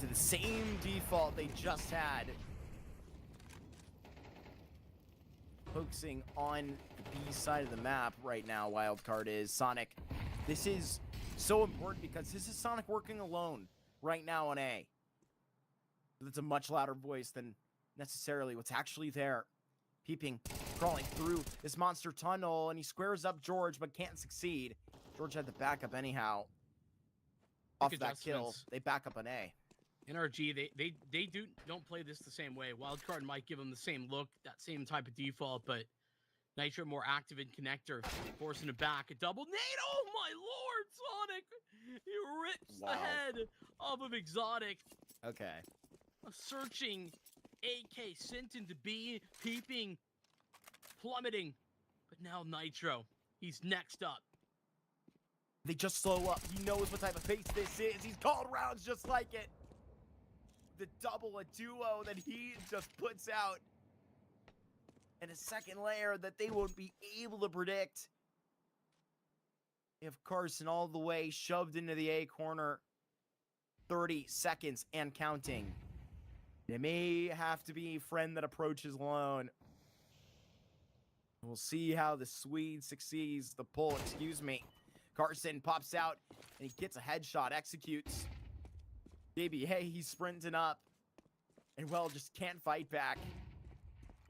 To the same default they just had. Focusing on the B side of the map right now, Wildcard is. Sonic, this is so important because this is Sonic working alone right now on A. That's a much louder voice than necessarily what's actually there. Peeping, crawling through this monster tunnel, and he squares up George but can't succeed. George had the backup anyhow. Off that kill, they back up on A. NRG, they don't play this the same way. Wildcard might give them the same look, that same type of default, but Nitro more active in connector, forcing it back. A double nade. Oh my lord, Sonic! He rips the head off of Exotic. Okay. A searching AK sent into B, Peeping, plummeting. But now Nitro, he's next up. They just slow up. He knows what type of pace this is. He's called rounds just like it. The double, a duo that he just puts out. And a second layer that they won't be able to predict. They have Carson all the way shoved into the A corner. 30 seconds and counting. It may have to be a friend that approaches alone. We'll see how the Swede succeeds the pull, excuse me. Carson pops out and he gets a headshot, executes. JBA, he's sprinting up. And well, just can't fight back.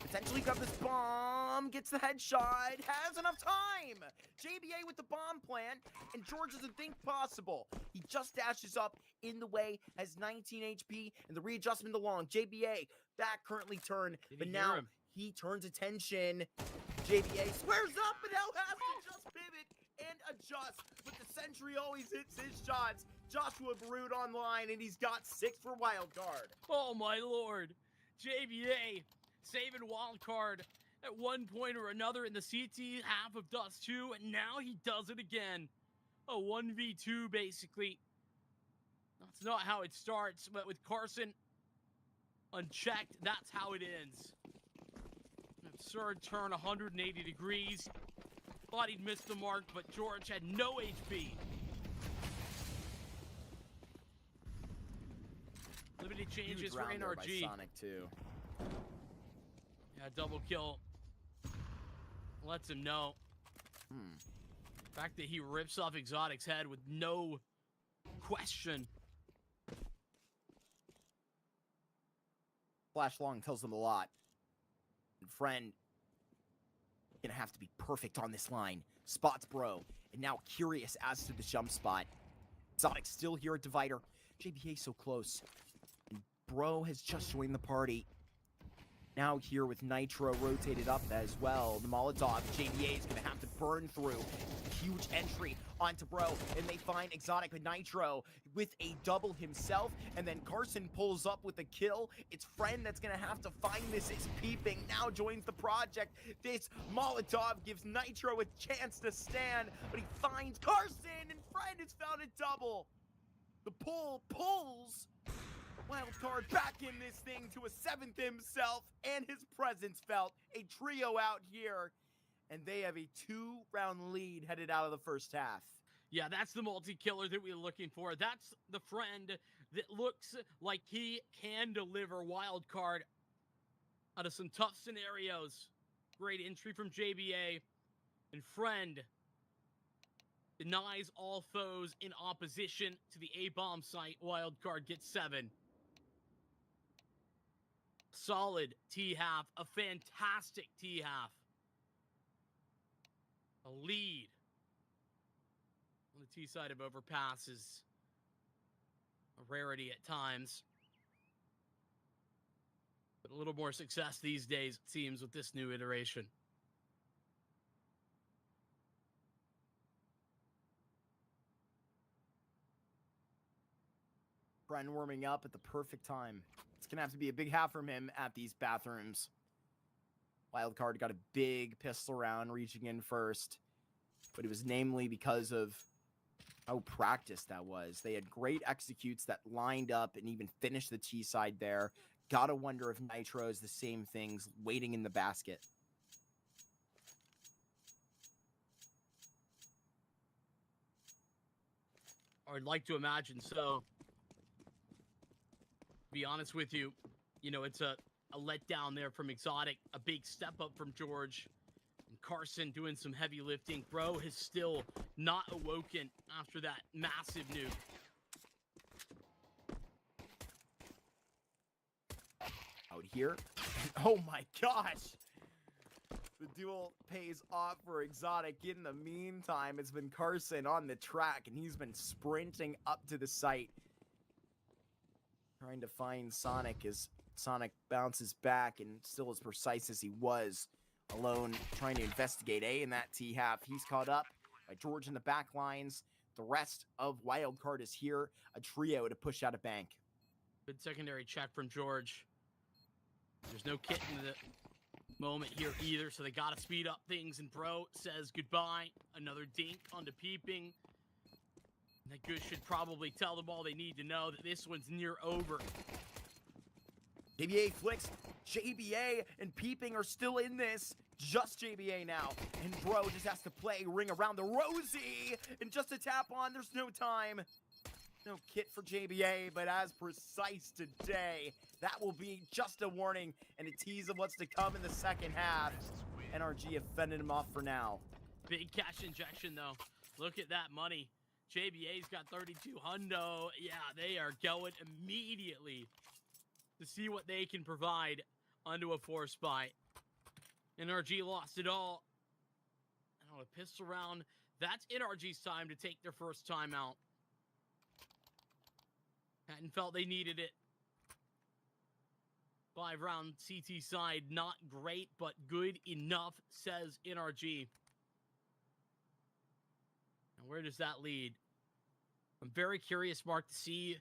Potentially grab this bomb, gets the headshot, has enough time! JBA with the bomb plan, and George doesn't think possible. He just dashes up in the way, has 19 HP, and the readjustment along. JBA, back currently turned, but now he turns attention. JBA squares up, but now has to just pivot and adjust. But the sentry always hits his shots. Joshua Baroud online, and he's got 6 for Wildcard. Oh my lord. JBA saving Wildcard at one point or another in the CT half of Dust 2, and now he does it again. A 1v2 basically. That's not how it starts, but with Carson unchecked, that's how it ends. An absurd turn 180 degrees. Thought he'd missed the mark, but George had no HP. Limited changes for NRG. By Sonic too. Yeah, double kill. Lets him know. The fact that he rips off Exotic's head with no question. Flash long tells them a lot. And friend, gonna have to be perfect on this line. Spots Bro, and now curious as to the jump spot. Exotic still here at Divider. JBA so close. And Bro has just joined the party. Now here with Nitro rotated up as well. The Molotov, JBA is going to have to burn through. Huge entry onto Bro, and they find Exotic with Nitro with a double himself, and then Carson pulls up with a kill. It's Friend that's going to have to find this. Is Peeping now joins the project. This Molotov gives Nitro a chance to stand, but he finds Carson, and Friend has found a double. The pull pulls Wildcard back in this thing to a 7th himself, and his presence felt. A trio out here and they have a 2-round lead headed out of the first half. Yeah, that's the multi-killer that we're looking for. That's the friend that looks like he can deliver Wildcard out of some tough scenarios. Great entry from JBA. And friend denies all foes in opposition to the A-bomb site. Wildcard gets 7. Solid T-half. A fantastic T-half. A lead on the T side of Overpass is a rarity at times. But a little more success these days, it seems, with this new iteration. Bren warming up at the perfect time. It's going to have to be a big half from him at these bathrooms. Wildcard got a big pistol round reaching in first, but it was namely because of how practiced that was. They had great executes that lined up and even finished the T side there. Gotta wonder if Nitro is the same things waiting in the basket. I'd like to imagine so. Be honest with you, you know, it's a letdown there from Exotic, a big step up from George. And Carson doing some heavy lifting. Bro has still not awoken after that massive nuke. Out here. Oh my gosh. The duel pays off for Exotic. In the meantime, it's been Carson on the track, and he's been sprinting up to the site, trying to find Sonic as Sonic bounces back and still as precise as he was. Alone, trying to investigate A in that T-half. He's caught up by George in the back lines. The rest of Wildcard is here. A trio to push out a bank. Good secondary check from George. There's no kit in the moment here either, so they gotta speed up things, and Bro says goodbye. Another dink onto Peeping. And that good should probably tell them all they need to know that this one's near over. JBA flicks. JBA and Peeping are still in this. Just JBA now. And Bro just has to play ring around the rosy. And just a tap on, there's no time. No kit for JBA, but as precise today. That will be just a warning and a tease of what's to come in the second half. NRG have fended him off for now. Big cash injection, though. Look at that money. JBA's got 32 hundo. Yeah, they are going immediately to see what they can provide onto a 4 spot. NRG lost it all. And on a pistol round, that's NRG's time to take their first timeout. Hadn't felt they needed it. 5-round CT side, not great, but good enough, says NRG. And where does that lead? I'm very curious, Mark, to see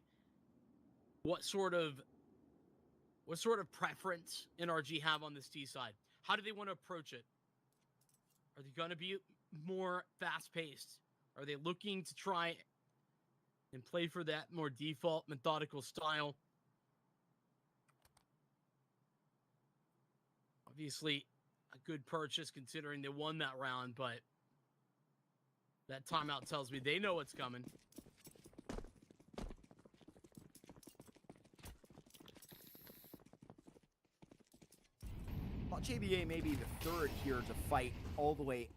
what sort of preference NRG have on this T side. How do they want to approach it? Are they going to be more fast-paced? Are they looking to try and play for that more default, methodical style? Obviously, a good purchase considering they won that round, but that timeout tells me they know what's coming. Well, JBA may be the third here to fight all the way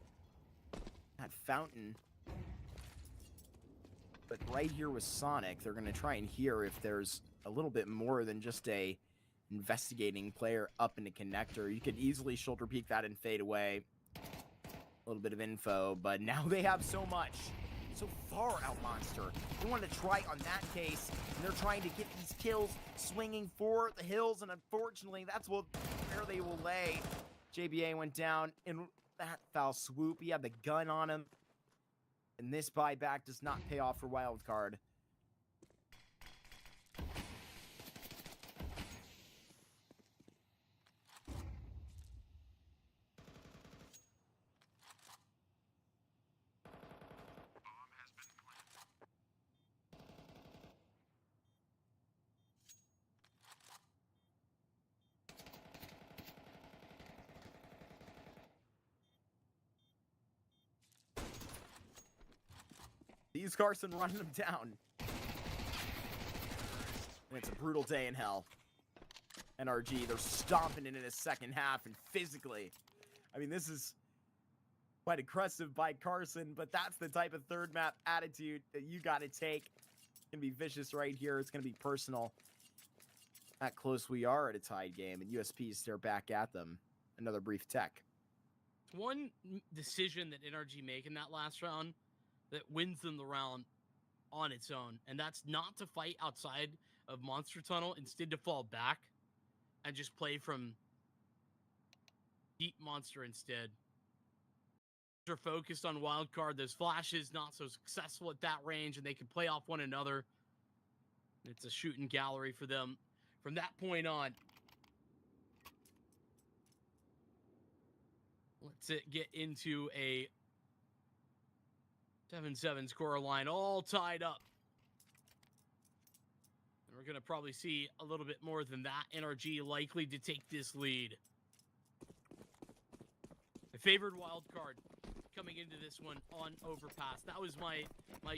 at Fountain. But right here with Sonic, they're going to try and hear if there's a little bit more than just a investigating player up in the connector. You could easily shoulder peek that and fade away. A little bit of info, but now they have so much. So far out Monster. They want to try on that case, and they're trying to get these kills swinging for the hills, and unfortunately, that's where they will lay. JBA went down in that foul swoop. He had the gun on him, and this buyback does not pay off for Wildcard. He's Carson running him down. And it's a brutal day in hell. NRG, they're stomping into the second half, and physically, I mean, this is quite aggressive by Carson, but that's the type of third map attitude that you got to take. It's going to be vicious right here. It's going to be personal. That close we are at a tied game, and USP stare back at them. Another brief tech. One decision that NRG make in that last round that wins them the round on its own, and that's not to fight outside of Monster Tunnel, instead to fall back and just play from deep Monster instead. They're focused on Wildcard. Those flashes not so successful at that range, and they can play off one another. It's a shooting gallery for them from that point on. Let's get into a 7-7 score line, all tied up. And we're going to probably see a little bit more than that. NRG likely to take this lead. I favored Wildcard coming into this one on Overpass. That was my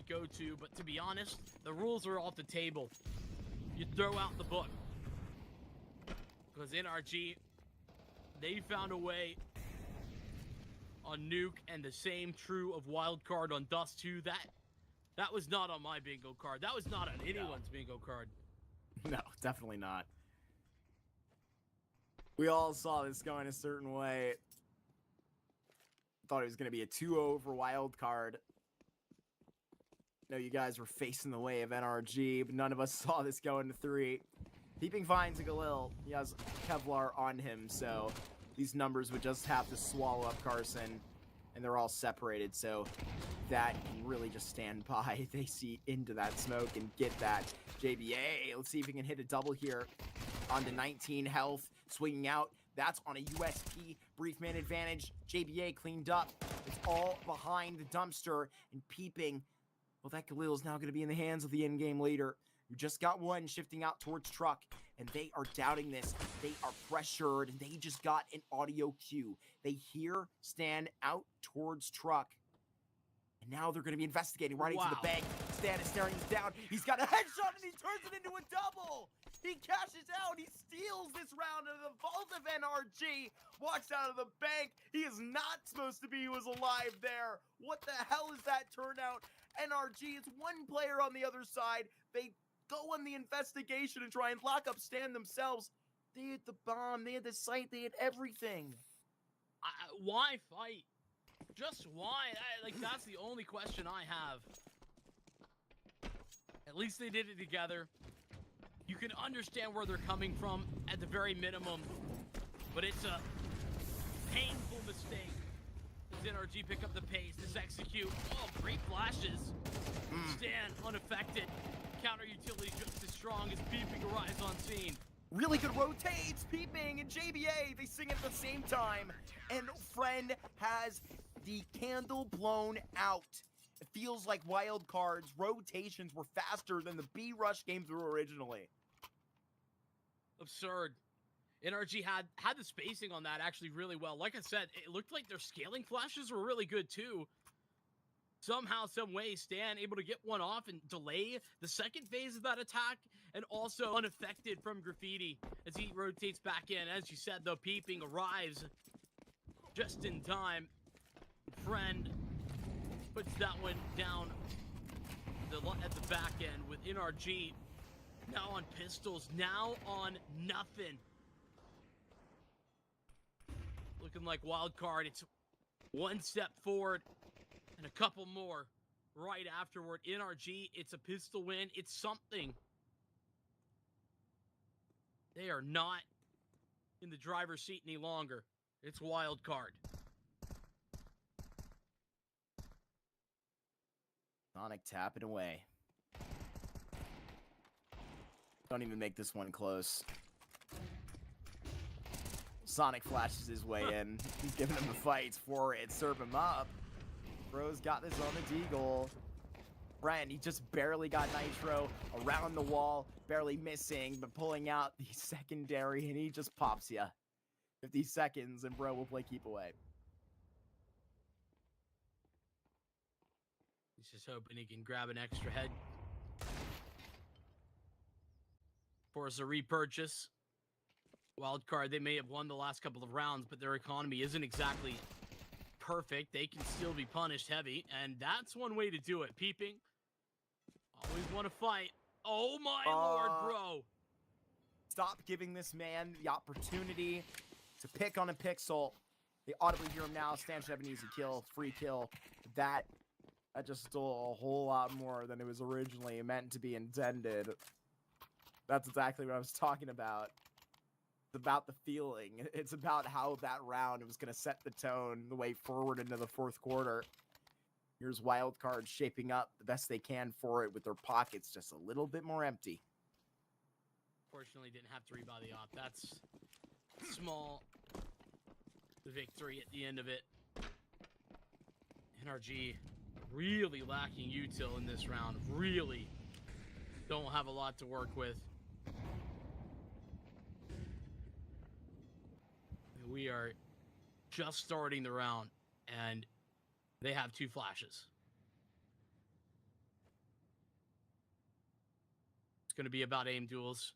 go-to, but to be honest, the rules are off the table. You throw out the book. Because NRG, they found a way on Nuke, and the same true of Wildcard on Dust 2. That was not on my bingo card. That was not on anyone's bingo card. No, definitely not. We all saw this going a certain way. Thought it was going to be a 2-0 for Wildcard. No, you guys were facing the way of NRG, but none of us saw this go into 3. Peeping finds a Galil. He has Kevlar on him, so these numbers would just have to swallow up Carson, and they're all separated, so that can really just stand by. They see into that smoke and get that. JBA, let's see if he can hit a double here. On to 19 health, swinging out. That's on a USP brief man advantage. JBA cleaned up. It's all behind the dumpster, and Peeping, well, that Galil is now going to be in the hands of the in-game leader. You just got one shifting out towards truck, and they are doubting this. They are pressured, and they just got an audio cue. They hear Stan out towards truck, and now they're going to be investigating right into the bank. Stan is staring this down. He's got a headshot, and he turns it into a double. He cashes out. He steals this round of the vault of NRG. Walks out of the bank. He is not supposed to be. He was alive there. What the hell is that turnout? NRG, it's one player on the other side. They go on the investigation and try and lock up Stan themselves. They had the bomb. They had the site. They had everything. Why fight? Just why? That's the only question I have. At least they did it together. You can understand where they're coming from at the very minimum, but it's a painful mistake. Does NRG pick up the pace? Does execute? Oh, great flashes. Stan unaffected. Counter utility just as strong as Peeping arrives on scene. Really good rotates, Peeping and JBA. They sing at the same time. And Friend has the candle blown out. It feels like Wildcard's rotations were faster than the B-Rush games were originally. Absurd. NRG had the spacing on that actually really well. Like I said, it looked like their scaling flashes were really good too. Somehow, some way, Stan able to get one off and delay the second phase of that attack, and also unaffected from Graffiti as he rotates back in. As you said, though, Peeping arrives just in time. Friend puts that one down at the back end with NRG now on pistols, now on nothing. Looking like Wildcard, it's one step forward and a couple more right afterward. NRG, it's a pistol win. It's something. They are not in the driver's seat any longer. It's Wildcard. Sonic tapping away. Don't even make this one close. Sonic flashes his way in. He's giving him the fights for it. Serve him up. Bro's got this on the Deagle. Brent, he just barely got Nitro around the wall. Barely missing, but pulling out the secondary, and he just pops ya. 50 seconds, and Bro will play keep away. Just hoping he can grab an extra head. Force a repurchase. Wildcard, they may have won the last couple of rounds, but their economy isn't exactly perfect. They can still be punished heavy, and that's one way to do it. Peeping. Always want to fight. Oh my lord, bro. Stop giving this man the opportunity to pick on a pixel. They audibly hear him now. Stan should have an easy kill, free kill. That just stole a whole lot more than it was originally meant to be intended. That's exactly what I was talking about. It's about the feeling. It's about how that round was going to set the tone the way forward into the fourth quarter. Here's Wildcard shaping up the best they can for it with their pockets just a little bit more empty. Fortunately, didn't have to rebuy the op. That's small. The victory at the end of it. NRG really lacking util in this round. Really don't have a lot to work with. We are just starting the round, and they have 2 flashes. It's going to be about aim duels.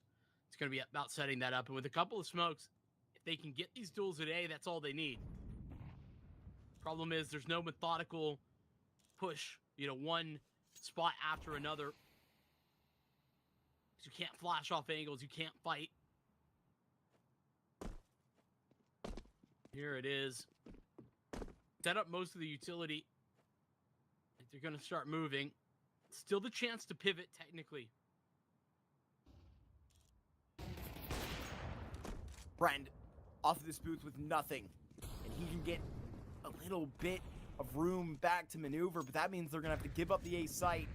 It's going to be about setting that up. And with a couple of smokes, if they can get these duels at A, that's all they need. Problem is, there's no methodical push, you know, one spot after another. You can't flash off angles. You can't fight. Here it is. Set up most of the utility. If they're going to start moving. Still the chance to pivot, technically. Friend off of this booth with nothing. And he can get a little bit of room back to maneuver, but that means they're going to have to give up the A site.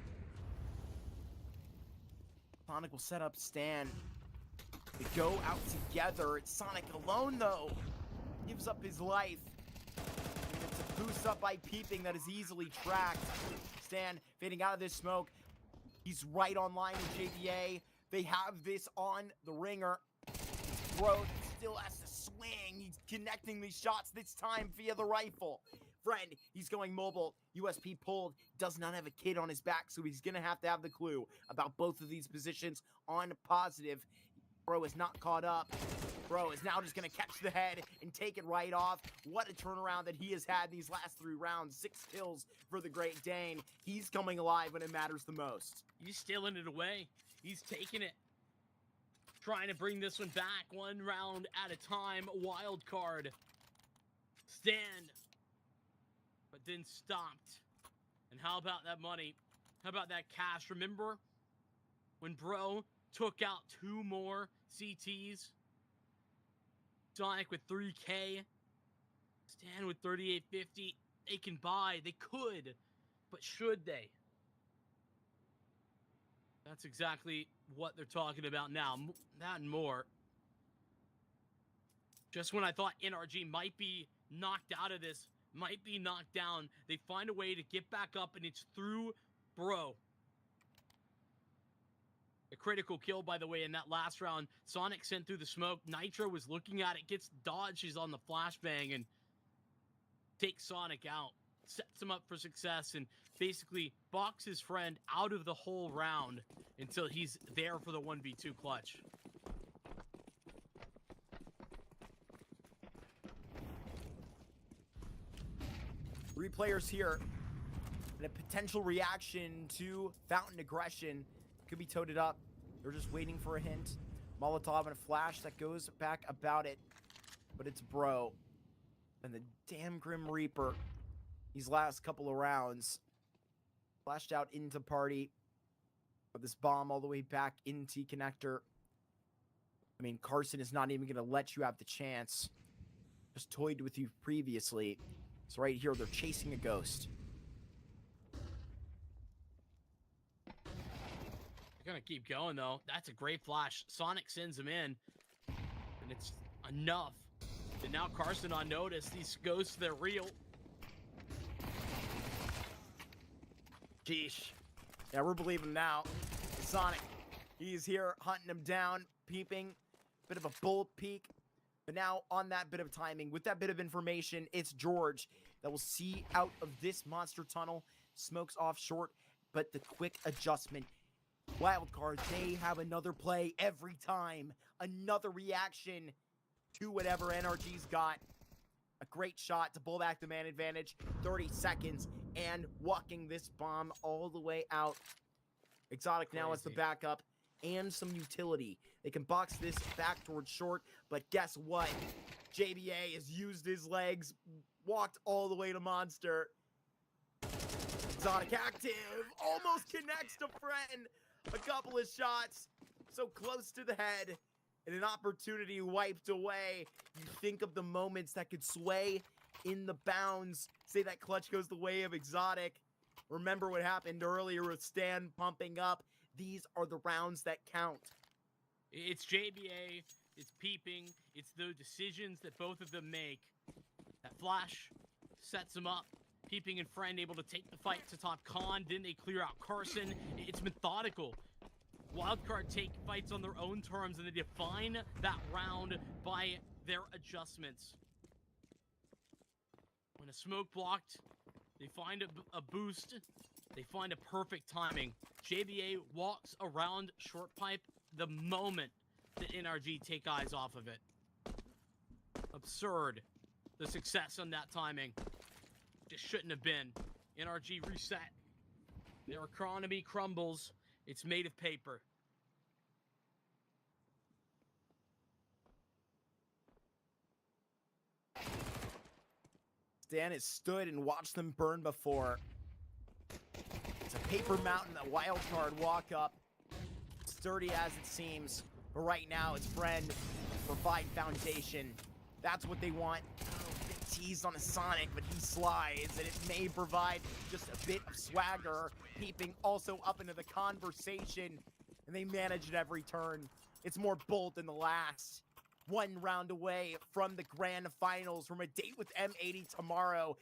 Sonic will set up Stan. They go out together. It's Sonic alone, though. Gives up his life. And it's a boost up by Peeping that is easily tracked. Stan fading out of this smoke. He's right on line with JDA. They have this on the ringer. Bro still has to swing. He's connecting these shots this time via the rifle. Friend, he's going mobile. USP pulled. Does not have a kid on his back, so he's going to have the clue about both of these positions on positive. Bro is not caught up. Bro is now just going to catch the head and take it right off. What a turnaround that he has had these last 3 rounds. 6 kills for the Great Dane. He's coming alive when it matters the most. He's stealing it away. He's taking it. Trying to bring this one back 1 round at a time. Wildcard. Stand. But then stopped. And how about that money? How about that cash? Remember when Bro took out 2 more CTs? Sonic with 3K. Stan with 3850. They can buy. They could. But should they? That's exactly what they're talking about now. That and more. Just when I thought NRG might be knocked out of this, might be knocked down, they find a way to get back up, and it's through Bro. A critical kill, by the way, in that last round. Sonic sent through the smoke. Nitro was looking at it, gets dodged. She's on the flashbang and takes Sonic out. Sets him up for success and basically box his friend out of the whole round until he's there for the 1v2 clutch. Three players here. And a potential reaction to Fountain aggression could be toted up. They're just waiting for a hint. Molotov and a flash that goes back about it. But it's Bro. And the damn Grim Reaper, these last couple of rounds, flashed out into party. With this bomb all the way back into connector. I mean, Carson is not even going to let you have the chance. Just toyed with you previously. So right here, they're chasing a ghost. They're gonna keep going though. That's a great flash. Sonic sends him in, and it's enough. And now Carson on notice. These ghosts, they're real. Sheesh. Yeah, we're believing now. Sonic, he's here hunting him down, peeping. Bit of a bold peek. But now on that bit of timing, with that bit of information, it's George that will see out of this monster tunnel Smokes off short, but the quick adjustment. Wildcard, they have another play every time. Another reaction to whatever NRG's got. A great shot to pull back the man advantage. 30 seconds and walking this bomb all the way out. Exotic now as the backup and some utility. They can box this back towards short, but guess what? JBA has used his legs, walked all the way to Monster. Exotic active, almost connects to Friend. A couple of shots, so close to the head, and an opportunity wiped away. You think of the moments that could sway in the bounds. Say that clutch goes the way of Exotic. Remember what happened earlier with Stan pumping up. These are the rounds that count. It's JBA, it's peeping, it's the decisions that both of them make. That flash sets them up. Peeping and Friend able to take the fight to top Khan. Then they clear out Carson. It's methodical. Wildcard take fights on their own terms, and they define that round by their adjustments. When a smoke blocked, they find a boost. They find a perfect timing. JBA walks around short pipe the moment that NRG take eyes off of it. Absurd. The success on that timing. Just shouldn't have been. NRG reset. Their economy crumbles. It's made of paper. Stan has stood and watched them burn before. It's a paper mountain that Wildcard walk up. Sturdy as it seems. But right now it's Friend. Provide foundation. That's what they want. Teased on a Sonic, but he slides, and it may provide just a bit of swagger. Peeping also up into the conversation, and they manage it every turn. It's more bold than the last. One round away from the grand finals, from a date with M80 tomorrow,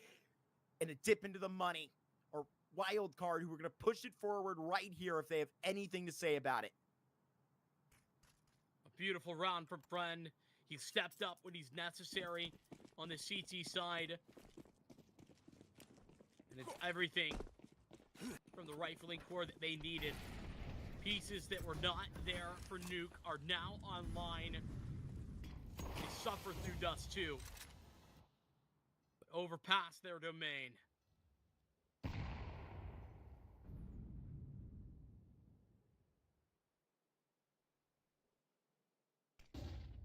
and a dip into the money, or Wildcard, who are going to push it forward right here if they have anything to say about it. A beautiful round from Friend. He stepped up when he's necessary on the CT side. And it's everything from the rifling core that they needed. Pieces that were not there for Nuke are now online. They suffer through dust too. But overpass their domain.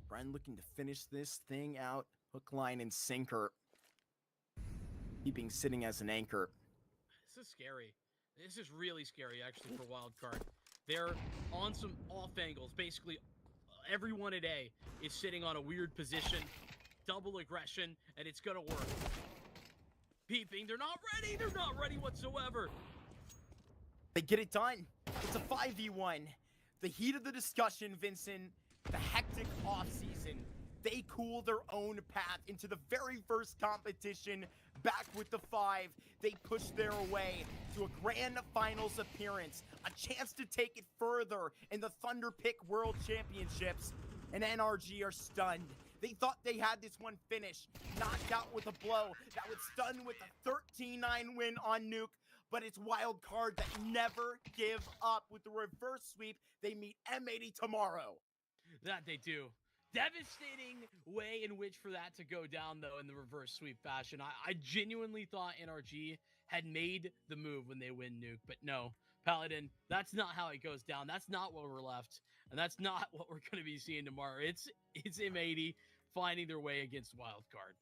Friend looking to finish this thing out. Hook, line, and sinker. Keeping sitting as an anchor. This is scary. This is really scary, actually, for Wildcard. They're on some off angles. Basically, everyone at A is sitting on a weird position. Double aggression, and it's going to work. Peeping. They're not ready. They're not ready whatsoever. They get it done. It's a 5v1. The heat of the discussion, Vincent. The hectic offseason. They cool their own path into the very first competition. Back with the 5. They push their way to a grand finals appearance. A chance to take it further in the Thunderpick World Championships. And NRG are stunned. They thought they had this one finished. Knocked out with a blow that would stun with a 13-9 win on Nuke. But it's Wildcard that never give up. With the reverse sweep, they meet M80 tomorrow. That they do. Devastating way in which for that to go down, though, in the reverse sweep fashion. I genuinely thought NRG had made the move when they win Nuke, but no. Paladin, that's not how it goes down. That's not where we're left, and that's not what we're going to be seeing tomorrow. It's M80 finding their way against Wildcard.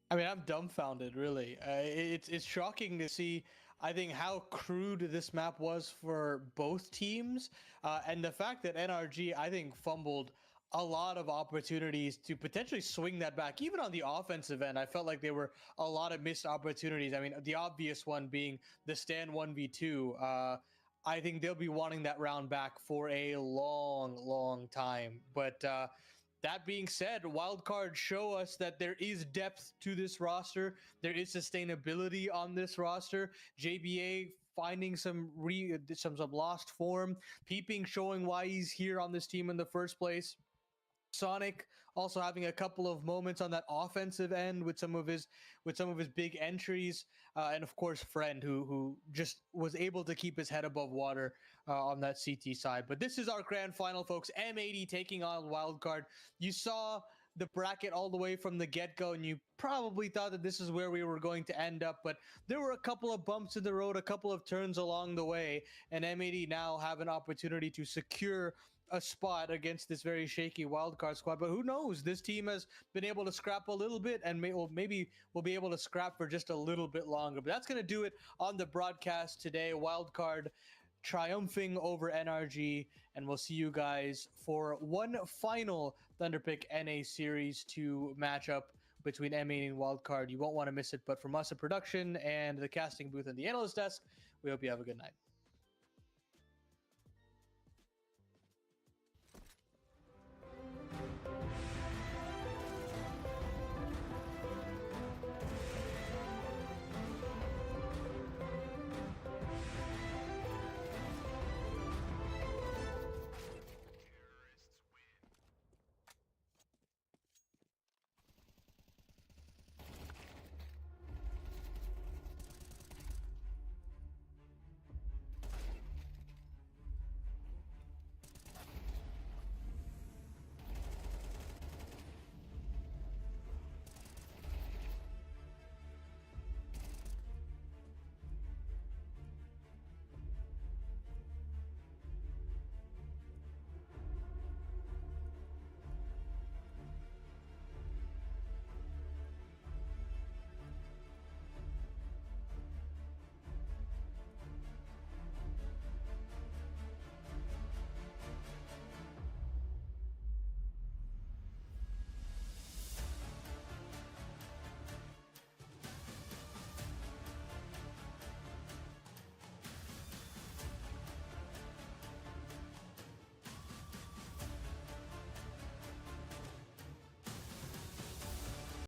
I mean, I'm dumbfounded, really. It's shocking to see, I think, how crude this map was for both teams. And the fact that NRG, I think, fumbled a lot of opportunities to potentially swing that back. Even on the offensive end, I felt like there were a lot of missed opportunities. I mean, the obvious one being the Stan 1v2. I think they'll be wanting that round back for a long, long time. But that being said, Wildcard show us that there is depth to this roster. There is sustainability on this roster. JBA finding some lost form. Peeping showing why he's here on this team in the first place. Sonic also having a couple of moments on that offensive end with some of his big entries, and of course Friend, who just was able to keep his head above water on that CT side. But this is our grand final, folks. M80 taking on Wildcard. You saw the bracket all the way from the get-go, and you probably thought that this is where we were going to end up, but there were a couple of bumps in the road, a couple of turns along the way, and M80 now have an opportunity to secure a spot against this very shaky Wildcard squad. But who knows, this team has been able to scrap a little bit, and maybe we'll be able to scrap for just a little bit longer. But that's going to do it on the broadcast today. Wildcard triumphing over NRG, and we'll see you guys for one final Thunderpick NA Series 2 matchup between M80 and Wildcard. You won't want to miss it. But from us at production and the casting booth and the analyst desk, we hope you have a good night.